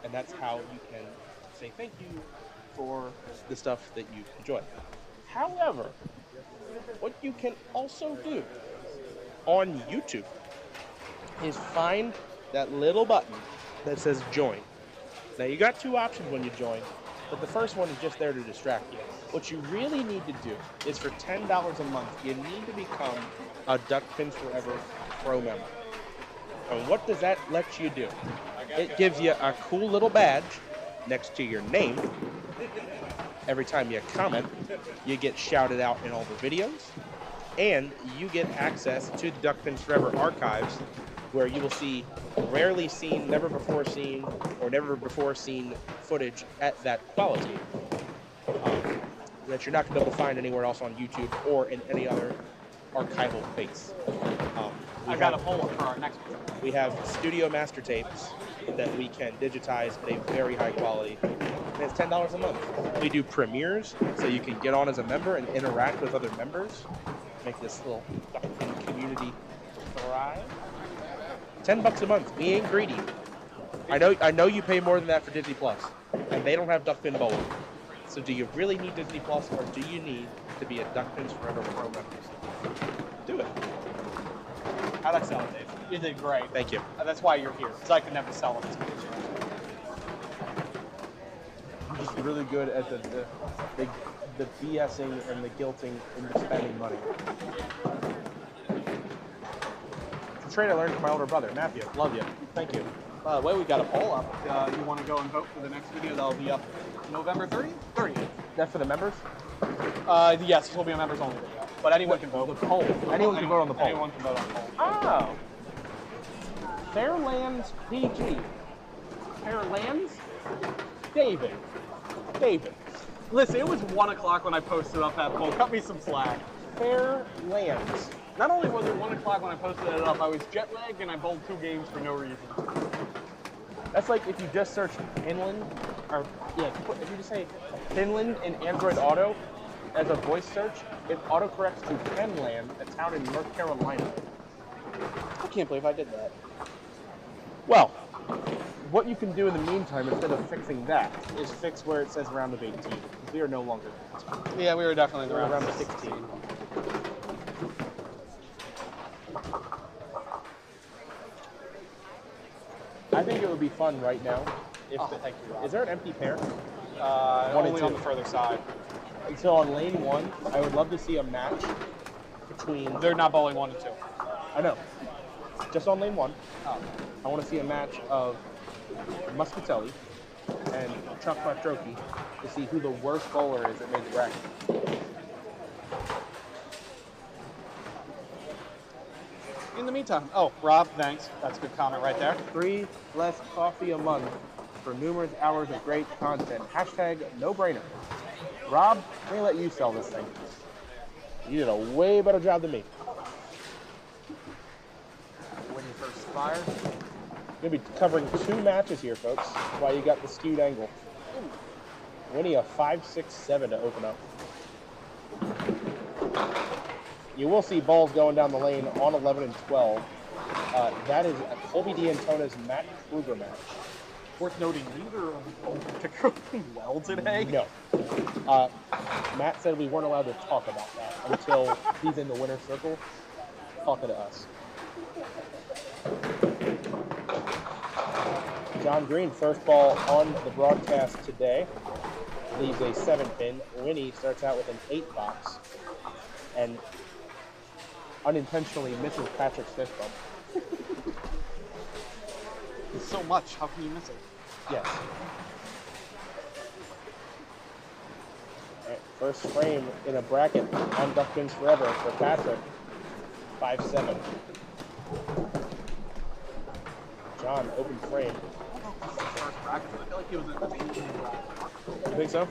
And that's how you can say thank you for the stuff that you enjoy. However, what you can also do on YouTube is find that little button that says join. Now you got 2 options when you join, but the first one is just there to distract you. What you really need to do is for $10 a month, you need to become a Duck Pins Forever Pro member. And what does that let you do? It gives you a cool little badge next to your name. Every time you comment, you get shouted out in all the videos. And you get access to the Duck Pins Forever archives, where you will see rarely seen, never before seen, or never before seen footage at that quality that you're not going to be able to find anywhere else on YouTube or in any other archival base. I got a poll for our next one. We have studio master tapes that we can digitize at a very high quality. And it's $10 a month. We do premieres, so you can get on as a member and interact with other members. Make this little Duck Pin community thrive. $10 a month. We ain't greedy. I know you pay more than that for Disney Plus, and they don't have Duck Pin Bowling. So do you really need Disney Plus, or do you need to be a Duck Pins Forever Pro member? Do it. How'd I sell it, Dave? You did great. Thank you. That's why you're here, because I could never sell it. I'm just really good at the BSing and the guilting into spending money. It's a trait I learned from my older brother, Matthew. Love you. Thank you. By the way, we got a poll up. You want to go and vote for the next video? That'll be up November 30th? 30th. That's for the members? Yes, this will be a members only video. But anyone can vote. The poll. Anyone can vote on the poll. Anyone can vote on the poll. Oh. Fairlands PG. Fairlands? David. Listen, it was 1 o'clock when I posted up that poll. Cut me some slack. Fairlands. Not only was it 1 o'clock when I posted it up, I was jet lagged and I bowled 2 games for no reason. That's like if you just search Pinland, or yeah, if you just say Pinland in Android Auto as a voice search, it autocorrects to Pinland, a town in North Carolina. I can't believe I did that. Well, what you can do in the meantime, instead of fixing that, is fix where it says round of 18. Because we are no longer there. Yeah, we were definitely in the We're round of 16. I think it would be fun right now. If thank you, Rob. Is there an empty pair? Only on the further side. And so on lane 1, I would love to see a match between... They're not bowling 1 and 2. I know. Just on lane 1. I want to see a match of Muscatelli and Chuck Matroki to see who the worst bowler is that makes bracket. In the meantime, Rob, thanks. That's a good comment right there. 3 less coffee a month for numerous hours of great content. Hashtag no brainer. Rob, I'm going to let you sell this thing. You did a way better job than me. When you first fire. Going to be covering 2 matches here, folks. That's why you got the skewed angle. Winnie a 5-6-7 to open up. You will see balls going down the lane on 11 and 12. That is Colby D'Antona's Matt Kruger match. Worth noting, neither of them bowled particularly well today. No. Matt said we weren't allowed to talk about that until he's in the winner's circle talking to us. John Green, first ball on the broadcast today, leaves a 7-pin. Winnie starts out with an 8-box and unintentionally misses Patrick's fist bump. It's so much. How can you miss it? Yes. All right, first frame in a bracket on Duck Pins Forever for Patrick. 5-7. John, open frame. First bracket. I feel like he was in division. You think so?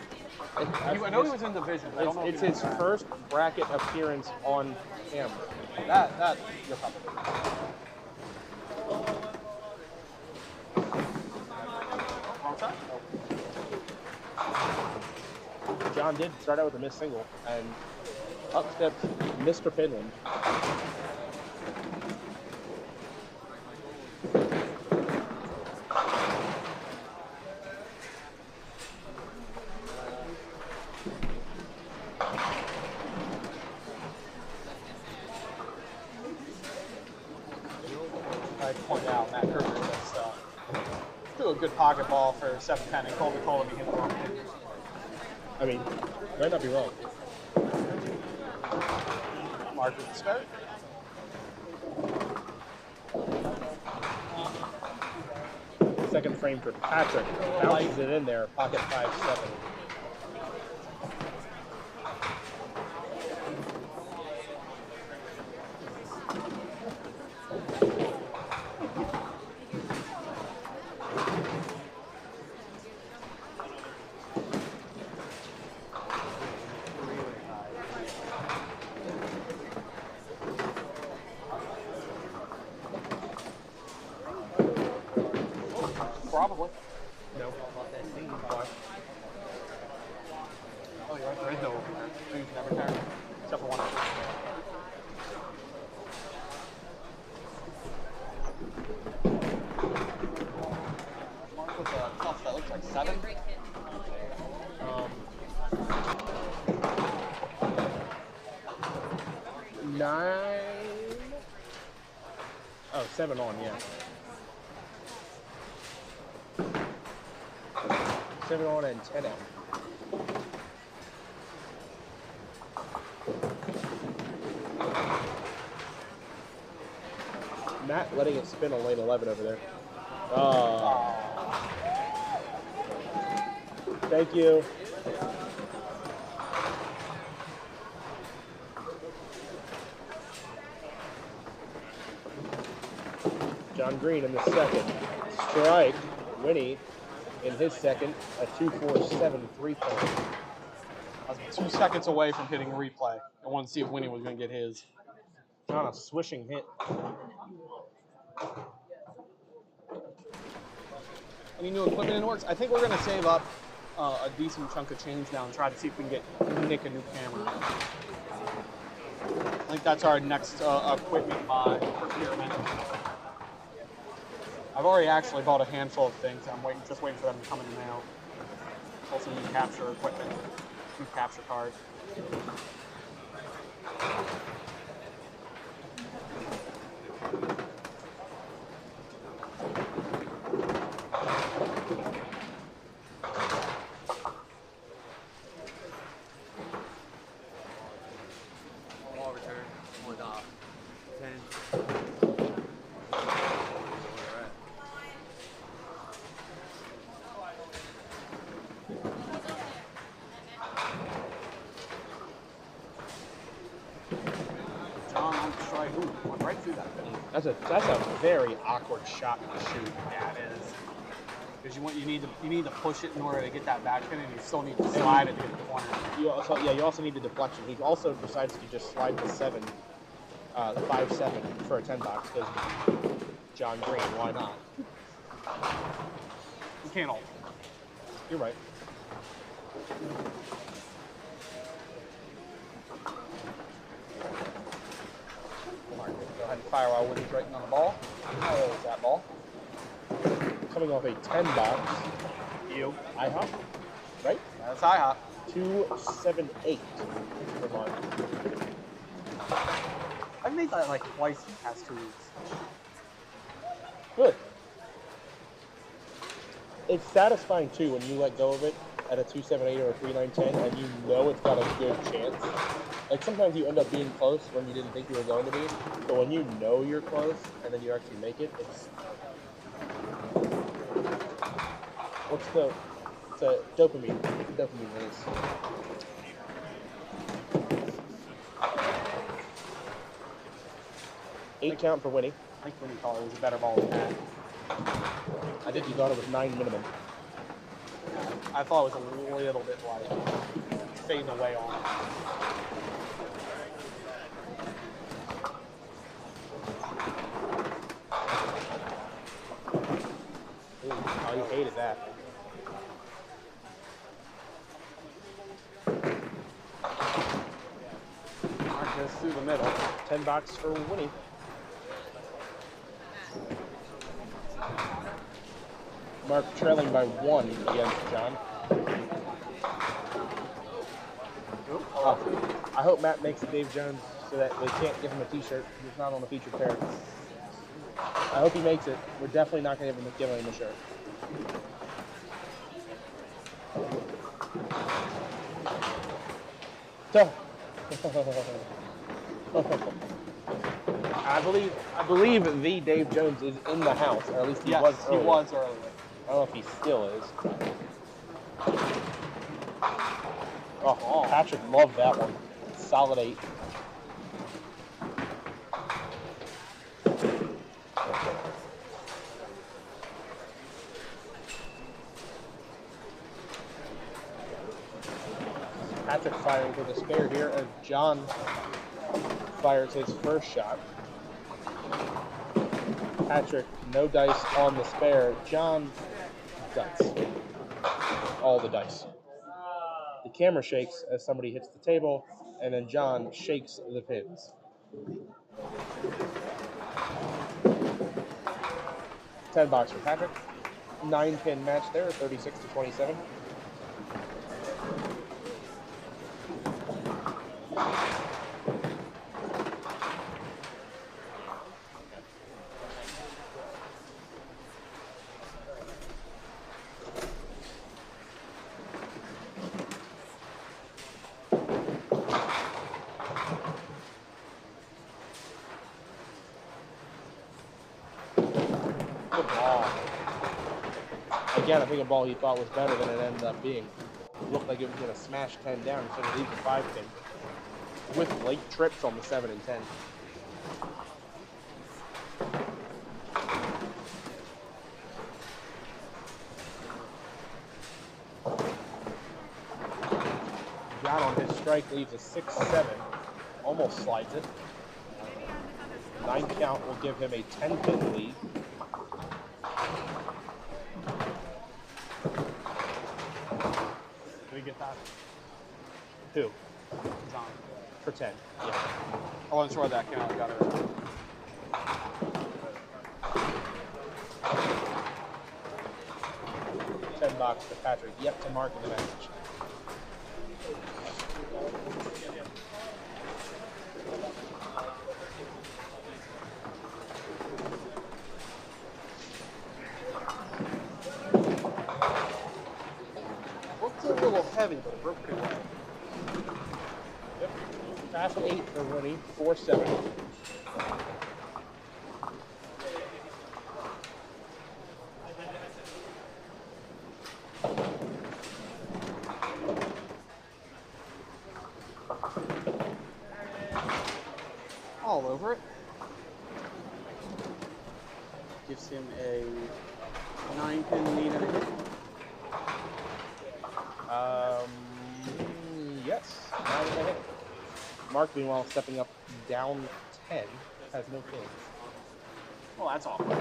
I know he was in division. I don't know It's his first bracket appearance on camera. That you're probably. Wrong side? John did start out with a missed single, and up steps Mr. Pinland. I point out Matt Kruger just do a good pocket ball for 7-10 and Colby Colby hit the wrong pin. I mean, might not be wrong. Mark with the start. Second frame for Patrick. Bounces it in there, pocket 5-7. Probably. No. Why? Oh, you're right. There is no open there. So you can never turn. Except for one. Mark with a tough that looks like 7. Um, 9. Oh, 7 on, yeah. 7 on and 10 out. Matt letting it spin on lane 11 over there. Oh. Thank you. John Green in the second. Strike. Winnie in his second. A 2.47 3-point. I was 2 seconds away from hitting replay. I wanted to see if Winnie was going to get his. On a swishing hit. Any new equipment in the works? I think we're going to save up a decent chunk of change now and try to see if we can get Nick a new camera. I think that's our next equipment buy procurement. I've already actually bought a handful of things. I'm just waiting for them to come in the mail. Also new capture equipment, new capture cards. Ball return with 10. John on strike. Ooh, went right through that thing. That's a very awkward shot to shoot. Yeah, it is. Because you need to push it in order to get that back spin, and you still need to slide it to get the corner. You also need the deflection. He also decides to just slide the 7, the 5-7 for a 10 box because John Green. Why not? You can't hold. You're right. Go ahead and fire while Woody's writing on the ball. How old is that ball? Coming off a 10 box. You. IHOP, right? That's IHOP. 278 per month. I've made that like twice in the past 2 weeks. Good. It's satisfying too when you let go of it at a 278 or a 3910 and you know it's got a good chance. Like sometimes you end up being close when you didn't think you were going to be, but when you know you're close and then you actually make it, it's it's a dopamine. It's a dopamine release. 8 count for Winnie. I think Winnie thought it was a better ball than that. I think you thought it was 9 minimum. I thought it was a little bit like fading away on it. Ooh, oh, you hated that. Mark goes through the middle. 10 box for Winnie. Mark trailing by 1 against John. Oh, I hope Matt makes Dave Jones so that they can't give him a t-shirt. He's not on the featured pair. I hope he makes it. We're definitely not going to give him a shirt. I believe the Dave Jones is in the house, or at least he was earlier. He was earlier. I don't know if he still is. Oh, Patrick loved that one. Solid 8. Patrick firing for the spare here as John fires his first shot. Patrick, no dice on the spare. John dice. All the dice. The camera shakes as somebody hits the table, and then John shakes the pins. 10 bucks for Patrick. 9-pin match there, 36-27. Good ball. Again, I think a ball he thought was better than it ended up being. It looked like it was going to smash 10 down instead of leave the 5-pin. With late trips on the 7 and 10. John on his strike leaves a 6-7. Almost slides it. 9 count will give him a 10-pin lead. Did we get that? Who? John. For 10. Yeah. I wasn't sure that count. Got it. $10 for Patrick. Yet to mark in the match. Looked a little heavy, but it broke pretty well. Yep. Fast 8 for Winnie. 4-7. All over it. Gives him a 9-pin lead and a hit. Yes. 9 and a hit. Mark, meanwhile, stepping up down 10, has no pins. Well, that's awful.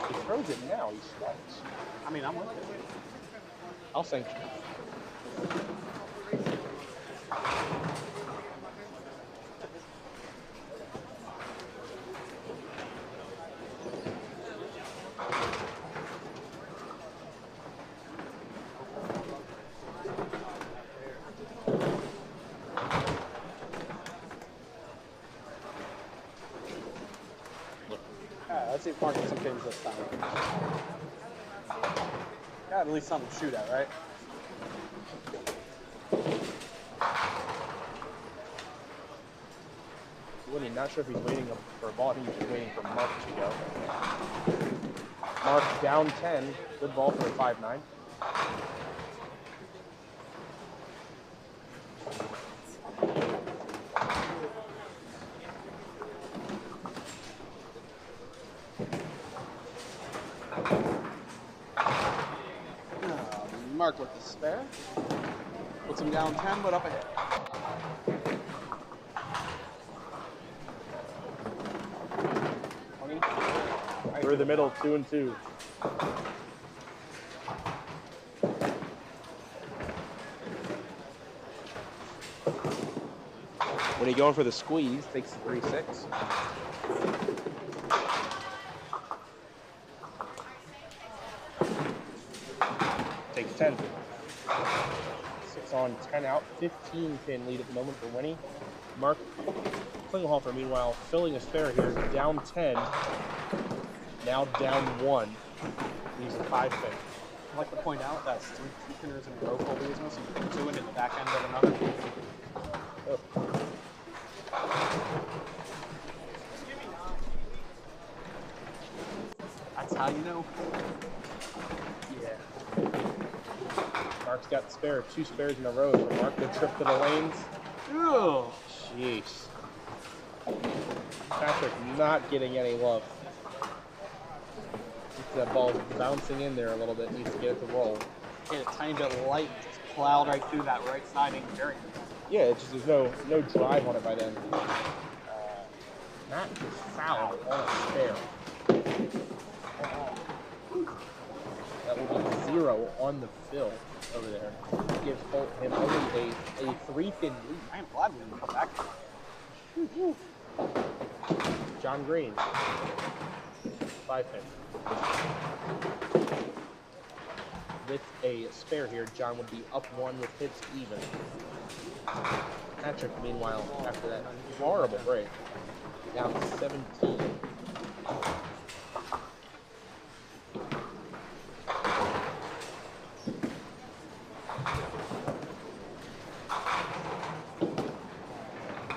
He throws it now. He strikes. I mean, I'm with it. I'll sanction. Let's see if Mark gets some pins this time. Got at least something to shoot at, right? Winnie, not sure if he's waiting for a ball. I think he's just waiting for Mark to go. Mark down 10. Good ball for a 5-9. Mark with the spare. Puts him down 10, but up ahead. Through the middle, 2 and 2. When he going for the squeeze, takes the 3-6. Takes 10. 6 on, 10 out. 15-pin lead at the moment for Winnie. Mark Klingelhofer, meanwhile, filling his spare here, down 10. Now down 1. He's a 5-pin. I'd like to point out that's 3 pinners in a row for Weasel, so you put 2 into the back end of another. Oh. That's how you know. Yeah. Mark's got spare. 2 spares in a row for Mark. Good trip to the lanes. Ew. Jeez. Patrick not getting any love. That ball's bouncing in there a little bit. Needs to get it to roll. Hit a tiny bit light, just plowed right through that right siding area. Yeah, it's just there's no drive on it by then. Matt is fouled on a spare. 0 on the fill over there. Gives him only a 3-pin lead. I am glad we didn't come back here. John Green, 5-pin. With a spare here, John would be up 1 with hits even. Patrick, meanwhile, after that horrible break, down 17.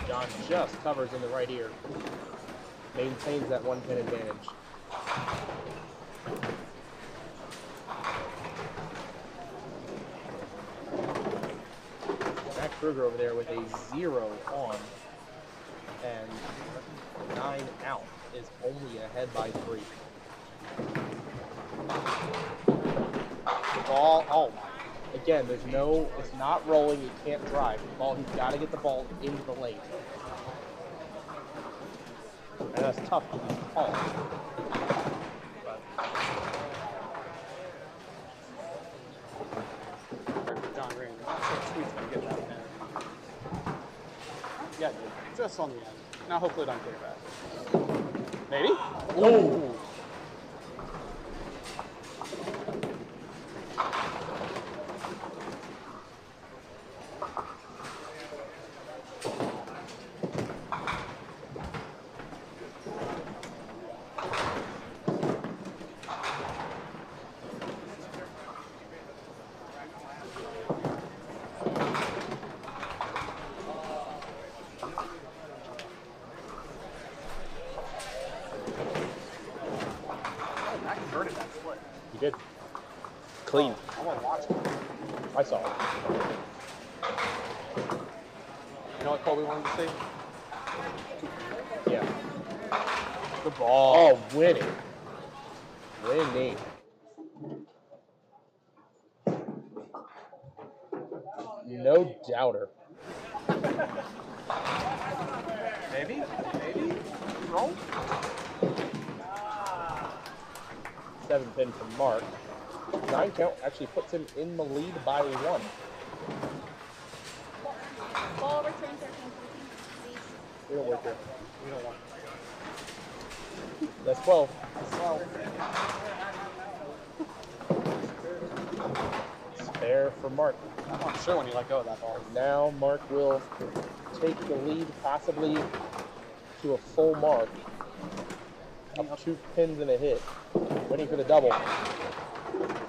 John just covers in the right ear. Maintains that 1-pin advantage. Matt Kruger over there with a 0 on and 9 out is only ahead by 3. The ball, oh my. Again, there's no, it's not rolling, he can't drive. The ball, he's got to get the ball into the lane. And that's tough because he's tall. John Green. I'm sure Sweet's gonna get that pin. Yeah, dude. Just on the end. Now hopefully don't get it back. Maybe? Ooh. He did. Clean. I want to watch it. I saw it. You know what Colby wanted to see? Yeah. The ball. Oh, winning. Winning. No doubter. Maybe? Maybe? Roll? 7-pin from Mark. 9 count actually puts him in the lead by 1. Ball return 13, please. We don't work here. We don't want That's 12. Spare for Mark. I'm not sure when you let go of that ball. Now Mark will take the lead possibly to a full mark. Up 2 pins and a hit. Waiting for the double.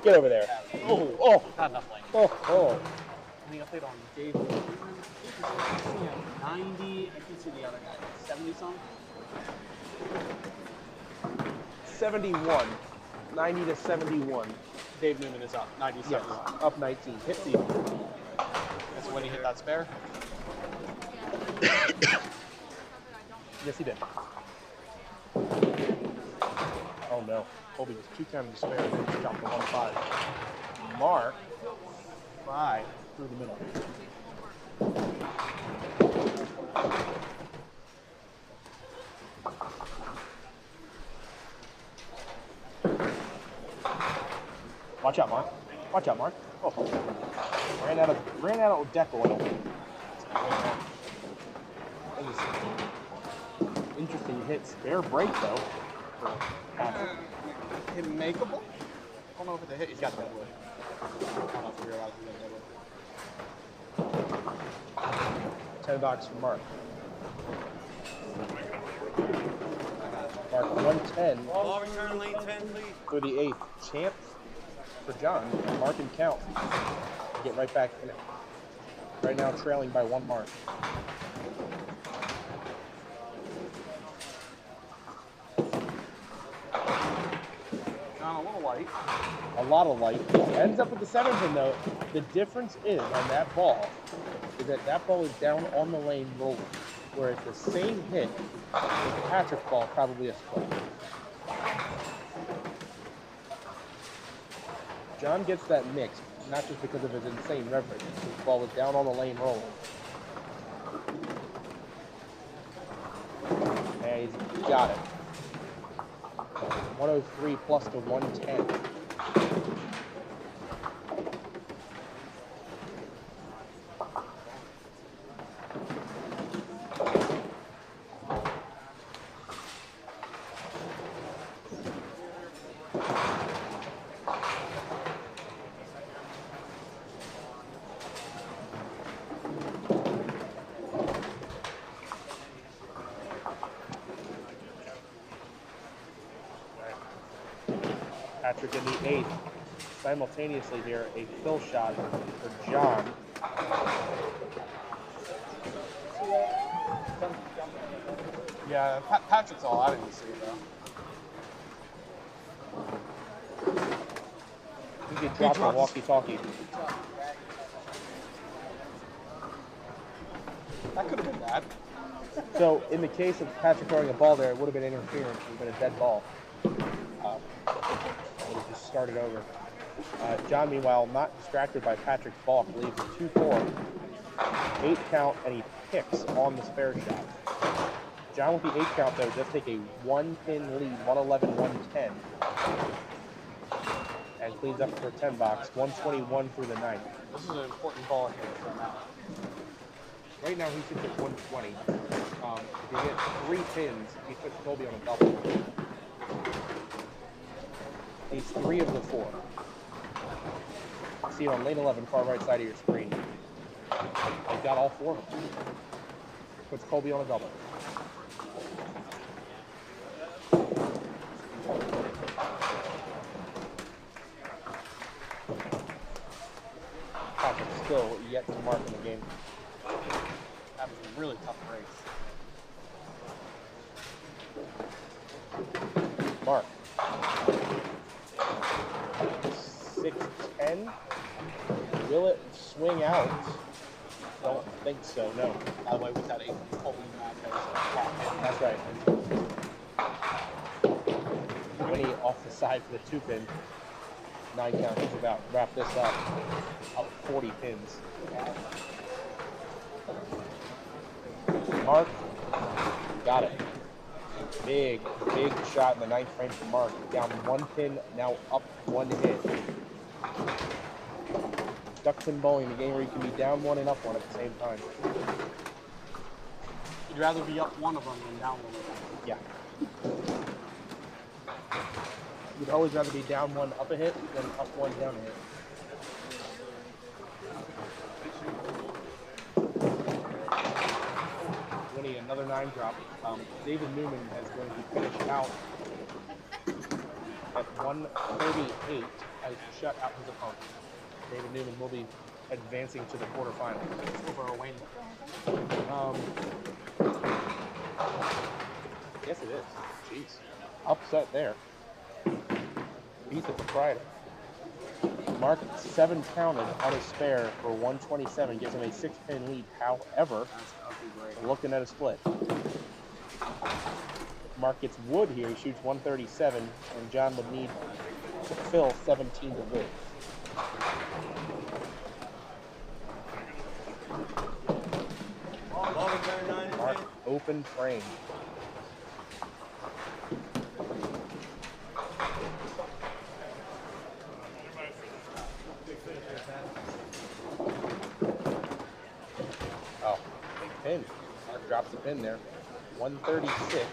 Get over there. Oh, oh, Not enough lane. oh, oh. Any update on Dave? 90. I can see the other guy. 70 some? 71. 90 to 71. Dave Newman is up. 97. Yes, up 19. Hits even. That's when he hit that spare. Yes, he did. Oh no. Colby was 2 counting the spare and then just dropped the 1-5. Mark, 5 through the middle. Watch out, Mark. Watch out, Mark. Oh. Ran out of deck oil. That was interesting hit. Spare break though. For Patrick. Hit makeable? I don't know if it's a hit. He's got deadwood. I don't know if you realize he's got deadwood. $10 for Mark. Mark 110 Ball return lane 10, please. for the 8th. Champ for John. Mark and count. Get right back in it. Right now trailing by 1 mark. John, a little light. A lot of light. Ends up with the 7-pin though. The difference is on that ball is that ball is down on the lane rolling. Whereas the same hit with Patrick's ball probably a split. John gets that mix, not just because of his insane rev rate. His ball was down on the lane rolling. And he's got it. 103 plus to 110. Patrick in the 8th. Simultaneously here, a fill shot for John. Yeah, Patrick's all. I didn't see it though. He could drop the walkie-talkie. That could have been bad. So in the case of Patrick throwing a ball there, it would have been interference. It would have been a dead ball. Would have just started over. John, meanwhile, not distracted by Patrick's balk, leaves a 2-4, 8 count, and he picks on the spare shot. John with the 8 count, though, does take a 1-pin lead, 111-110, and cleans up for a 10 box, 121 through the 9th. This is an important ball here for now. Right now, he sits at 120. If you get 3 pins, he puts Colby on a double. He's 3 of the 4. See it on lane 11, far right side of your screen. They've got all 4 of them. Puts Colby on a double. Patrick still yet to mark in the game. That was a really tough race. Mark. 6-10. Will it swing out? Don't think so, no. By the way, with that 8 Colby That's right. Winnie off the side for the 2-pin. 9 count. He's about to wrap this up. Up 40 pins. Mark got it. Big shot in the 9th frame for Mark. Down 1 pin, now up 1 hit. Duck pin bowling, the game where you can be down 1 and up 1 at the same time. You'd rather be up 1 of them than down 1 of them. Yeah. You'd always rather be down 1 up a hit than up 1 down a hit. Winnie, another 9 drop. David Newman is going to finish out at 138 as he shut out his opponent. David Newman will be advancing to the quarterfinals. Over a win. Yes, it is. Jeez. Upset there. Beat the proprietor. Mark 7 counted on his spare for 127, gives him a 6-pin lead. However, looking at a split. Mark gets wood here. He shoots 137, and John would need to fill 17 to win. Mark open frame. Oh, big pin. Mark drops the pin there. 136.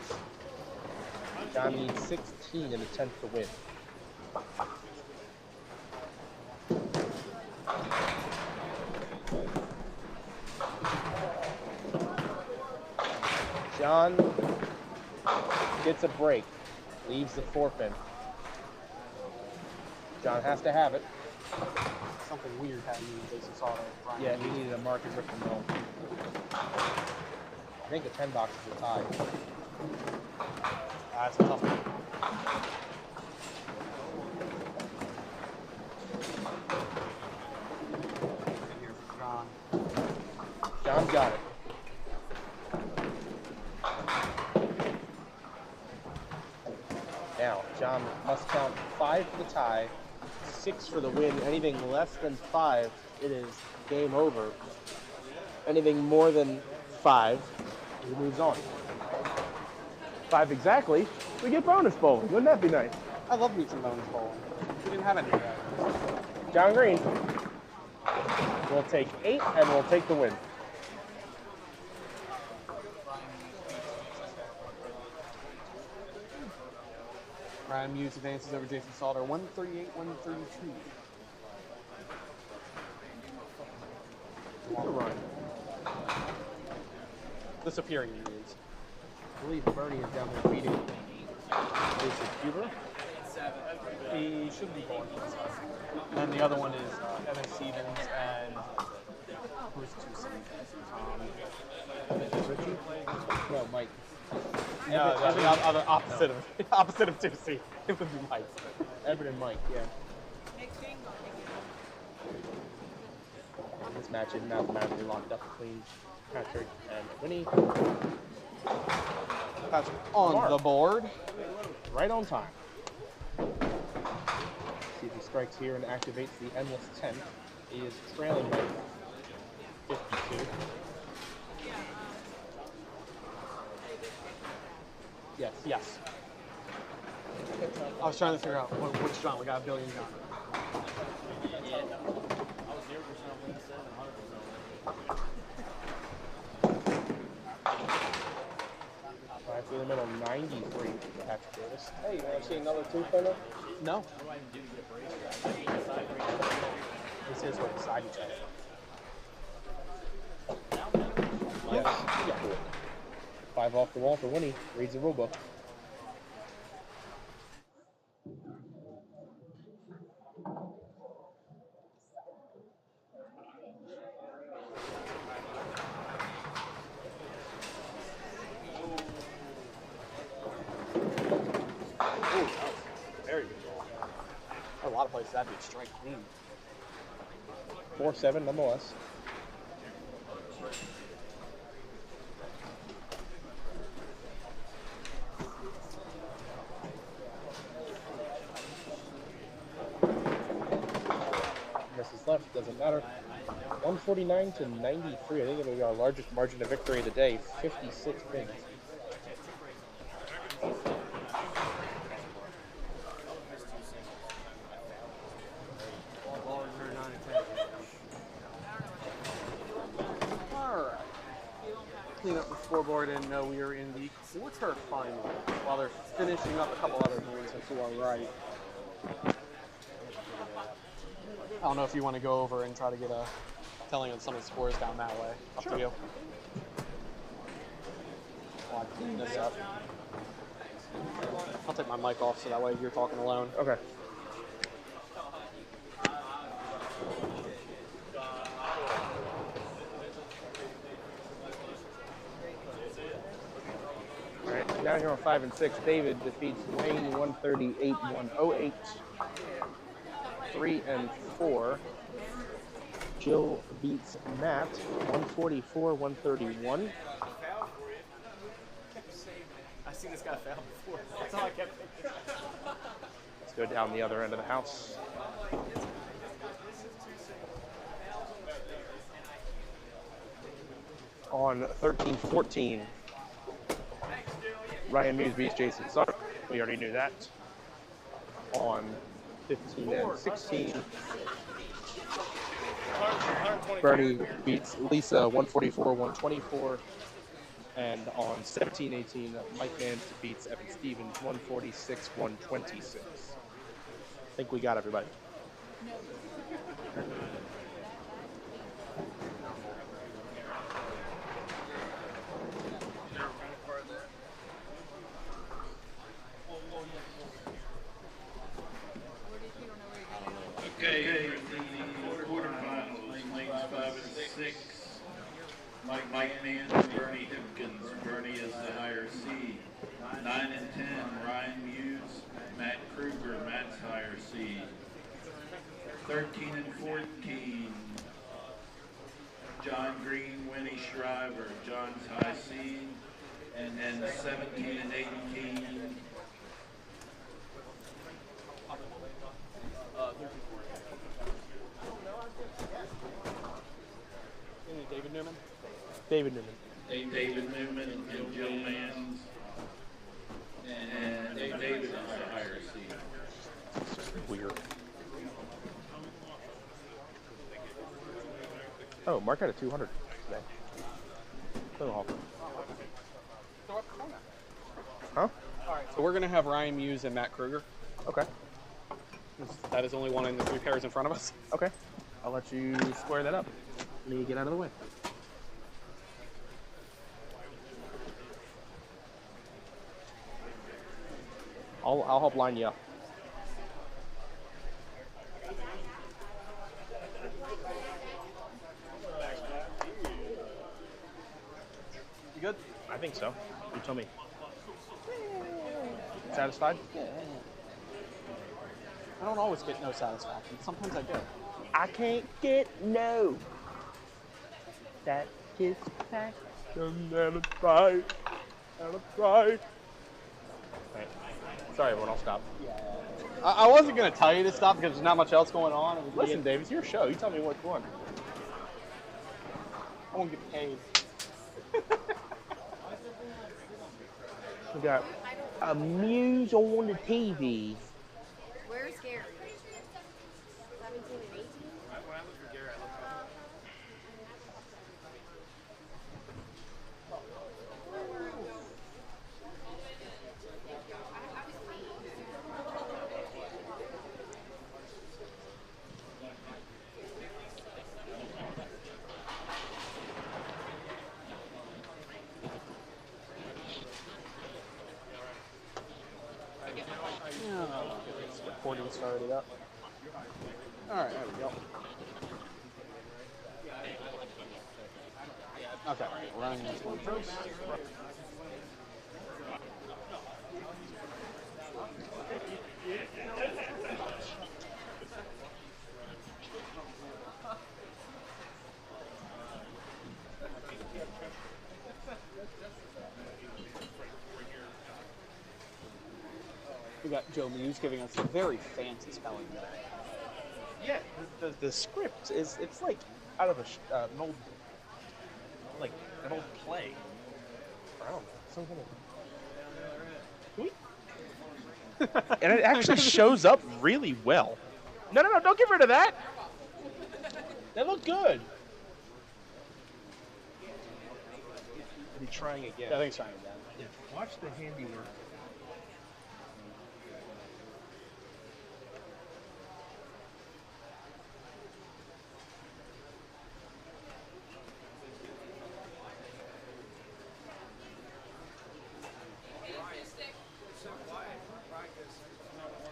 John needs 16 in the 10th to win. John gets a break, leaves the 4-pin. John has to have it. Something weird happened in Jason Sauter. Yeah, he needed a mark and rip the mill. I think the 10 box is a tie. That's a tough one. Here for John. John's got it. Now, John must count 5 for the tie, 6 for the win. Anything less than 5, it is game over. Anything more than 5, he moves on. 5 exactly, we get bonus bowling. Wouldn't that be nice? I love me some bonus bowling. We didn't have any of that. John Green will take 8 and will take the win. Ryan Muse advances over Jason Sauter, 138, 132. It's a run. Disappearing Muse. I believe Bernie is down there beating Jason Huber. He should be going for this one. And then the other one is Evan Stevens and who's 2C? Richie? No, Mike. No, the other opposite of 2C. It would be Mike. Evan and Mike, yeah. This match is mathematically locked up between Patrick and Winnie. Patrick on the board. Right on time. See if he strikes here and activates the endless 10. He is trailing by 52. Yes. Yes. I was trying to figure out which John. We got a billion John. Right through the middle, 93 for Patrick Davis. Hey, you want to see another two-finner? No. This is what beside each other. Yes. Yeah. 5 off the wall for Winnie. Reads the rulebook. Very good ball. A lot of places that'd be straight clean. 4-7 nonetheless. Misses left, doesn't matter. 149 to 93. I think it'll be our largest margin of victory of the day. 56 pins. Alright. Clean up the scoreboard and we are in the quarterfinal while they're finishing up a couple other games to our right. I don't know if you want to go over and try to get a telling on some of the scores down that way. Up to you. While I clean this up. I'll take my mic off so that way you're talking alone. Okay. Alright, down here on 5 and 6, David defeats Wayne 138-108. 3 and 4. Jill beats Matt 144-131. I've seen this guy fail before. That's all I kept thinking. Let's go down the other end of the house. On 13-14, Ryan Muse beats Jason Sutter. We already knew that. On 15 and 16, Bernie beats Lisa 144-124. And on 17-18, Mike Mans beats Evan Stevens 146-126. I think we got everybody. Okay, the quarterfinals, lanes 5 and 6. Mike Mans and Bernie Hipkins. Bernie is the higher seed. 9 and 10, Ryan Muse, Matt Kruger, Matt's higher seed. 13 and 14, John Green, Winnie Shriver, John's high seed. And then 17 and 18, David Newman? David Newman. David Newman and Joe Mans. And David is the higher seed. It's just weird. Oh, Mark had a 200 today. Little Hawker. Huh? Alright, so we're going to have Ryan Muse and Matt Kruger. Okay. That is only one in the 3 pairs in front of us. Okay. I'll let you square that up. Let me get out of the way. I'll help line you up. think so. You tell me. Satisfied? Yeah. I don't always get no satisfaction. Sometimes I do. I can't get no satisfaction and a try. And a try. Right. Sorry, everyone. I'll stop. I wasn't going to tell you to stop because there's not much else going on. Listen, Dave, it's your show. You tell me what's going. I won't get paid. We got a Muse on the TV. Where's Gary? 17 and 18? Recording started up. All right, there we go. Okay, running this one first. We got Joe Muse giving us a very fancy spelling there. Yeah, the script is, it's like out of an old, like an old play. I don't know, some kind of. And it actually shows up really well. No, don't get rid of that. That looked good. Are they trying again? Yeah, I think he's trying again. Yeah. Watch the handiwork.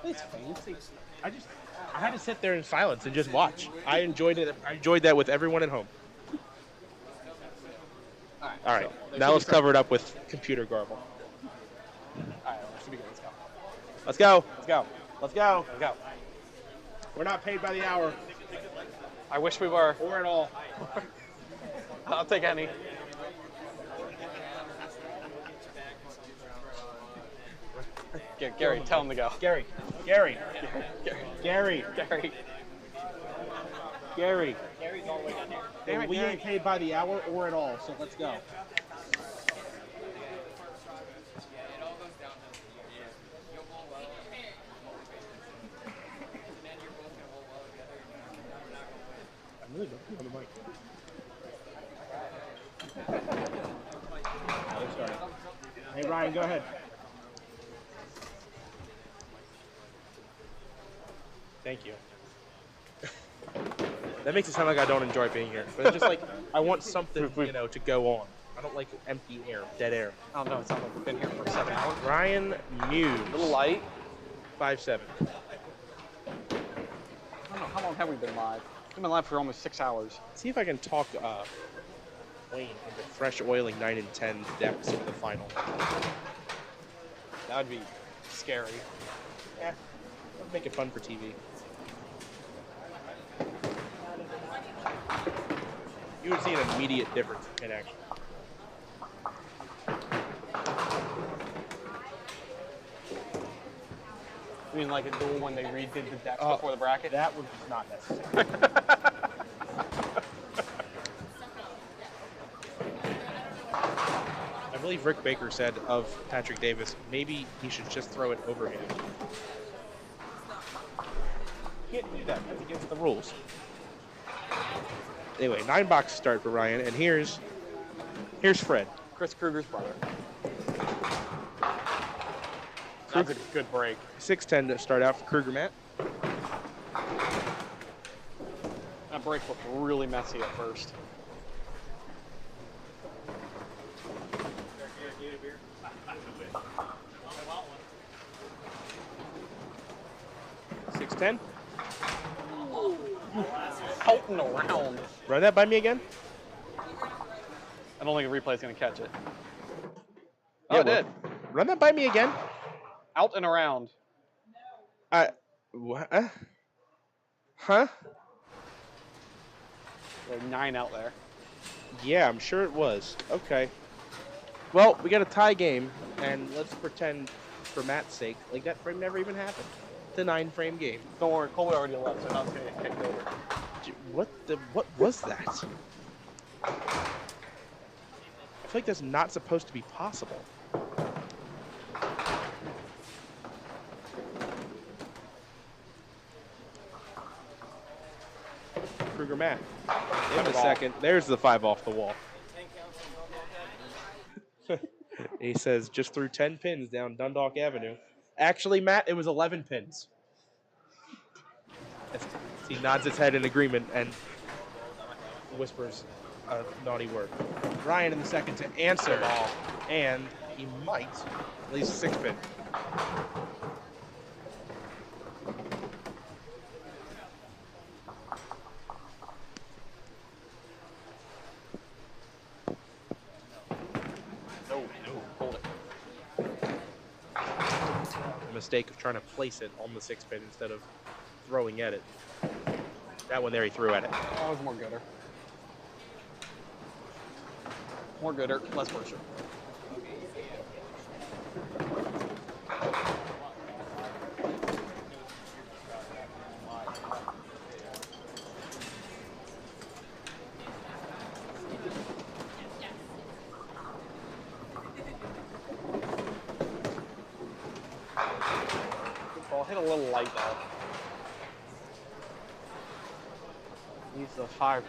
It's fancy. I had to sit there in silence and just watch. I enjoyed it. I enjoyed that with everyone at home. All right. So Now let's cover it up with computer garble. All right, should be good. Let's go. Let's go. Let's go. Let's go. We're not paid by the hour. I wish we were. Or at all. I'll take any. Gary, tell him to go. Gary. Gary. Gary's all the way down there. Damn it, we Gary. ain't paid by the hour or at all, so let's go. I'm really looking on the mic. Hey, Ryan, go ahead. Thank you. That makes it sound like I don't enjoy being here, but it's just like I want something, to go on. I don't like empty air, dead air. I don't know. It sounds like we've been here for 7 hours. Ryan Muse. A little light. 5'7". I don't know. How long have we been live? We've been live for almost 6 hours. See if I can talk Wayne into fresh oiling 9 and 10 depths for the final. That would be scary. Yeah, make it fun for TV. You would see an immediate difference in action. You mean like a duel when they redid the decks before the bracket? That was not necessary. I believe Rick Baker said of Patrick Davis, maybe he should just throw it over him. Can't do that. That's against the rules. Anyway, 9-box start for Ryan, and here's Fred. Chris Kruger's brother. That's a good break. 6-10 to start out for Kruger Matt. That break looked really messy at first. $6-10. Pelting around. Run that by me again. I don't think the replay's going to catch it. Oh, it did. Run that by me again. Out and around. What? Huh? Like 9 out there. Yeah, I'm sure it was. Okay. Well, we got a tie game, and let's pretend, for Matt's sake, like that frame never even happened. It's a 9-frame game. Don't worry, Colby already left, so now it's gonna get kicked over. What was that? I feel like that's not supposed to be possible. Kruger Matt. In a second. There's the 5 off the wall. He says just threw 10 pins down Dundalk Avenue. Actually, Matt, it was 11 pins. He nods his head in agreement and whispers a naughty word. Ryan in the second to answer, and he might at least 6 pin. Hold it. The mistake of trying to place it on the 6 pin instead of throwing at it. That one there he threw at it. That was more gooder. More gooder, less worship. Good ball, hit a little light though. Needs the 5-10.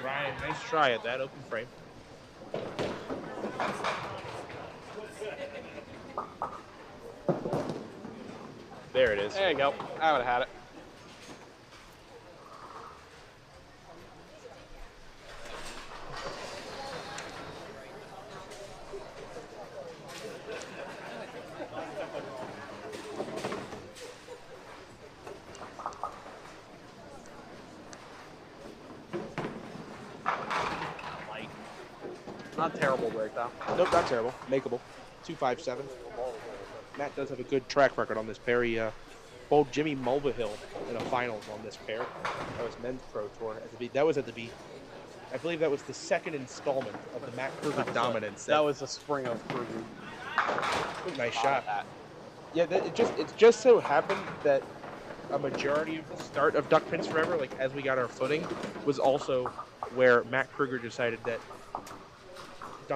Ryan, nice try at that open frame. There it is. There you go. I would have had it. Not terrible break though. Nope, not terrible. Makeable. 2-5-7. Matt does have a good track record on this pair. He bowled Jimmy Mulvihill in a finals on this pair. That was men's pro tour. That was at the B. I believe that was the second installment of the Matt Kruger dominance. That was the spring of Kruger. Nice shot. Yeah, it just so happened that a majority of the start of Duck Pins Forever, like as we got our footing, was also where Matt Kruger decided that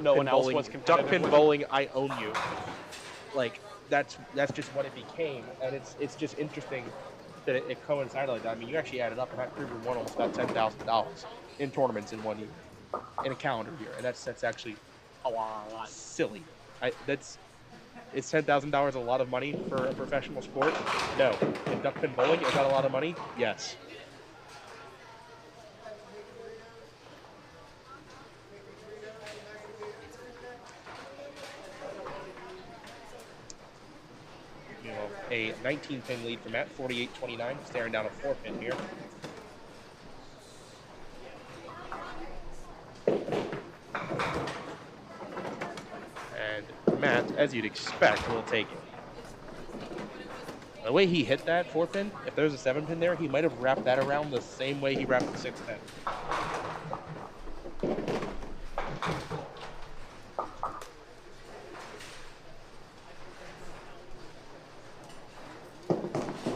No one else was Duck competitive Pin with Bowling, I own you. Like that's just what it became, and it's just interesting that it coincided like that. I mean, you actually added up, and Matt Kruger won almost about $10,000 in tournaments in 1 year, in a calendar year, and that's actually a lot. Silly. Is $10,000 a lot of money for a professional sport? No. In duck pin bowling, is that a lot of money? Yes. A 19-pin lead for Matt, 48-29, staring down a 4-pin here. And Matt, as you'd expect, will take it. The way he hit that 4-pin, if there's a 7-pin there, he might have wrapped that around the same way he wrapped the 6-pin.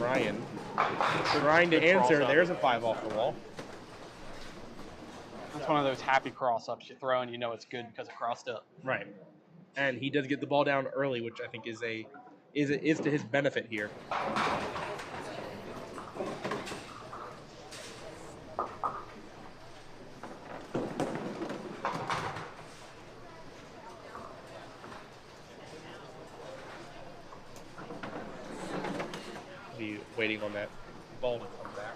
Ryan trying to answer. There's a 5 off the wall. That's one of those happy cross-ups you throw and you know it's good because it crossed up. Right. And he does get the ball down early, which I think is to his benefit here. Be waiting on that ball to come back.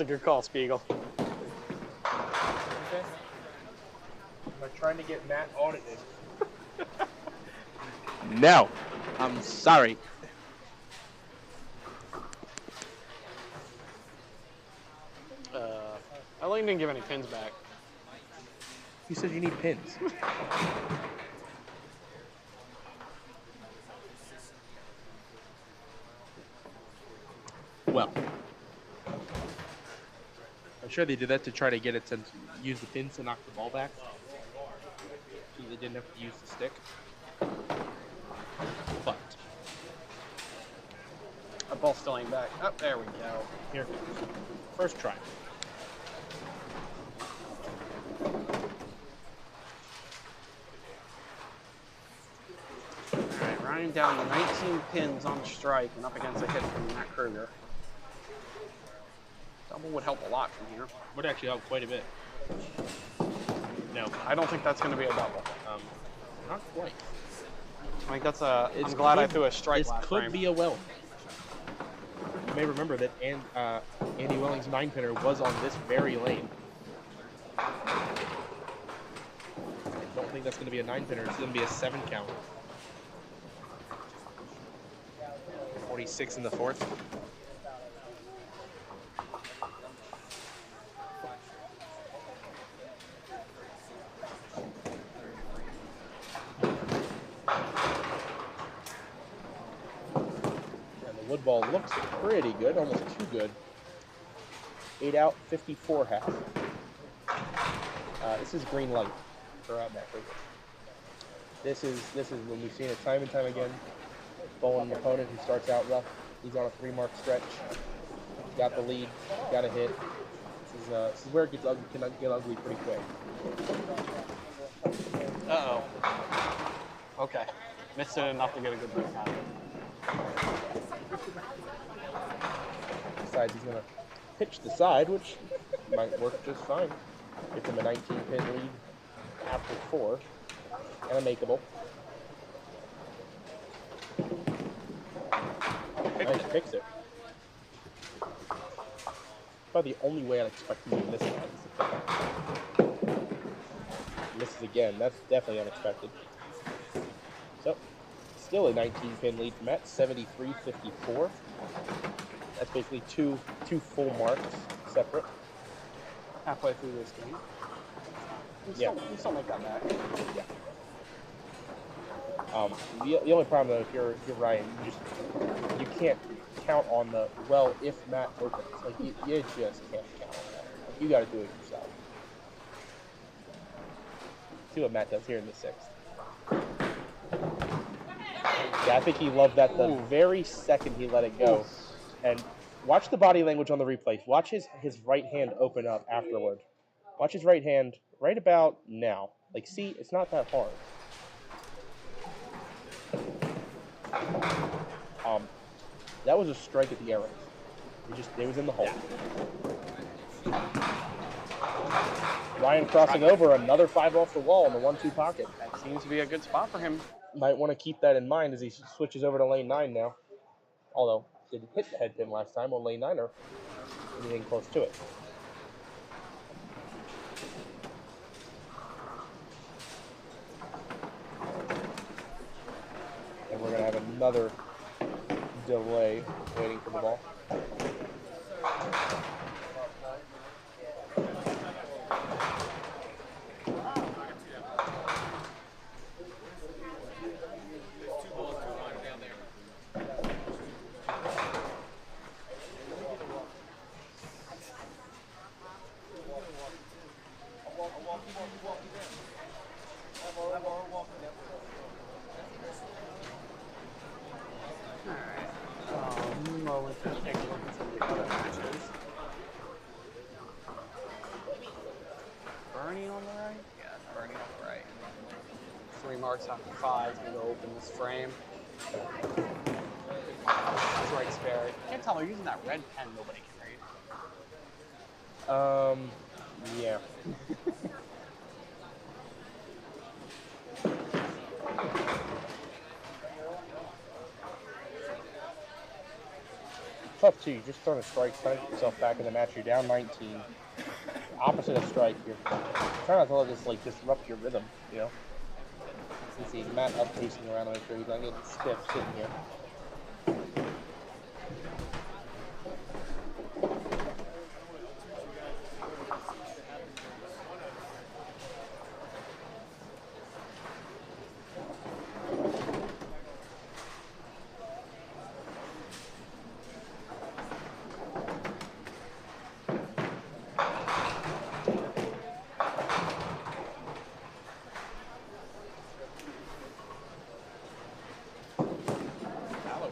a good call, Spiegel. Okay. Am I trying to get Matt audited? No. I'm sorry. Eileen didn't give any pins back. You said you need pins. Well, I'm sure they did that to try to get it to use the pins to knock the ball back, so they didn't have to use the stick. But That ball still ain't back. Oh, there we go. here it goes. First try. Alright, Ryan down to 19 pins on strike and up against a hit from Matt Kruger. Double would help a lot from here. Would actually help quite a bit. No, I don't think that's going to be a double. Not quite. I think that's a. I'm glad I threw a strike This last could frame. be a Welling. You may remember that Andy Welling's 9-pinner was on this very lane. I don't think that's going to be a 9-pinner. It's going to be a 7 count. 46 in the fourth. Wood ball looks pretty good, almost too good. 8 out, 54 half. This is green light for Matt Kruger. This is when we've seen it time and time again. Bowling an opponent who starts out rough. He's on a 3-mark stretch. Got the lead, got a hit. This is where it gets ugly, can get ugly pretty quick. Uh-oh. Okay. Missed it enough to get a good break out of it. Decides he's going to pitch the side, which might work just fine. Gives him a 19-pin lead after 4, and a makeable. Nice, picks it. Probably the only way I'd expect him to miss that is to pick it. Misses again. That's definitely unexpected. So, still a 19-pin lead for Matt, 73-54. That's basically two full marks separate. Halfway through this game. You still make that back. Yeah. The only problem though, if you're Ryan, you can't count on the if Matt opens. Like you just can't count on that. Like, you got to do it yourself. See what Matt does here in the 6th. Yeah, I think he loved that the very second he let it go. And watch the body language on the replay. Watch his right hand open up afterward. Watch his right hand right about now. Like, see, it's not that hard. That was a strike at the arrows. It was in the hole. Ryan crossing over, another 5 off the wall in the 1-2 pocket. That seems to be a good spot for him. Might want to keep that in mind as he switches over to lane 9 now. Although, didn't hit the head pin last time on lane 9 or anything close to it. And we're going to have another delay waiting for the ball. Well, let's just take a look at some of the other matches. Bernie on the right? Yeah, Bernie on the right. 3 marks after 5. Gonna go open this frame. That's right, Sperry. I can't tell they're using that red pen nobody can read. Yeah. tough too. You just throw a strike, try to get yourself back in the match. You're down 19. Opposite of strike, you're trying not to let this like disrupt your rhythm, you know. You see Matt up pacing around to make sure he's not getting stiff sitting here.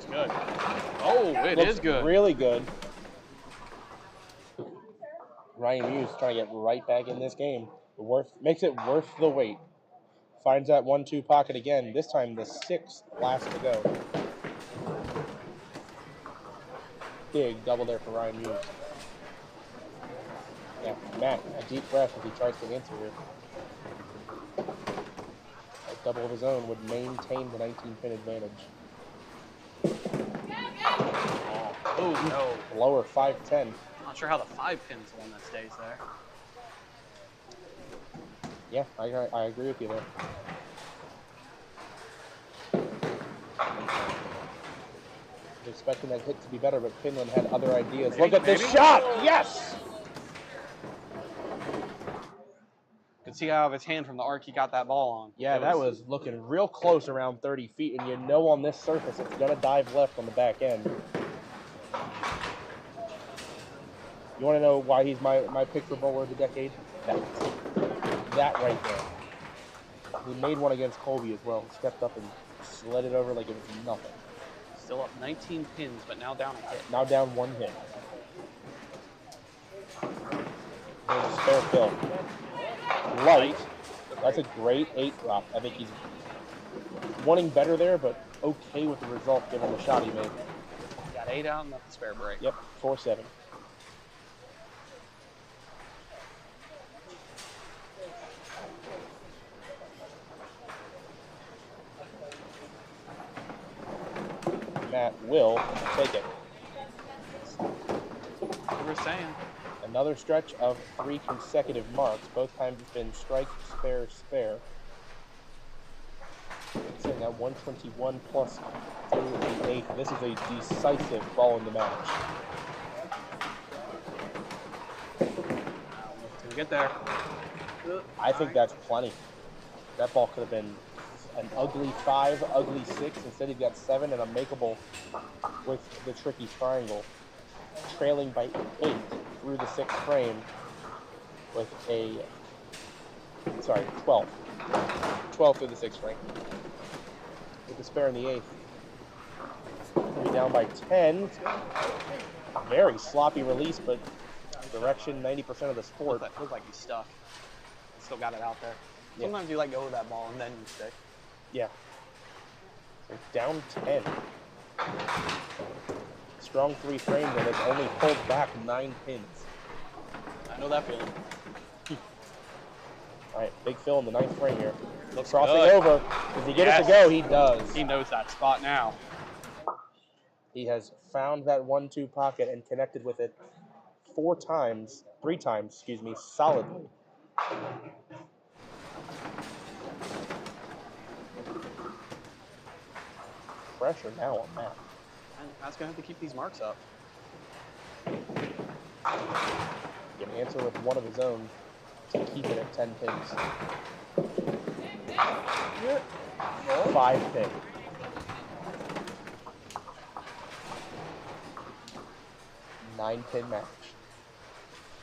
Good. Oh, it Looks is good. Really good. Ryan Muse trying to get right back in this game. Makes it worth the wait. Finds that 1-2 pocket again. This time the 6th last to go. Big double there for Ryan Muse. Yeah, Matt, a deep breath as he tries to answer here. A double of his own would maintain the 19-pin advantage. Oh, no. Lower 5-10. Not sure how the 5 pin's the one that stays there. Yeah, I agree with you there. I was expecting that hit to be better, but Pinland had other ideas. Look at this shot! Yes! Could see how of his hand from the arc he got that ball on. Yeah, that was looking real close around 30 feet, and you know on this surface it's going to dive left on the back end. You want to know why he's my pick for bowler of the decade? That right there. He made one against Colby as well. Stepped up and slid it over like it was nothing. Still up 19 pins, but now down a hit. Now down 1 hit. There's a spare fill. Light. That's a great 8 drop. I think he's wanting better there, but okay with the result given the shot he made. Got 8 out and left the spare break. Yep, 4-7. Matt will take it. What we're saying. Another stretch of 3 consecutive marks. Both times it's been strike, spare, spare. It's in that 121 plus through the 8th. This is a decisive ball in the match. Can we get there? I think that's plenty. That ball could have been an ugly 5, ugly 6. Instead, he got 7 and a makeable with the tricky triangle. Trailing by 8 through the 6th frame with a, 12. 12 through the 6th frame. With the spare in the 8th. We'll be down by 10. A very sloppy release, but direction 90% of the sport. That looked like he's stuck. Still got it out there. Yeah. Sometimes you let go of that ball and then you stick. Yeah. So down 10. Strong 3 frame that has only pulled back 9 pins. I know that feeling. All right, big fill in the 9th frame here. Looks crossing good. over. Does he get it to go? He does. He knows that spot now. He has found that 1-2 pocket and connected with it 3 times, solidly. Pressure now on Matt. Matt's going to have to keep these marks up. Get an answer with one of his own to keep it at 10 pins. 5 pin. 9-pin match.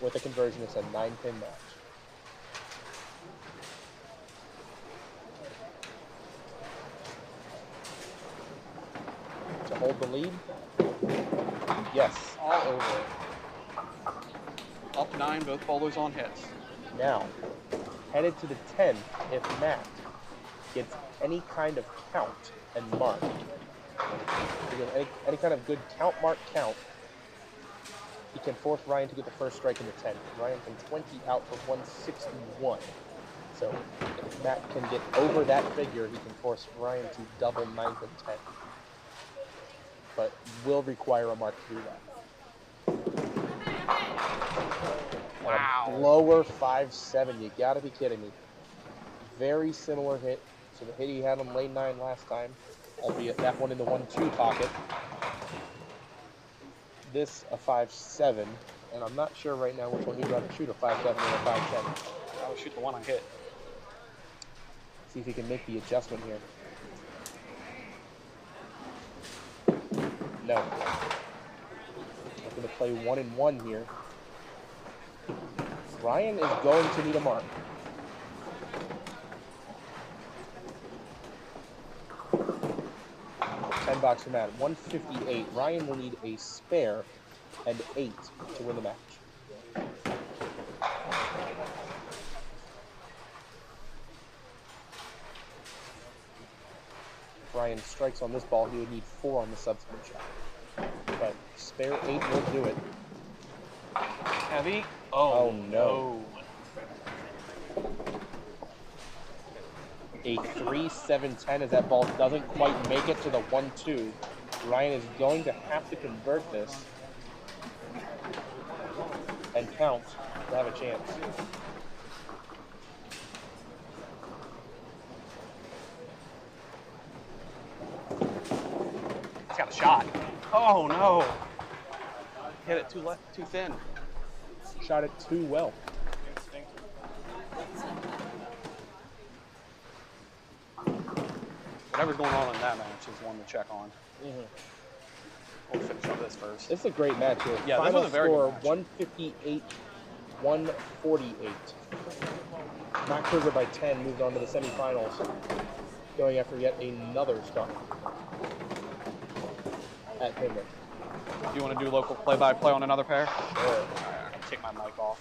With a conversion, it's a 9-pin match. To hold the lead? Yes. All over. Up 9, both bowlers on hits. Now, headed to the 10th if Matt gets any kind of count and mark. Any kind of good count, mark, count. He can force Ryan to get the first strike in the 10th. Ryan can 20 out for 161. So if Matt can get over that figure, he can force Ryan to double 9th and 10th. But will require a mark to do that. And a blower 5-7. You gotta be kidding me. Very similar hit to the hit he had on lane 9 last time, albeit that one in the 1-2 pocket. This a 5-7, and I'm not sure right now which one he'd rather shoot, a 5-7 or a 5-10. I would shoot the one I hit. See if he can make the adjustment here. No. I'm going to play 1-1 here. Ryan is going to need a mark. $10 from that. 158. Ryan will need a spare and 8 to win the match. If Ryan strikes on this ball, he would need 4 on the subsequent shot. But spare 8 will do it. Heavy. Oh no. A 3-7-10 as that ball doesn't quite make it to the 1-2. Ryan is going to have to convert this and count to have a chance. He's got a shot. Oh no. Hit it too thin. Shot it too well. Whatever's going on in that match is one to check on. We'll finish up this first. This is a great match here. Yeah, Final this was a very score, good match. 158-148. Matt Kruger by 10 moves on to the semifinals, going after yet another start at Pinland. Do you want to do local play-by-play on another pair? Sure. All right, take my mic off.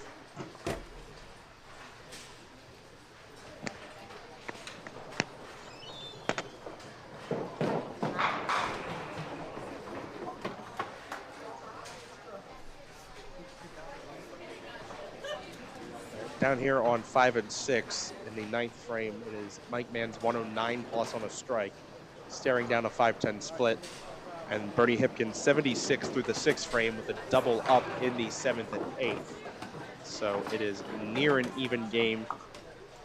Down here on 5 and 6 in the 9th frame, it is Mike Mann's 109 plus on a strike, staring down a 5-10 split, and Bernie Hipkins 76 through the 6th frame with a double up in the 7th and 8th. So it is near an even game,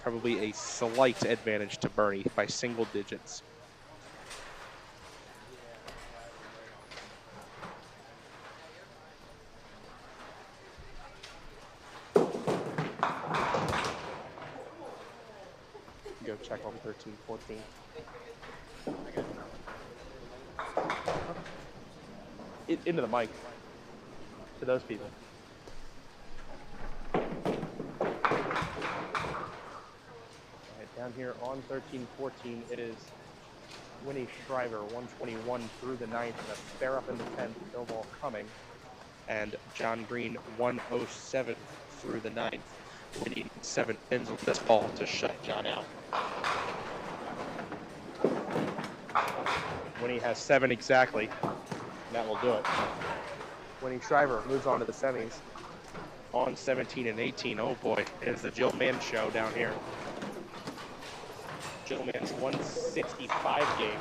probably a slight advantage to Bernie by single digits. Go check on 13, 14. Into the mic to those people. All right, down here on 13, 14, it is Winnie Shriver, 121 through the 9th, and a spare up in the 10th, no ball coming. And John Green, 107 through the 9th. Winnie 7 pins with this ball to shut John out. Winnie has 7 exactly, and that will do it. Winnie Shriver moves on to the semis on 17 and 18. Oh boy, it's the Jill Mann show down here. Jill Mann's 165 game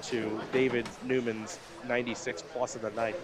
to David Newman's 96 plus of the night.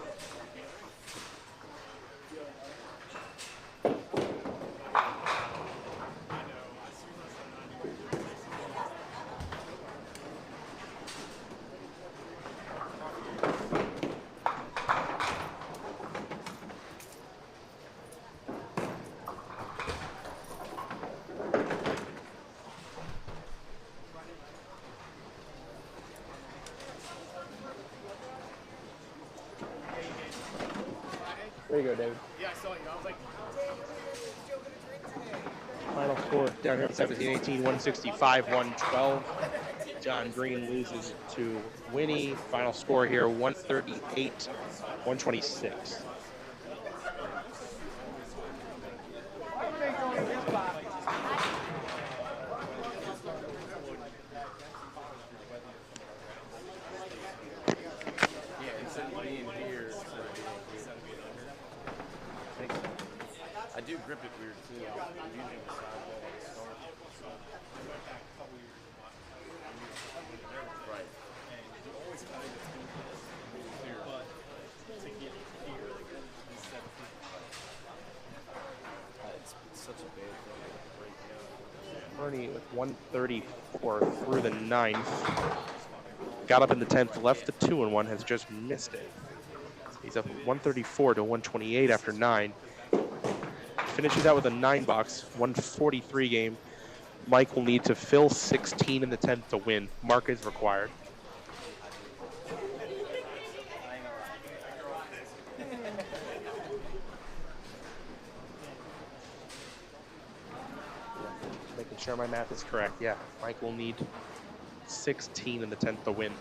There you go, David. Yeah, I saw you. I was like, Final score down here at 17-18, 165, 112. John Green loses to Winnie. Final score here, 138, 126. I do grip it weird too. Usually the side ball at the start. Right. Bernie with 134 through the 9th. Got up in the 10th, left the 2-1, has just missed it. He's up 134 to 128 after 9. Finishes out with a 9-box, 143 game. Mike will need to fill 16 in the 10th to win. Mark is required. Making sure my math is correct. Yeah, Mike will need 16 in the 10th to win.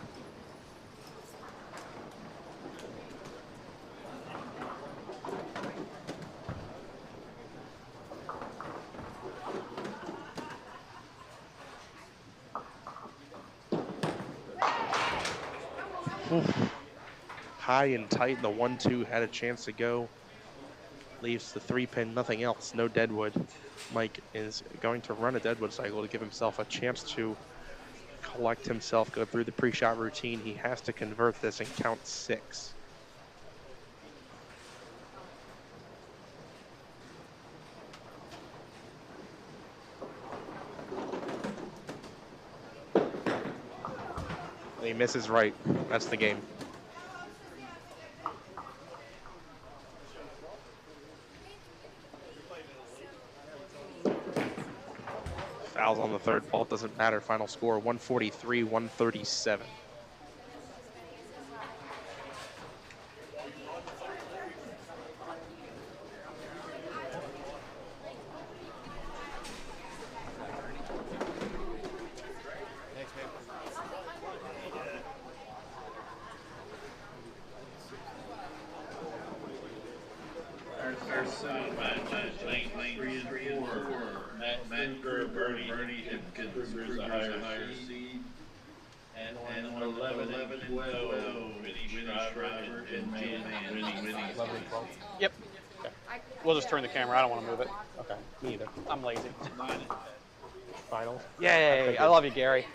High and tight, the 1-2 had a chance to go. Leaves the 3-pin, nothing else, no deadwood. Mike is going to run a deadwood cycle to give himself a chance to collect himself, go through the pre-shot routine. He has to convert this and count 6. And he misses right. That's the game. Fouls on the third ball, doesn't matter. Final score 143, 137. Bernie Hipkins, a higher seed. And 11 and 12, Vinny Schreiber and Winnie. Yep. Okay. We'll just turn the camera. I don't want to move it. Okay, me either. I'm lazy. Finals. Yay! I love you, Gary.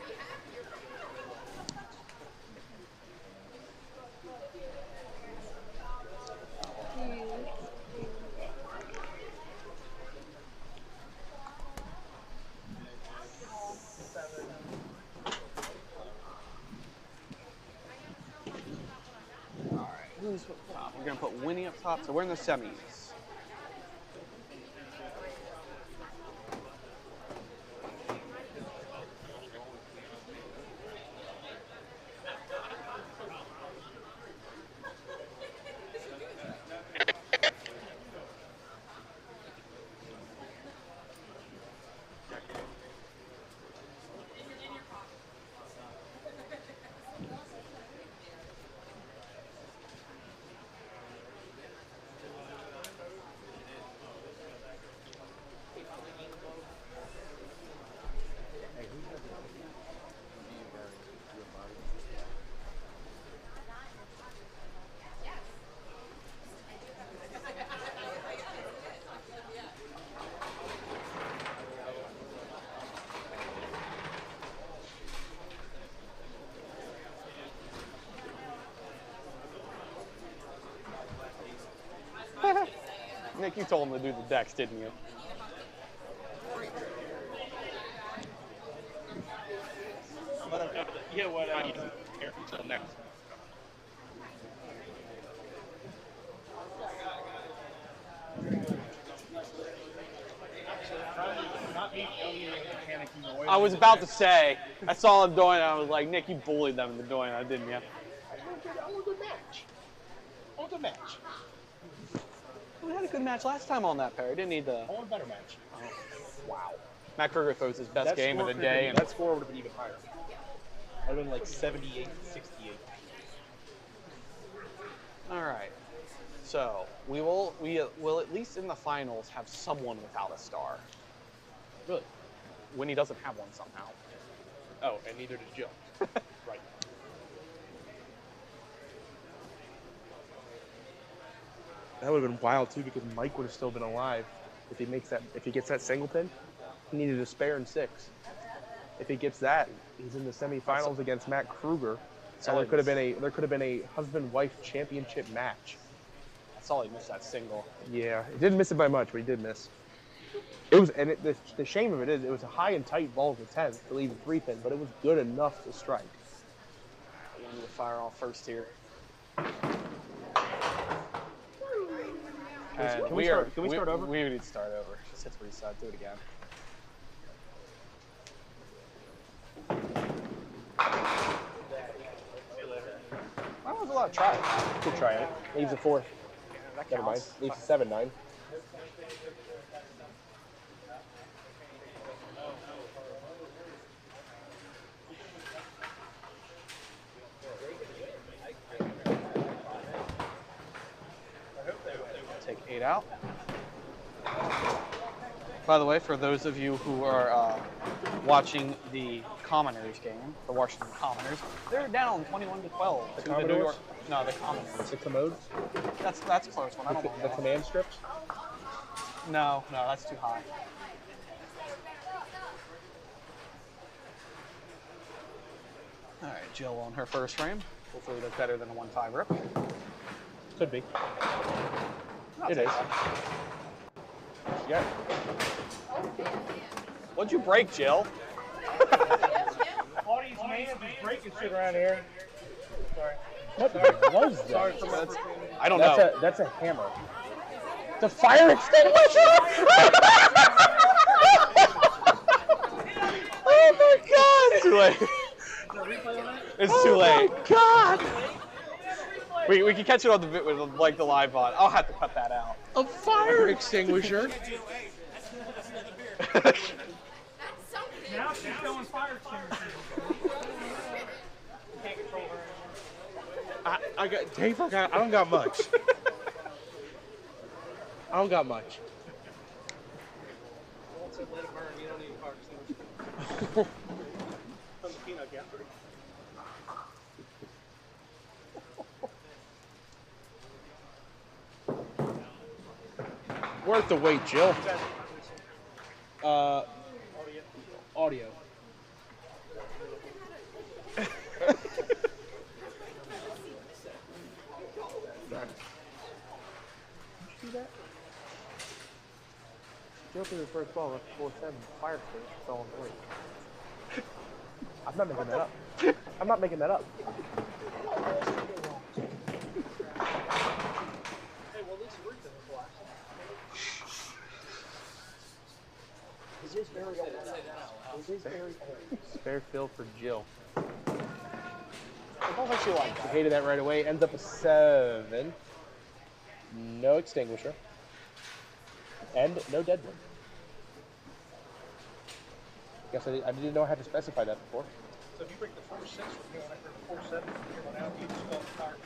Who's up top? We're gonna put Winnie up top, so we're in the semis. Nick, you told him to do the decks, didn't you? Yeah, what? Here, so next. I was about to say, I saw him doing it, I was like, Nick, you bullied them into doing that, didn't you? I want a good match. I want a match. We had a good match last time on that pair. Didn't need the. I want a better match. Wow. Matt Kruger throws his best That game of the score day. could've been- that score would have been even higher. I'd have been like 78-68. All right. So we will at least in the finals have someone without a star. Really? Winnie doesn't have one somehow. Oh, and neither did Jill. Right. That would have been wild too, because Mike would have still been alive if he gets that single pin. He needed a spare in 6. If he gets that, he's in the semifinals against Matt Kruger. So there could have been a husband-wife championship match. I saw he missed that single. Yeah, he didn't miss it by much, but he did miss. It was, and the shame of it is, it was a high and tight ball to 10th to leave a 3-pin, but it was good enough to strike. I'm going to fire off first here. And Can we start over? We need to start over. Just hit the reset. Do it again. That was a lot of try. Good try it. Leaves a 4th. Never mind. Leaves a 7-9. Take 8 out. By the way, for those of you who are watching the Commoners game, the Washington Commoners, they're down 21-12 to the New York. No, the Commoners. The Commodes? That's a close one. I don't know. The command strips? No, that's too high. All right, Jill on her first frame. Hopefully, that's better than a 1-5 rip. Could be. I'll It take is. that. Yeah. What'd you break, Jill? All these mans is breaking shit around here. Sorry. What was that? Sorry for my I don't know. That's a hammer. The fire extinguisher! Oh my God! It's too late. It's too late. Oh God! We can catch it on the with like the live bot. I'll have to cut that out. A fire extinguisher. Now she's throwing fire extinguishers. Can't control her. I don't got much. I don't got much. Once it let it burn, you don't need a fire extinguisher. From the peanut gallery. Worth the wait, Jill. Audio. Jill threw the first ball at 4-7. Fire extinguisher fell on 3. I'm not making that up. I'm not making that up. Hey, well, at least Ruth in the flash. Is yours very old? Is yours very old? Spare fill for Jill. I don't think she liked She that. hated that right away. Ends up a 7. No extinguisher. And no dead one. Guess I didn't know I had to specify that before. So if you break the 4-6 from here on after 4-7 from here on out, you just go fire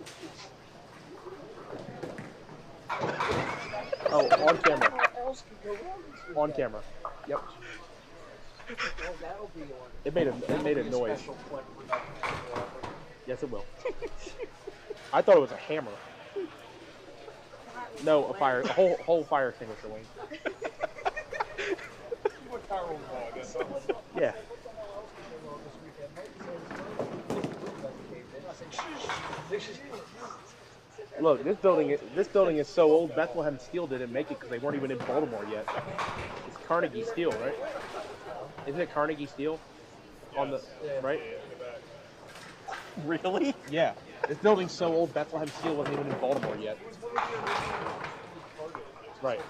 extinguisher. Oh, on camera. What else could go wrong? On camera. Yep. Well, that'll be on. It made a noise. Special clip for that. Yes, it will. I thought it was a hammer. No, a whole fire extinguisher, Wayne. What car was that? Yeah. Look, this building is so old. Bethlehem Steel didn't make it because they weren't even in Baltimore yet. It's Carnegie Steel, right? Isn't it Carnegie Steel? On the right? Really? Yeah. This building's so old. Bethlehem Steel wasn't even in Baltimore yet. Right.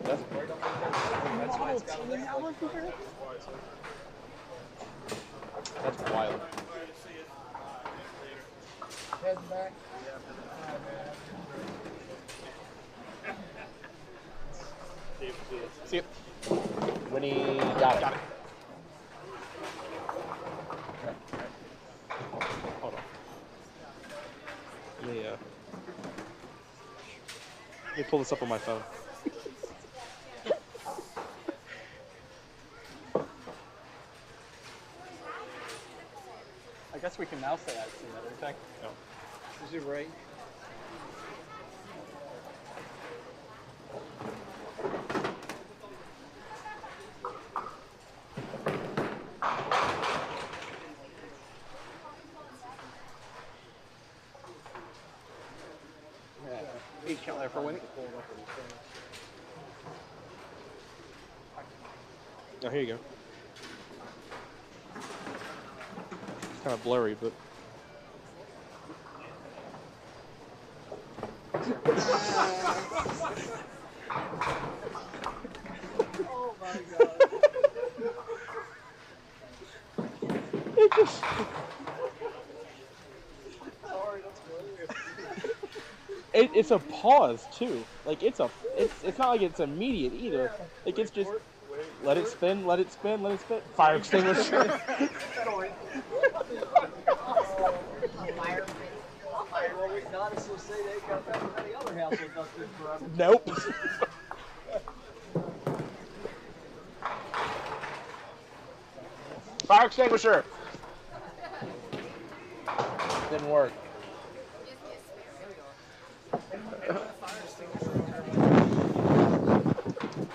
That's why it's got That's wild. Head back. See it. Winnie got it. Hold on. Yeah. Let me pull this up on my phone. I guess we can now say I've seen everything. No. Is it right? Yeah. 8 count there for winning. Pull it up on the phone. Oh, here you go. It's kind of blurry, but. Oh my god. It just. Sorry, that's hilarious. It's a pause too. Like it's not like it's immediate either. Like it's just let it spin, let it spin, let it spin. Fire extinguisher. Sorry. Well, we can honestly say they got that from any other household duck food forever. Nope. Fire extinguisher. Didn't work.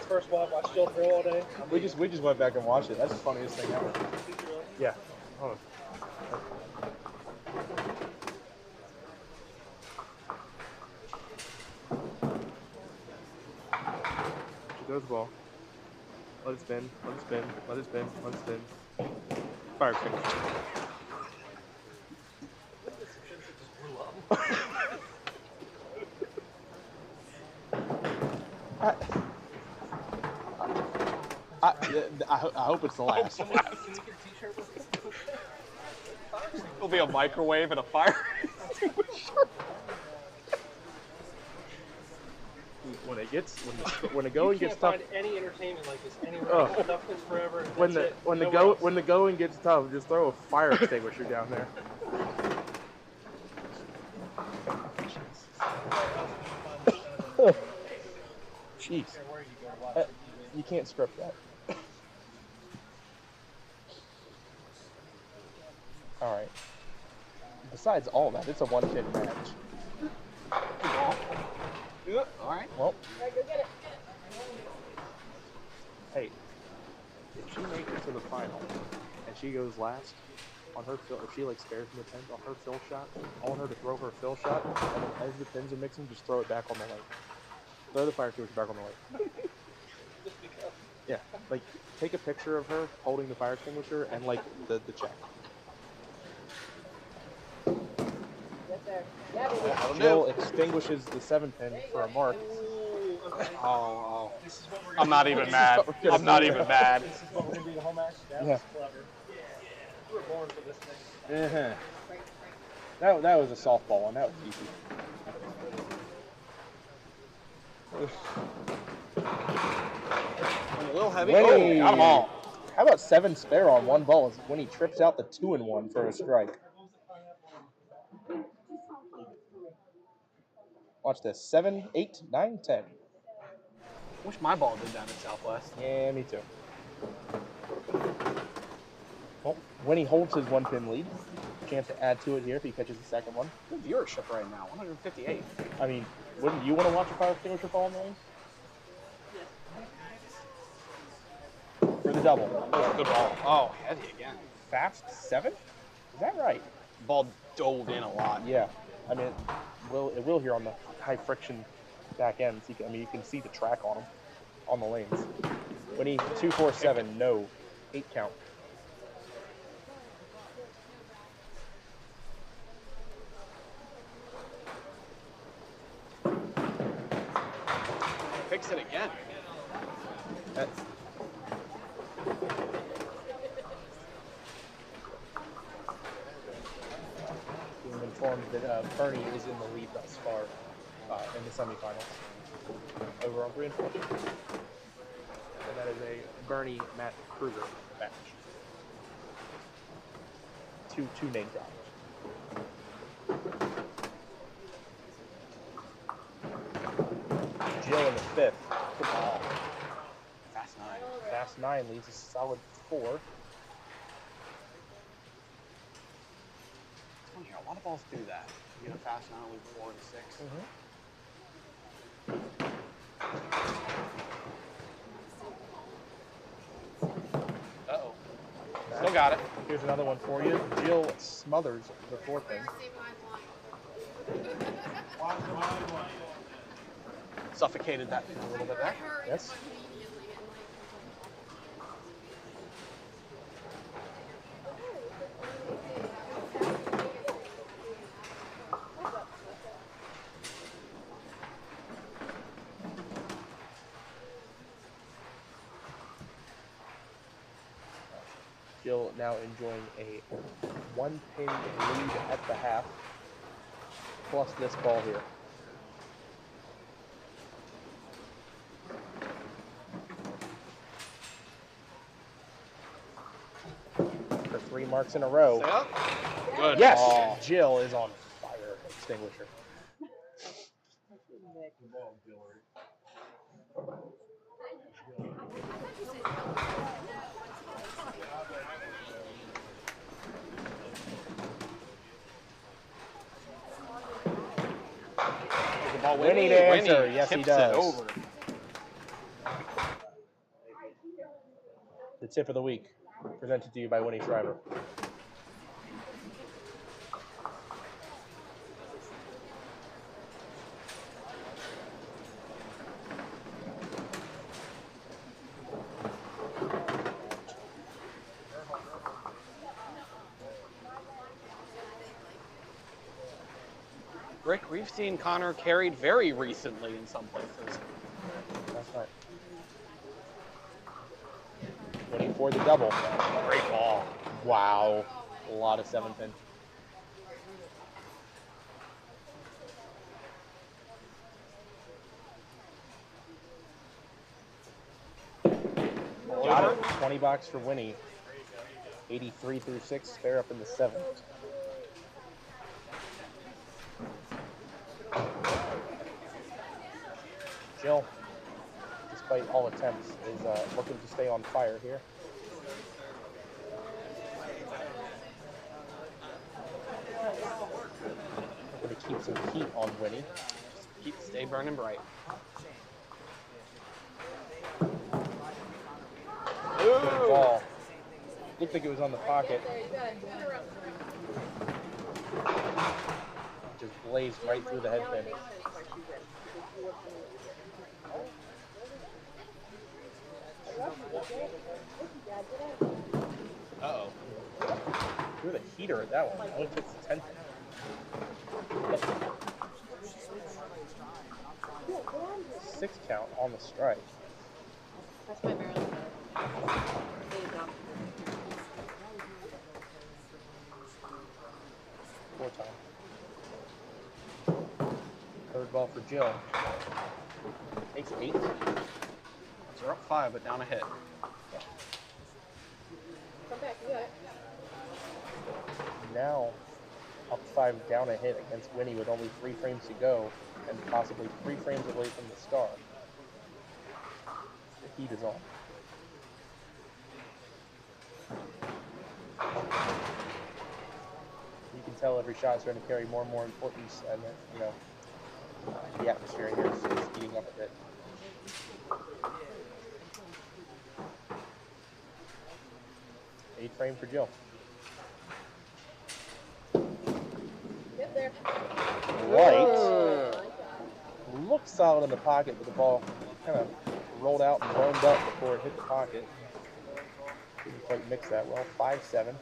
First one, I still throw all day. We just went back and watched it. That's the funniest thing ever. Yeah. Hold on. She throws the ball. Let it spin. Let it spin. Let it spin. Let it spin. Fire extinguisher. I hope it's the last. It'll be a microwave and a fire extinguisher. When the going gets tough. You can't find any entertainment like this anywhere. Oh. Duck Foods forever. When the going gets tough, just throw a fire extinguisher down there. Jeez. You can't script that. All right. Besides all that, it's a 1-pin match. All right. Well. Hey, if she makes it to the final and she goes last on her fill, if she like spares from the pins on her fill shot, I want her to throw her fill shot, and then as the pins are mixing, just throw it back on the lane. Throw the fire extinguisher back on the lane. Yeah, like take a picture of her holding the fire extinguisher and like the check. Jill extinguishes the 7-pin for a mark. Oh. I'm not even mad. I'm not even mad. This is what we're going to do the whole match? That Yeah. was clever. You were born for this thing. That was a softball one. That was easy. A little heavy. Winnie. Oh, got them all. How about 7 spare on 1 ball when he trips out the 2-1 for a strike? Watch this. 7, 8, 9, 10. Wish my ball did that in Southwest. Yeah, me too. Well, Winnie holds his 1-pin lead. Chance to add to it here if he catches the second one. Good viewership right now. 158. I mean, wouldn't you want to watch a fire extinguisher fall in the lane? For the double. Good ball. Oh, heavy again. Fast 7? Is that right? Ball dove in a lot. Yeah. I mean, it will here on the high friction back ends. You can see the track on them, on the lanes. Winnie 2-4-7, no, 8 count. Fix it again. Being informed that Bernie is in the lead thus far in the semifinals over on 3 and 4. And that is a Bernie Matt Kruger match. Two name droppers. Jill in the 5th. Good ball. Fast 9. Fast 9 leads a solid 4. A lot of balls do that. You get a fast 9, leave 4 and 6. Uh-oh. Still got it. Here's another one for you. Jill smothers the 4-pin. Suffocated that a little bit there. Yes. Jill now enjoying a 1-pin lead at the half, plus this ball here. For 3 marks in a row. Stay up. Good. Yes, Oh. Jill is on fire extinguisher. Winnie to answer. Yes, he tips does. it over. The tip of the week, presented to you by Winnie Shriver. Rick, we've seen Connor carried very recently in some places. That's right. Winnie for the double. Great ball. Wow. A lot of 7-pin. Got it. 20 bucks for Winnie. 83 through 6. They're up in the 7th. Jill, despite all attempts, is looking to stay on fire here. Looking to keep some heat on Winnie. Stay burning bright. Good ball. Looked like it was on the pocket. Just blazed right through the head pin. Uh-oh. Threw the heater at that one. Only puts the 10th in. 6 count on the strike. That's my barrel. There you go. 4 time. Third ball for Jill. Takes 8. So they're up 5, but down a hit. Come back, you got it. Now, up 5, down a hit against Winnie with only 3 frames to go, and possibly 3 frames away from the star. The heat is on. You can tell every shot is starting to carry more and more importance, and you know, the atmosphere here is heating up a bit. Eight frame for Jill. Get there. Right. Looked solid in the pocket, but the ball kind of rolled out and burned up before it hit the pocket. Didn't quite mix that well. 5-7.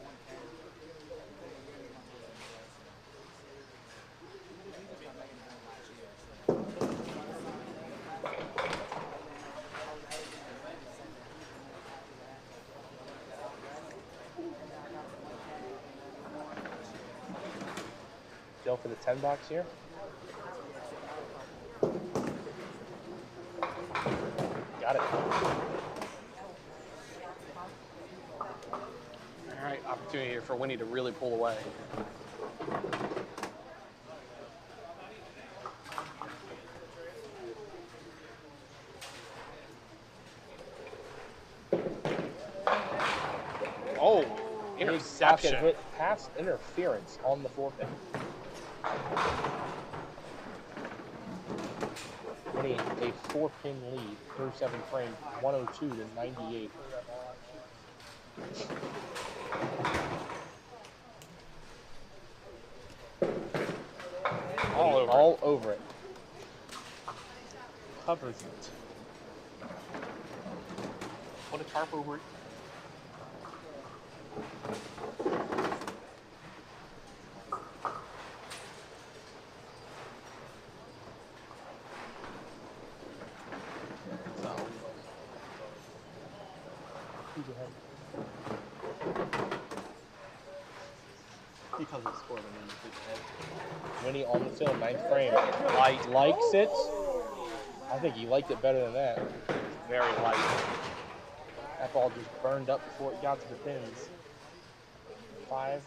Jill for the 10 box here. Got it. All right, opportunity here for Winnie to really pull away. Oh, interception. Hit pass interference on the 4-pin. Winnie a 4-pin lead, through 7 frames, 102 to 98. All over it. Covers it. Put a tarp over it. Because he scored and then he hit the head. Winnie on the film, 9th frame. Light. Likes it. I think he liked it better than that. Very light. That ball just burned up before it got to the pins. 5,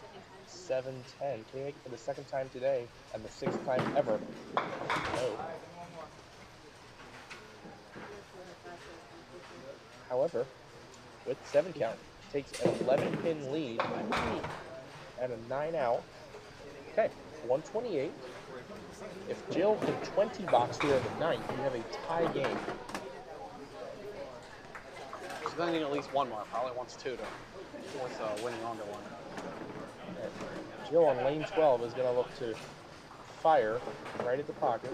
7, 10. Can he make it for the 2nd time today and the 6th time ever? No. However, with 7 count, takes an 11-pin lead and a 9 out. Okay, 128. If Jill can 20 box here in the 9th, you have a tie game. So then you need at least one more. Probably wants 2 to force Winnie onto one. Jill on lane 12 is going to look to fire right at the pocket.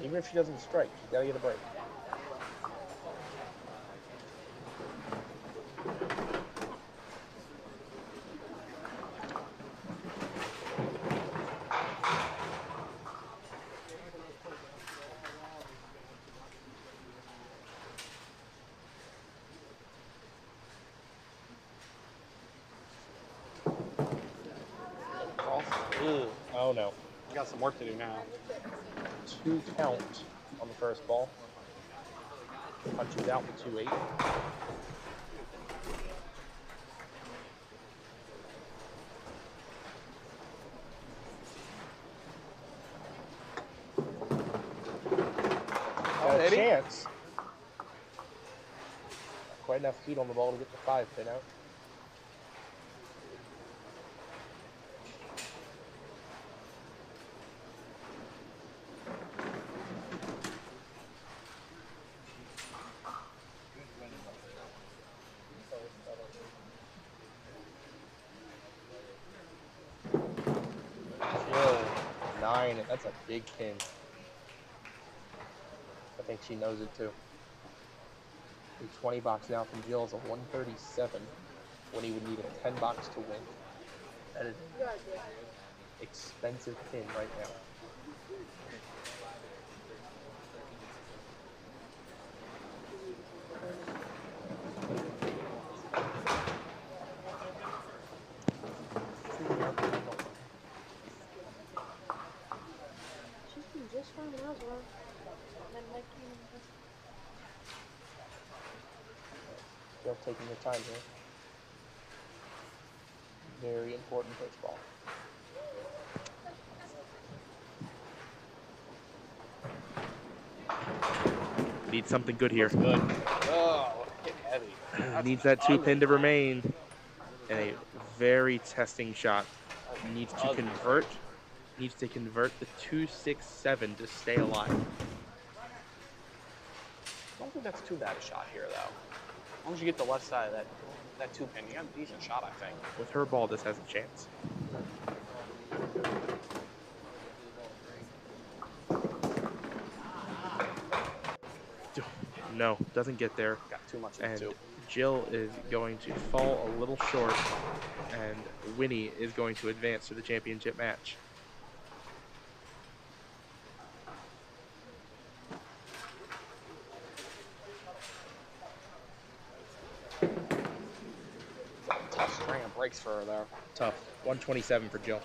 Even if she doesn't strike, she's got to get a break. Oh no. You got some work to do now. 2 count on the first ball. Punches out with 2-8. Got a chance. Not quite enough heat on the ball to get the 5-pin out. That's a big pin. I think she knows it too. The 20 box now from Jill is a 137 when he would need a 10 box to win. That is an expensive pin right now. Still taking your time here. Very important first ball. Needs something good here. Good. Oh, getting heavy. Needs that 2-pin to remain. And a very testing shot. Needs to convert. Needs to convert the 2-6-7 to stay alive. I don't think that's too bad a shot here, though. As long as you get the left side of that 2-pin, you got a decent shot, I think. With her ball, this has a chance. No, doesn't get there. Got too much and into. Jill is going to fall a little short, and Winnie is going to advance to the championship match. Tough string of breaks for her there. Tough. 127 for Jill.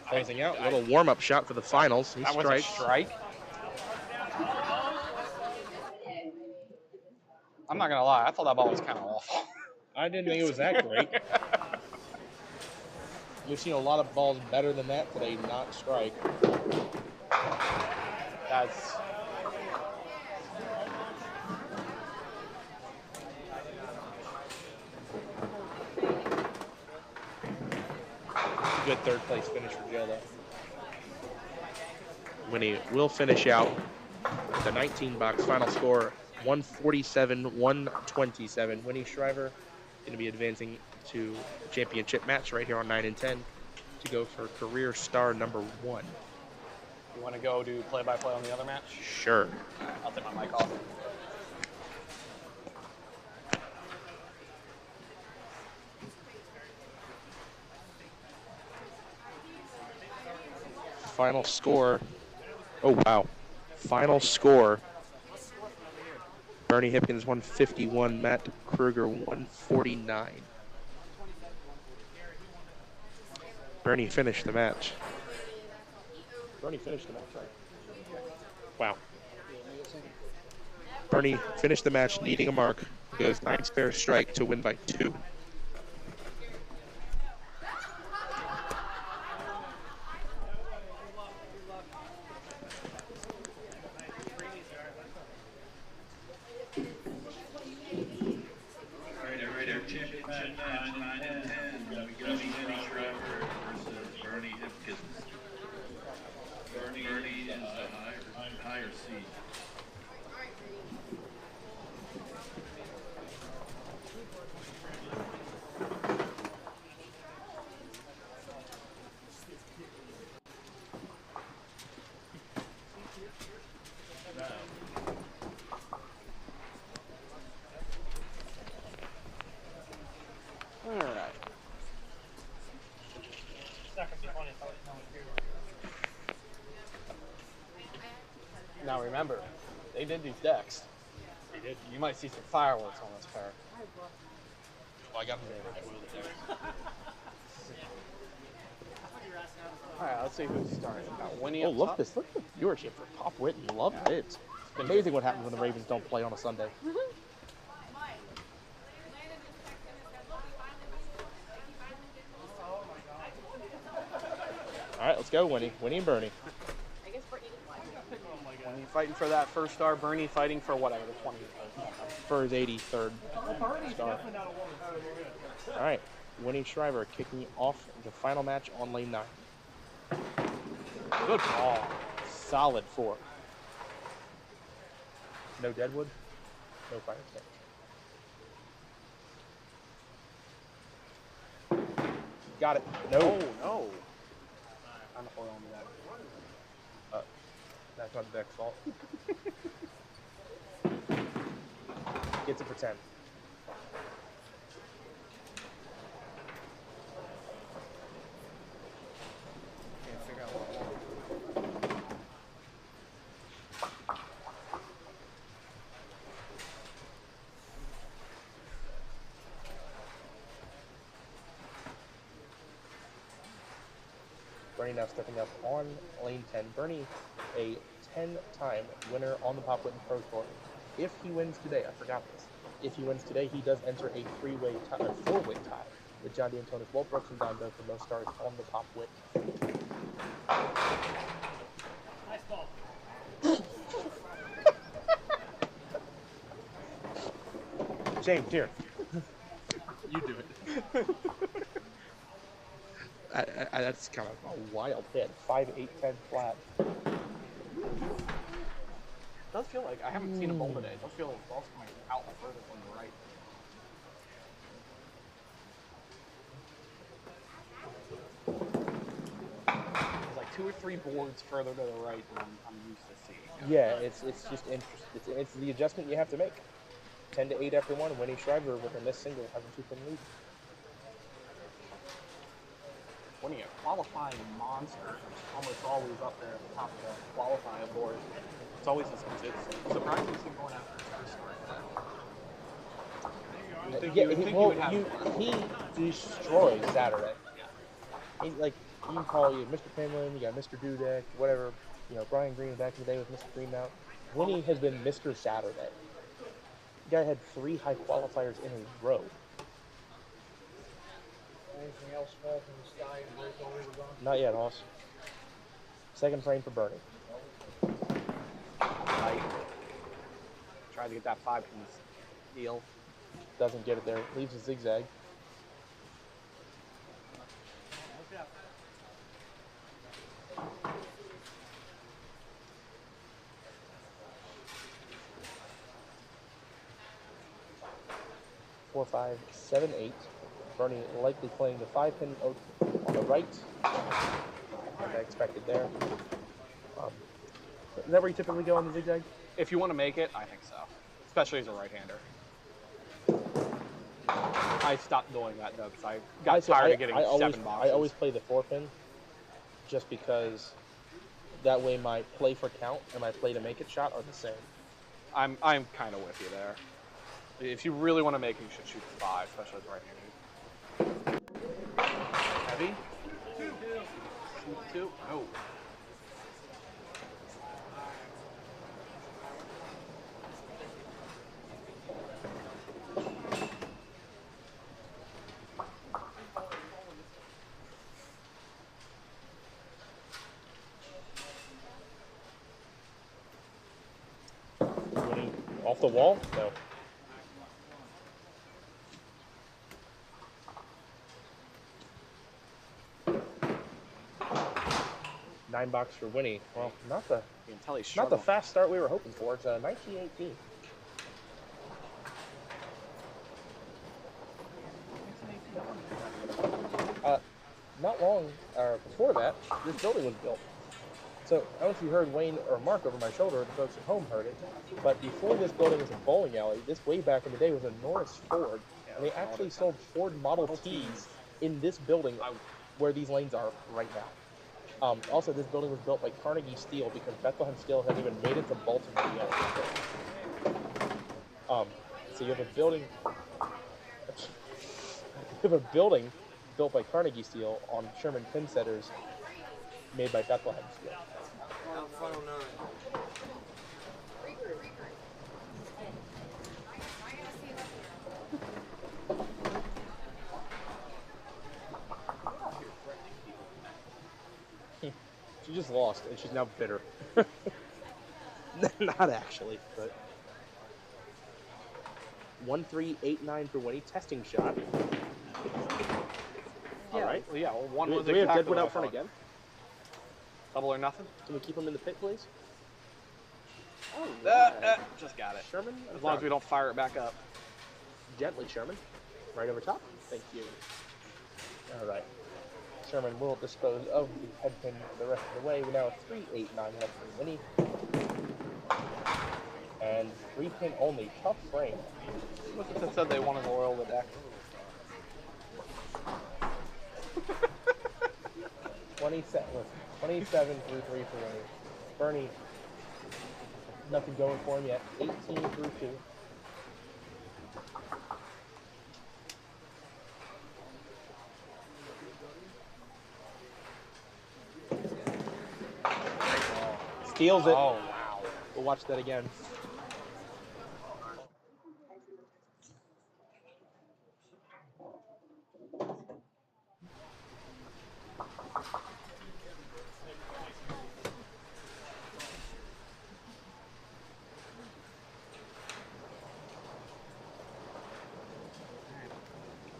Closing out, a little warm-up shot for the finals. He that strikes. Was a strike. I'm not gonna lie, I thought that ball was kind of awful. I didn't think it was that great. We've seen a lot of balls better than that today not strike. That's good third place finish for Jill though. Winnie will finish out the 19 box final score 147-127. Winnie Shriver going to be advancing to the championship match right here on 9 and 10 to go for career star number 1. You want to go do play-by-play on the other match? Sure. I'll take my mic off. Final score Oh, wow. Final score. Bernie Hipkins 151, Matt Kruger 149. Bernie finished the match. Bernie finished the match, right? Wow. Bernie finished the match needing a mark. Goes 9 spare strike to win by 2. All right, our championship match, 9 and 10. We got Winnie Schreiber versus Bernie Hipkins. Bernie is the higher seed. All right. Now remember, they did these decks. They did. You might see some fireworks on this pair. Well, I got them. All right, let's see who's starting. Got Winnie Oh, up look top. this. Look at the viewership for Pop Whitten. Love it. It's amazing what happens when the Ravens don't play on a Sunday. All right, let's go, Winnie. Winnie and Bernie. Winnie fighting for that first star. Bernie fighting for whatever, the 20th. For his 83rd star. All right, Winnie Schreiber kicking off the final match on lane 9. Good ball. Solid 4. No Deadwood, no Fire Stick. Got it. No. Oh, no. I'm not holding on to that. That's not the deck's fault. Gets it for 10. Can't figure out what I want. Bernie now stepping up on lane 10. Bernie, a 10-time winner on the Pop Whitten Pro Tour. If he wins today, I forgot this. If he wins today, he does enter a 4-way tie with John D'Antonis, Walt Brooks, and Don Doe for most stars on the Pop Whitten. Nice ball. James, here. You do it. That's kind of a wild hit. 5-8-10 flat. It does feel like I haven't seen a bowl today. It does feel like the ball's coming out further from the right. It's like 2 or 3 boards further to the right than I'm used to seeing. Yeah, it's just interesting. It's the adjustment you have to make. 10-8 after 1. Winnie Schreiber with a missed single has a 2-pin lead. Winnie, a qualifying monster, almost always up there at the top of the qualifying board. It's always it's surprising to see him going after his first start. He destroys Saturday. He, like, you can call you Mr. Pinland, you got Mr. Dudek, whatever. You know, Brian Green back in the day with Mr. Greenmount. Winnie has been Mr. Saturday. The guy had 3 high qualifiers in a row. Anything else fall from the sky and break all over gone? Not yet, Hoss. Second frame for Bernie. Right. Tried to get that 5-piece deal. Doesn't get it there. Leaves a zigzag. Four, 5, 7, 8. Bernie likely playing the 5-pin on the right. Like I expected there. Is that where you typically go on the zigzag? If you want to make it, I think so. Especially as a right-hander. I stopped doing that though because I got tired of getting 7 boxes. I always play the 4-pin just because That way my play for count and my play to make it shot are the same. I'm kind of with you there. If you really want to make it, you should shoot 5, especially with right-handed. Heavy. 2. Oh. Winning off the wall? No. Nine box for Winnie. Well, not the fast start we were hoping for. It's 1918. Not long before that, this building was built. So I don't know if you heard Wayne or Mark over my shoulder, or the folks at home heard it, but before this building was a bowling alley, this way back in the day was a Norris Ford, and they actually sold Ford Model Ts in this building where these lanes are right now. Also, this building was built by Carnegie Steel because Bethlehem Steel hadn't even made it to Baltimore yet. So you have a building. You have a building built by Carnegie Steel on Sherman pin setters made by Bethlehem Steel. Final 9. She just lost, and she's now bitter. Not actually, but 1-3-8-9 for Winnie. Testing shot. All right. Well, yeah. Well, one Do was we have exactly Deadwood what I out front thought. again? Double or nothing? Can we keep him in the pit, please? Oh, just got it. Sherman? As long as we don't fire it back up. Gently, Sherman. Right over top. Thank you. All right. Sherman will dispose of the head pin the rest of the way. We now have 3-8-9 left for Winnie. And 3 pin only. Tough frame. Look at that said they wanted to oil the deck. 27 through 3 for Winnie. Bernie, nothing going for him yet. 18 through 2. Steals it. Oh, wow. We'll watch that again.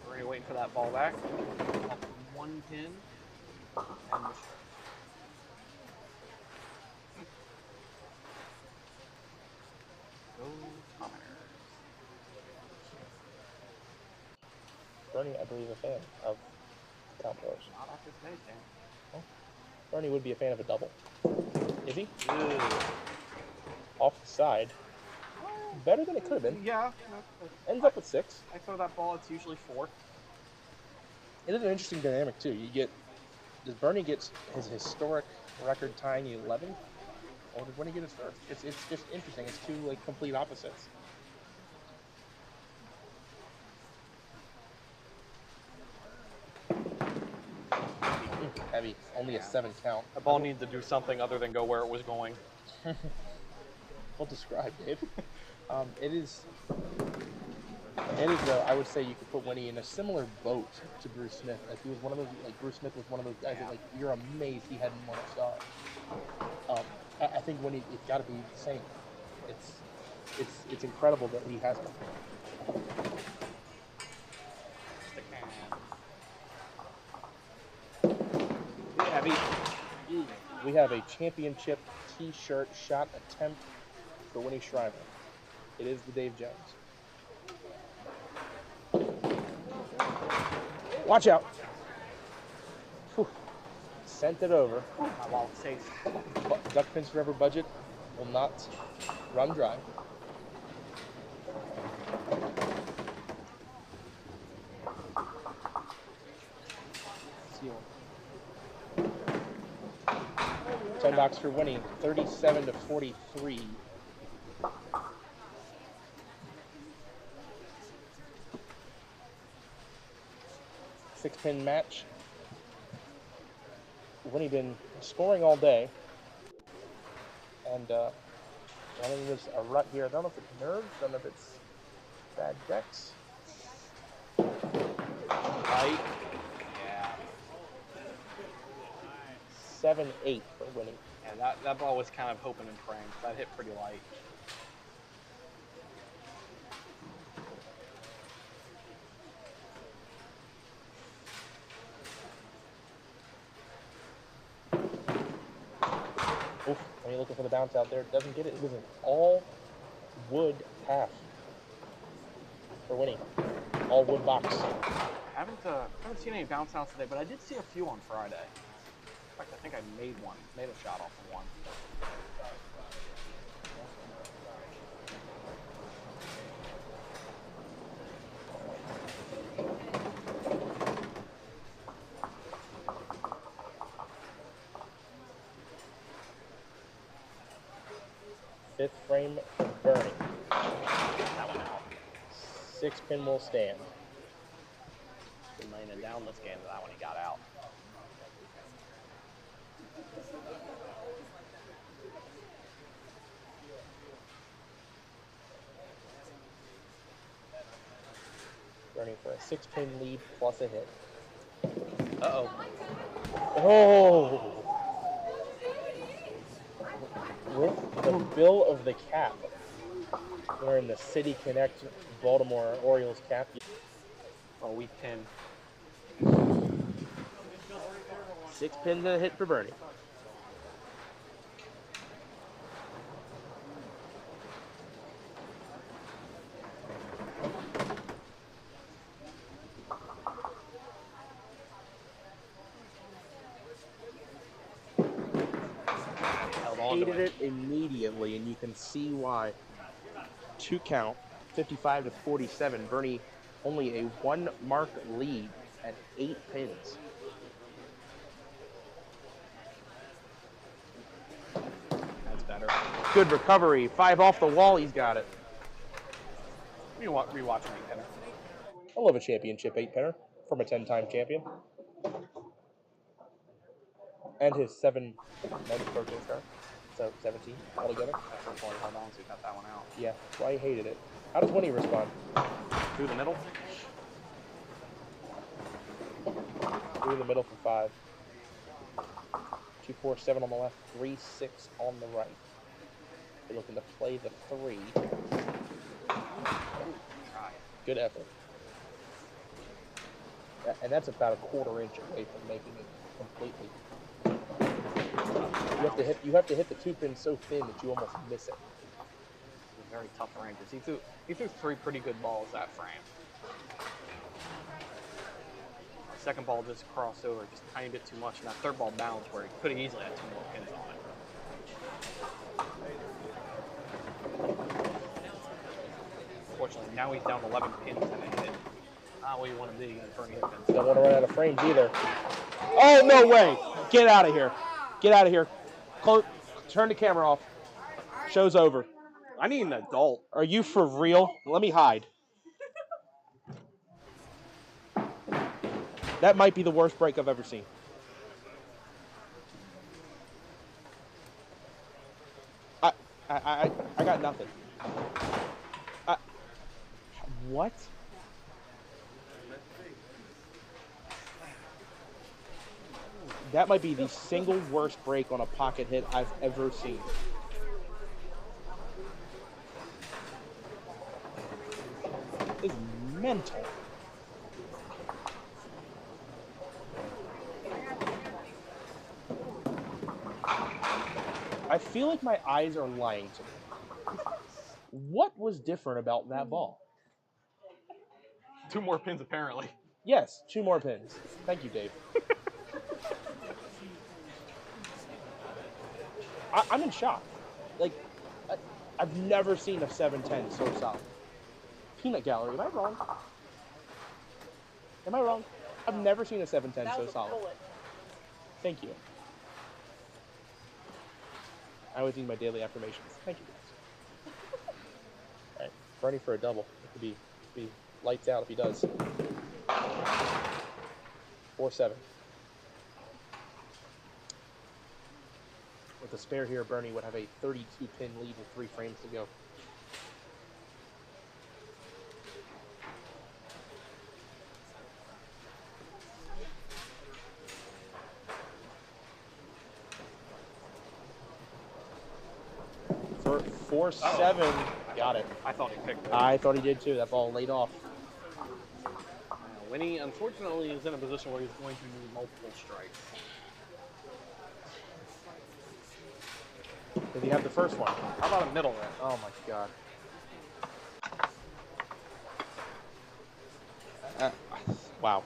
We're waiting for that ball back. Up 1 pin. And Bernie, I believe, a fan of count pros. not off his face, Dan. Oh. Bernie would be a fan of a double. Is he? Ew. Off the side. Better than it could have been. Yeah. Ends up with 6. I throw that ball, it's usually 4. It is an interesting dynamic, too. Does Bernie get his historic record tying 11? Or did Winnie get his first? It's just interesting. It's 2 like complete opposites. Heavy. Only a 7 count. That ball needs to do something other than go where it was going. Well described, Dave. It is, I would say you could put Winnie in a similar boat to Bruce Smith, as he was one of those, like, Bruce Smith was one of those guys that, like, you're amazed he hadn't won a star. I think Winnie, it's got to be the same. It's incredible that he has one. Heavy. We have a championship T-shirt shot attempt for Winnie Schreiber. It is the Dave Jones. Watch out. Whew. Sent it over. My wallet's safe. Duck Pins Forever budget will not run dry. Sendbox for winning, 37 to 43. Six-pin match. Winnie been scoring all day, and running was a rut here. I don't know if it's nerves, I don't know if it's bad decks. Right? Yeah. 7-8 for Winnie. Yeah, that ball was kind of hoping and praying. That hit pretty light. Oof, when you're looking for the bounce out there, doesn't get it. It was an all wood half for Winnie. All wood box. Haven't seen any bounce outs today, but I did see a few on Friday. In fact, I think I made a shot off of one. Fifth frame for Bernie. Six pin will stand. Been laying it down this game, but that one he got out. Bernie for a 6-pin lead plus a hit. Uh-oh. Oh! With the bill of the cap, wearing the City Connect Baltimore Orioles cap. Oh, weak pin. 6 pins and a hit for Bernie. Hated it immediately, and you can see why. 2 count, 55 to 47. Bernie only a 1 mark lead at 8 pins. That's better. Good recovery. 5 off the wall. He's got it. Rewatching 8-pinner. I love a championship 8-pinner from a 10-time champion. And his 7 men's protein star. So 17 altogether. That's hold on, so he got that one out. Yeah, that's why he hated it. How does Winnie respond? Through the middle. Through the middle for 5. 2, 4, 7 on the left. 3, 6 on the right. They're looking to play the 3. Good effort. And that's about a 1/4 inch away from making it completely. You have to hit the 2 pin so thin that you almost miss it. It's a very tough frame because he threw 3 pretty good balls that frame. The second ball just crossed over just a tiny bit too much, and that third ball bounced where he could have easily had 2 more pins on it. Unfortunately, now he's down 11 pins and a hit. Not what you want to be against Bernie Higgins. Don't want to run out of frames either. Oh, no way! Get out of here. Get out of here. Turn the camera off. Show's over. I need an adult. Are you for real? Let me hide. That might be the worst break I've ever seen. I got nothing. What? That might be the single worst break on a pocket hit I've ever seen. It's mental. I feel like my eyes are lying to me. What was different about that ball? 2 more pins, apparently. Yes, 2 more pins. Thank you, Dave. I'm in shock. Like, I've never seen a 710 so solid. Peanut Gallery, am I wrong? Am I wrong? I've never seen a 710 so solid. Thank you. I always need my daily affirmations. Thank you, guys. All right, Bernie for a double. It could be lights out if he does. 4-7. With a spare here, Bernie would have a 32-pin lead with 3 frames to go. For 4-7, got it. I thought he picked it. I thought he did too. That ball laid off. Winnie, unfortunately, is in a position where he's going to need multiple strikes. Did he have the first one? How about a middle red? Oh my god. Wow.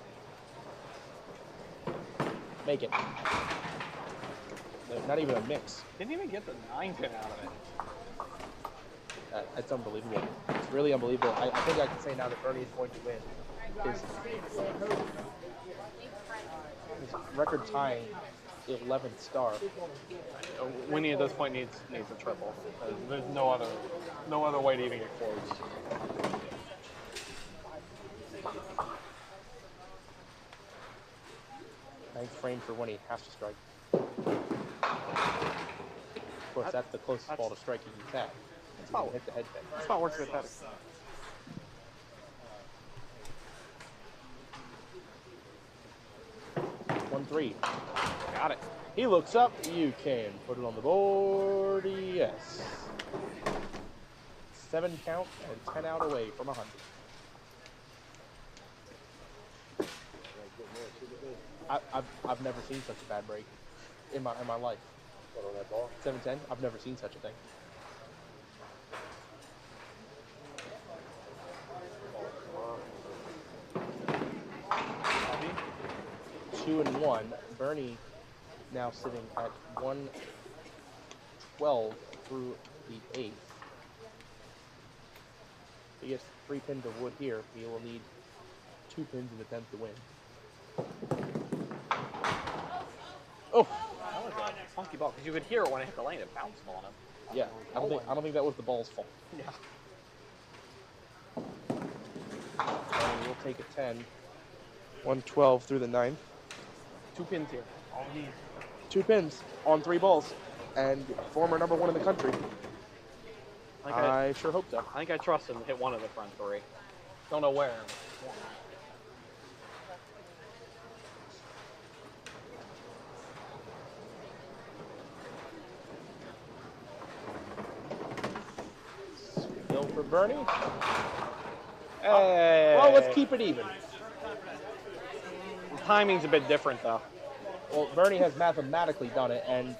Make it. Not even a mix. Didn't even get the 9-pin out of it. That's unbelievable. It's really unbelievable. I think I can say now that Bernie is going to win. His record tying 11th star. Winnie at this point needs a triple. There's no other way to even get close. Ninth frame for Winnie, has to strike. Of course, that's the closest ball to striking he's had. That's not hit the head pin. That's not works with that. 1-3. Got it. He looks up. You can put it on the board. Yes. 7 count and 10 out away from 100. I've never seen such a bad break in my life. What on that ball? 7-10. I've never seen such a thing. Two and 1. Bernie now sitting at 112 through the 8th. He gets 3 pins of wood here. He will need 2 pins in the 10th to win. Oh! That was a funky ball because you could hear it when it hit the lane. It bounced on him. Yeah, I don't think that was the ball's fault. Yeah. And we'll take a 10. 112 through the 9th. 2 pins here. All we need. 2 pins on 3 balls, and former #1 in the country. I sure hope so. I think I trust him to hit one of the front 3. Don't know where. Still for Bernie. Hey. Well, let's keep it even. The timing's a bit different, though. Well, Bernie has mathematically done it, and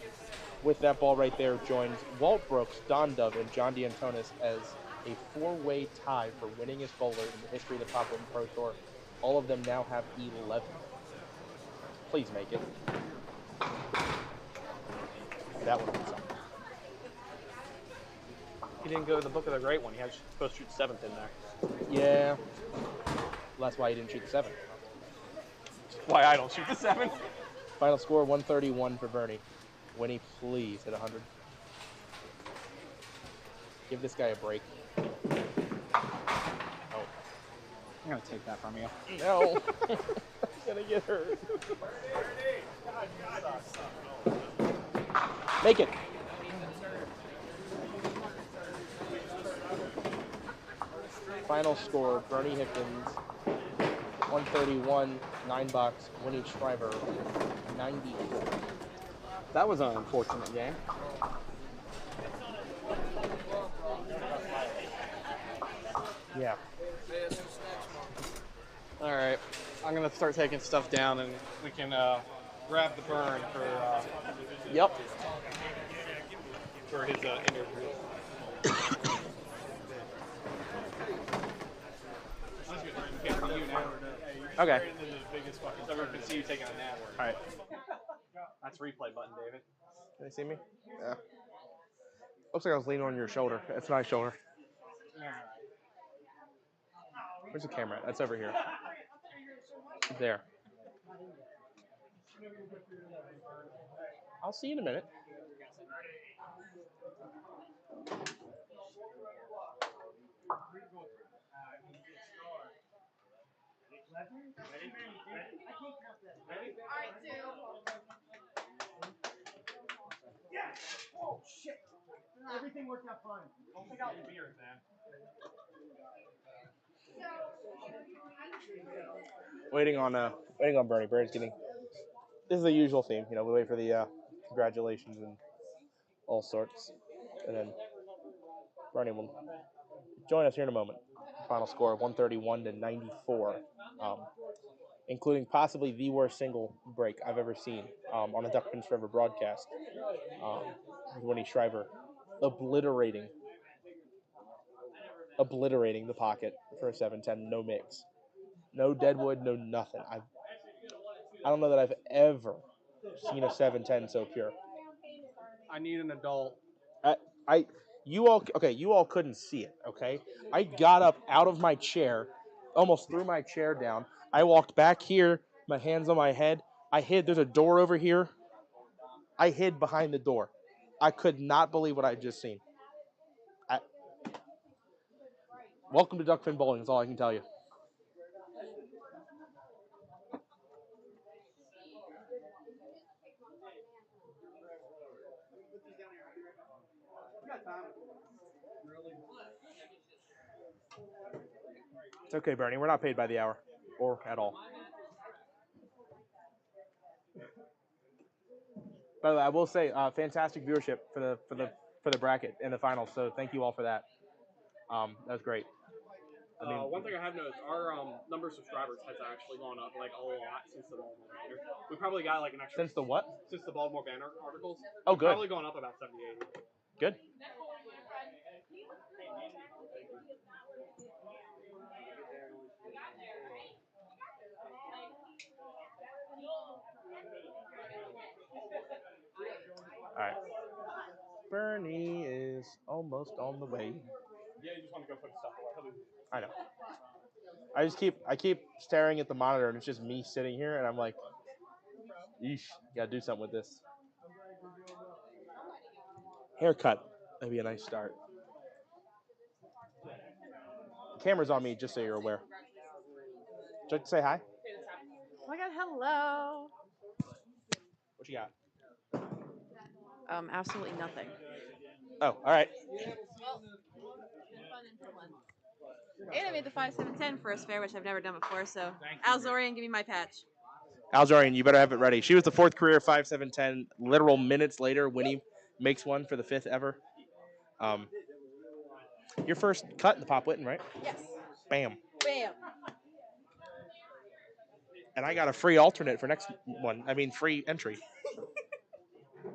with that ball right there joins Walt Brooks, Don Dove, and John D'Antonis as a 4-way tie for winningest bowler in the history of the Pop Win Pro Tour. All of them now have 11. Please make it. That would have been something. He didn't go to the Book of the Great one. He was supposed to shoot 7th in there. Yeah. Well, that's why he didn't shoot the 7. Why I don't shoot the 7. Final score 131 for Bernie. Winnie, please hit 100. Give this guy a break. Oh. I'm going to take that from you. No. I'm going to get hurt. Make it. Final score, Bernie Hickens, 131, 9-box, Winnie Shriver, 94. That was an unfortunate game. Yeah. All right. I'm going to start taking stuff down, and we can grab the burn for Yep. for his interview. Okay. So we can see you taking a nap. All right. That's replay button, David. Can you see me? Yeah. Looks like I was leaning on your shoulder. That's my shoulder. Where's the camera? That's over here. There. I'll see you in a minute. Oh shit! Everything worked out fine. Don't pick out your beers, man. Waiting on Bernie. Bernie's getting. This is the usual theme, we wait for the congratulations and all sorts, and then Bernie will join us here in a moment. Final score 131-94, including possibly the worst single break I've ever seen on a Duck Pins Forever broadcast. Winnie Shriver obliterating the pocket for a 7-10, no mix, no deadwood, no nothing. I don't know that I've ever seen a 7-10 so pure. I need an adult. You all couldn't see it, okay? I got up out of my chair, almost threw my chair down. I walked back here, my hands on my head. I hid. There's a door over here. I hid behind the door. I could not believe what I'd just seen. Welcome to Duckfin Bowling is all I can tell you. It's okay, Bernie. We're not paid by the hour or at all. By the way, I will say, fantastic viewership for the bracket and the finals. So thank you all for that. That was great. One thing I have noticed, our number of subscribers has actually gone up like a lot since the Baltimore Banner. We probably got like an extra. Since the what? Since the Baltimore Banner articles. Oh, We've good. Probably gone up about 70, 80. Good. All right. Bernie is almost on the way. Yeah, you just want to go put stuff away. I know. I keep staring at the monitor and it's just me sitting here and I'm like, yeesh, gotta do something with this. Haircut. That'd be a nice start. The camera's on me, just so you're aware. Would you like to say hi? Oh my god, hello. What you got? Absolutely nothing. Oh, all right. And I made the 5-7-10 first fair, which I've never done before, so Alzorian, give me my patch. Alzorian, you better have it ready. She was the 4th career 5-7-10. Literal minutes later, Winnie makes one for the 5th ever. Your first cut in the Pop Whitten, right? Yes. Bam. Bam. And I got a free alternate for next one. I mean, free entry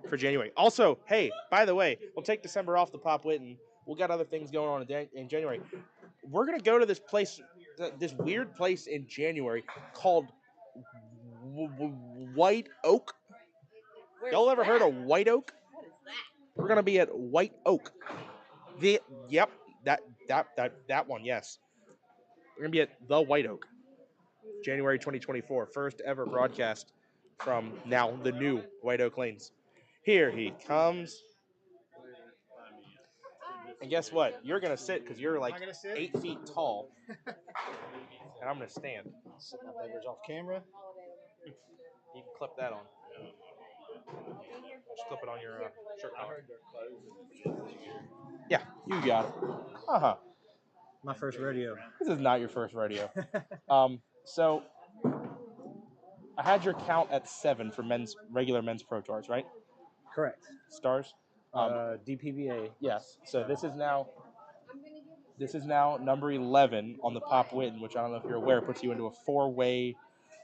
for January. Also, hey, by the way, we'll take December off the Pop Whitten. We'll got other things going on in January. We're going to go to this place, this weird place in January called White Oak. Y'all ever heard of White Oak? What is that? We're going to be at White Oak. Yep, that one, yes. We're going to be at the White Oak. January 2024, first ever broadcast from now the new White Oak Lanes. Here he comes. And guess what? You're going to sit because you're like 8 feet tall. And I'm going to stand. Set my beverage off camera. You can clip that on. Just clip it on your shirt collar. Yeah, you got it. Uh-huh. My first rodeo. This is not your first rodeo. So I had your count at 7 for regular men's Pro Tours, right? Correct. Stars? DPBA. Yes. So this is now number 11 on the Pop Whitten, which I don't know if you're aware, puts you into a 4-way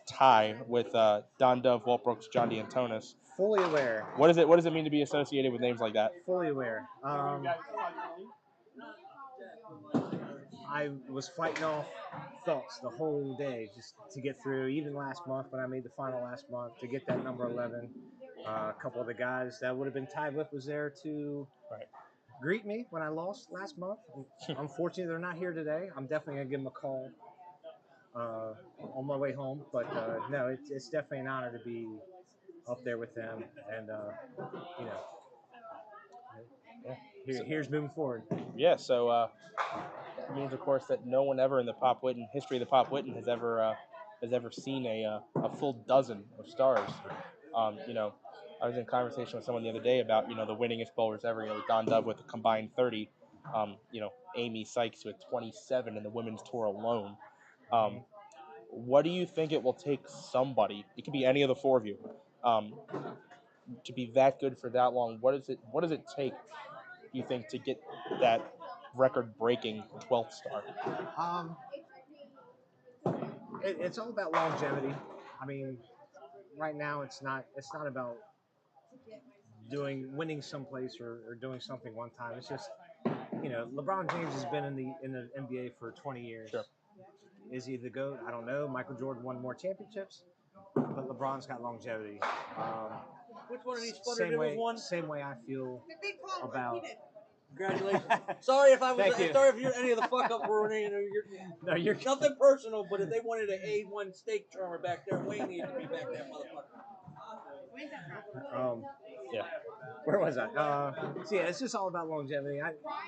tie with Don Dove, Walt Brooks, John D'Antonis. Fully aware. What does it mean to be associated with names like that? Fully aware. I was fighting off thoughts the whole day just to get through. Even last month when I made the final last month to get that number 11. A couple of the guys that would have been tied with was there to greet me when I lost last month. Unfortunately, they're not here today. I'm definitely going to give them a call on my way home. But no, it's definitely an honor to be up there with them. And, Here's moving forward. Yeah, so it means, of course, that no one ever in the Pop Whitten history of the Pop Whitten has ever seen a full dozen of stars. You know, I was in conversation with someone the other day about the winningest bowlers ever. You know, Don Dove with a combined 30. You know, Amy Sykes with 27 in the women's tour alone. What do you think it will take somebody? It could be any of the four of you. To be that good for that long. What does it take, you think, to get that record-breaking 12th star? It's all about longevity. I mean, right now it's not about winning someplace or doing something one time. It's just LeBron James has been in the NBA for 20 years. Sure. Is he the GOAT? I don't know. Michael Jordan won more championships, but LeBron's got longevity. Which one of these sputter was one? Same way I feel about. Congratulations. Sorry if I was. Thank you. Sorry if you're any of the fuck up for any. No, you're nothing personal. But if they wanted an A1 steak charmer back there, Wayne needed to be back there, motherfucker. Yeah. Where was I? So yeah, it's just all about longevity.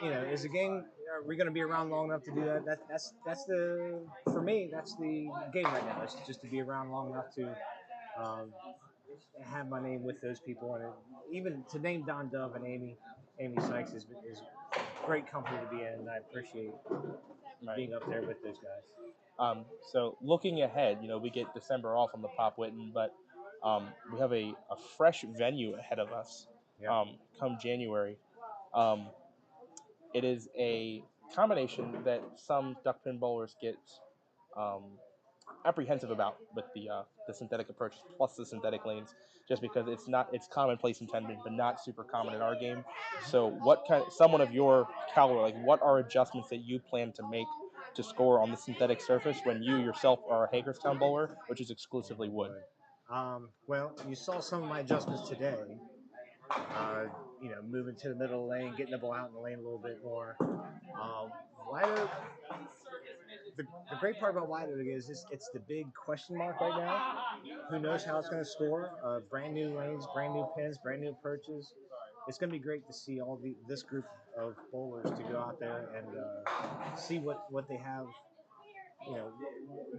Is the game? Are we going to be around long enough to do that? That's the for me. That's the game right now. It's just to be around long enough to have my name with those people, and even to name Don Dove and Amy Sykes is great company to be in, and I appreciate being up there with those guys. So looking ahead, we get December off on the Pop Whitten, but we have a fresh venue ahead of us. Come January. It is a combination that some duck pin bowlers get apprehensive about with the synthetic approach plus the synthetic lanes, just because it's commonplace in 10-pin, but not super common in our game. So someone of your caliber, like what are adjustments that you plan to make to score on the synthetic surface when you yourself are a Hagerstown bowler, which is exclusively wood? Well, you saw some of my adjustments today. Moving to the middle of the lane, getting the ball out in the lane a little bit more. White Oak, the great part about White Oak is it's the big question mark right now. Who knows how it's going to score? Brand new lanes, brand new pins, brand new approaches. It's going to be great to see this group of bowlers to go out there and see what they have.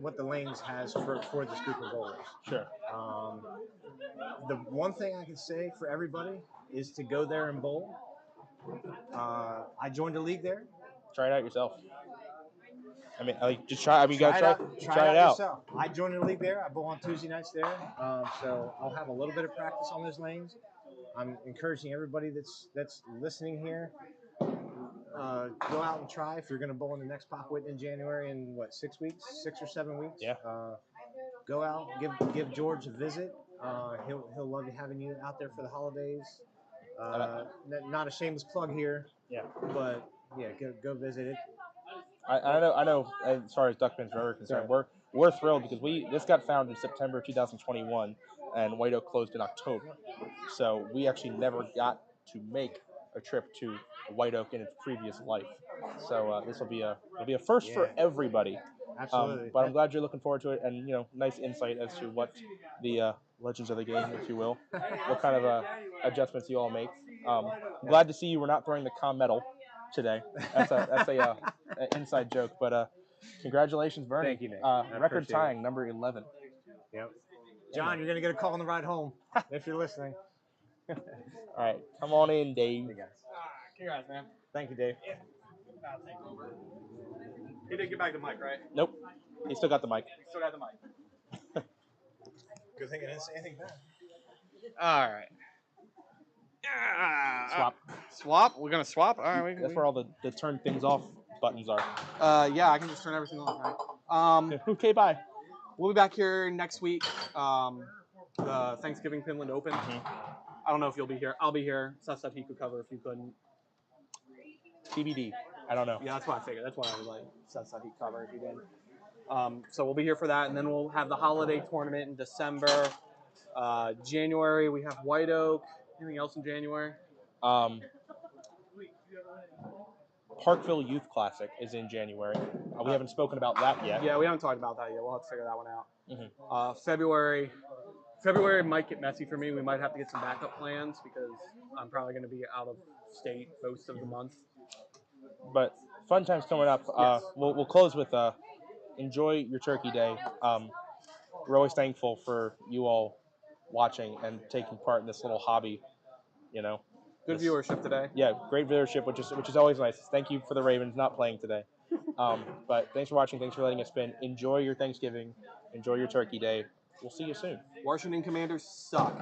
What the lanes has for this group of bowlers. Sure. The one thing I can say for everybody is to go there and bowl. I joined a league there. Try it out yourself. I mean, just try. I mean, you gotta try it out yourself. I joined a league there. I bowl on Tuesday nights there, so I'll have a little bit of practice on those lanes. I'm encouraging everybody that's listening here. Go out and try if you're going to bowl in the next Pop Whitten in January in 6 or 7 weeks. Yeah. Go out, give George a visit. He'll love having you out there for the holidays. Not a shameless plug here. Yeah. But yeah, go visit it. I know. As far as duck pins are concerned, we're thrilled because this got founded in September 2021, and White Oak closed in October. So we actually never got to make a trip to White Oak in its previous life. So this will be a first for everybody. Absolutely. But I'm glad you're looking forward to it, and nice insight as to what the legends of the game, if you will, what kind of adjustments you all make. I'm glad to see you were not throwing the com medal today. That's a an inside joke, but congratulations, Bernie. Thank you, Nick. Record tying number 11. Yep. John, you're gonna get a call on the ride home if you're listening. All right, come on in, Dave. Hey guys. Congrats, man. Thank you, Dave. He didn't get back the mic, right? Nope. He still got the mic. Still got the mic. Good thing I didn't say anything bad. All right. Swap? We're gonna swap? All right. That's where all the turn things off buttons are. Yeah, I can just turn everything off. Right? Okay, bye. We'll be back here next week. The Thanksgiving Pinland Open. I don't know if you'll be here. I'll be here. Stuff he could cover if you couldn't. TBD. I don't know. Yeah, that's what I figured. That's why I was like, stuff he'd cover if he did. So we'll be here for that, and then we'll have the holiday tournament in December. January we have White Oak. Anything else in January? Parkville Youth Classic is in January. We haven't spoken about that yet. Yeah, we haven't talked about that yet. We'll have to figure that one out. February February might get messy for me. We might have to get some backup plans because I'm probably going to be out of state most of the month. But fun times coming up. Yes. We'll close with enjoy your Turkey Day. We're always thankful for you all watching and taking part in this little hobby. You know, Good viewership today. Yeah, great viewership, which is always nice. Thank you for the Ravens not playing today. But thanks for watching. Thanks for letting us spin. Enjoy your Thanksgiving. Enjoy your Turkey Day. We'll see you soon. Washington Commanders suck.